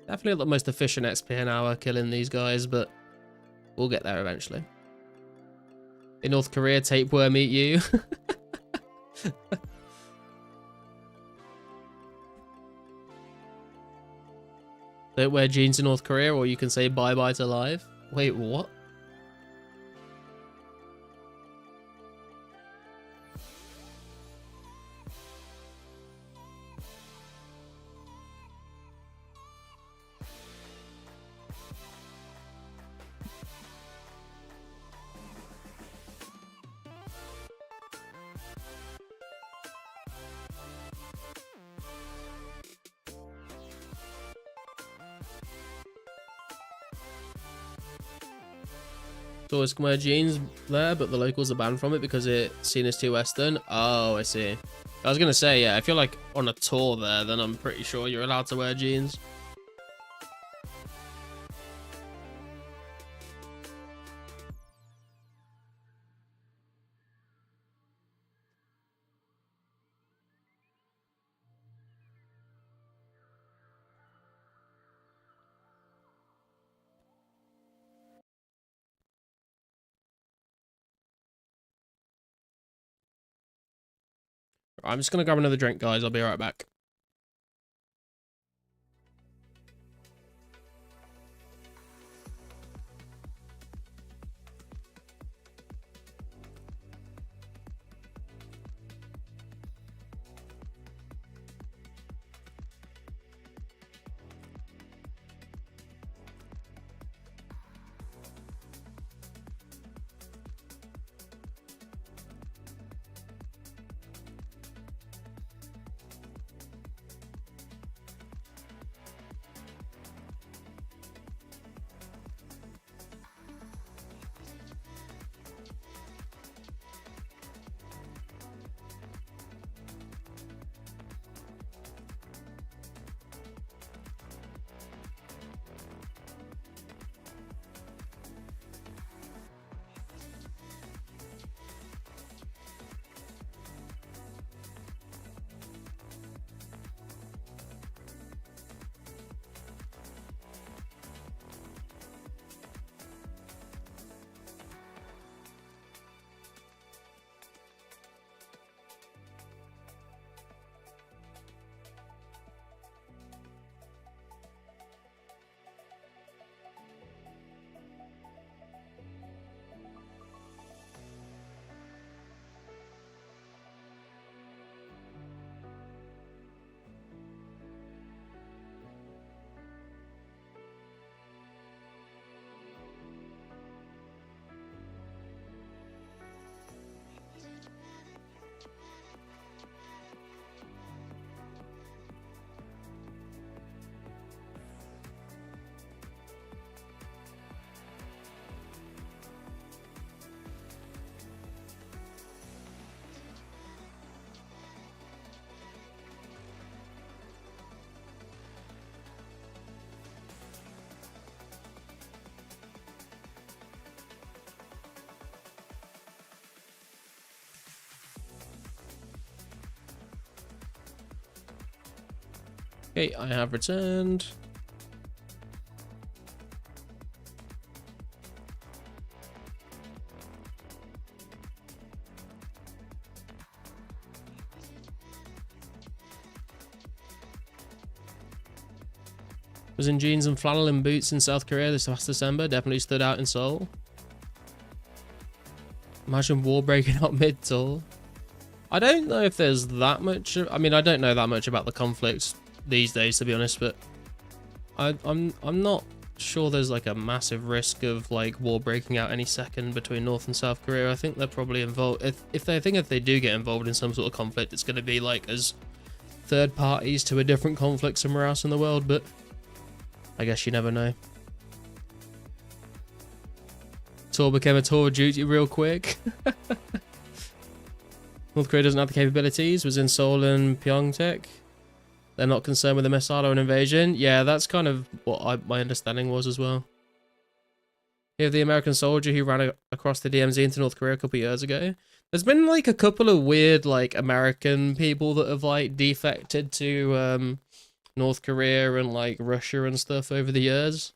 Speaker 1: Definitely not the most efficient XP an hour killing these guys, but we'll get there eventually. In North Korea, tapeworm eat you. Don't wear jeans in North Korea, or you can say bye-bye to life. Wait, what? Tourists can wear jeans there, but the locals are banned from it because it's seen as too Western. Oh, I see. I was going to say, yeah, if you're like on a tour there, then I'm pretty sure you're allowed to wear jeans. I'm just going to grab another drink, guys. I'll be right back. Okay, I have returned. Was in jeans and flannel and boots in South Korea this past December. Definitely stood out in Seoul. Imagine war breaking out mid-tour. I don't know if there's that much. I mean, I don't know that much about the conflicts these days, to be honest, but I'm not sure there's like a massive risk of like war breaking out any second between North and South Korea. I think they're probably involved. If they do get involved in some sort of conflict, it's going to be like as third parties to a different conflict somewhere else in the world, but I guess you never know. Tour became a tour of duty real quick. North Korea doesn't have the capabilities. Was in Seoul and Pyeongtaek. They're not concerned with a missile or an invasion. Yeah, that's kind of what my understanding was as well. You have the American soldier who ran across the DMZ into North Korea a couple of years ago. There's been like a couple of weird like American people that have like defected to North Korea and like Russia and stuff over the years.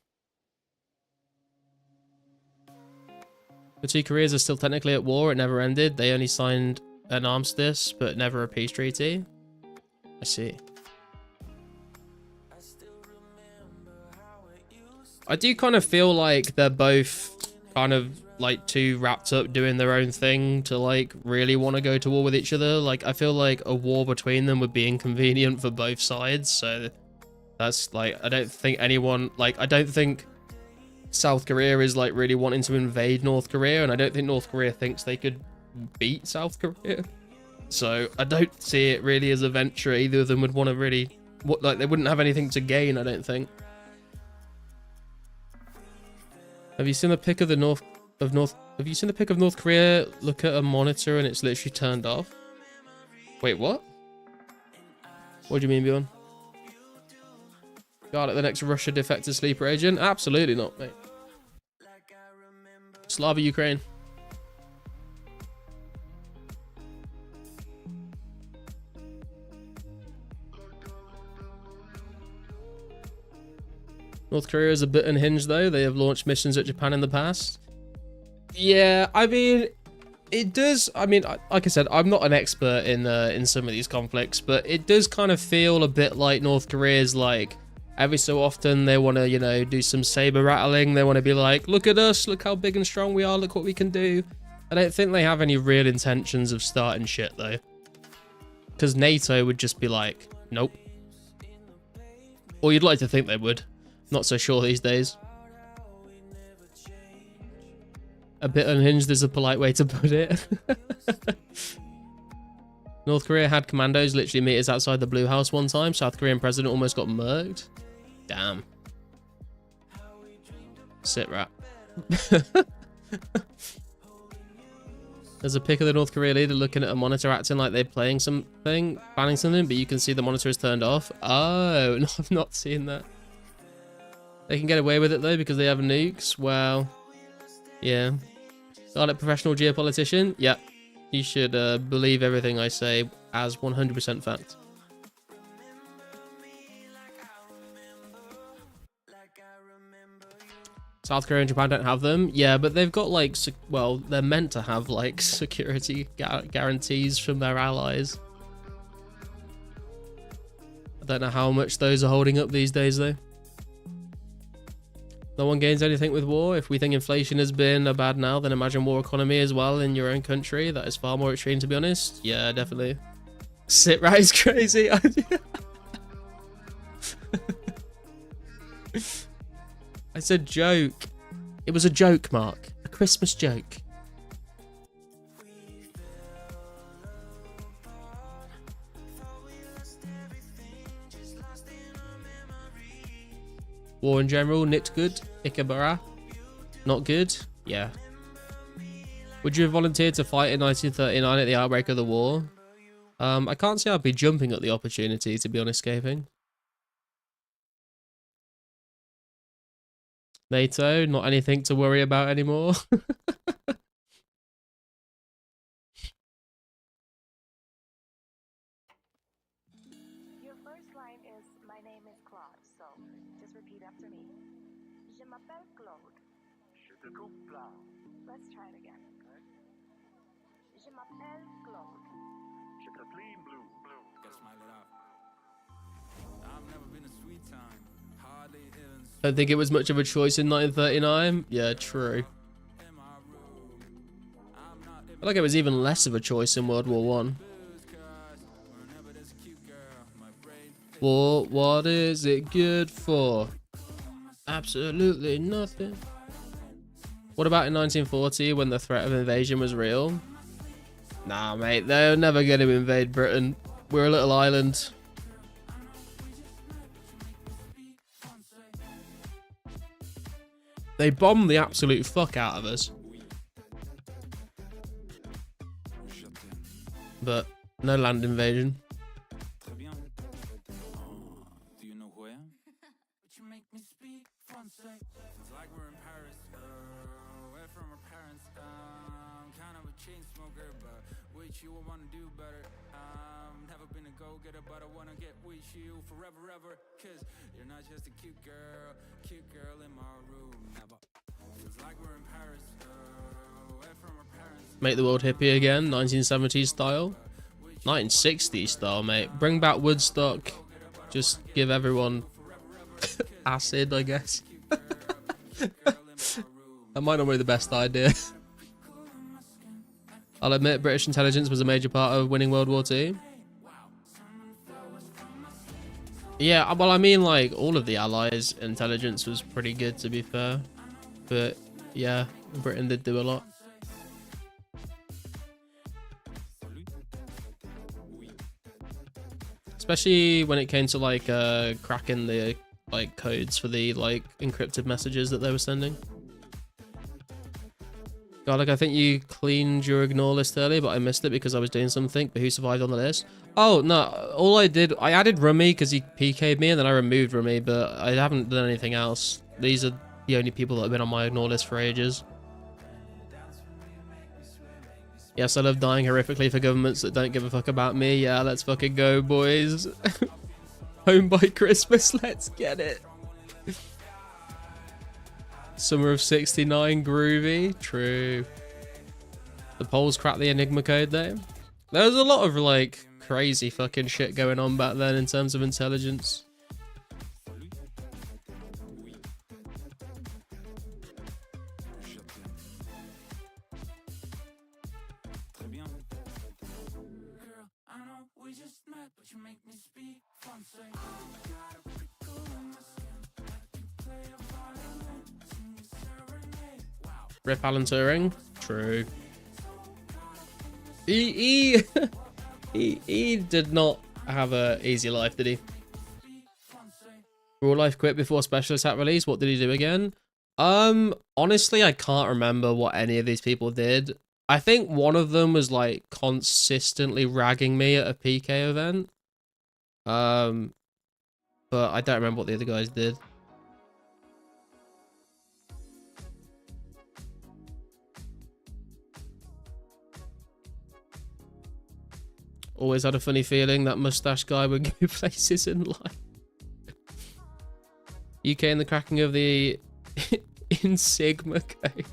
Speaker 1: The two Koreas are still technically at war. It never ended. They only signed an armistice, but never a peace treaty. I see. I do kind of feel like they're both kind of like too wrapped up doing their own thing to like really want to go to war with each other. Like I feel like a war between them would be inconvenient for both sides. So that's like, I don't think anyone, like I don't think South Korea is like really wanting to invade North Korea, and I don't think North Korea thinks they could beat South Korea. So I don't see it really as a venture either of them would want to really, like they wouldn't have anything to gain, I don't think. Have you seen the pic of the North Korea? Look at a monitor and it's literally turned off. Wait, what? What do you mean, Bjorn? God, at the next Russia defected sleeper agent? Absolutely not, mate. Slava Ukraine. North Korea is a bit unhinged though. They have launched missions at Japan in the past. Yeah, I mean, it does. I mean, like I said, I'm not an expert in some of these conflicts, but it does kind of feel a bit like North Korea's like every so often they want to, you know, do some saber rattling. They want to be like, look at us, look how big and strong we are, look what we can do. I don't think they have any real intentions of starting shit though, because NATO would just be like, nope. Or you'd like to think they would. Not so sure these days. A bit unhinged is a polite way to put it. North Korea had commandos literally meters outside the Blue House one time. South Korean president almost got murked. Damn. Sit rap. There's a pic of the North Korea leader looking at a monitor acting like they're playing something, banning something, but you can see the monitor is turned off. Oh, no, I've not seen that. They can get away with it though because they have nukes. Well, yeah. Got it, professional geopolitician? Yep. You should believe everything I say as 100% fact. South Korea and Japan don't have them. Yeah, but they've got like, well, they're meant to have like security guarantees from their allies. I don't know how much those are holding up these days though. No one gains anything with war. If we think inflation has been bad now, then imagine war economy as well in your own country. That is far more extreme, to be honest. Yeah, definitely. Sit right is crazy. I said joke. It was a joke, Mark. A Christmas joke. War in general, nicked good. Ikebara, not good. Yeah. Would you have volunteered to fight in 1939 at the outbreak of the war? I can't say I'd be jumping at the opportunity, to be honest, Scaping. NATO, not anything to worry about anymore.
Speaker 5: Your first line is, "My name Repeat after me. Je m'appelle Claude.
Speaker 6: Je te coupe là.
Speaker 5: Let's try it again. Je m'appelle Claude.
Speaker 6: Je te clean blue.
Speaker 2: Gotta smile it out. I've never been a sweet time. Hardly even
Speaker 1: I don't think it was much of a choice in 1939. Yeah, true.
Speaker 2: in my room. I'm not
Speaker 1: I feel like it was even less of a choice in World War One.
Speaker 2: booze, cause whenever there's a cute girl, my brain
Speaker 1: What is it good for? Absolutely nothing. What about in 1940 when the threat of invasion was real? Nah, mate, they're never going to invade Britain. We're a little island. They bombed the absolute fuck out of us. But no land invasion.
Speaker 2: très bien. Do you know who I am? But you make me speak Francais. It's like we're in Paris, away from our parents. Kind of a chain smoker, but with you I wanna do better. Never been a go-getter, but I wanna get with you forever, ever. Cause you're not just a cute girl in my room. Never. Feels like we're in Paris, away from our parents.
Speaker 1: Make the world hippie again, 1970s style. 1960s style, mate. Bring back Woodstock. Just give everyone acid, I guess. That might not be the best idea. I'll admit British intelligence was a major part of winning World War II. Yeah, well, I mean, like, all of the Allies' intelligence was pretty good, to be fair. But, yeah, Britain did do a lot. Especially when it came to, like, cracking the, like, codes for the, like, encrypted messages that they were sending. God, like, I think you cleaned your ignore list earlier, but I missed it because I was doing something. But who survived on the list? Oh, no, all I did, I added Rummy because he PK'd me, and then I removed Rummy, but I haven't done anything else. These are the only people that have been on my ignore list for ages. Yes, I love dying horrifically for governments that don't give a fuck about me. Yeah, let's fucking go, boys. Home by Christmas, let's get it. Summer of 69, groovy. True. The Poles cracked the Enigma code, though. There was a lot of, like, crazy fucking shit going on back then in terms of intelligence.
Speaker 2: Très bien. Girl, I know we just met, but you make me speak Francais. Got a prickle in my skin, like you play a violin, sing a serenade. Wow.
Speaker 1: Rip Alan Turing. True. He did not have a easy life, did he? Real life quit before special attack release. What did he do again? Honestly, I can't remember what any of these people did. I think one of them was like consistently ragging me at a PK event. But I don't remember what the other guys did. Always had a funny feeling that mustache guy would go places in life. UK and the cracking of the in Sigma code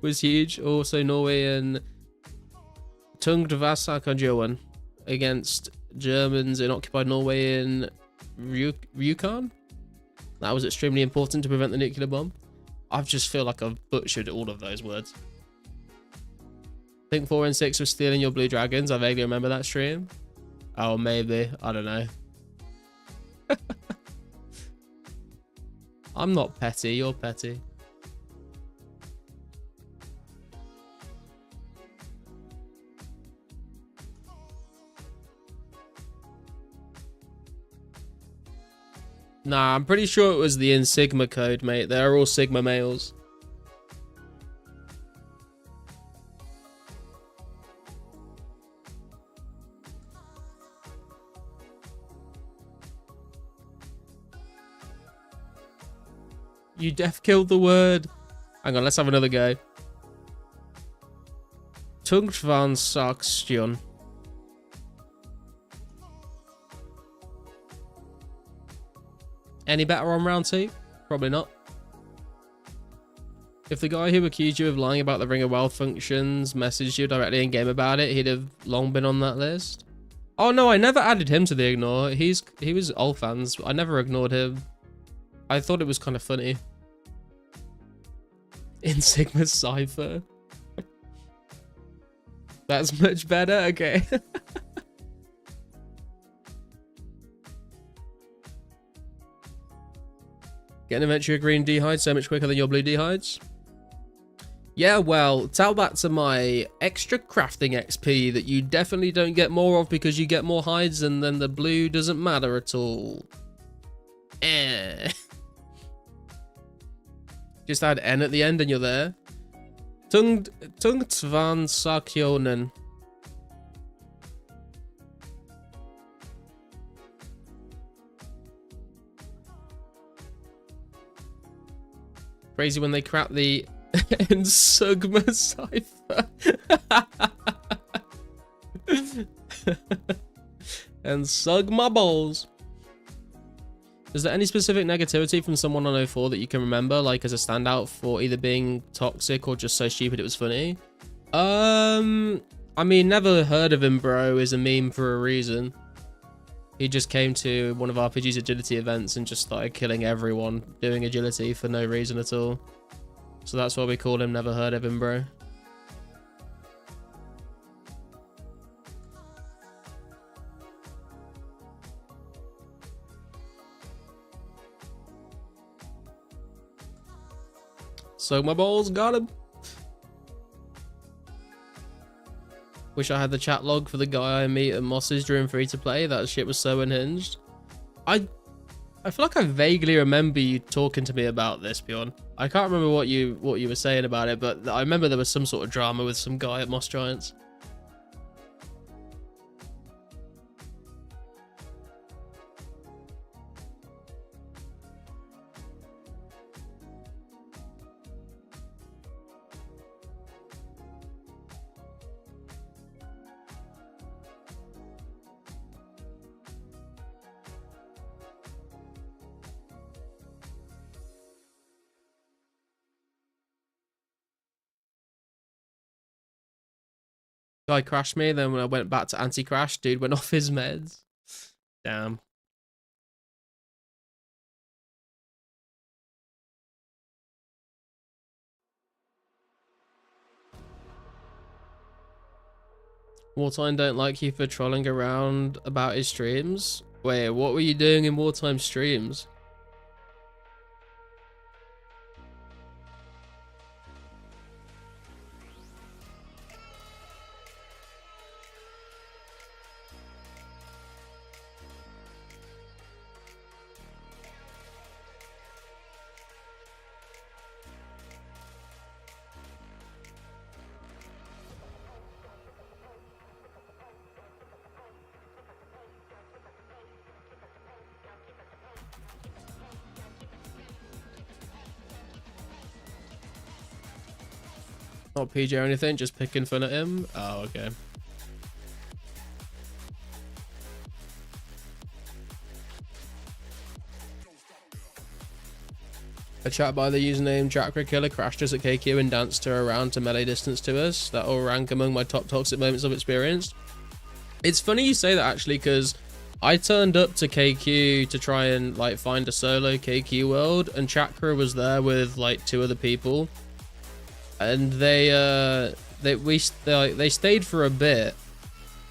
Speaker 1: was huge. Also, Norway and Tungtvasarkanjoen against Germans in occupied Norway in Rjukan. That was extremely important to prevent the nuclear bomb. I just feel like I've butchered all of those words. I think 4 and 6 was stealing your blue dragons. I vaguely remember that stream. Oh, maybe. I don't know. I'm not petty. You're petty. Nah, I'm pretty sure it was the in Sigma code, mate. They're all Sigma males. You def killed the word. Hang on, let's have another go. Tungtvansakstjon. Any better on round 2? Probably not. If the guy who accused you of lying about the Ring of Wealth functions messaged you directly in game about it, he'd have long been on that list. Oh no, I never added him to the ignore. He was all fans. I never ignored him. I thought it was kind of funny. In Sigma Cypher. That's much better. Okay. Getting eventually a green D-hide so much quicker than your blue D-hides. Yeah, well, tell that to my extra crafting XP that you definitely don't get more of because you get more hides and then the blue doesn't matter at all. Eh. Just add N at the end and you're there. 2004scape. Crazy when they crap the Sigma Cypher. And sug my balls. Is there any specific negativity from someone on 04 that you can remember, like as a standout for either being toxic or just so stupid it was funny? I mean, never heard of him, bro, is a meme for a reason. He just came to one of RPG's agility events and just started killing everyone doing agility for no reason at all. So that's why we call him Never Heard of Him, bro. So my balls got him. Wish I had the chat log for the guy I meet at Moss's during free to play. That shit was so unhinged. I feel like I vaguely remember you talking to me about this, Bjorn. I can't remember what you were saying about it, but I remember there was some sort of drama with some guy at Moss Giants. Guy crashed me, then when I went back to anti-crash, dude went off his meds. Damn. Wartime don't like you for trolling around about his streams. Wait, what were you doing in Wartime streams? Not PJ or anything, just picking fun at him. Oh, okay. A chat by the username JackRaKiller crashed us at KQ and danced her around to melee distance to us. That all rank among my top toxic moments I've experienced. It's funny you say that actually, because I turned up to KQ to try and like find a solo KQ world, and Chakra was there with like 2 other people, and they stayed for a bit,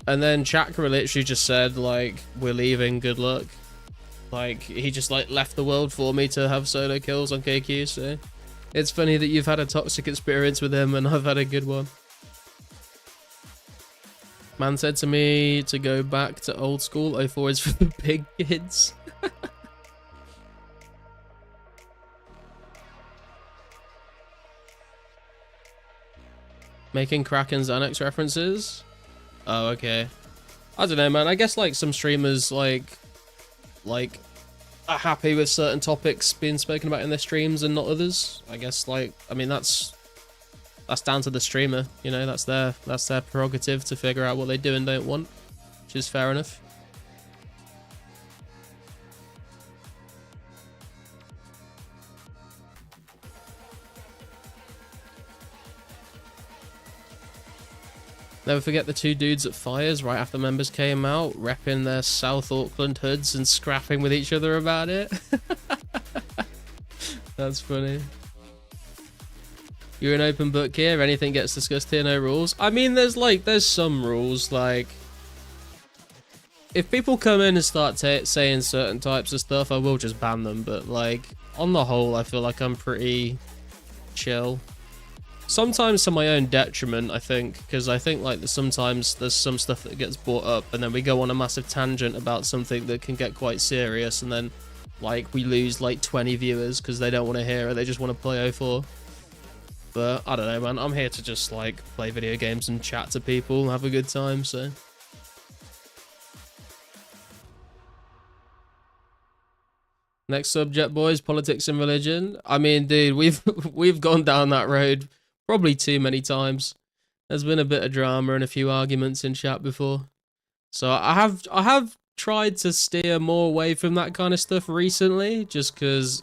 Speaker 1: and then Chakra literally just said like, "We're leaving, good luck." Like, he just like left the world for me to have solo kills on KQ. So it's funny that you've had a toxic experience with him and I've had a good one. Man said to me to go back to old school. 04 is for the big kids. Making Kraken's Annex references? Oh, okay. I don't know, man. I guess like some streamers like are happy with certain topics being spoken about in their streams and not others. I guess like, I mean, that's down to the streamer, you know. That's their prerogative to figure out what they do and don't want, which is fair enough. Never forget the two dudes at Fires right after members came out, repping their South Auckland hoods and scrapping with each other about it. That's funny. You're an open book here. Anything gets discussed here, no rules. I mean, there's some rules. Like, if people come in and start saying certain types of stuff, I will just ban them. But like, on the whole, I feel like I'm pretty chill. Sometimes to my own detriment, I think, because I think like sometimes there's some stuff that gets brought up and then we go on a massive tangent about something that can get quite serious, and then like we lose like 20 viewers because they don't want to hear it, they just want to play 04. But I don't know, man, I'm here to just like play video games and chat to people and have a good time, so. Next subject, boys, politics and religion. I mean, dude, we've gone down that road probably too many times. There's been a bit of drama and a few arguments in chat before. So I have tried to steer more away from that kind of stuff recently, just because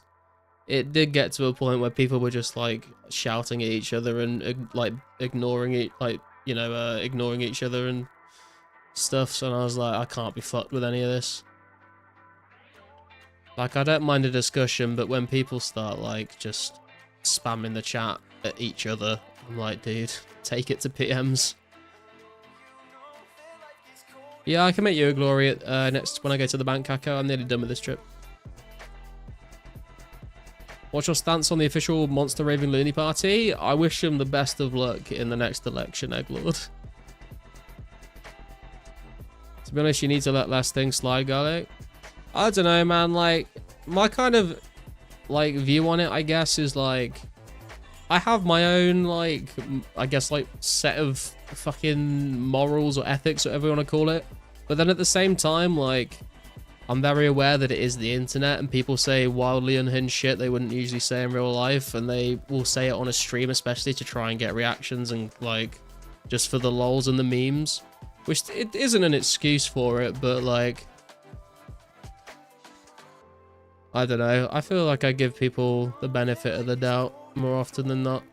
Speaker 1: it did get to a point where people were just like shouting at each other and like ignoring it, like, you know, ignoring each other and stuff. So I was like, I can't be fucked with any of this. Like, I don't mind a discussion, but when people start like just spamming the chat at each other, I'm like, dude, take it to PMs. Yeah, I can make you a glory at, next when I go to the bank, Kako. I'm nearly done with this trip. What's your stance on the official Monster Raving Looney Party? I wish them the best of luck in the next election, Egglord. To be honest, you need to let less things slide, Garlic. I don't know, man. Like, my kind of like view on it, I guess, is like, I have my own, like, I guess, like, set of fucking morals or ethics, whatever you want to call it. But then at the same time, like, I'm very aware that it is the internet and people say wildly unhinged shit they wouldn't usually say in real life, and they will say it on a stream, especially to try and get reactions and, like, just for the lols and the memes. Which, it isn't an excuse for it, but, like, I don't know. I feel like I give people the benefit of the doubt more often than not.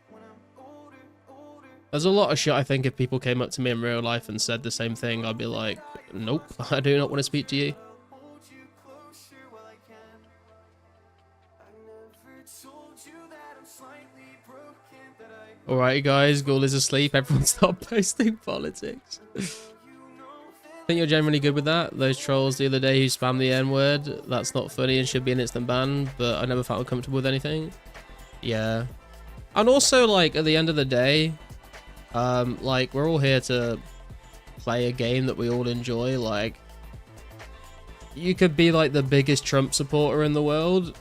Speaker 1: There's a lot of shit I think if people came up to me in real life and said the same thing, I'd be like, nope, I do not want to speak to you. Alrighty guys, Ghoul is asleep, everyone stop posting politics. I think you're generally good with that. Those trolls the other day who spammed the N-word, that's not funny and should be an instant ban, but I never felt comfortable with anything. Yeah. And also, like, at the end of the day, like, we're all here to play a game that we all enjoy. Like, you could be, like, the biggest Trump supporter in the world.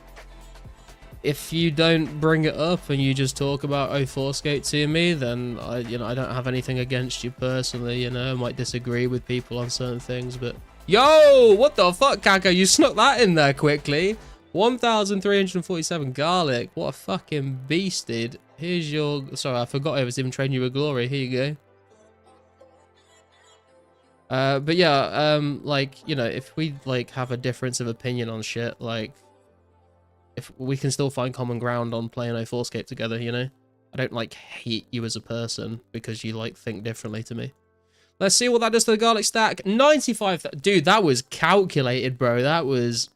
Speaker 1: If you don't bring it up and you just talk about 2004scape to me, then I don't have anything against you personally. You know, I might disagree with people on certain things, but yo, what the fuck, Kako? You snuck that in there quickly. 1,347 garlic. What a fucking beast, dude. Here's your. Sorry, I forgot I was even trading you a glory. Here you go. But yeah, like, you know, if we like have a difference of opinion on shit, like, if we can still find common ground on playing 2004scape together, you know? I don't, like, hate you as a person because you, like, think differently to me. Let's see what that does to the garlic stack. 95... Dude, that was calculated, bro. That was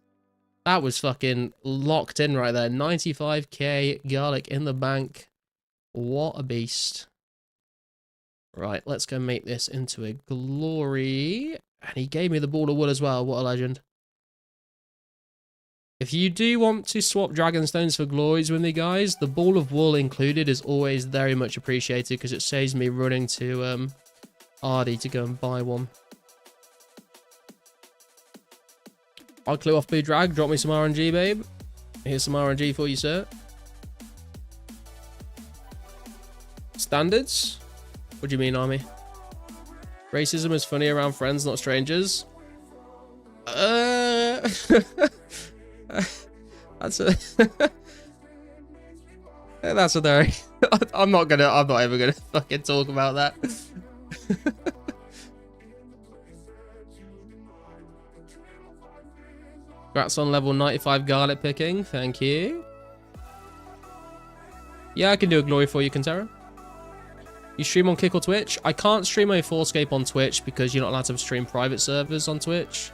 Speaker 1: fucking locked in right there. 95k garlic in the bank. What a beast. Right, let's go make this into a glory. And he gave me the ball of wood as well. What a legend. If you do want to swap Dragonstones for glories with me, guys, the ball of wool included is always very much appreciated because it saves me running to Ardy to go and buy one. I'll clue off Blue Drag. Drop me some RNG, babe. Here's some RNG for you, sir. Standards? What do you mean, Army? Racism is funny around friends, not strangers. That's a that's a very I'm not ever gonna fucking talk about that. Congrats on level 95 garlic picking, thank you. Yeah, I can do a glory for you, Kantara. You stream on Kick or Twitch? I can't stream 2004scape on Twitch because you're not allowed to stream private servers on Twitch.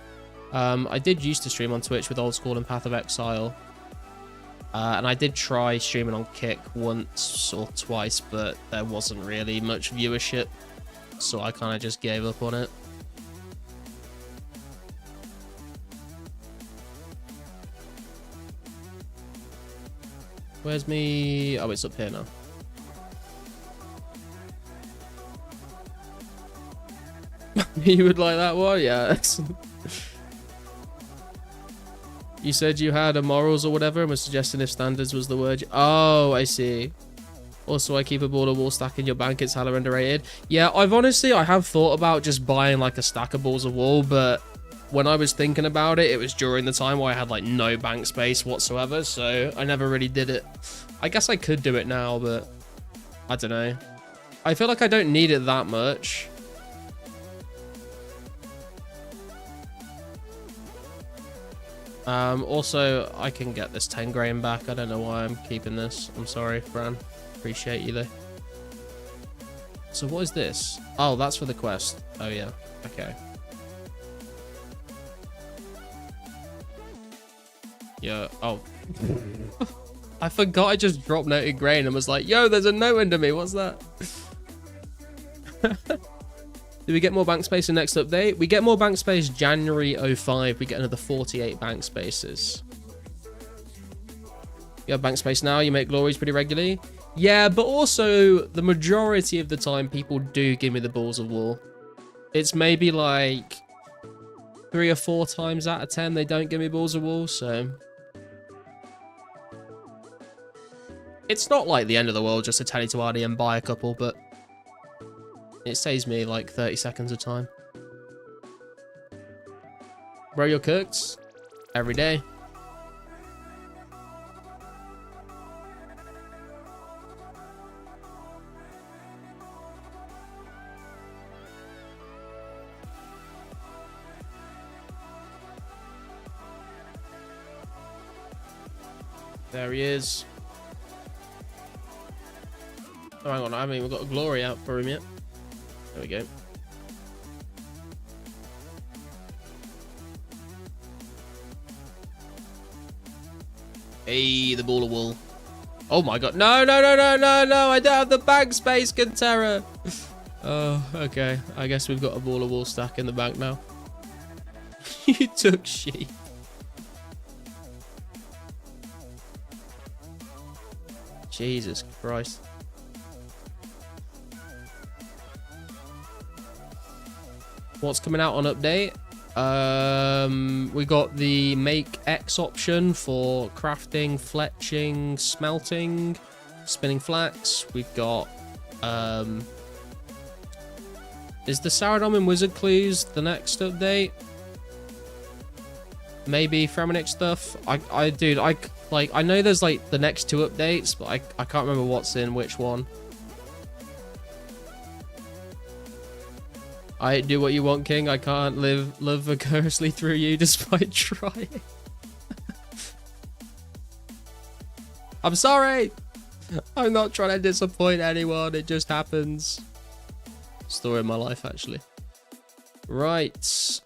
Speaker 1: I did used to stream on Twitch with Old School and Path of Exile. And I did try streaming on Kick once or twice, but there wasn't really much viewership. So I kind of just gave up on it. Where's me? Oh, it's up here now. You would like that one? Yeah. You said you had a morals or whatever and was suggesting if standards was the word. Oh, I see. Also, I keep a ball of wool stack in your bank. It's hella underrated. Yeah, I have thought about just buying like a stack of balls of wool, but when I was thinking about it, it was during the time where I had like no bank space whatsoever, so I never really did it. I guess I could do it now, but I don't know. I feel like I don't need it that much. Also, I can get this 10 grain back. I don't know why I'm keeping this. I'm sorry, Fran. Appreciate you, though. So what is this? Oh, that's for the quest. Oh, yeah. Okay. Yeah. Oh. I forgot I just dropped noted grain and was like, yo, there's a note under me. What's that? Do we get more bank space in next update? We get more bank space January 05. We get another 48 bank spaces. You have bank space now. You make glories pretty regularly. Yeah, but also the majority of the time people do give me the balls of wool. It's maybe like 3 or 4 times out of 10 they don't give me balls of wool, so it's not like the end of the world just to tell you to RD and buy a couple, but it saves me like 30 seconds of time. Bro, you're cooked every day. There he is. Oh, hang on, I haven't even got a glory out for him yet. There we go. Hey, the ball of wool. Oh my god. No, no, no, no, no, no. I don't have the bank space, Cantera. Oh, okay. I guess we've got a ball of wool stack in the bank now. You took sheep. Jesus Christ. What's coming out on update? We got the make X option for crafting, fletching, smelting, spinning flax. We've got is the Saurodom and Wizard Clues the next update? Maybe Fremenix stuff. I know there's like the next 2 updates, but I can't remember what's in which one. I do what you want, King. I can't live vicariously through you despite trying. I'm sorry. I'm not trying to disappoint anyone. It just happens. Story of my life, actually. Right.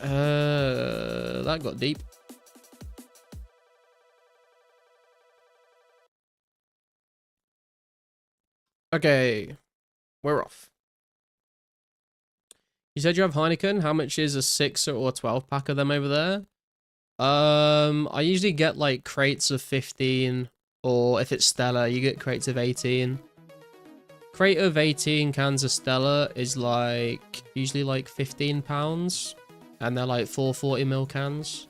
Speaker 1: That got deep. Okay. We're off. You said you have Heineken. How much is a 6 or 12 pack of them over there? I usually get like crates of 15, or if it's Stella, you get crates of 18. Crate of 18 cans of Stella is like usually like £15, and they're like 440ml cans.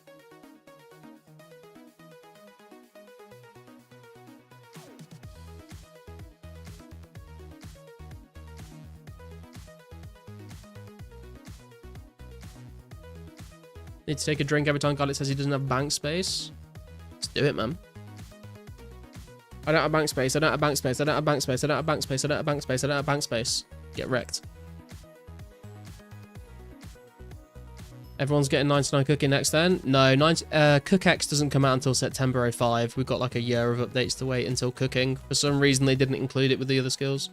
Speaker 1: Need to take a drink every time Garlic says he doesn't have bank space. Let's do it, man. I don't have bank space. I don't have bank space. I don't have bank space. I don't have bank space. I don't have bank space. I don't have bank space. Get wrecked. Everyone's getting 99 Cooking next then? No, Cook X doesn't come out until September 05. We've got like a year of updates to wait until Cooking. For some reason, they didn't include it with the other skills.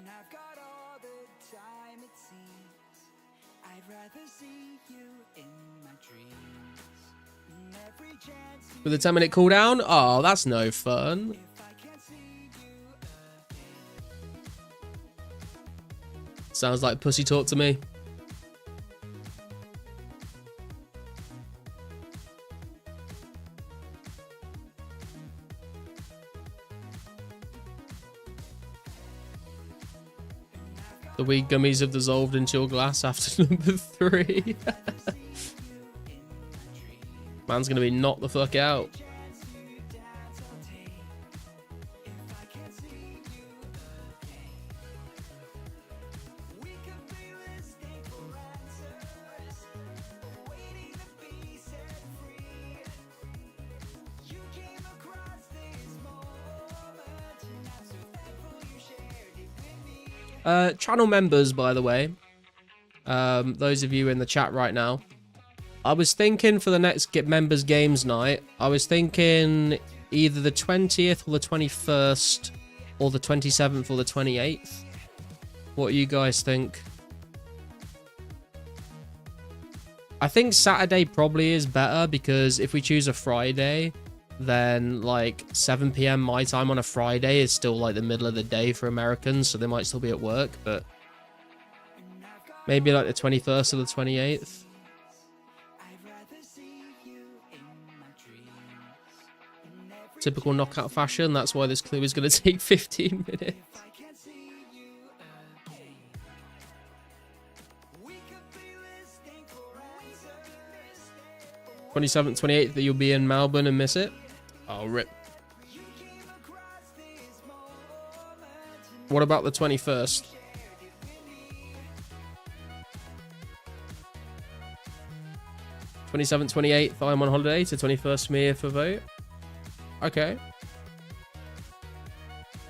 Speaker 1: With a 10-minute cooldown? Oh, that's no fun. Sounds like pussy talk to me. The weed gummies have dissolved into your glass after number 3. Man's gonna be knocked the fuck out. Channel members, by the way, those of you in the chat right now, I was thinking for the next members games night, I was thinking either the 20th or the 21st or the 27th or the 28th. What do you guys think? I think Saturday probably is better, because if we choose a Friday, then like 7 PM my time on a Friday is still like the middle of the day for Americans, so they might still be at work, but maybe like the 21st or the 28th. Typical knockout fashion, that's why this clue is going to take 15 minutes. 27th, 28th that you'll be in Melbourne and miss it? Oh, rip. What about the 21st? '27th, 28th, I'm on holiday, to 21st me here for vote. Okay.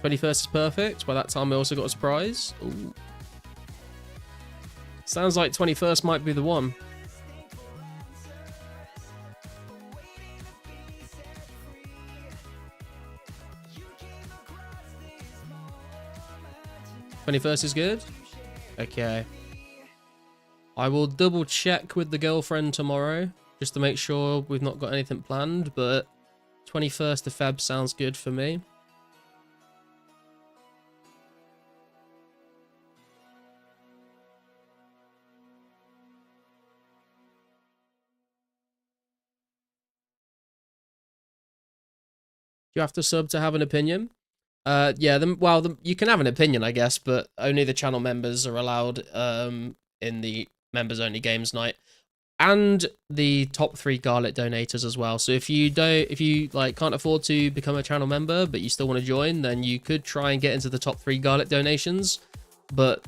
Speaker 1: 21st is perfect. By that time, we also got a surprise. Ooh. Sounds like 21st might be the one. '21st is good? Okay. I will double check with the girlfriend tomorrow, just to make sure we've not got anything planned, but 21st of Feb sounds good for me. You have to sub to have an opinion? Yeah, you can have an opinion, I guess, but only the channel members are allowed in the members only games night, and the top 3 Garlic donators as well. So if you can't afford to become a channel member, but you still want to join, then you could try and get into the top 3 Garlic donations, but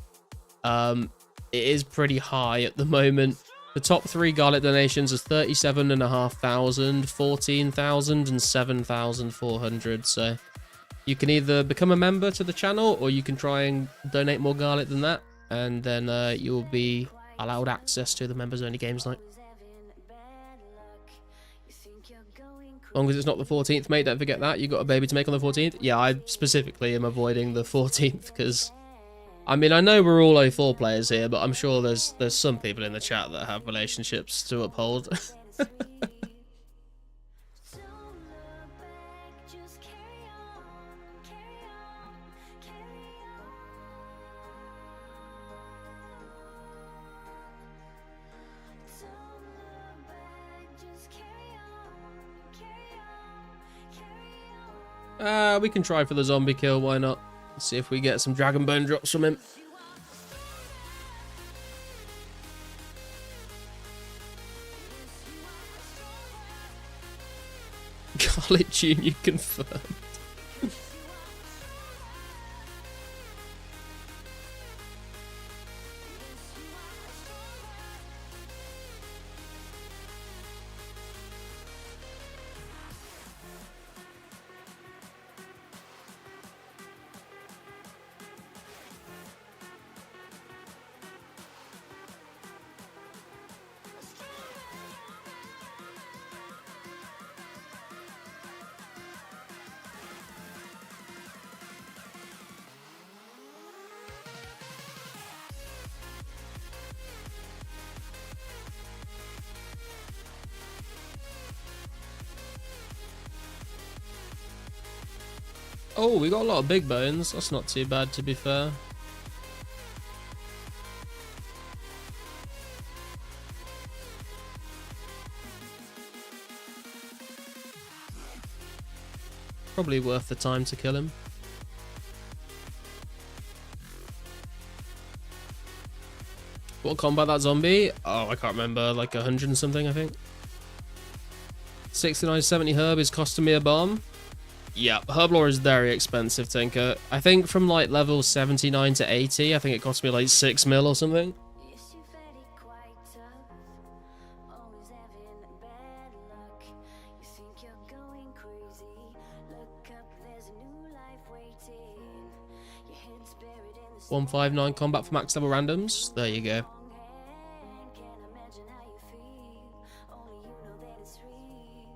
Speaker 1: it is pretty high at the moment. The top 3 Garlic donations is 37,500, 14,000, and 7,400. So you can either become a member to the channel, or you can try and donate more Garlic than that, and then you'll be allowed access to the members only games night. As long as it's not the 14th, mate, don't forget that. You got a baby to make on the 14th. Yeah, I specifically am avoiding the 14th, because I mean, I know we're all 04 players here, but I'm sure there's some people in the chat that have relationships to uphold. We can try for the zombie kill, why not? Let's see if we get some dragon bone drops from him. Garlic Junior confirmed. Oh, we got a lot of big bones. That's not too bad, to be fair. Probably worth the time to kill him. What combat that zombie? Oh, I can't remember. Like 100 and something, I think. 69.70 herb is costing me a bomb. Yeah, herb lore is very expensive, Tinker. I think from like level 79 to 80, I think it cost me like 6 mil or something.
Speaker 3: Yes, you've had it quite tough. Always having bad luck. You think you're going crazy. Look up, there's a new life waiting. Your head's buried in the
Speaker 1: 159 combat for max level randoms. There you go.
Speaker 3: strong hand. Can't imagine how you feel. Only you know that it's real.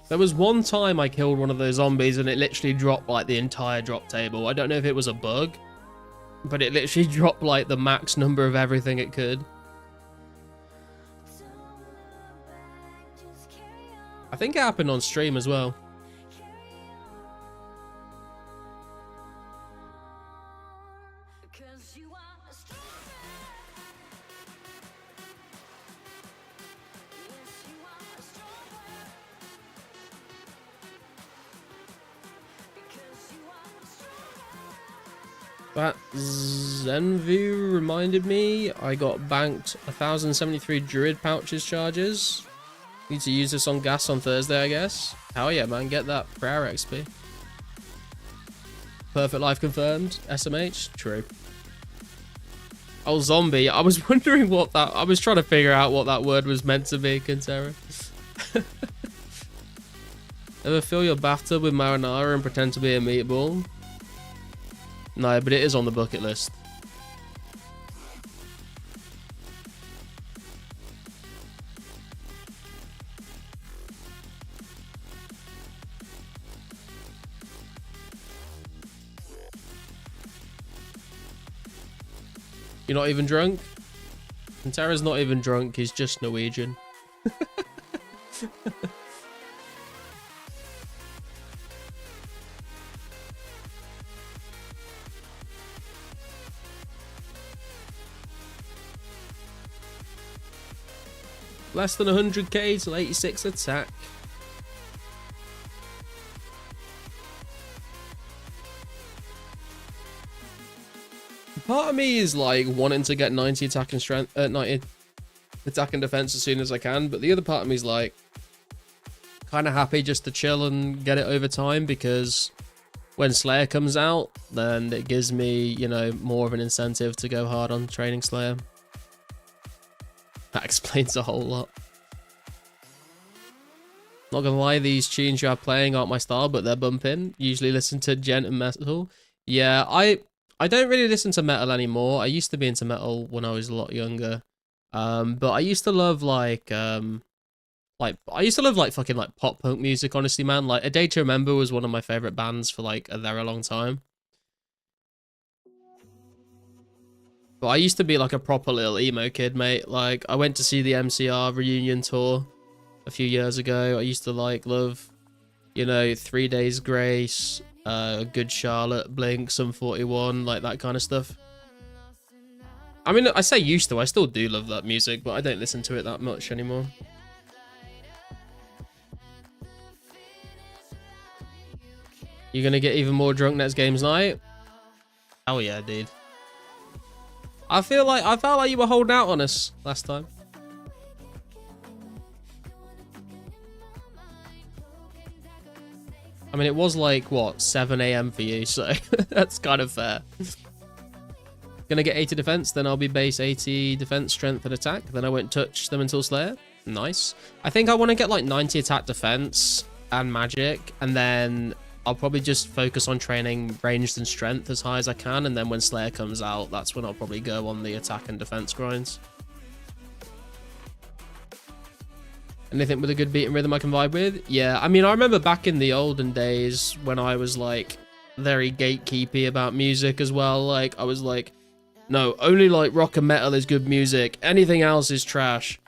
Speaker 1: There was one time I killed one of those zombies and it literally dropped like the entire drop table. I don't know if it was a bug, but it literally dropped like the max number of everything it could.
Speaker 3: Don't look back, just carry on.
Speaker 1: I think it happened on stream as well.
Speaker 3: Cause you are a strong man. Yes, you are a strong man. Because you are a strong man.
Speaker 1: That Zenvu reminded me I got banked 1073 druid pouches charges. Need to use this on gas on Thursday, I guess. Hell yeah, man, get that prayer XP. Perfect life confirmed. SMH, true. Oh, zombie. I was wondering what that... I was trying to figure out what that word was meant to be, Kintera. Ever fill your bathtub with marinara and pretend to be a meatball? No, but it is on the bucket list. You're not even drunk? And Tara's not even drunk, he's just Norwegian. Less than 100k till 86 attack. Part of me is like wanting to get 90 attack and strength, 90 attack and defense as soon as I can, but the other part of me is like kind of happy just to chill and get it over time, because when Slayer comes out, then it gives me, you know, more of an incentive to go hard on training Slayer. That explains a whole lot. Not gonna lie, these tunes you are playing aren't my style, but they're bumping. Usually listen to gent and metal. Yeah, I don't really listen to metal anymore. I used to be into metal when I was a lot younger. But I used to love like fucking like pop punk music, honestly, man. Like A Day to Remember was one of my favorite bands for like a very long time. But I used to be like a proper little emo kid, mate. Like I went to see the MCR reunion tour a few years ago. I used to like love, you know, 3 Days Grace, Good Charlotte, Blink, Sum 41, like that kind of stuff. I mean, I say used to, I still do love that music, but I don't listen to it that much anymore. You're gonna get even more drunk next game's night? Hell yeah, dude. I felt like you were holding out on us last time. I mean, it was like, what, 7 AM for you, so that's kind of fair. Gonna get 80 defense, then I'll be base 80 defense, strength, and attack. Then I won't touch them until Slayer. Nice. I think I want to get like 90 attack, defense, and magic, and then I'll probably just focus on training ranged and strength as high as I can, and then when Slayer comes out, that's when I'll probably go on the attack and defense grinds. Anything with a good beat and rhythm I can vibe with? Yeah, I mean, I remember back in the olden days when I was like very gatekeepy about music as well. Like I was like, no, only like rock and metal is good music. Anything else is trash.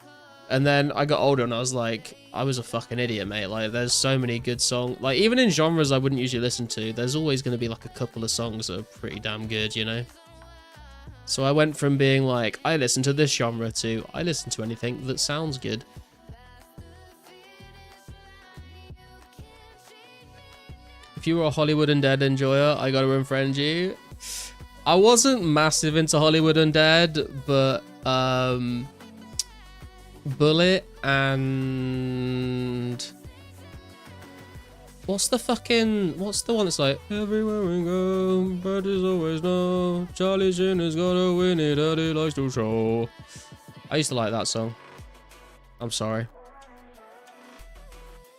Speaker 1: And then I got older and I was like, I was a fucking idiot, mate. Like, there's so many good songs. Like, even in genres I wouldn't usually listen to, there's always going to be like a couple of songs that are pretty damn good, you know? So I went from being like, I listen to this genre to I listen to anything that sounds good. If you were a Hollywood Undead enjoyer, I gotta unfriend you. I wasn't massive into Hollywood Undead, but Bullet and what's the one that's like everywhere we go, birdies always know, Charlie Sheen has gotta win it, Eddie likes to show. I used to like that song. I'm sorry.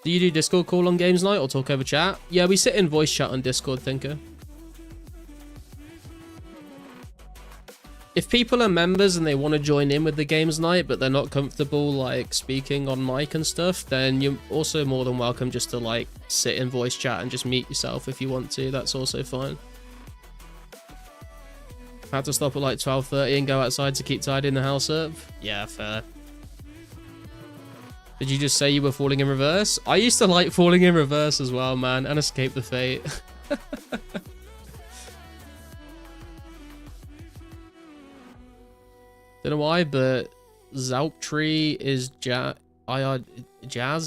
Speaker 1: Do you do Discord call on games night or talk over chat? Yeah, we sit in voice chat on Discord, Thinker. If people are members and they want to join in with the games night, but they're not comfortable like speaking on mic and stuff, then you're also more than welcome just to like sit in voice chat and just mute yourself if you want to. That's also fine. Had to stop at like 12:30 and go outside to keep tidying the house up. Yeah, fair. Did you just say you were falling in reverse? I used to like falling in reverse as well, man, and Escape the Fate. Don't know why, but Zauptree is jazz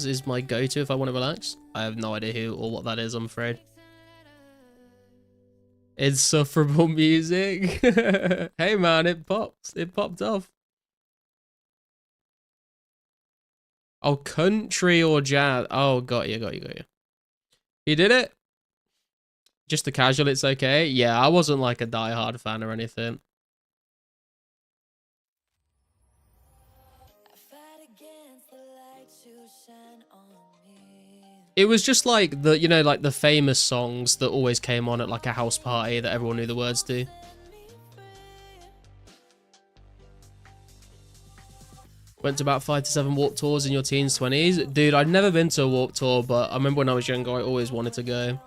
Speaker 1: is my go-to if I want to relax. I have no idea who or what that is, I'm afraid. Insufferable music. Hey man, it popped. It popped off. Oh, country or jazz. Oh, got you. You did it? Just the casual, it's okay. Yeah, I wasn't like a die-hard fan or anything. It was just like the, you know, like the famous songs that always came on at like a house party that everyone knew the words to. Went to about 5 to 7 Warped Tours in your teens, 20s. Dude, I'd never been to a Warped Tour, but I remember when I was younger, I always wanted to go.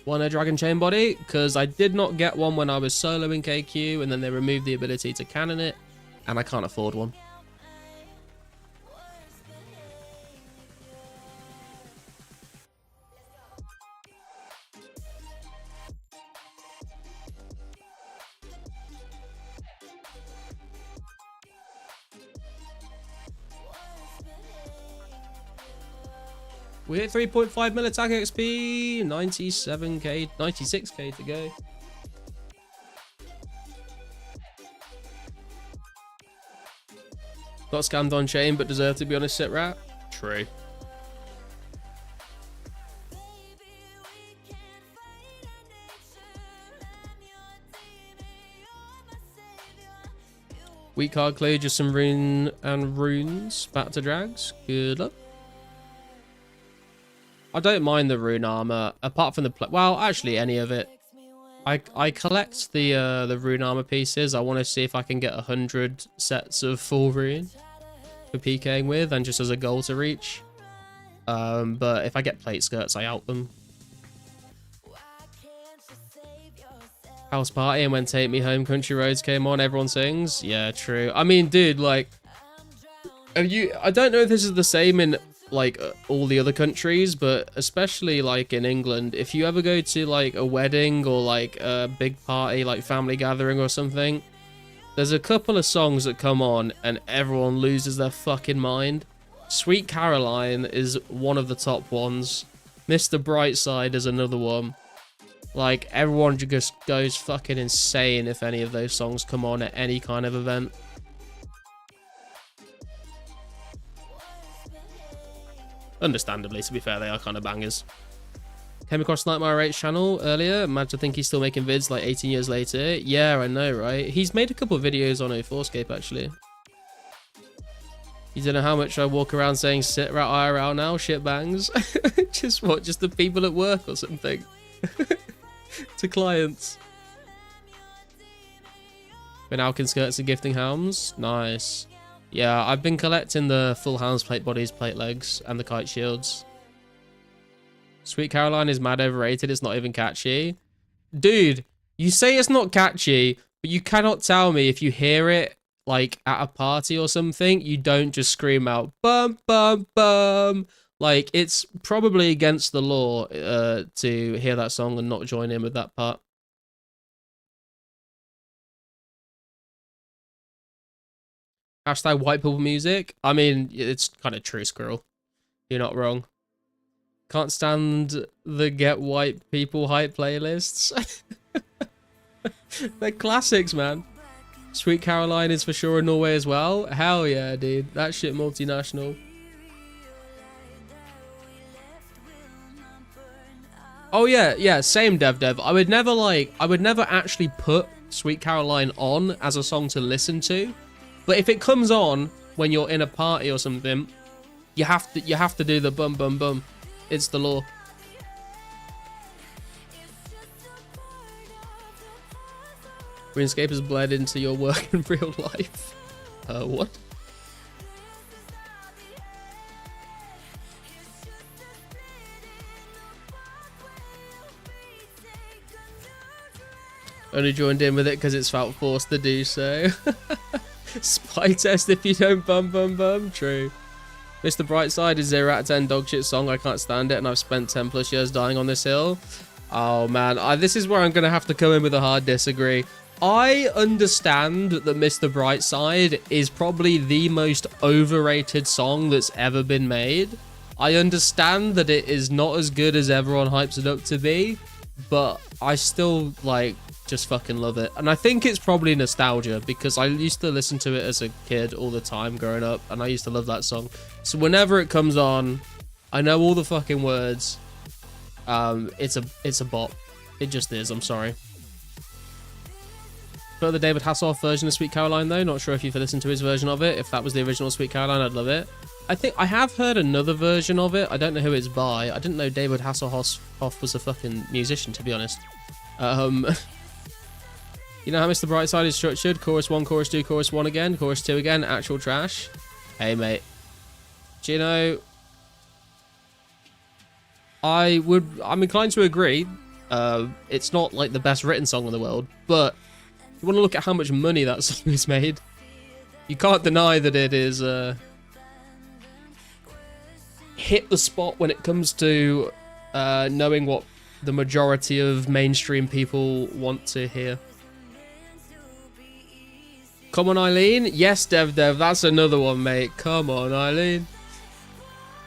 Speaker 1: Want a Dragon Chain body? Because I did not get one when I was soloing KQ, and then they removed the ability to cannon it, and I can't afford one. We hit 3.5 mil attack XP, 97k, 96k to go. Got scammed on chain, but deserve to be on a sit rat. True. Weak card clue, just some rune and runes. Back to drags. Good luck. I don't mind the rune armor, apart from the well, actually any of it. I collect the rune armor pieces. I want to see if I can get 100 sets of full rune for PKing with, and just as a goal to reach. But if I get plate skirts, I out them. House party, and when Take Me Home Country Roads came on, everyone sings. Yeah, true. I mean, dude, like, I don't know if this is the same in like all the other countries, but especially like in England, if you ever go to like a wedding or like a big party, like family gathering or something, there's a couple of songs that come on and everyone loses their fucking mind. Sweet Caroline is one of the top ones. Mr. Brightside is another one. Like, everyone just goes fucking insane if any of those songs come on at any kind of event. Understandably, to be fair, they are kind of bangers. Came across Nightmare 8's channel earlier. Imagine, I think he's still making vids like 18 years later. Yeah, I know, right? He's made a couple of videos on 2004scape, actually. You don't know how much I walk around saying sit rat IRL now, shit bangs. Just what? Just the people at work or something? To clients. Been Alkin skirts and gifting helms. Nice. Yeah, I've been collecting the full hounds plate bodies, plate legs, and the kite shields. Sweet Caroline is mad overrated. It's not even catchy. Dude, You say it's not catchy, but you cannot tell me if you hear it like at a party or something, you don't just scream out bum bum bum. Like it's probably against the law to hear that song and not join in with that part. Hashtag white people music. I mean, it's kind of true, Squirrel. You're not wrong. Can't stand the get white people hype playlists. They're classics, man. Sweet Caroline is for sure in Norway as well. Hell yeah, dude. That shit multinational. Oh yeah, same Dev. I would never actually put Sweet Caroline on as a song to listen to. But if it comes on when you're in a party or something, you have to do the bum bum bum. It's the law. RuneScape has bled into your work in real life. What? Only joined in with it because it's felt forced to do so. Spy test if you don't bum bum bum. True. Mr. Brightside is 0 out of 10 dog shit song. I can't stand it and I've spent 10 plus years dying on this hill. Oh man, this is where I'm going to have to come in with a hard disagree. I understand that Mr. Brightside is probably the most overrated song that's ever been made. I understand that it is not as good as everyone hypes it up to be, but I still just fucking love it. And I think it's probably nostalgia because I used to listen to it as a kid all the time growing up and I used to love that song. So whenever it comes on, I know all the fucking words. It's a bop. It just is, I'm sorry. For the David Hasselhoff version of Sweet Caroline though, not sure if you've listened to his version of it. If that was the original Sweet Caroline, I'd love it. I think I have heard another version of it. I don't know who it's by. I didn't know David Hasselhoff was a fucking musician, to be honest. You know how Mr. Brightside is structured? Chorus 1, chorus 2, chorus 1 again, chorus 2 again, actual trash. Hey, mate. Do you know... I'm inclined to agree. It's not like the best written song in the world, but if you want to look at how much money that song is made, you can't deny that it is hit the spot when it comes to knowing what the majority of mainstream people want to hear. Come on, Eileen. Yes, Dev. That's another one, mate. Come on, Eileen.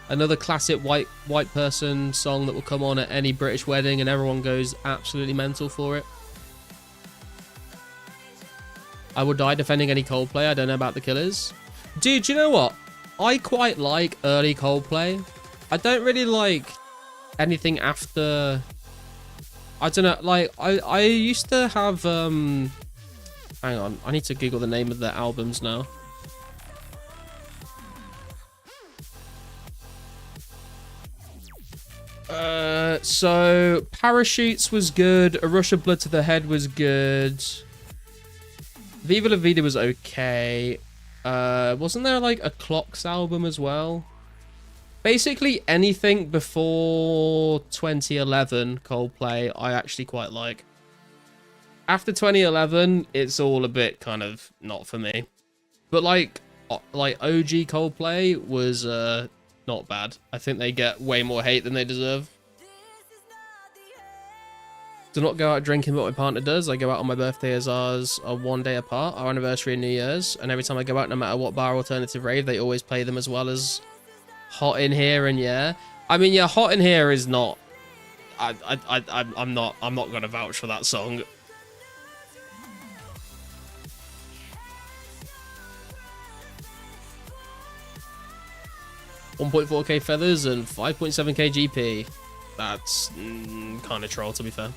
Speaker 1: Another classic white person song that will come on at any British wedding and everyone goes absolutely mental for it. I would die defending any Coldplay. I don't know about the Killers. Dude, you know what? I quite like early Coldplay. I don't really like anything after... I don't know, like, I used to have, hang on, I need to Google the name of the albums now. So, Parachutes was good, A Rush of Blood to the Head was good, Viva La Vida was okay, wasn't there, like, a Clocks album as well? Basically, anything before 2011 Coldplay, I actually quite like. After 2011, it's all a bit kind of not for me. But like OG Coldplay was not bad. I think they get way more hate than they deserve. Do not go out drinking, but my partner does. I go out on my birthday as ours are 1 day apart, our anniversary and New Year's. And every time I go out, no matter what bar or alternative rave, they always play them as well as Hot in Here. And yeah, I mean, yeah, Hot in Here is not... I'm not gonna vouch for that song. $1.4k feathers and 5.7k GP. That's kind of troll, to be fair.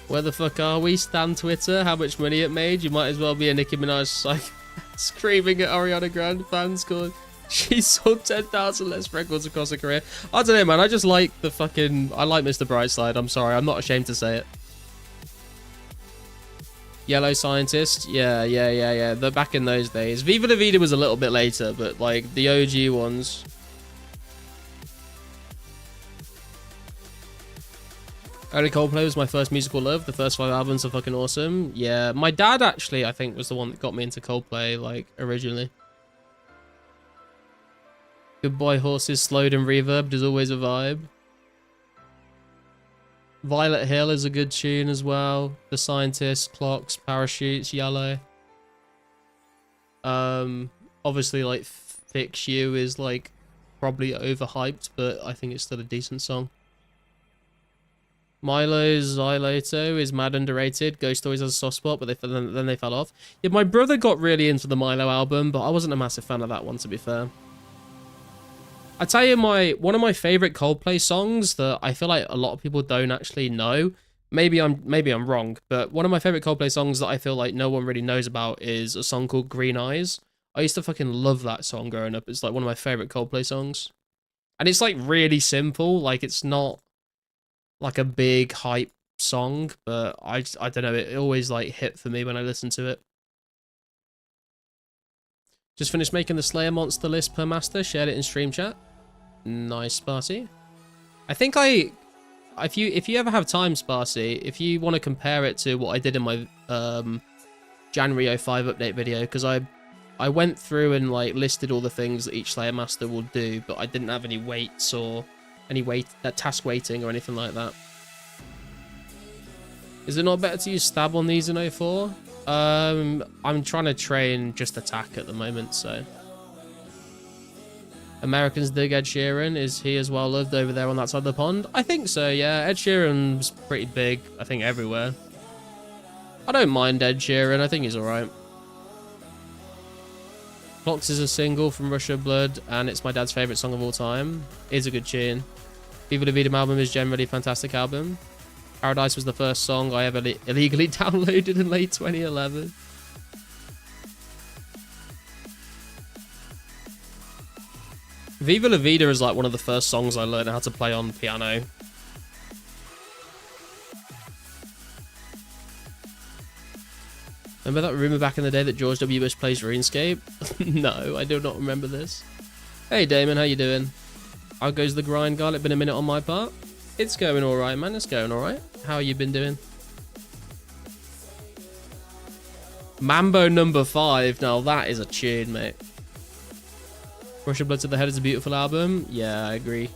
Speaker 1: Where the fuck are we? Stan Twitter. How much money it made? You might as well be a Nicki Minaj psych screaming at Ariana Grande fans called she sold 10,000 less records across her career. I don't know, man. I just like the fucking... I like Mr. Brightside. I'm sorry. I'm not ashamed to say it. Yellow Scientist. Yeah. They're back in those days. Viva La Vida was a little bit later, but like the OG ones. Early Coldplay was my first musical love. The first 5 albums are fucking awesome. Yeah, my dad actually, I think, was the one that got me into Coldplay, like, originally. Goodbye Horses, slowed and reverbed is always a vibe. Violet Hill is a good tune as well. The Scientists, Clocks, Parachutes, Yellow. Obviously, like, Fix You is, like, probably overhyped, but I think it's still a decent song. Milo's Xyloto is mad underrated. Ghost Stories has a soft spot, but then they fell off. Yeah, my brother got really into the Milo album, but I wasn't a massive fan of that one, to be fair. I tell you, one of my favorite Coldplay songs that I feel like a lot of people don't actually know. Maybe I'm wrong, but one of my favorite Coldplay songs that I feel like no one really knows about is a song called Green Eyes. I used to fucking love that song growing up. It's like one of my favorite Coldplay songs, and it's like really simple. Like it's not like a big hype song, but I don't know, it always like hit for me when I listen to it. Just finished making the Slayer monster list per master, shared it in stream chat. Nice, Sparsy. I think if you ever have time, Sparsy, if you want to compare it to what I did in my January 05 update video, because I went through and like listed all the things that each Slayer master will do, but I didn't have any weights or any task waiting or anything like that. Is it not better to use stab on these in 04? I'm trying to train just attack at the moment, so. Americans dig Ed Sheeran. Is he as well loved over there on that side of the pond? I think so, yeah. Ed Sheeran's pretty big, I think, everywhere. I don't mind Ed Sheeran. I think he's alright. Clocks is a single from Russia Blood, and it's my dad's favourite song of all time. It's a good tune. Viva La Vida album is generally a fantastic album. Paradise was the first song I ever illegally downloaded in late 2011. Viva La Vida is like one of the first songs I learned how to play on piano. Remember that rumor back in the day that George W. Bush plays RuneScape? No, I do not remember this. Hey Damon, how you doing? How goes the grind, Garlic? Been a minute on my part. It's going alright, man. It's going alright. How you been doing? Mambo number 5. Now that is a tune, mate. Russian Blood to the Head is a beautiful album. Yeah, I agree.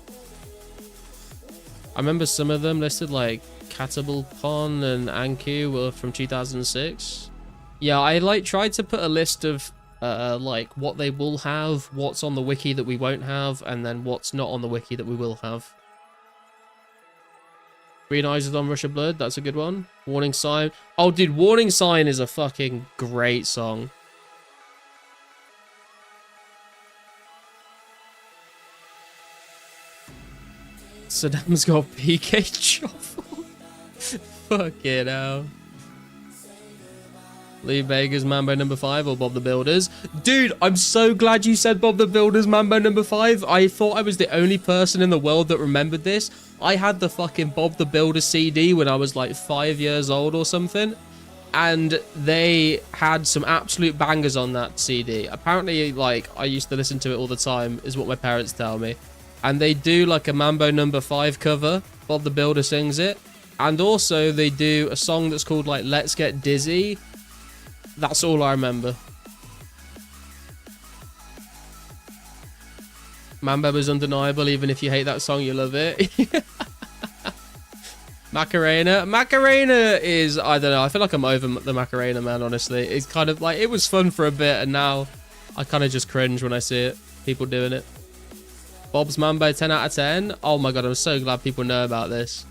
Speaker 1: I remember some of them listed, like Katabulpon and Anku were from 2006. Yeah, I like tried to put a list of like what they will have, what's on the wiki that we won't have, and then what's not on the wiki that we will have. Green Eyes is on Russian Blood. That's a good one. Warning Sign. Oh, dude, Warning Sign is a fucking great song. Saddam's got PK Shuffle. Fucking hell. Lee Vega's Mambo number 5 or Bob the Builder's. Dude, I'm so glad you said Bob the Builder's Mambo number 5. I thought I was the only person in the world that remembered this. I had the fucking Bob the Builder CD when I was like 5 years old or something. And they had some absolute bangers on that CD. Apparently, like, I used to listen to it all the time, is what my parents tell me. And they do like a Mambo number 5 cover. Bob the Builder sings it. And also they do a song that's called like Let's Get Dizzy. That's all I remember. Mambo is undeniable. Even if you hate that song, you love it. Macarena. Macarena is, I don't know, I feel like I'm over the Macarena, man, honestly. It's kind of like, it was fun for a bit, and now I kind of just cringe when I see it. People doing it. Bob's Mambo 10 out of 10. Oh my god, I'm so glad people know about this.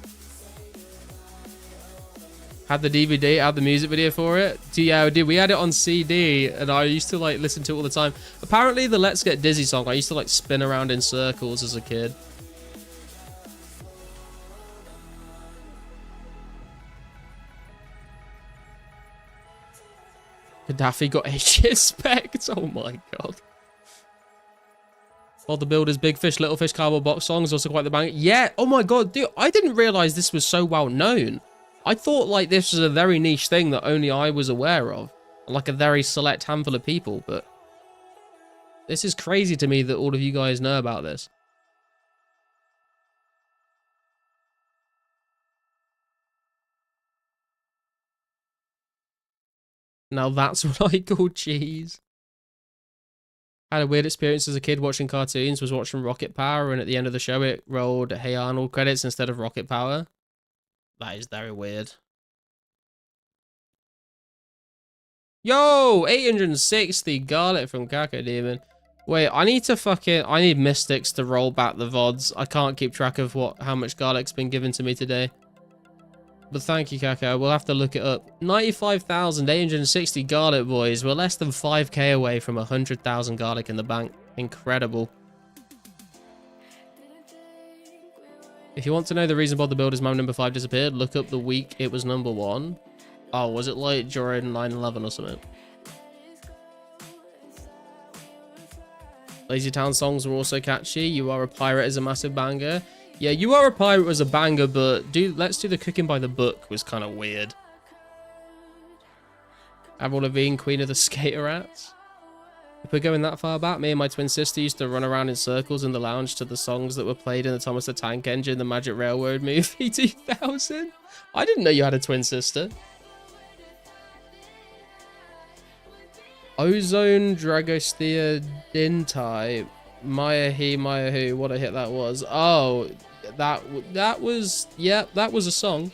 Speaker 1: Had the DVD, had the music video for it. Yeah, dude, we had it on CD, and I used to like listen to it all the time. Apparently, the Let's Get Dizzy song, I used to like spin around in circles as a kid. Gaddafi got HG spec. Oh my god. Bob the Builder's Big Fish, Little Fish, Cardboard Box songs also quite the bang. Yeah, oh my god, dude, I didn't realize this was so well known. I thought like this was a very niche thing that only I was aware of. Like a very select handful of people, but this is crazy to me that all of you guys know about this. Now that's what I call cheese. I had a weird experience as a kid watching cartoons, was watching Rocket Power, and at the end of the show it rolled Hey Arnold credits instead of Rocket Power. That is very weird. Yo, 860 garlic from Caco Demon. Wait, I need Mystics to roll back the VODs. I can't keep track of how much garlic's been given to me today. But thank you, Caco. We'll have to look it up. 95,860 garlic, boys. We're less than 5k away from 100,000 garlic in the bank. Incredible. If you want to know the reason why the Builder's Map number 5 disappeared, look up the week it was number 1. Oh, was it like during 9/11 or something? Lazy Town songs were also catchy. You Are a Pirate is a massive banger. Yeah, You Are a Pirate was a banger, but Let's Do the Cooking by the Book was kind of weird. Avril Lavigne, Queen of the Skater Rats. If we're going that far back, me and my twin sister used to run around in circles in the lounge to the songs that were played in the Thomas the Tank Engine, the Magic Railroad movie 2000. I didn't know you had a twin sister. Ozone Dragostea Dintai. Maya he, Maya who. What a hit that was. Oh, that was, yeah, that was a song.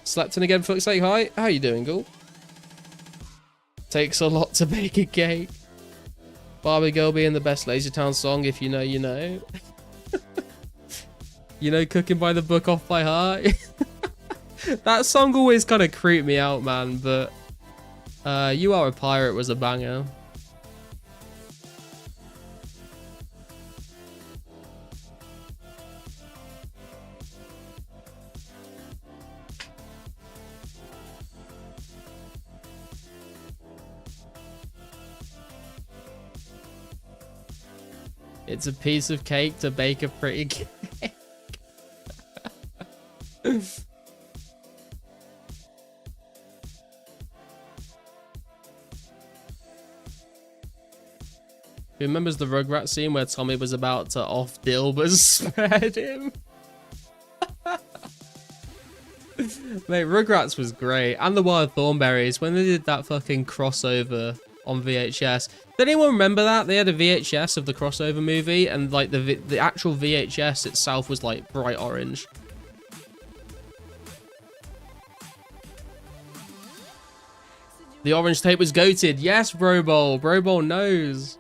Speaker 1: Slept in again, fuck's sake. Hi, how you doing, Ghoul? Takes a lot to bake a cake. Barbie Girl being the best Lazy Town song. If you know, you know. You know, Cooking by the Book off by heart. That song always kind of creeped me out, man, but You Are a Pirate was a banger. It's a piece of cake to bake a pretty cake. Who remembers the Rugrats scene where Tommy was about to off Dill but spared him? Mate, Rugrats was great. And the Wild Thornberries, when they did that fucking crossover on VHS. Did anyone remember that? They had a VHS of the crossover movie, and like the actual VHS itself was like bright orange. The orange tape was goated. Yes, Bro Bowl. Bro Bowl knows.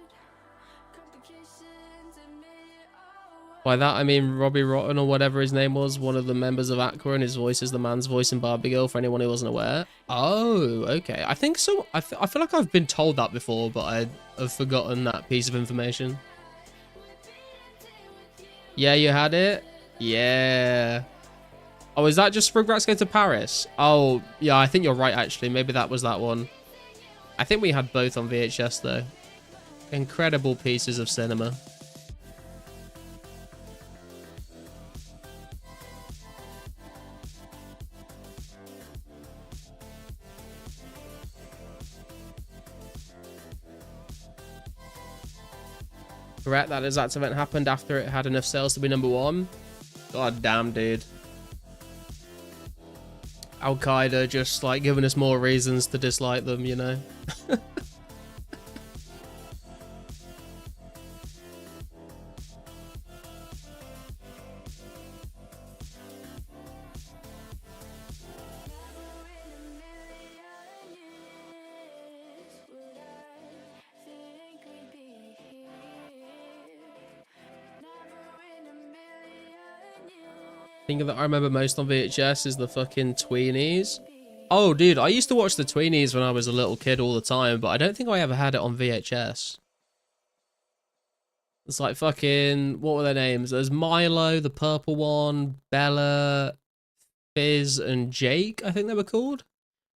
Speaker 1: By that, I mean Robbie Rotten, or whatever his name was, one of the members of Aqua, and his voice is the man's voice in Barbie Girl, for anyone who wasn't aware. Oh, okay. I think so. I feel like I've been told that before, but I have forgotten that piece of information. Yeah, you had it? Yeah. Oh, is that just Rugrats Go to Paris? Oh, yeah, I think you're right, actually. Maybe that was that one. I think we had both on VHS, though. Incredible pieces of cinema. Correct, that exact event happened after it had enough sales to be number 1. God damn, dude. Al-Qaeda just like giving us more reasons to dislike them, you know? Thing that I remember most on VHS is the fucking Tweenies. Oh, dude, I used to watch the Tweenies when I was a little kid all the time, but I don't think I ever had it on VHS. It's like fucking, what were their names? There's Milo, the purple one, Bella, Fizz, and Jake, I think they were called.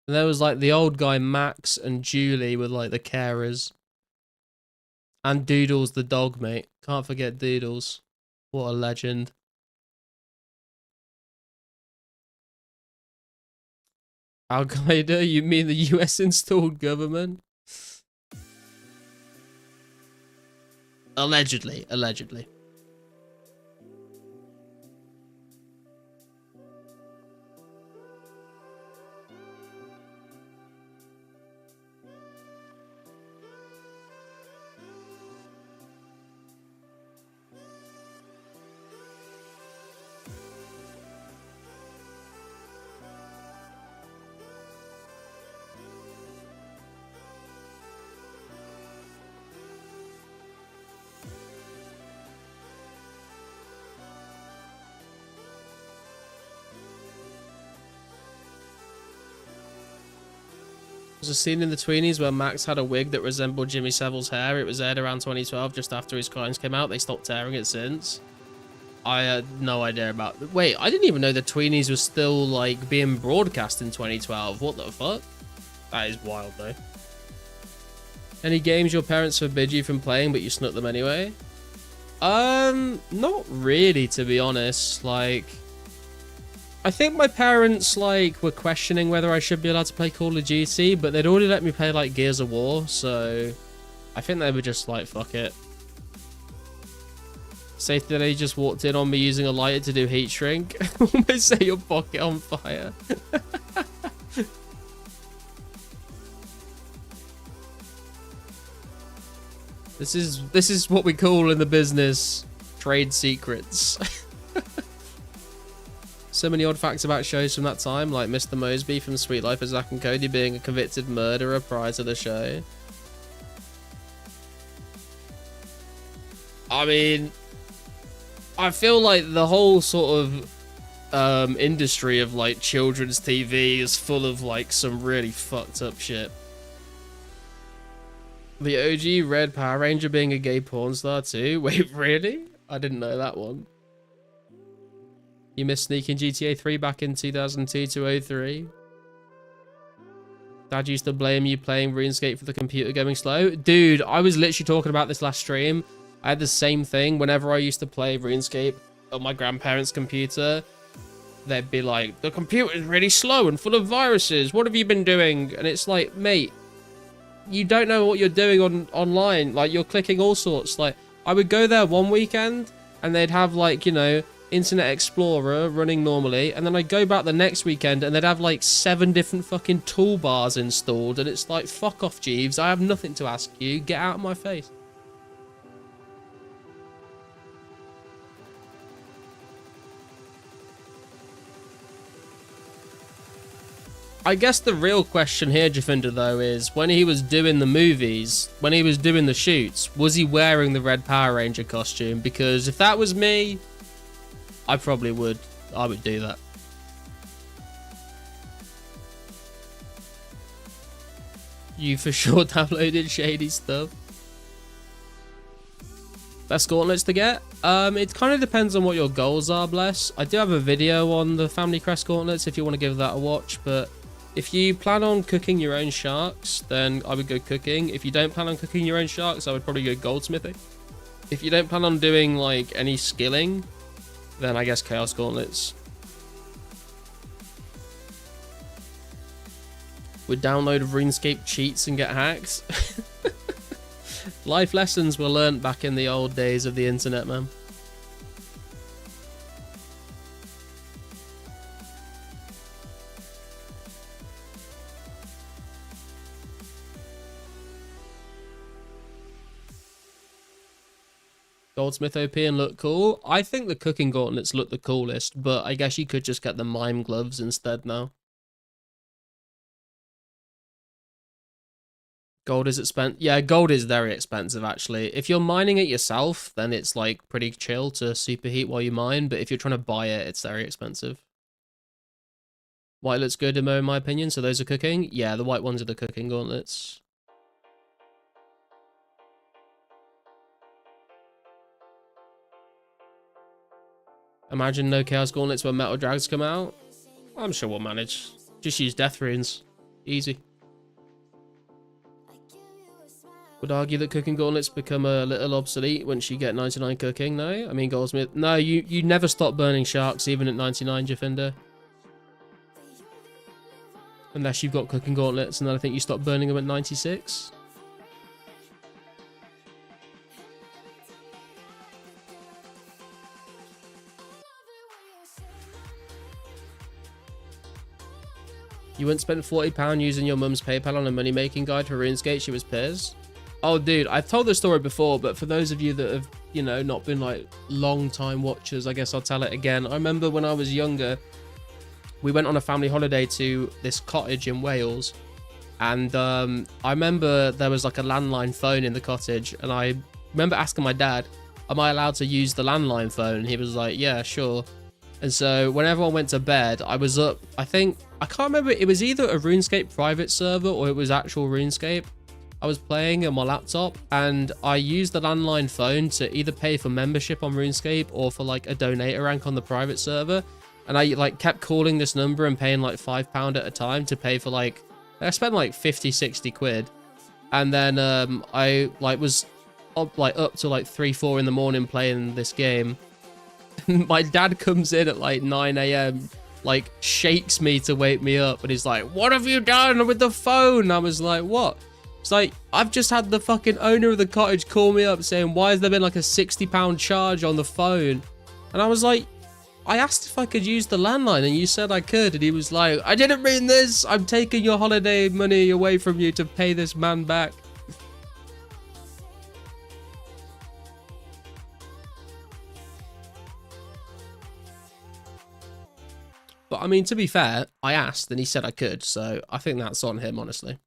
Speaker 1: And there was like the old guy, Max, and Julie were like the carers. And Doodles the dog, mate. Can't forget Doodles. What a legend. Al-Qaeda? You mean the US installed government? Allegedly, allegedly. There's a scene in the tweenies where Max had a wig that resembled Jimmy Savile's hair. It was aired around 2012, just after his crimes came out. They stopped airing it since. I had no idea about... Wait, I didn't even know the tweenies was still, like, being broadcast in 2012. What the fuck? That is wild, though. Any games your parents forbid you from playing, but you snuck them anyway? Not really, to be honest. Like... I think my parents, like, were questioning whether I should be allowed to play Call of Duty, but they'd already let me play, like, Gears of War, so I think they were just like, fuck it. Safe that they just walked in on me using a lighter to do heat shrink. Almost set your pocket on fire. This is what we call in the business trade secrets. So many odd facts about shows from that time, like Mr. Mosby from Sweet Life of Zack and Cody being a convicted murderer prior to the show. I mean, I feel like the whole sort of industry of like children's TV is full of like some really fucked up shit. The OG Red Power Ranger being a gay porn star too? Wait, really? I didn't know that one. You missed sneaking GTA 3 back in 2002 to 03. Dad used to blame you playing RuneScape for the computer going slow. Dude, I was literally talking about this last stream. I had the same thing whenever I used to play RuneScape on my grandparents' computer. They'd be like, the computer is really slow and full of viruses. What have you been doing? And it's like, mate, you don't know what you're doing online. Like, you're clicking all sorts. Like, I would go there one weekend and they'd have like, you know, Internet Explorer running normally, and then I go back the next weekend and they'd have like 7 different fucking toolbars installed, and it's like, fuck off, Jeeves, I have nothing to ask you, get out of my face. I guess the real question here, Jafinda, though, is when he was doing the movies, when he was doing the shoots, was he wearing the Red Power Ranger costume? Because if that was me, I probably would. I would do that. You for sure downloaded shady stuff. Best gauntlets to get? It kind of depends on what your goals are, bless. I do have a video on the Family Crest gauntlets if you want to give that a watch, but if you plan on cooking your own sharks, then I would go cooking. If you don't plan on cooking your own sharks, I would probably go goldsmithing. If you don't plan on doing like any skilling, then I guess Chaos Gauntlets. Would download RuneScape cheats and get hacked. Life lessons were learnt back in the old days of the internet, man. Goldsmith OP and look cool. I think the cooking gauntlets look the coolest, but I guess you could just get the mime gloves instead now. Gold is expensive. Yeah, gold is very expensive, actually. If you're mining it yourself, then it's like pretty chill to superheat while you mine, but if you're trying to buy it, it's very expensive. White looks good, in my opinion, so those are cooking. Yeah, the white ones are the cooking gauntlets. Imagine no Chaos Gauntlets when Metal Drags come out. I'm sure we'll manage. Just use Death Runes. Easy. Would argue that cooking gauntlets become a little obsolete once you get 99 cooking. No? I mean, Goldsmith. No, you never stop burning sharks even at 99, Jafinda. Unless you've got cooking gauntlets, and then I think you stop burning them at 96. You wouldn't spend £40 using your mum's PayPal on a money-making guide for RuneScape, she was pissed. Oh, dude, I've told this story before, but for those of you that have, you know, not been, like, long-time watchers, I guess I'll tell it again. I remember when I was younger, we went on a family holiday to this cottage in Wales, and I remember there was, like, a landline phone in the cottage, and I remember asking my dad, am I allowed to use the landline phone? And he was like, yeah, sure. And so when everyone went to bed, I was up, I can't remember, it was either a RuneScape private server or it was actual RuneScape I was playing on my laptop, and I used the landline phone to either pay for membership on RuneScape or for like a donator rank on the private server. And I like kept calling this number and paying like £5 at a time to pay for like, I spent like 50, 60 quid. And then I like was up to like 3, 4 in the morning playing this game. My dad comes in at like 9 a.m, like shakes me to wake me up, and he's like, "What have you done with the phone?" I was like, "What?" It's like, I've just had the fucking owner of the cottage call me up saying, "Why has there been like a £60 charge on the phone?" And I was like, "I asked if I could use the landline and you said I could." And he was like, "I didn't mean this. I'm taking your holiday money away from you to pay this man back." But I mean, to be fair, I asked and he said I could, so I think that's on him, honestly.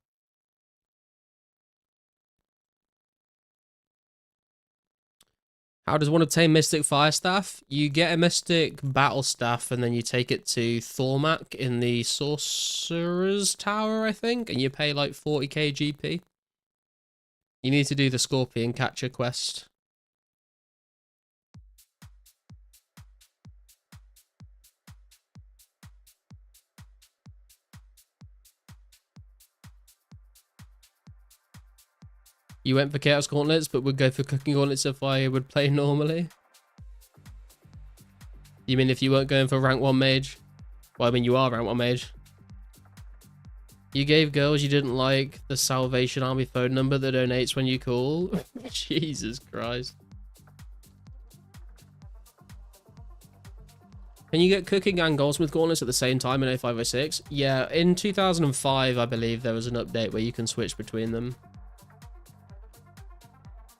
Speaker 1: How does one obtain Mystic Fire Staff? You get a Mystic Battle Staff and then you take it to Thormac in the Sorcerer's Tower, I think, and you pay like 40k GP. You need to do the Scorpion Catcher quest. You went for Chaos Gauntlets, but would go for Cooking Gauntlets if I would play normally? You mean if you weren't going for rank 1 mage? Well, I mean, you are rank 1 mage. You gave girls you didn't like the Salvation Army phone number that donates when you call? Jesus Christ. Can you get Cooking and Goldsmith Gauntlets at the same time in 0506? Yeah, in 2005, I believe there was an update where you can switch between them.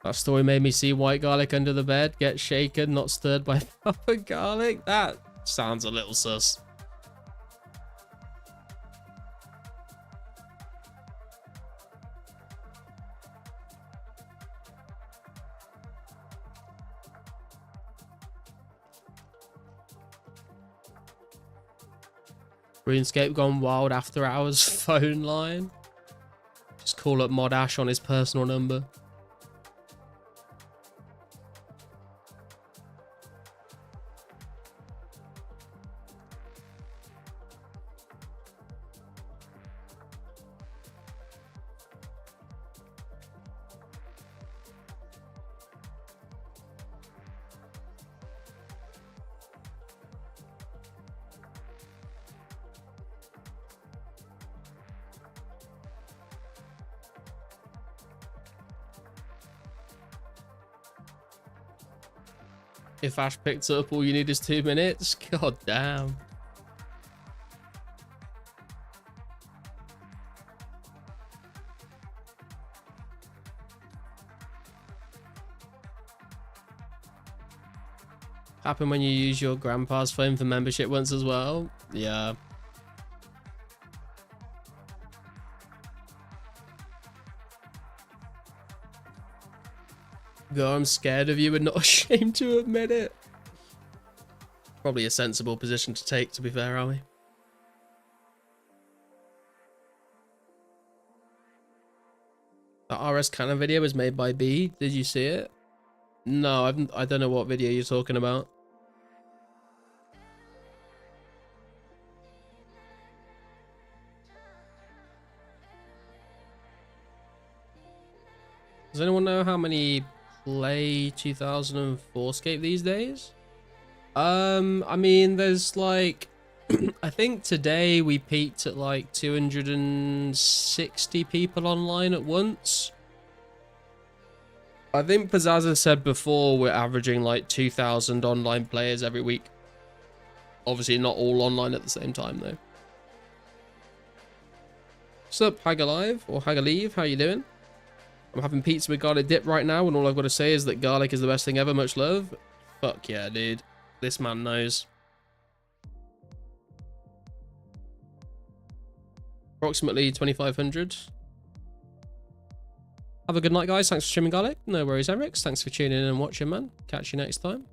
Speaker 1: That story made me see white garlic under the bed, get shaken, not stirred by proper garlic. That sounds a little sus. RuneScape gone wild after hours phone line. Just call up Mod Ash on his personal number. If Ash picks up, all you need is 2 minutes? God damn. Happened when you use your grandpa's phone for membership once as well? Yeah. Go, I'm scared of you and not ashamed to admit it. Probably a sensible position to take, to be fair, are we? The RS Cannon video was made by B. Did you see it? No, I don't know what video you're talking about. Does anyone know how many play 2004scape these days? I mean, there's like, I think today we peaked at like 260 people online at once. I think Pizzazz has said before we're averaging like 2,000 online players every week. Obviously not all online at the same time though. What's up, Hag Alive or Hag Alive? How you doing? I'm having pizza with garlic dip right now, and all I've got to say is that garlic is the best thing ever. Much love. Fuck yeah, dude. This man knows. Approximately 2,500. Have a good night, guys. Thanks for streaming garlic. No worries, Emrix. Thanks for tuning in and watching, man. Catch you next time.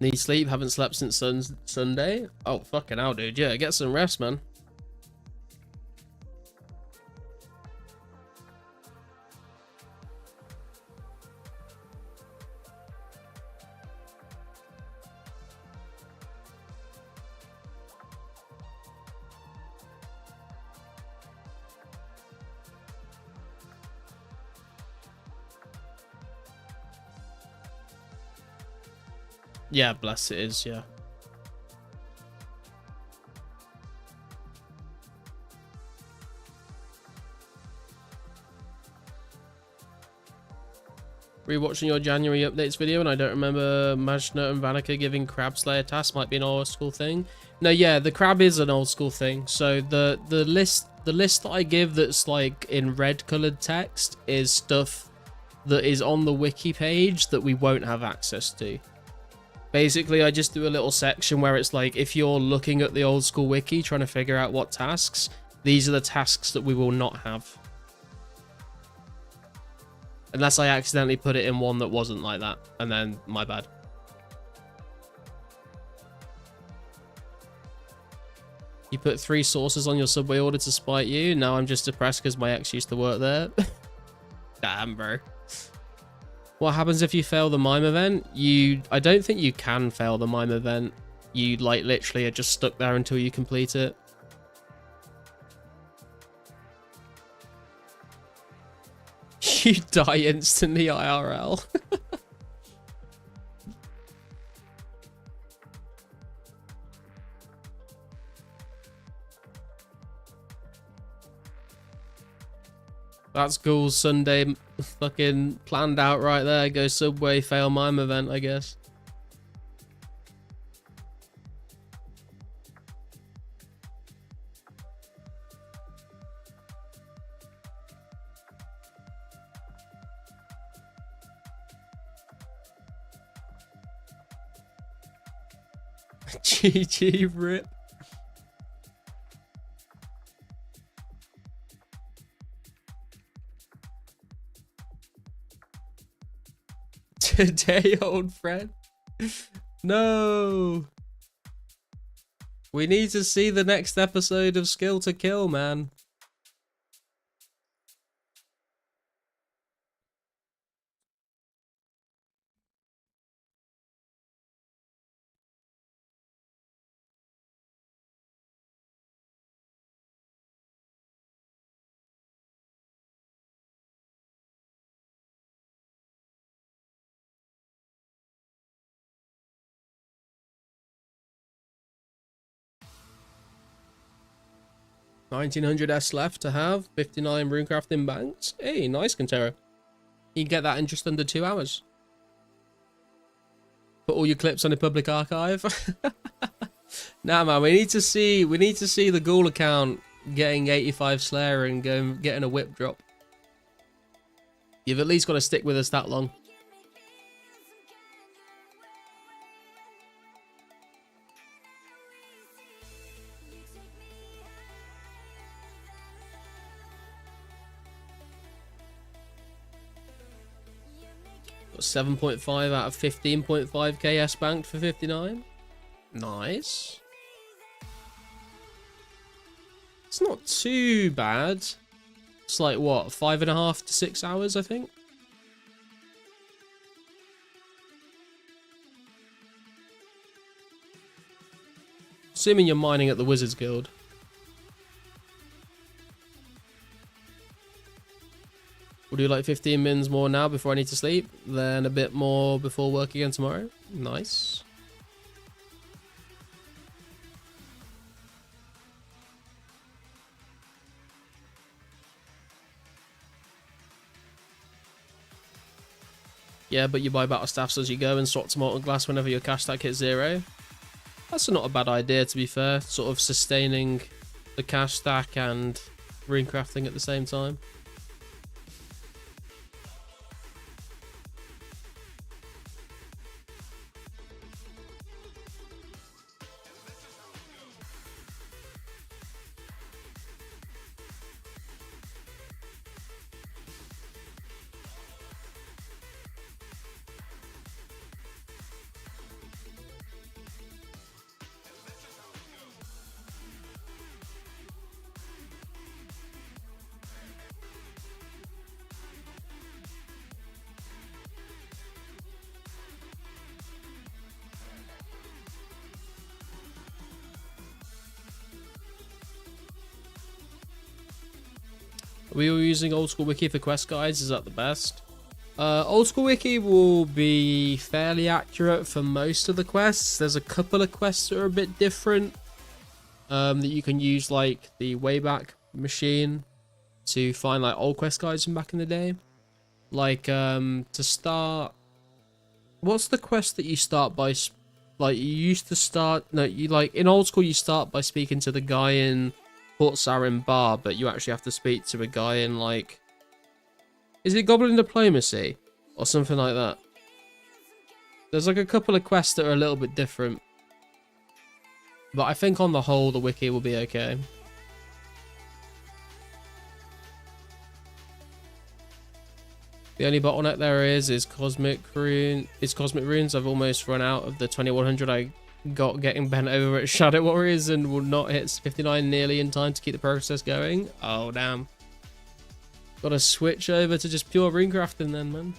Speaker 1: Need sleep? Haven't slept since Sunday? Oh, fucking hell, dude. Yeah, get some rest, man. Yeah, bless it is, yeah. Rewatching your January updates video, and I don't remember Majna and Vanica giving Crab Slayer tasks. Might be an old school thing. No, yeah, the crab is an old school thing. So the list that I give that's like in red colored text is stuff that is on the wiki page that we won't have access to. Basically, I just do a little section where it's like, if you're looking at the old school wiki trying to figure out what tasks, these are the tasks that we will not have. Unless I accidentally put it in one that wasn't like that, and then my bad. You put 3 sauces on your Subway order to spite you. Now I'm just depressed because my ex used to work there. Damn, bro. What happens if you fail the mime event? I don't think you can fail the mime event. You like literally are just stuck there until you complete it. You die instantly IRL. That's Ghoul's Sunday fucking planned out right there. Go Subway, fail mime event, I guess. GG rip. Today, old friend. No. We need to see the next episode of Skill to Kill, man. $1900S left to have. 59 runecrafting banks. Hey, nice, Quintero. You can get that in just under 2 hours. Put all your clips on a public archive. Nah, man, we need to see the Ghoul account getting 85 Slayer and getting a whip drop. You've at least got to stick with us that long. Got 7.5 out of 15.5k S banked for 59. Nice. It's not too bad. It's like, what, 5.5 to 6 hours, I think? Assuming you're mining at the Wizards Guild. We'll do like 15 mins more now before I need to sleep, then a bit more before work again tomorrow. Nice. Yeah, but you buy battle staffs as you go and swap to molten glass whenever your cash stack hits 0. That's not a bad idea, to be fair. Sort of sustaining the cash stack and runecrafting at the same time. Are we all using old school wiki for quest guides? Is that the best? Old school wiki will be fairly accurate for most of the quests. There's a couple of quests that are a bit different. That you can use like the Wayback Machine to find like old quest guides from back in the day. Like to start, what's the quest that you start by? Like you used to start. No, you like in old school you start by speaking to the guy in Port Sarin Bar, but you actually have to speak to a guy in like, is it Goblin Diplomacy or something like that? There's like a couple of quests that are a little bit different. But I think on the whole, the wiki will be okay. The only bottleneck there is cosmic runes. I've almost run out of the 2100 I got getting bent over at Shadow Warriors and will not hit 59 nearly in time to keep the process going. Oh damn. Gotta switch over to just pure rune crafting then, man.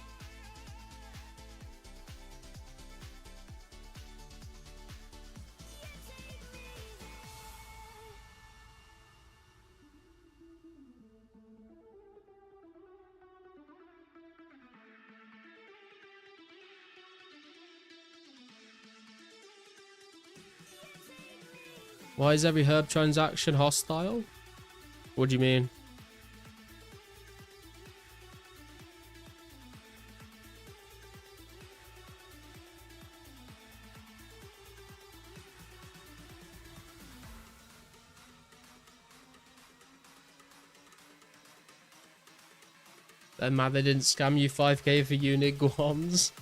Speaker 1: Why is every herb transaction hostile? What do you mean? They're mad they didn't scam you 5k for unique guams.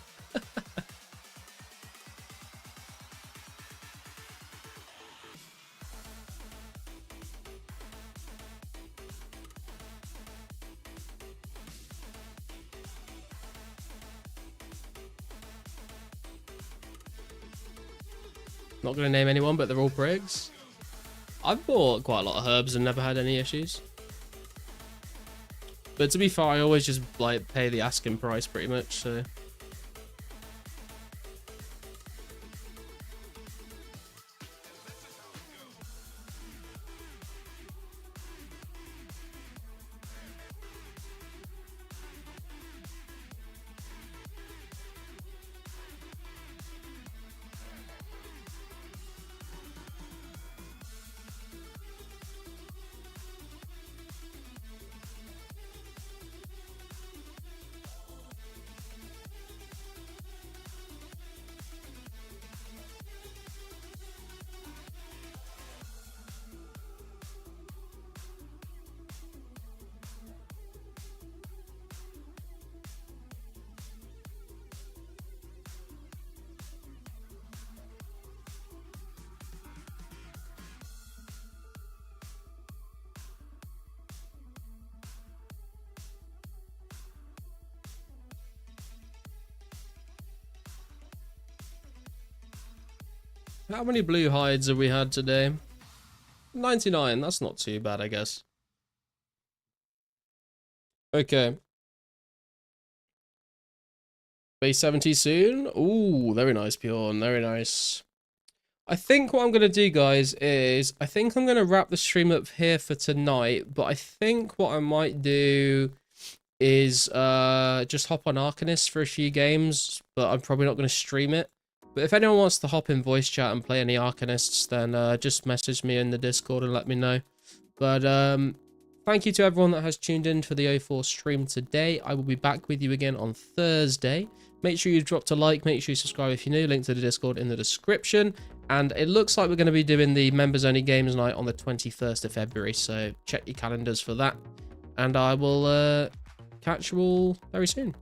Speaker 1: Not going to name anyone, but they're all prigs. I've bought quite a lot of herbs and never had any issues. But to be fair, I always just like pay the asking price pretty much, so... How many blue hides have we had today? 99, that's not too bad, I guess. Okay. Base 70 soon? Ooh, very nice, Bjorn, very nice. I think what I'm going to do, guys, is I think I'm going to wrap the stream up here for tonight, but I think what I might do is just hop on Arcanist for a few games, but I'm probably not going to stream it. But if anyone wants to hop in voice chat and play any Arcanists, then just message me in the Discord and let me know. But thank you to everyone that has tuned in for the 04 stream today. I will be back with you again on Thursday. Make sure you dropped a like, make sure you subscribe if you're new, link to the Discord in the description. And it looks like we're going to be doing the members only games night on the 21st of February, so check your calendars for that. And I will catch you all very soon.